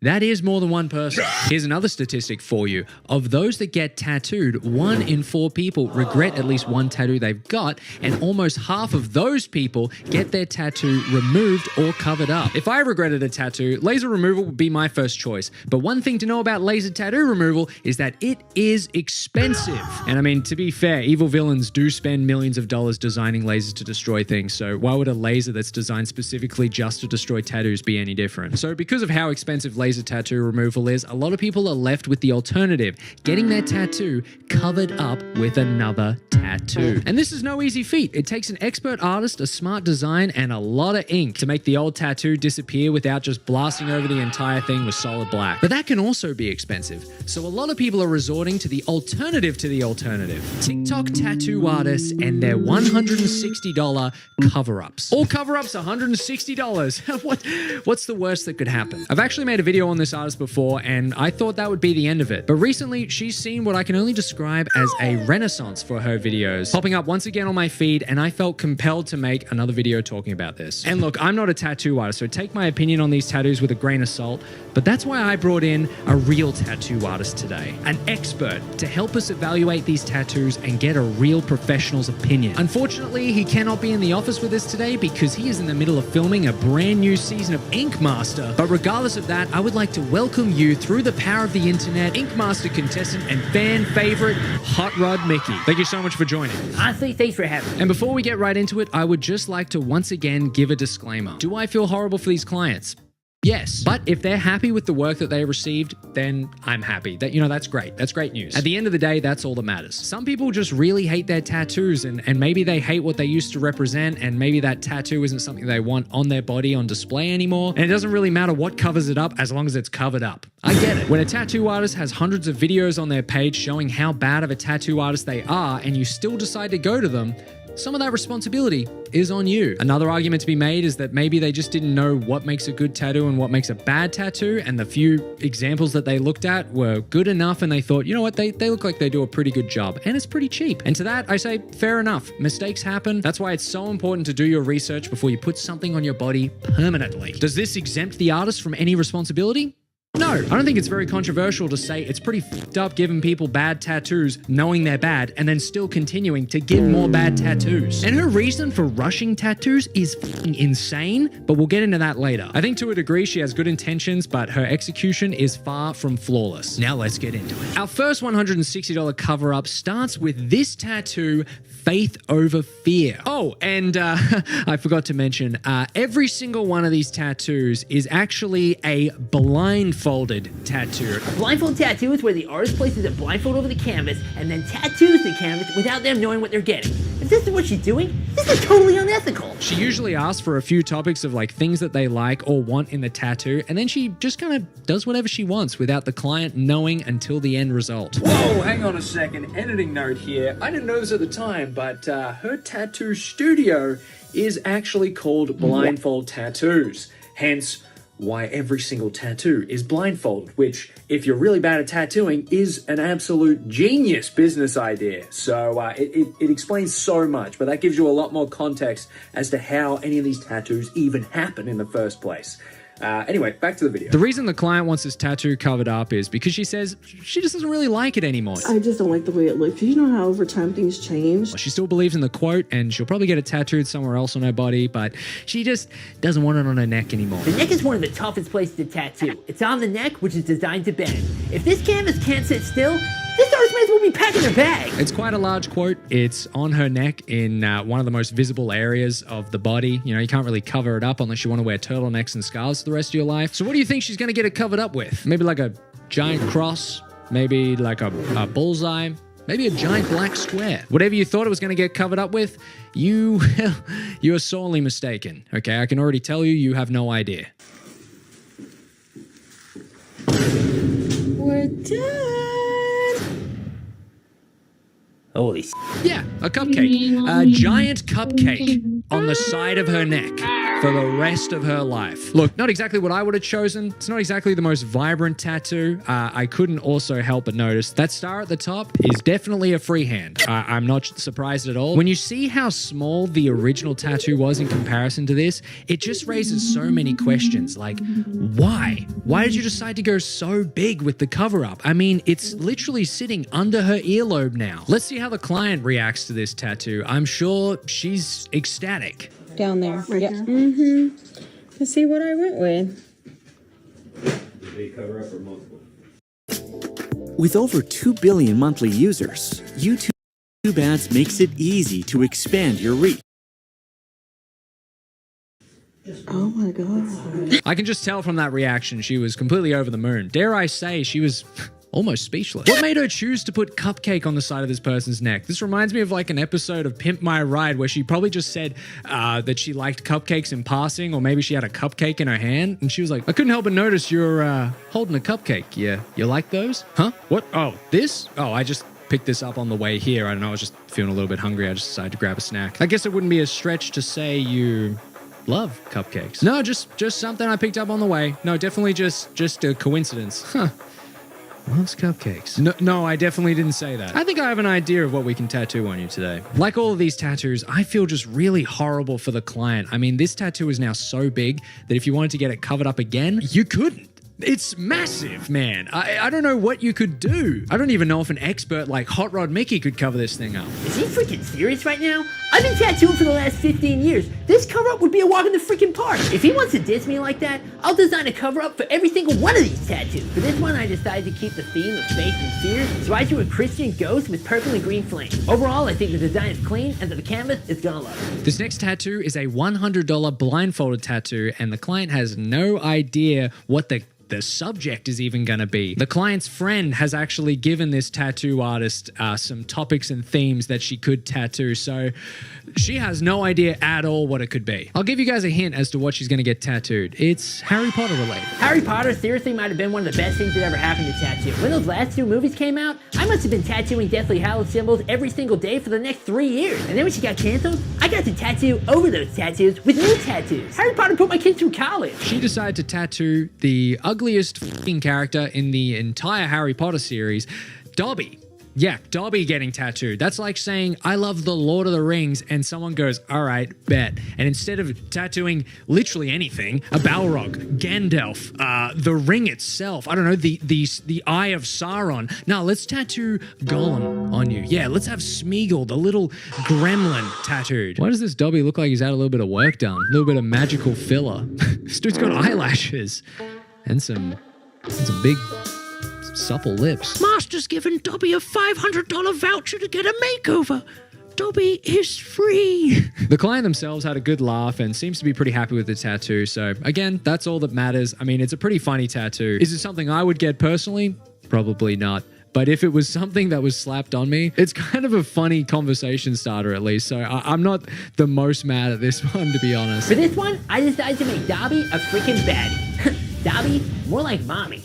that is more than one person. Here's another statistic for you. Of those that get tattooed, 1 in 4 people regret at least one tattoo they've got, and almost half of those people get their tattoo removed or covered up. If I regretted a tattoo, laser removal would be my first choice. But one thing to know about laser tattoo removal is that it is expensive. And I mean, to be fair, evil villains do spend millions of dollars designing lasers to destroy things, so why would a laser that's designed specifically just to destroy tattoos be any different? So because of how expensive laser laser tattoo removal is a lot of people are left with the alternative, getting their tattoo covered up with another tattoo. And this is no easy feat. It takes an expert artist, a smart design, and a lot of ink to make the old tattoo disappear without just blasting over the entire thing with solid black. But that can also be expensive. So a lot of people are resorting to the alternative to the alternative. TikTok tattoo artists and their $160 cover-ups. All cover-ups $160. What's the worst that could happen? I've actually made a video on this artist before, and I thought that would be the end of it. But recently, she's seen what I can only describe as a renaissance for her videos, popping up once again on my feed, and I felt compelled to make another video talking about this. And look, I'm not a tattoo artist, so take my opinion on these tattoos with a grain of salt, but that's why I brought in a real tattoo artist today, an expert to help us evaluate these tattoos and get a real professional's opinion. Unfortunately, he cannot be in the office with us today because he is in the middle of filming a brand new season of Ink Master. But regardless of that, I would like to welcome you through the power of the internet, Ink Master contestant and fan favorite, Hot Rod Mickey. Thank you so much for joining. Honestly, thanks for having me. And before we get right into it, I would just like to once again give a disclaimer. Do I feel horrible for these clients? Yes, but if they're happy with the work that they received, then I'm happy. That's great. That's great news. At the end of the day, that's all that matters. Some people just really hate their tattoos and maybe they hate what they used to represent and maybe that tattoo isn't something they want on their body on display anymore. And it doesn't really matter what covers it up as long as it's covered up. I get it. When a tattoo artist has hundreds of videos on their page showing how bad of a tattoo artist they are and you still decide to go to them, some of that responsibility is on you. Another argument to be made is that maybe they just didn't know what makes a good tattoo and what makes a bad tattoo, and the few examples that they looked at were good enough and they thought, you know what, they look like they do a pretty good job, and it's pretty cheap. And to that, I say, fair enough. Mistakes happen. That's why it's so important to do your research before you put something on your body permanently. Does this exempt the artist from any responsibility? No, I don't think it's very controversial to say it's pretty fucked up giving people bad tattoos knowing they're bad and then still continuing to give more bad tattoos. And her reason for rushing tattoos is fucking insane, but we'll get into that later. I think to a degree she has good intentions, but her execution is far from flawless. Now let's get into it. Our first $160 cover-up starts with this tattoo, Faith Over Fear. Oh, and I forgot to mention, every single one of these tattoos is actually a blindfolded tattoo. A blindfold tattoo is where the artist places a blindfold over the canvas and then tattoos the canvas without them knowing what they're getting. If this is what she's doing, this is totally unethical. She usually asks for a few topics of like things that they like or want in the tattoo, and then she just kind of does whatever she wants without the client knowing until the end result. Whoa, hang on a second. Editing note here. I didn't know this at the time, but her tattoo studio is actually called Blindfold Tattoos. Hence, why every single tattoo is blindfolded, which, if you're really bad at tattooing, is an absolute genius business idea. So it explains so much, but that gives you a lot more context as to how any of these tattoos even happen in the first place. Anyway, back to the video. The reason the client wants this tattoo covered up is because she says she just doesn't really like it anymore. I just don't like the way it looks. You know how over time things change? She still believes in the quote, and she'll probably get it tattooed somewhere else on her body, but she just doesn't want it on her neck anymore. The neck is one of the toughest places to tattoo. It's on the neck, which is designed to bend. If this canvas can't sit still, this artist may as well be packing their bag. It's quite a large quote. It's on her neck in one of the most visible areas of the body. You know, you can't really cover it up unless you want to wear turtlenecks and scarves for the rest of your life. So what do you think she's going to get it covered up with? Maybe like a giant cross, maybe like a bullseye, maybe a giant black square. Whatever you thought it was going to get covered up with, you are sorely mistaken. Okay, I can already tell you, you have no idea. We're done. Holy yeah, a cupcake. A giant cupcake on the side of her neck for the rest of her life. Look, not exactly what I would have chosen. It's not exactly the most vibrant tattoo. I couldn't also help but notice that star at the top is definitely a freehand. I'm not surprised at all. When you see how small the original tattoo was in comparison to this, it just raises so many questions. Like, why? Why did you decide to go so big with the cover-up? I mean, it's literally sitting under her earlobe now. Let's see how the client reacts to this tattoo. I'm sure she's ecstatic. Down there. Right yep. Mm-hmm. Let's see what I went with. Did they cover up or multiple? With over 2 billion monthly users, YouTube Ads makes it easy to expand your reach. Oh my god. I can just tell from that reaction she was completely over the moon. Dare I say she was almost speechless. What made her choose to put cupcake on the side of this person's neck? This reminds me of like an episode of Pimp My Ride where she probably just said that she liked cupcakes in passing, or maybe she had a cupcake in her hand and she was like, I couldn't help but notice you're holding a cupcake. You like those? Huh? What? Oh, this? Oh, I just picked this up on the way here. I don't know, I was just feeling a little bit hungry. I just decided to grab a snack. I guess it wouldn't be a stretch to say you love cupcakes. No, just something I picked up on the way. No, definitely just a coincidence. Huh. Loves cupcakes. No, I definitely didn't say that. I think I have an idea of what we can tattoo on you today. Like all of these tattoos, I feel just really horrible for the client. I mean, this tattoo is now so big that if you wanted to get it covered up again, you couldn't. It's massive, man. I don't know what you could do. I don't even know if an expert like Hot Rod Mickey could cover this thing up. Is he freaking serious right now? I've been tattooing for the last 15 years. This cover-up would be a walk in the freaking park. If he wants to diss me like that, I'll design a cover-up for every single one of these tattoos. For this one, I decided to keep the theme of faith and fear, so I drew a Christian ghost with purple and green flames. Overall, I think the design is clean and that the canvas is gonna love it. This next tattoo is a $100 blindfolded tattoo, and the client has no idea what the subject is even going to be. The client's friend has actually given this tattoo artist some topics and themes that she could tattoo, so she has no idea at all what it could be. I'll give you guys a hint as to what she's going to get tattooed. It's Harry Potter related. Harry Potter seriously might have been one of the best things that ever happened to tattoo. When those last 2 movies came out, I must have been tattooing Deathly Hallows symbols every single day for the next 3 years. And then when she got canceled, I got to tattoo over those tattoos with new tattoos. Harry Potter put my kid through college. She decided to tattoo the ugliest fucking character in the entire Harry Potter series, Dobby. Yeah, Dobby getting tattooed. That's like saying, I love the Lord of the Rings, and someone goes, all right, bet. And instead of tattooing literally anything, a Balrog, Gandalf, the ring itself, I don't know, the Eye of Sauron. No, let's tattoo Gollum on you. Yeah, let's have Smeagol, the little gremlin, tattooed. Why does this Dobby look like he's had a little bit of work done? A little bit of magical filler. This dude's got eyelashes and some big supple lips. Master's given Dobby a $500 voucher to get a makeover. Dobby is free. The client themselves had a good laugh and seems to be pretty happy with the tattoo. So again, that's all that matters. I mean, it's a pretty funny tattoo. Is it something I would get personally? Probably not. But if it was something that was slapped on me, it's kind of a funny conversation starter at least. So I'm not the most mad at this one, to be honest. For this one, I decided to make Dobby a freaking baddie. Dobby, more like mommy.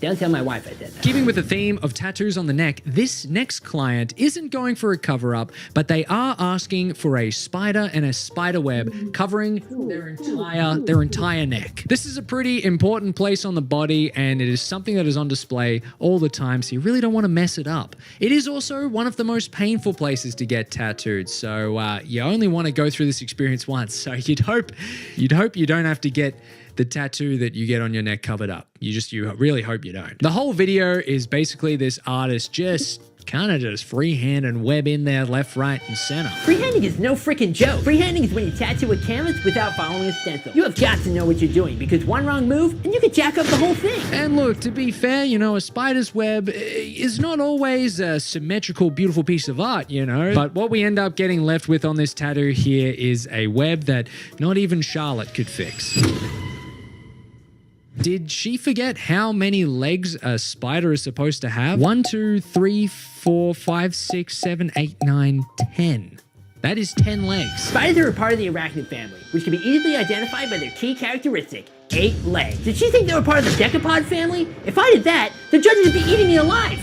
Don't tell my wife I did that. Keeping with the theme of tattoos on the neck, this next client isn't going for a cover-up, but they are asking for a spider and a spider web covering their entire neck. This is a pretty important place on the body, and it is something that is on display all the time, so you really don't want to mess it up. It is also one of the most painful places to get tattooed, so you only want to go through this experience once. So you'd hope you don't have to get the tattoo that you get on your neck covered up. You really hope you don't. The whole video is basically this artist just kind of just freehand and web in there left, right, and center. Freehanding is no freaking joke. Freehanding is when you tattoo a canvas without following a stencil. You have got to know what you're doing, because one wrong move and you could jack up the whole thing. And look, to be fair, you know, a spider's web is not always a symmetrical, beautiful piece of art, you know. But what we end up getting left with on this tattoo here is a web that not even Charlotte could fix. Did she forget how many legs a spider is supposed to have? 1, 2, 3, 4, 5, 6, 7, 8, 9, 10. That is 10 legs. Spiders are a part of the arachnid family, which can be easily identified by their key characteristic, 8 legs. Did she think they were part of the decapod family? If I did that, the judges would be eating me alive.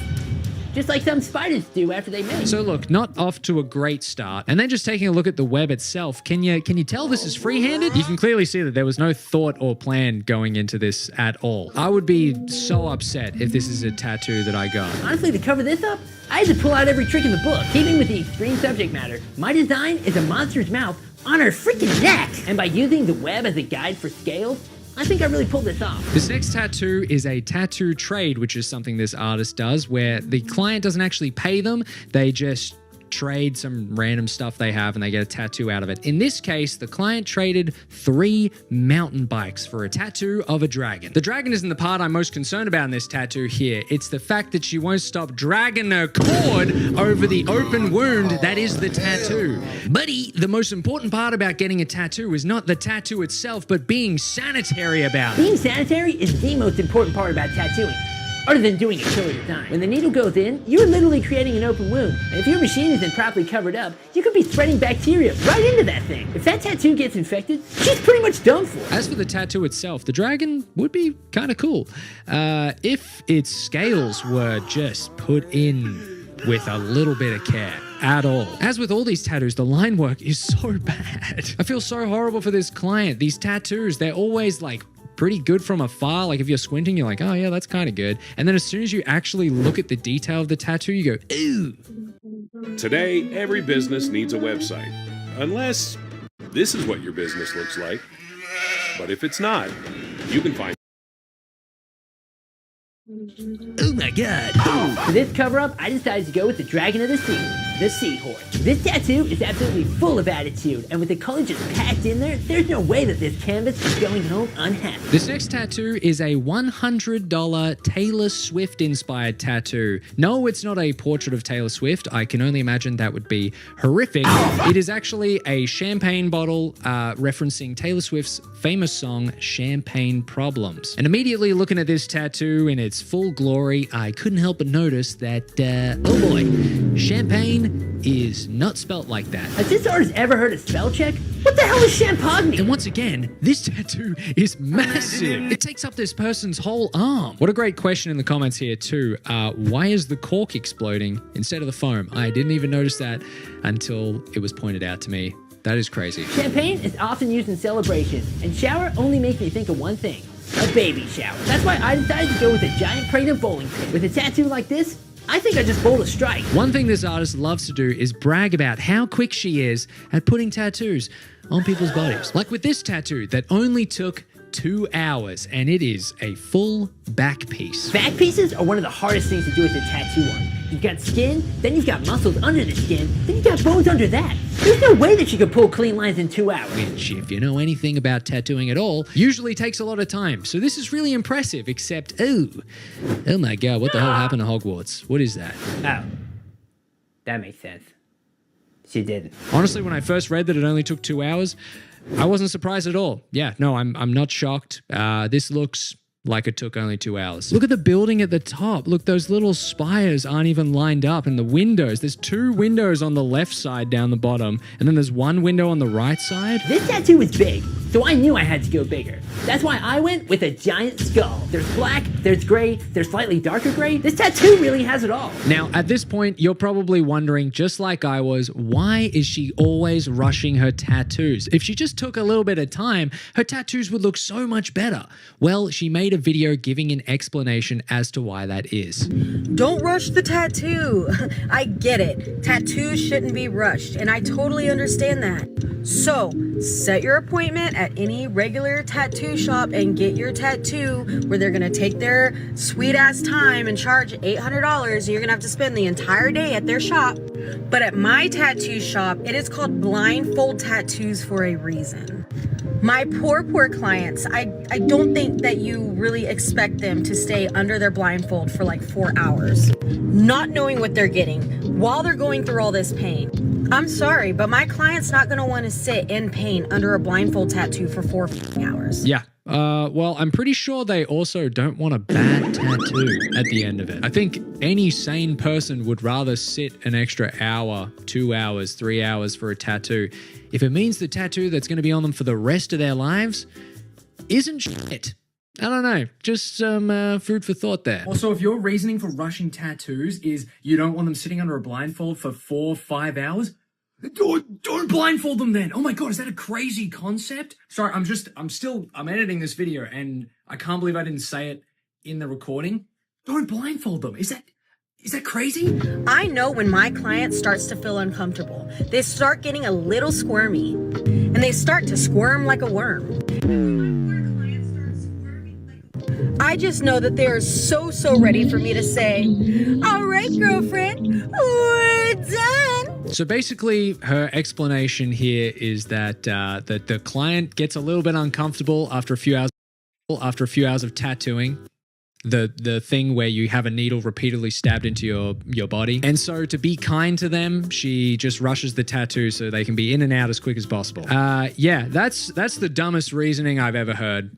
Just like some spiders do after they mate. So look, not off to a great start. And then just taking a look at the web itself, can you tell this is free-handed? You can clearly see that there was no thought or plan going into this at all. I would be so upset if this is a tattoo that I got. Honestly, to cover this up, I had to pull out every trick in the book. Keeping with the extreme subject matter, my design is a monster's mouth on her freaking neck. And by using the web as a guide for scales, I think I really pulled this off. This next tattoo is a tattoo trade, which is something this artist does where the client doesn't actually pay them. They just trade some random stuff they have and they get a tattoo out of it. In this case, the client traded 3 mountain bikes for a tattoo of a dragon. The dragon isn't the part I'm most concerned about in this tattoo here. It's the fact that she won't stop dragging her cord over the open wound that is the tattoo. Buddy, the most important part about getting a tattoo is not the tattoo itself, but being sanitary about it. Being sanitary is the most important part about tattooing, other than doing a killer design. When the needle goes in, you're literally creating an open wound, and if your machine isn't properly covered up, you could be spreading bacteria right into that thing. If that tattoo gets infected, she's pretty much done for. As for the tattoo itself, the dragon would be kind of cool if its scales were just put in with a little bit of care at all. As with all these tattoos, the line work is so bad. I feel so horrible for this client. These tattoos, they're always like pretty good from afar. Like if you're squinting, you're like, oh yeah, that's kind of good. And then as soon as you actually look at the detail of the tattoo, you go, ew. Today, every business needs a website. Unless this is what your business looks like. But if it's not, you can find. Oh my god. For this cover-up, I decided to go with the Dragon of the Sea, the Seahorse. This tattoo is absolutely full of attitude, and with the color just packed in there, there's no way that this canvas is going home unhappy. This next tattoo is a $100 Taylor Swift-inspired tattoo. No, it's not a portrait of Taylor Swift. I can only imagine that would be horrific. It is actually a champagne bottle referencing Taylor Swift's famous song, Champagne Problems. And immediately looking at this tattoo in its full glory, I couldn't help but notice that, oh boy, champagne is not spelt like that. Has this artist ever heard a spell check? What the hell is champagne? And once again, this tattoo is massive. It takes up this person's whole arm. What a great question in the comments here too. Why is the cork exploding instead of the foam? I didn't even notice that until it was pointed out to me. That is crazy. Champagne is often used in celebration, and shower only makes me think of one thing: a baby shower. That's why I decided to go with a giant pregnant bowling pin. With a tattoo like this, I think I just bowled a strike. One thing this artist loves to do is brag about how quick she is at putting tattoos on people's bodies. Like with this tattoo that only took 2 hours, and it is a full back piece. Back pieces are one of the hardest things to do with a tattoo on. You've got skin, then you've got muscles under the skin, then you've got bones under that. There's no way that you could pull clean lines in 2 hours. Which, if you know anything about tattooing at all, usually takes a lot of time. So this is really impressive, except, oh my god, what the hell happened to Hogwarts? What is that? Oh, that makes sense. She didn't. Honestly, when I first read that it only took 2 hours, I wasn't surprised at all. Yeah, no, I'm not shocked. This looks like it took only 2 hours. Look at the building at the top. Look, those little spires aren't even lined up, and the windows. There's 2 windows on the left side down the bottom, and then there's 1 window on the right side. This tattoo is big, so I knew I had to go bigger. That's why I went with a giant skull. There's black, there's gray, there's slightly darker gray. This tattoo really has it all. Now, at this point, you're probably wondering, just like I was, why is she always rushing her tattoos? If she just took a little bit of time, her tattoos would look so much better. Well, she made a video giving an explanation as to why that is. Don't rush the tattoo. I get it. Tattoos shouldn't be rushed, and I totally understand that. So, set your appointment at any regular tattoo shop and get your tattoo where they're gonna take their sweet ass time and charge $800. You're gonna have to spend the entire day at their shop. But at my tattoo shop, it is called blindfold tattoos for a reason. My poor clients, I don't think that you really expect them to stay under their blindfold for like 4 hours, not knowing what they're getting while they're going through all this pain. I'm sorry, but my client's not gonna wanna sit in pain under a blindfold tattoo for 4 hours. Yeah. Well, I'm pretty sure they also don't want a bad tattoo at the end of it. I think any sane person would rather sit an extra hour, 2 hours, 3 hours for a tattoo if it means the tattoo that's going to be on them for the rest of their lives isn't shit. I don't know. Just some food for thought there. Also, if your reasoning for rushing tattoos is you don't want them sitting under a blindfold for 4 or 5 hours, don't blindfold them then. Oh my god, is that a crazy concept? Sorry, I'm editing this video and I can't believe I didn't say it in the recording. Don't blindfold them. Is that crazy? I know when my client starts to feel uncomfortable. They start getting a little squirmy and they start to squirm like a worm. I just know that they are so ready for me to say, all right, girlfriend, we're done. So basically, her explanation here is that that the client gets a little bit uncomfortable after a few hours of tattooing. The thing where you have a needle repeatedly stabbed into your body. And so to be kind to them, she just rushes the tattoo so they can be in and out as quick as possible. Yeah, that's the dumbest reasoning I've ever heard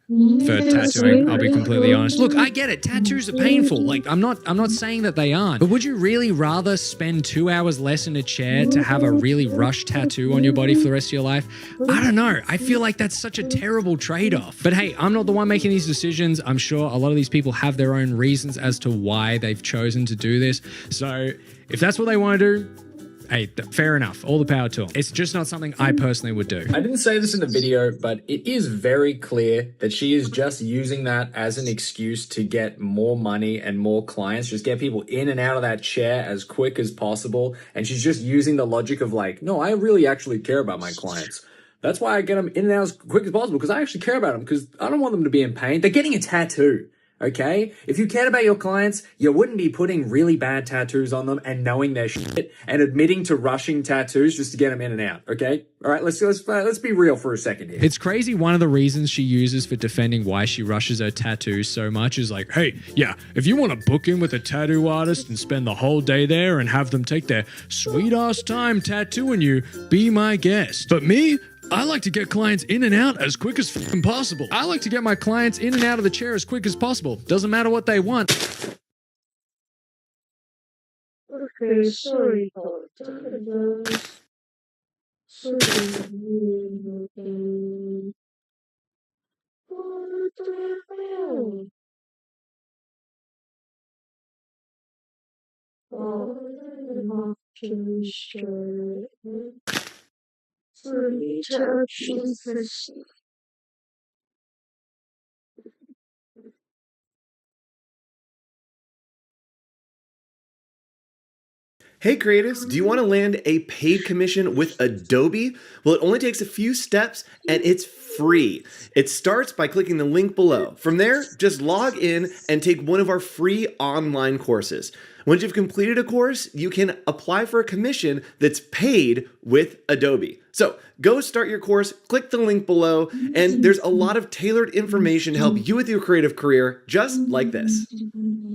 for tattooing. I'll be completely honest. Look, I get it. Tattoos are painful. Like, I'm not saying that they aren't. But would you really rather spend 2 hours less in a chair to have a really rushed tattoo on your body for the rest of your life? I don't know. I feel like that's such a terrible trade-off. But hey, I'm not the one making these decisions. I'm sure a lot of these people have their own reasons as to why they've chosen to do this. So if that's what they want to do, hey, fair enough. All the power to them. It's just not something I personally would do. I didn't say this in the video, but it is very clear that she is just using that as an excuse to get more money and more clients, just get people in and out of that chair as quick as possible. And she's just using the logic of like, no, I really actually care about my clients. That's why I get them in and out as quick as possible, because I actually care about them, because I don't want them to be in pain. They're getting a tattoo. Okay? If you cared about your clients, you wouldn't be putting really bad tattoos on them and knowing their shit and admitting to rushing tattoos just to get them in and out. Okay? All right, let's be real for a second here. It's crazy. One of the reasons she uses for defending why she rushes her tattoos so much is like, hey, yeah, if you want to book in with a tattoo artist and spend the whole day there and have them take their sweet ass time tattooing you, be my guest. But me, I like to get clients in and out as quick as f***ing possible. I like to get my clients in and out of the chair as quick as possible. Doesn't matter what they want. Okay, sorry about that. Sorry. What the hell? Oh, I'm not too sure. Sorry, touches. Hey creatives, do you want to land a paid commission with Adobe? Well, it only takes a few steps and it's free. It starts by clicking the link below. From there, just log in and take one of our free online courses. Once you've completed a course, you can apply for a commission that's paid with Adobe. So go start your course, click the link below, and there's a lot of tailored information to help you with your creative career, just like this.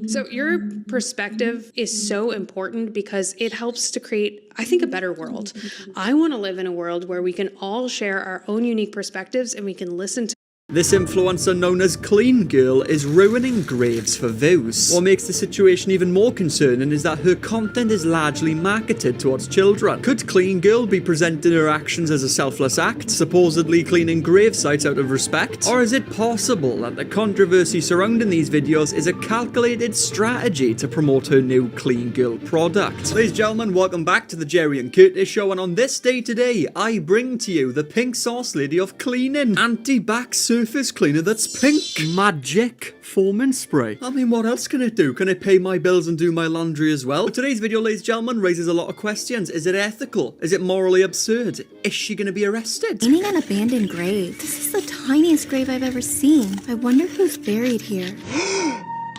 So your perspective is so important because it helps to create, I think, a better world. I want to live in a world where we can all share our own unique perspectives and we can listen to. This influencer known as Clean Girl is ruining graves for views. What makes the situation even more concerning is that her content is largely marketed towards children. Could Clean Girl be presenting her actions as a selfless act, supposedly cleaning grave sites out of respect? Or is it possible that the controversy surrounding these videos is a calculated strategy to promote her new Clean Girl product? Ladies and gentlemen, welcome back to the Jerry and Curtis Show, and on this day today, I bring to you the pink sauce lady of cleaning, anti-bac surface cleaner that's pink. Magic foaming spray. I mean, what else can it do? Can it pay my bills and do my laundry as well? But today's video, ladies and gentlemen, raises a lot of questions. Is it ethical? Is it morally absurd? Is she going to be arrested? Cleaning an abandoned grave. This is the tiniest grave I've ever seen. I wonder who's buried here.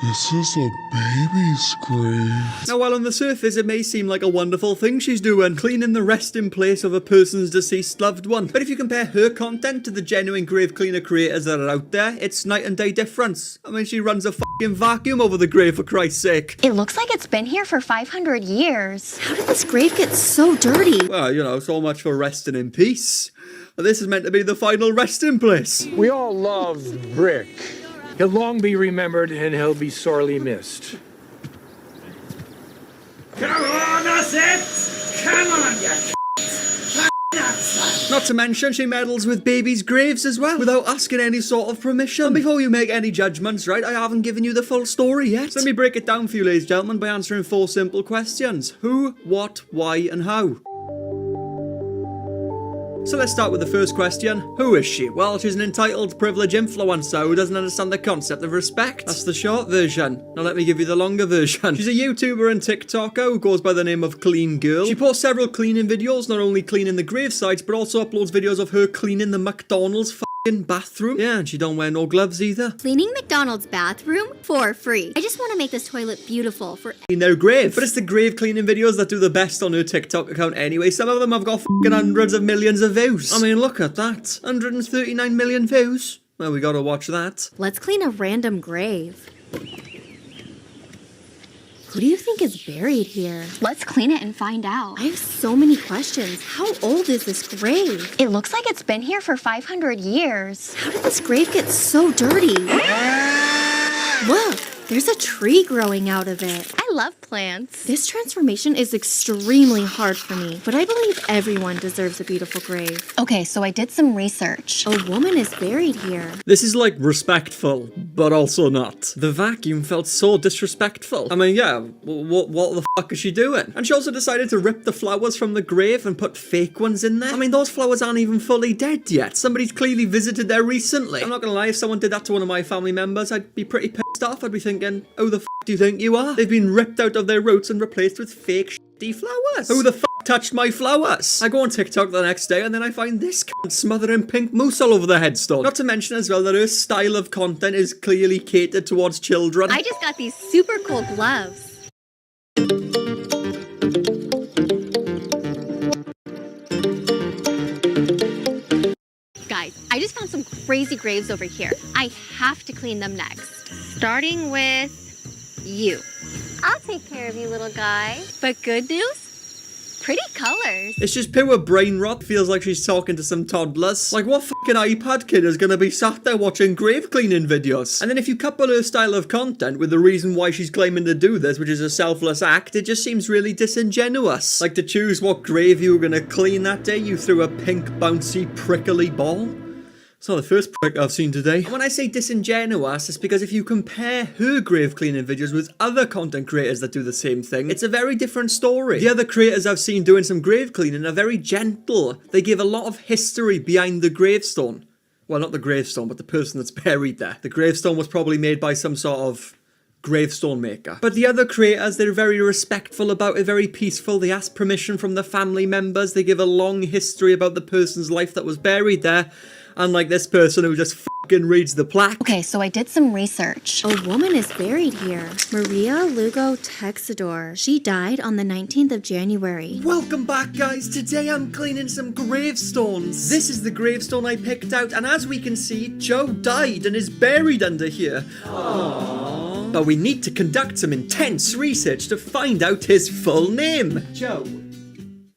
This is a baby's grave. Now, while on the surface it may seem like a wonderful thing she's doing, cleaning the resting place of a person's deceased loved one, but if you compare her content to the genuine grave cleaner creators that are out there, it's night and day difference. I mean, she runs a f***ing vacuum over the grave, for Christ's sake. It looks like it's been here for 500 years. How did this grave get so dirty? Well, you know, so much for resting in peace. Well, this is meant to be the final resting place. We all love Brick. He'll long be remembered and he'll be sorely missed. Come on, that's it! Come on, you Not to mention, she meddles with babies' graves as well, without asking any sort of permission. And before you make any judgments, right, I haven't given you the full story yet. So let me break it down for you, ladies and gentlemen, by answering 4 simple questions. Who, what, why, and how. So let's start with the first question. Who is she? Well, she's an entitled, privileged influencer who doesn't understand the concept of respect. That's the short version. Now let me give you the longer version. She's a YouTuber and TikToker who goes by the name of Clean Girl. She posts several cleaning videos, not only cleaning the grave sites, but also uploads videos of her cleaning the McDonald's bathroom. Yeah, and she don't wear no gloves either. Cleaning McDonald's bathroom for free. I just want to make this toilet beautiful for No grave. But it's the grave cleaning videos that do the best on her TikTok account anyway. Some of them have got hundreds of millions of views. I mean, look at that. 139 million views. Well, we gotta watch that. Let's clean a random grave. Who do you think is buried here? Let's clean it and find out. I have so many questions. How old is this grave? It looks like it's been here for 500 years. How did this grave get so dirty? Look, there's a tree growing out of it. I love plants. This transformation is extremely hard for me, but I believe everyone deserves a beautiful grave. Okay, so I did some research. A woman is buried here. This is like respectful, but also not. The vacuum felt so disrespectful. I mean, yeah, what the fuck is she doing? And she also decided to rip the flowers from the grave and put fake ones in there. I mean, those flowers aren't even fully dead yet. Somebody's clearly visited there recently. I'm not gonna lie, if someone did that to one of my family members, I'd be pretty pissed off. I'd be thinking, who the fuck do you think you are? They've been ripped out of their roots and replaced with fake shitty flowers. Who the fuck touched my flowers? I go on TikTok the next day and then I find this cunt smothering pink mousse all over the headstone. Not to mention as well that her style of content is clearly catered towards children. I just got these super cool gloves. Guys, I just found some crazy graves over here. I have to clean them next. Starting with you. I'll take care of you, little guy. But good news? Pretty colors. It's just pure brain rot. Feels like she's talking to some toddlers. Like, what fucking iPad kid is gonna be sat there watching grave cleaning videos? And then if you couple her style of content with the reason why she's claiming to do this, which is a selfless act, it just seems really disingenuous. Like, to choose what grave you were gonna clean that day, you threw a pink, bouncy, prickly ball. It's not the first prick I've seen today. And when I say disingenuous, it's because if you compare her grave cleaning videos with other content creators that do the same thing, it's a very different story. The other creators I've seen doing some grave cleaning are very gentle. They give a lot of history behind the gravestone. Well, not the gravestone, but the person that's buried there. The gravestone was probably made by some sort of gravestone maker. But the other creators, they're very respectful about it, very peaceful. They ask permission from the family members. They give a long history about the person's life that was buried there. Unlike this person who just fucking reads the plaque. Okay, so I did some research. A woman is buried here. Maria Lugo Texador. She died on the 19th of January. Welcome back, guys. Today I'm cleaning some gravestones. This is the gravestone I picked out, and as we can see, Joe died and is buried under here. Aww. But we need to conduct some intense research to find out his full name.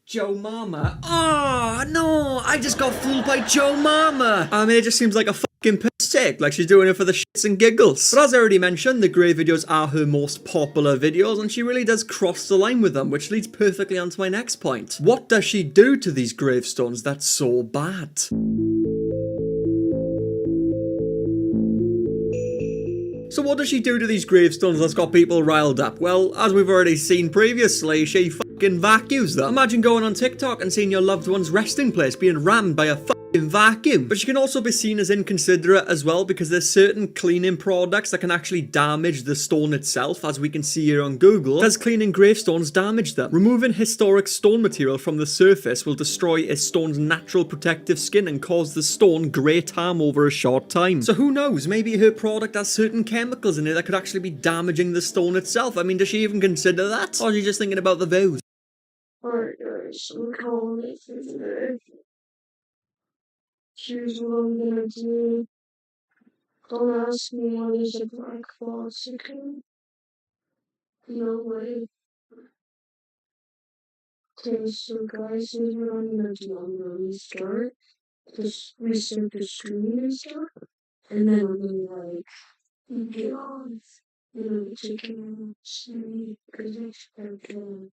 Joe Mama. Oh, no, I just got fooled by Joe Mama. I mean, it just seems like a fucking piss take, like she's doing it for the shits and giggles. But as I already mentioned, the grave videos are her most popular videos, and she really does cross the line with them, which leads perfectly onto my next point. What does she do to these gravestones that's so bad? So what does she do to these gravestones that's got people riled up? Well, as we've already seen previously, she fucking vacuums them. Imagine going on TikTok and seeing your loved one's resting place being rammed by a fucking vacuum. But she can also be seen as inconsiderate as well, because there's certain cleaning products that can actually damage the stone itself, as we can see here on Google. Does cleaning gravestones damage them? Removing historic stone material from the surface will destroy a stone's natural protective skin and cause the stone great harm over a short time. So who knows, maybe her product has certain chemicals in it that could actually be damaging the stone itself. I mean, does she even consider that? Or is she just thinking about the views? Alright guys, I'm calling it for today. Here's what I'm gonna do. Don't ask me why there's a black box again. No way. Okay, so guys, here's what I'm gonna do. I'm gonna restart. Just reset the screen and stuff. And then I'm gonna get on. I'm gonna take it out, see, because it's okay.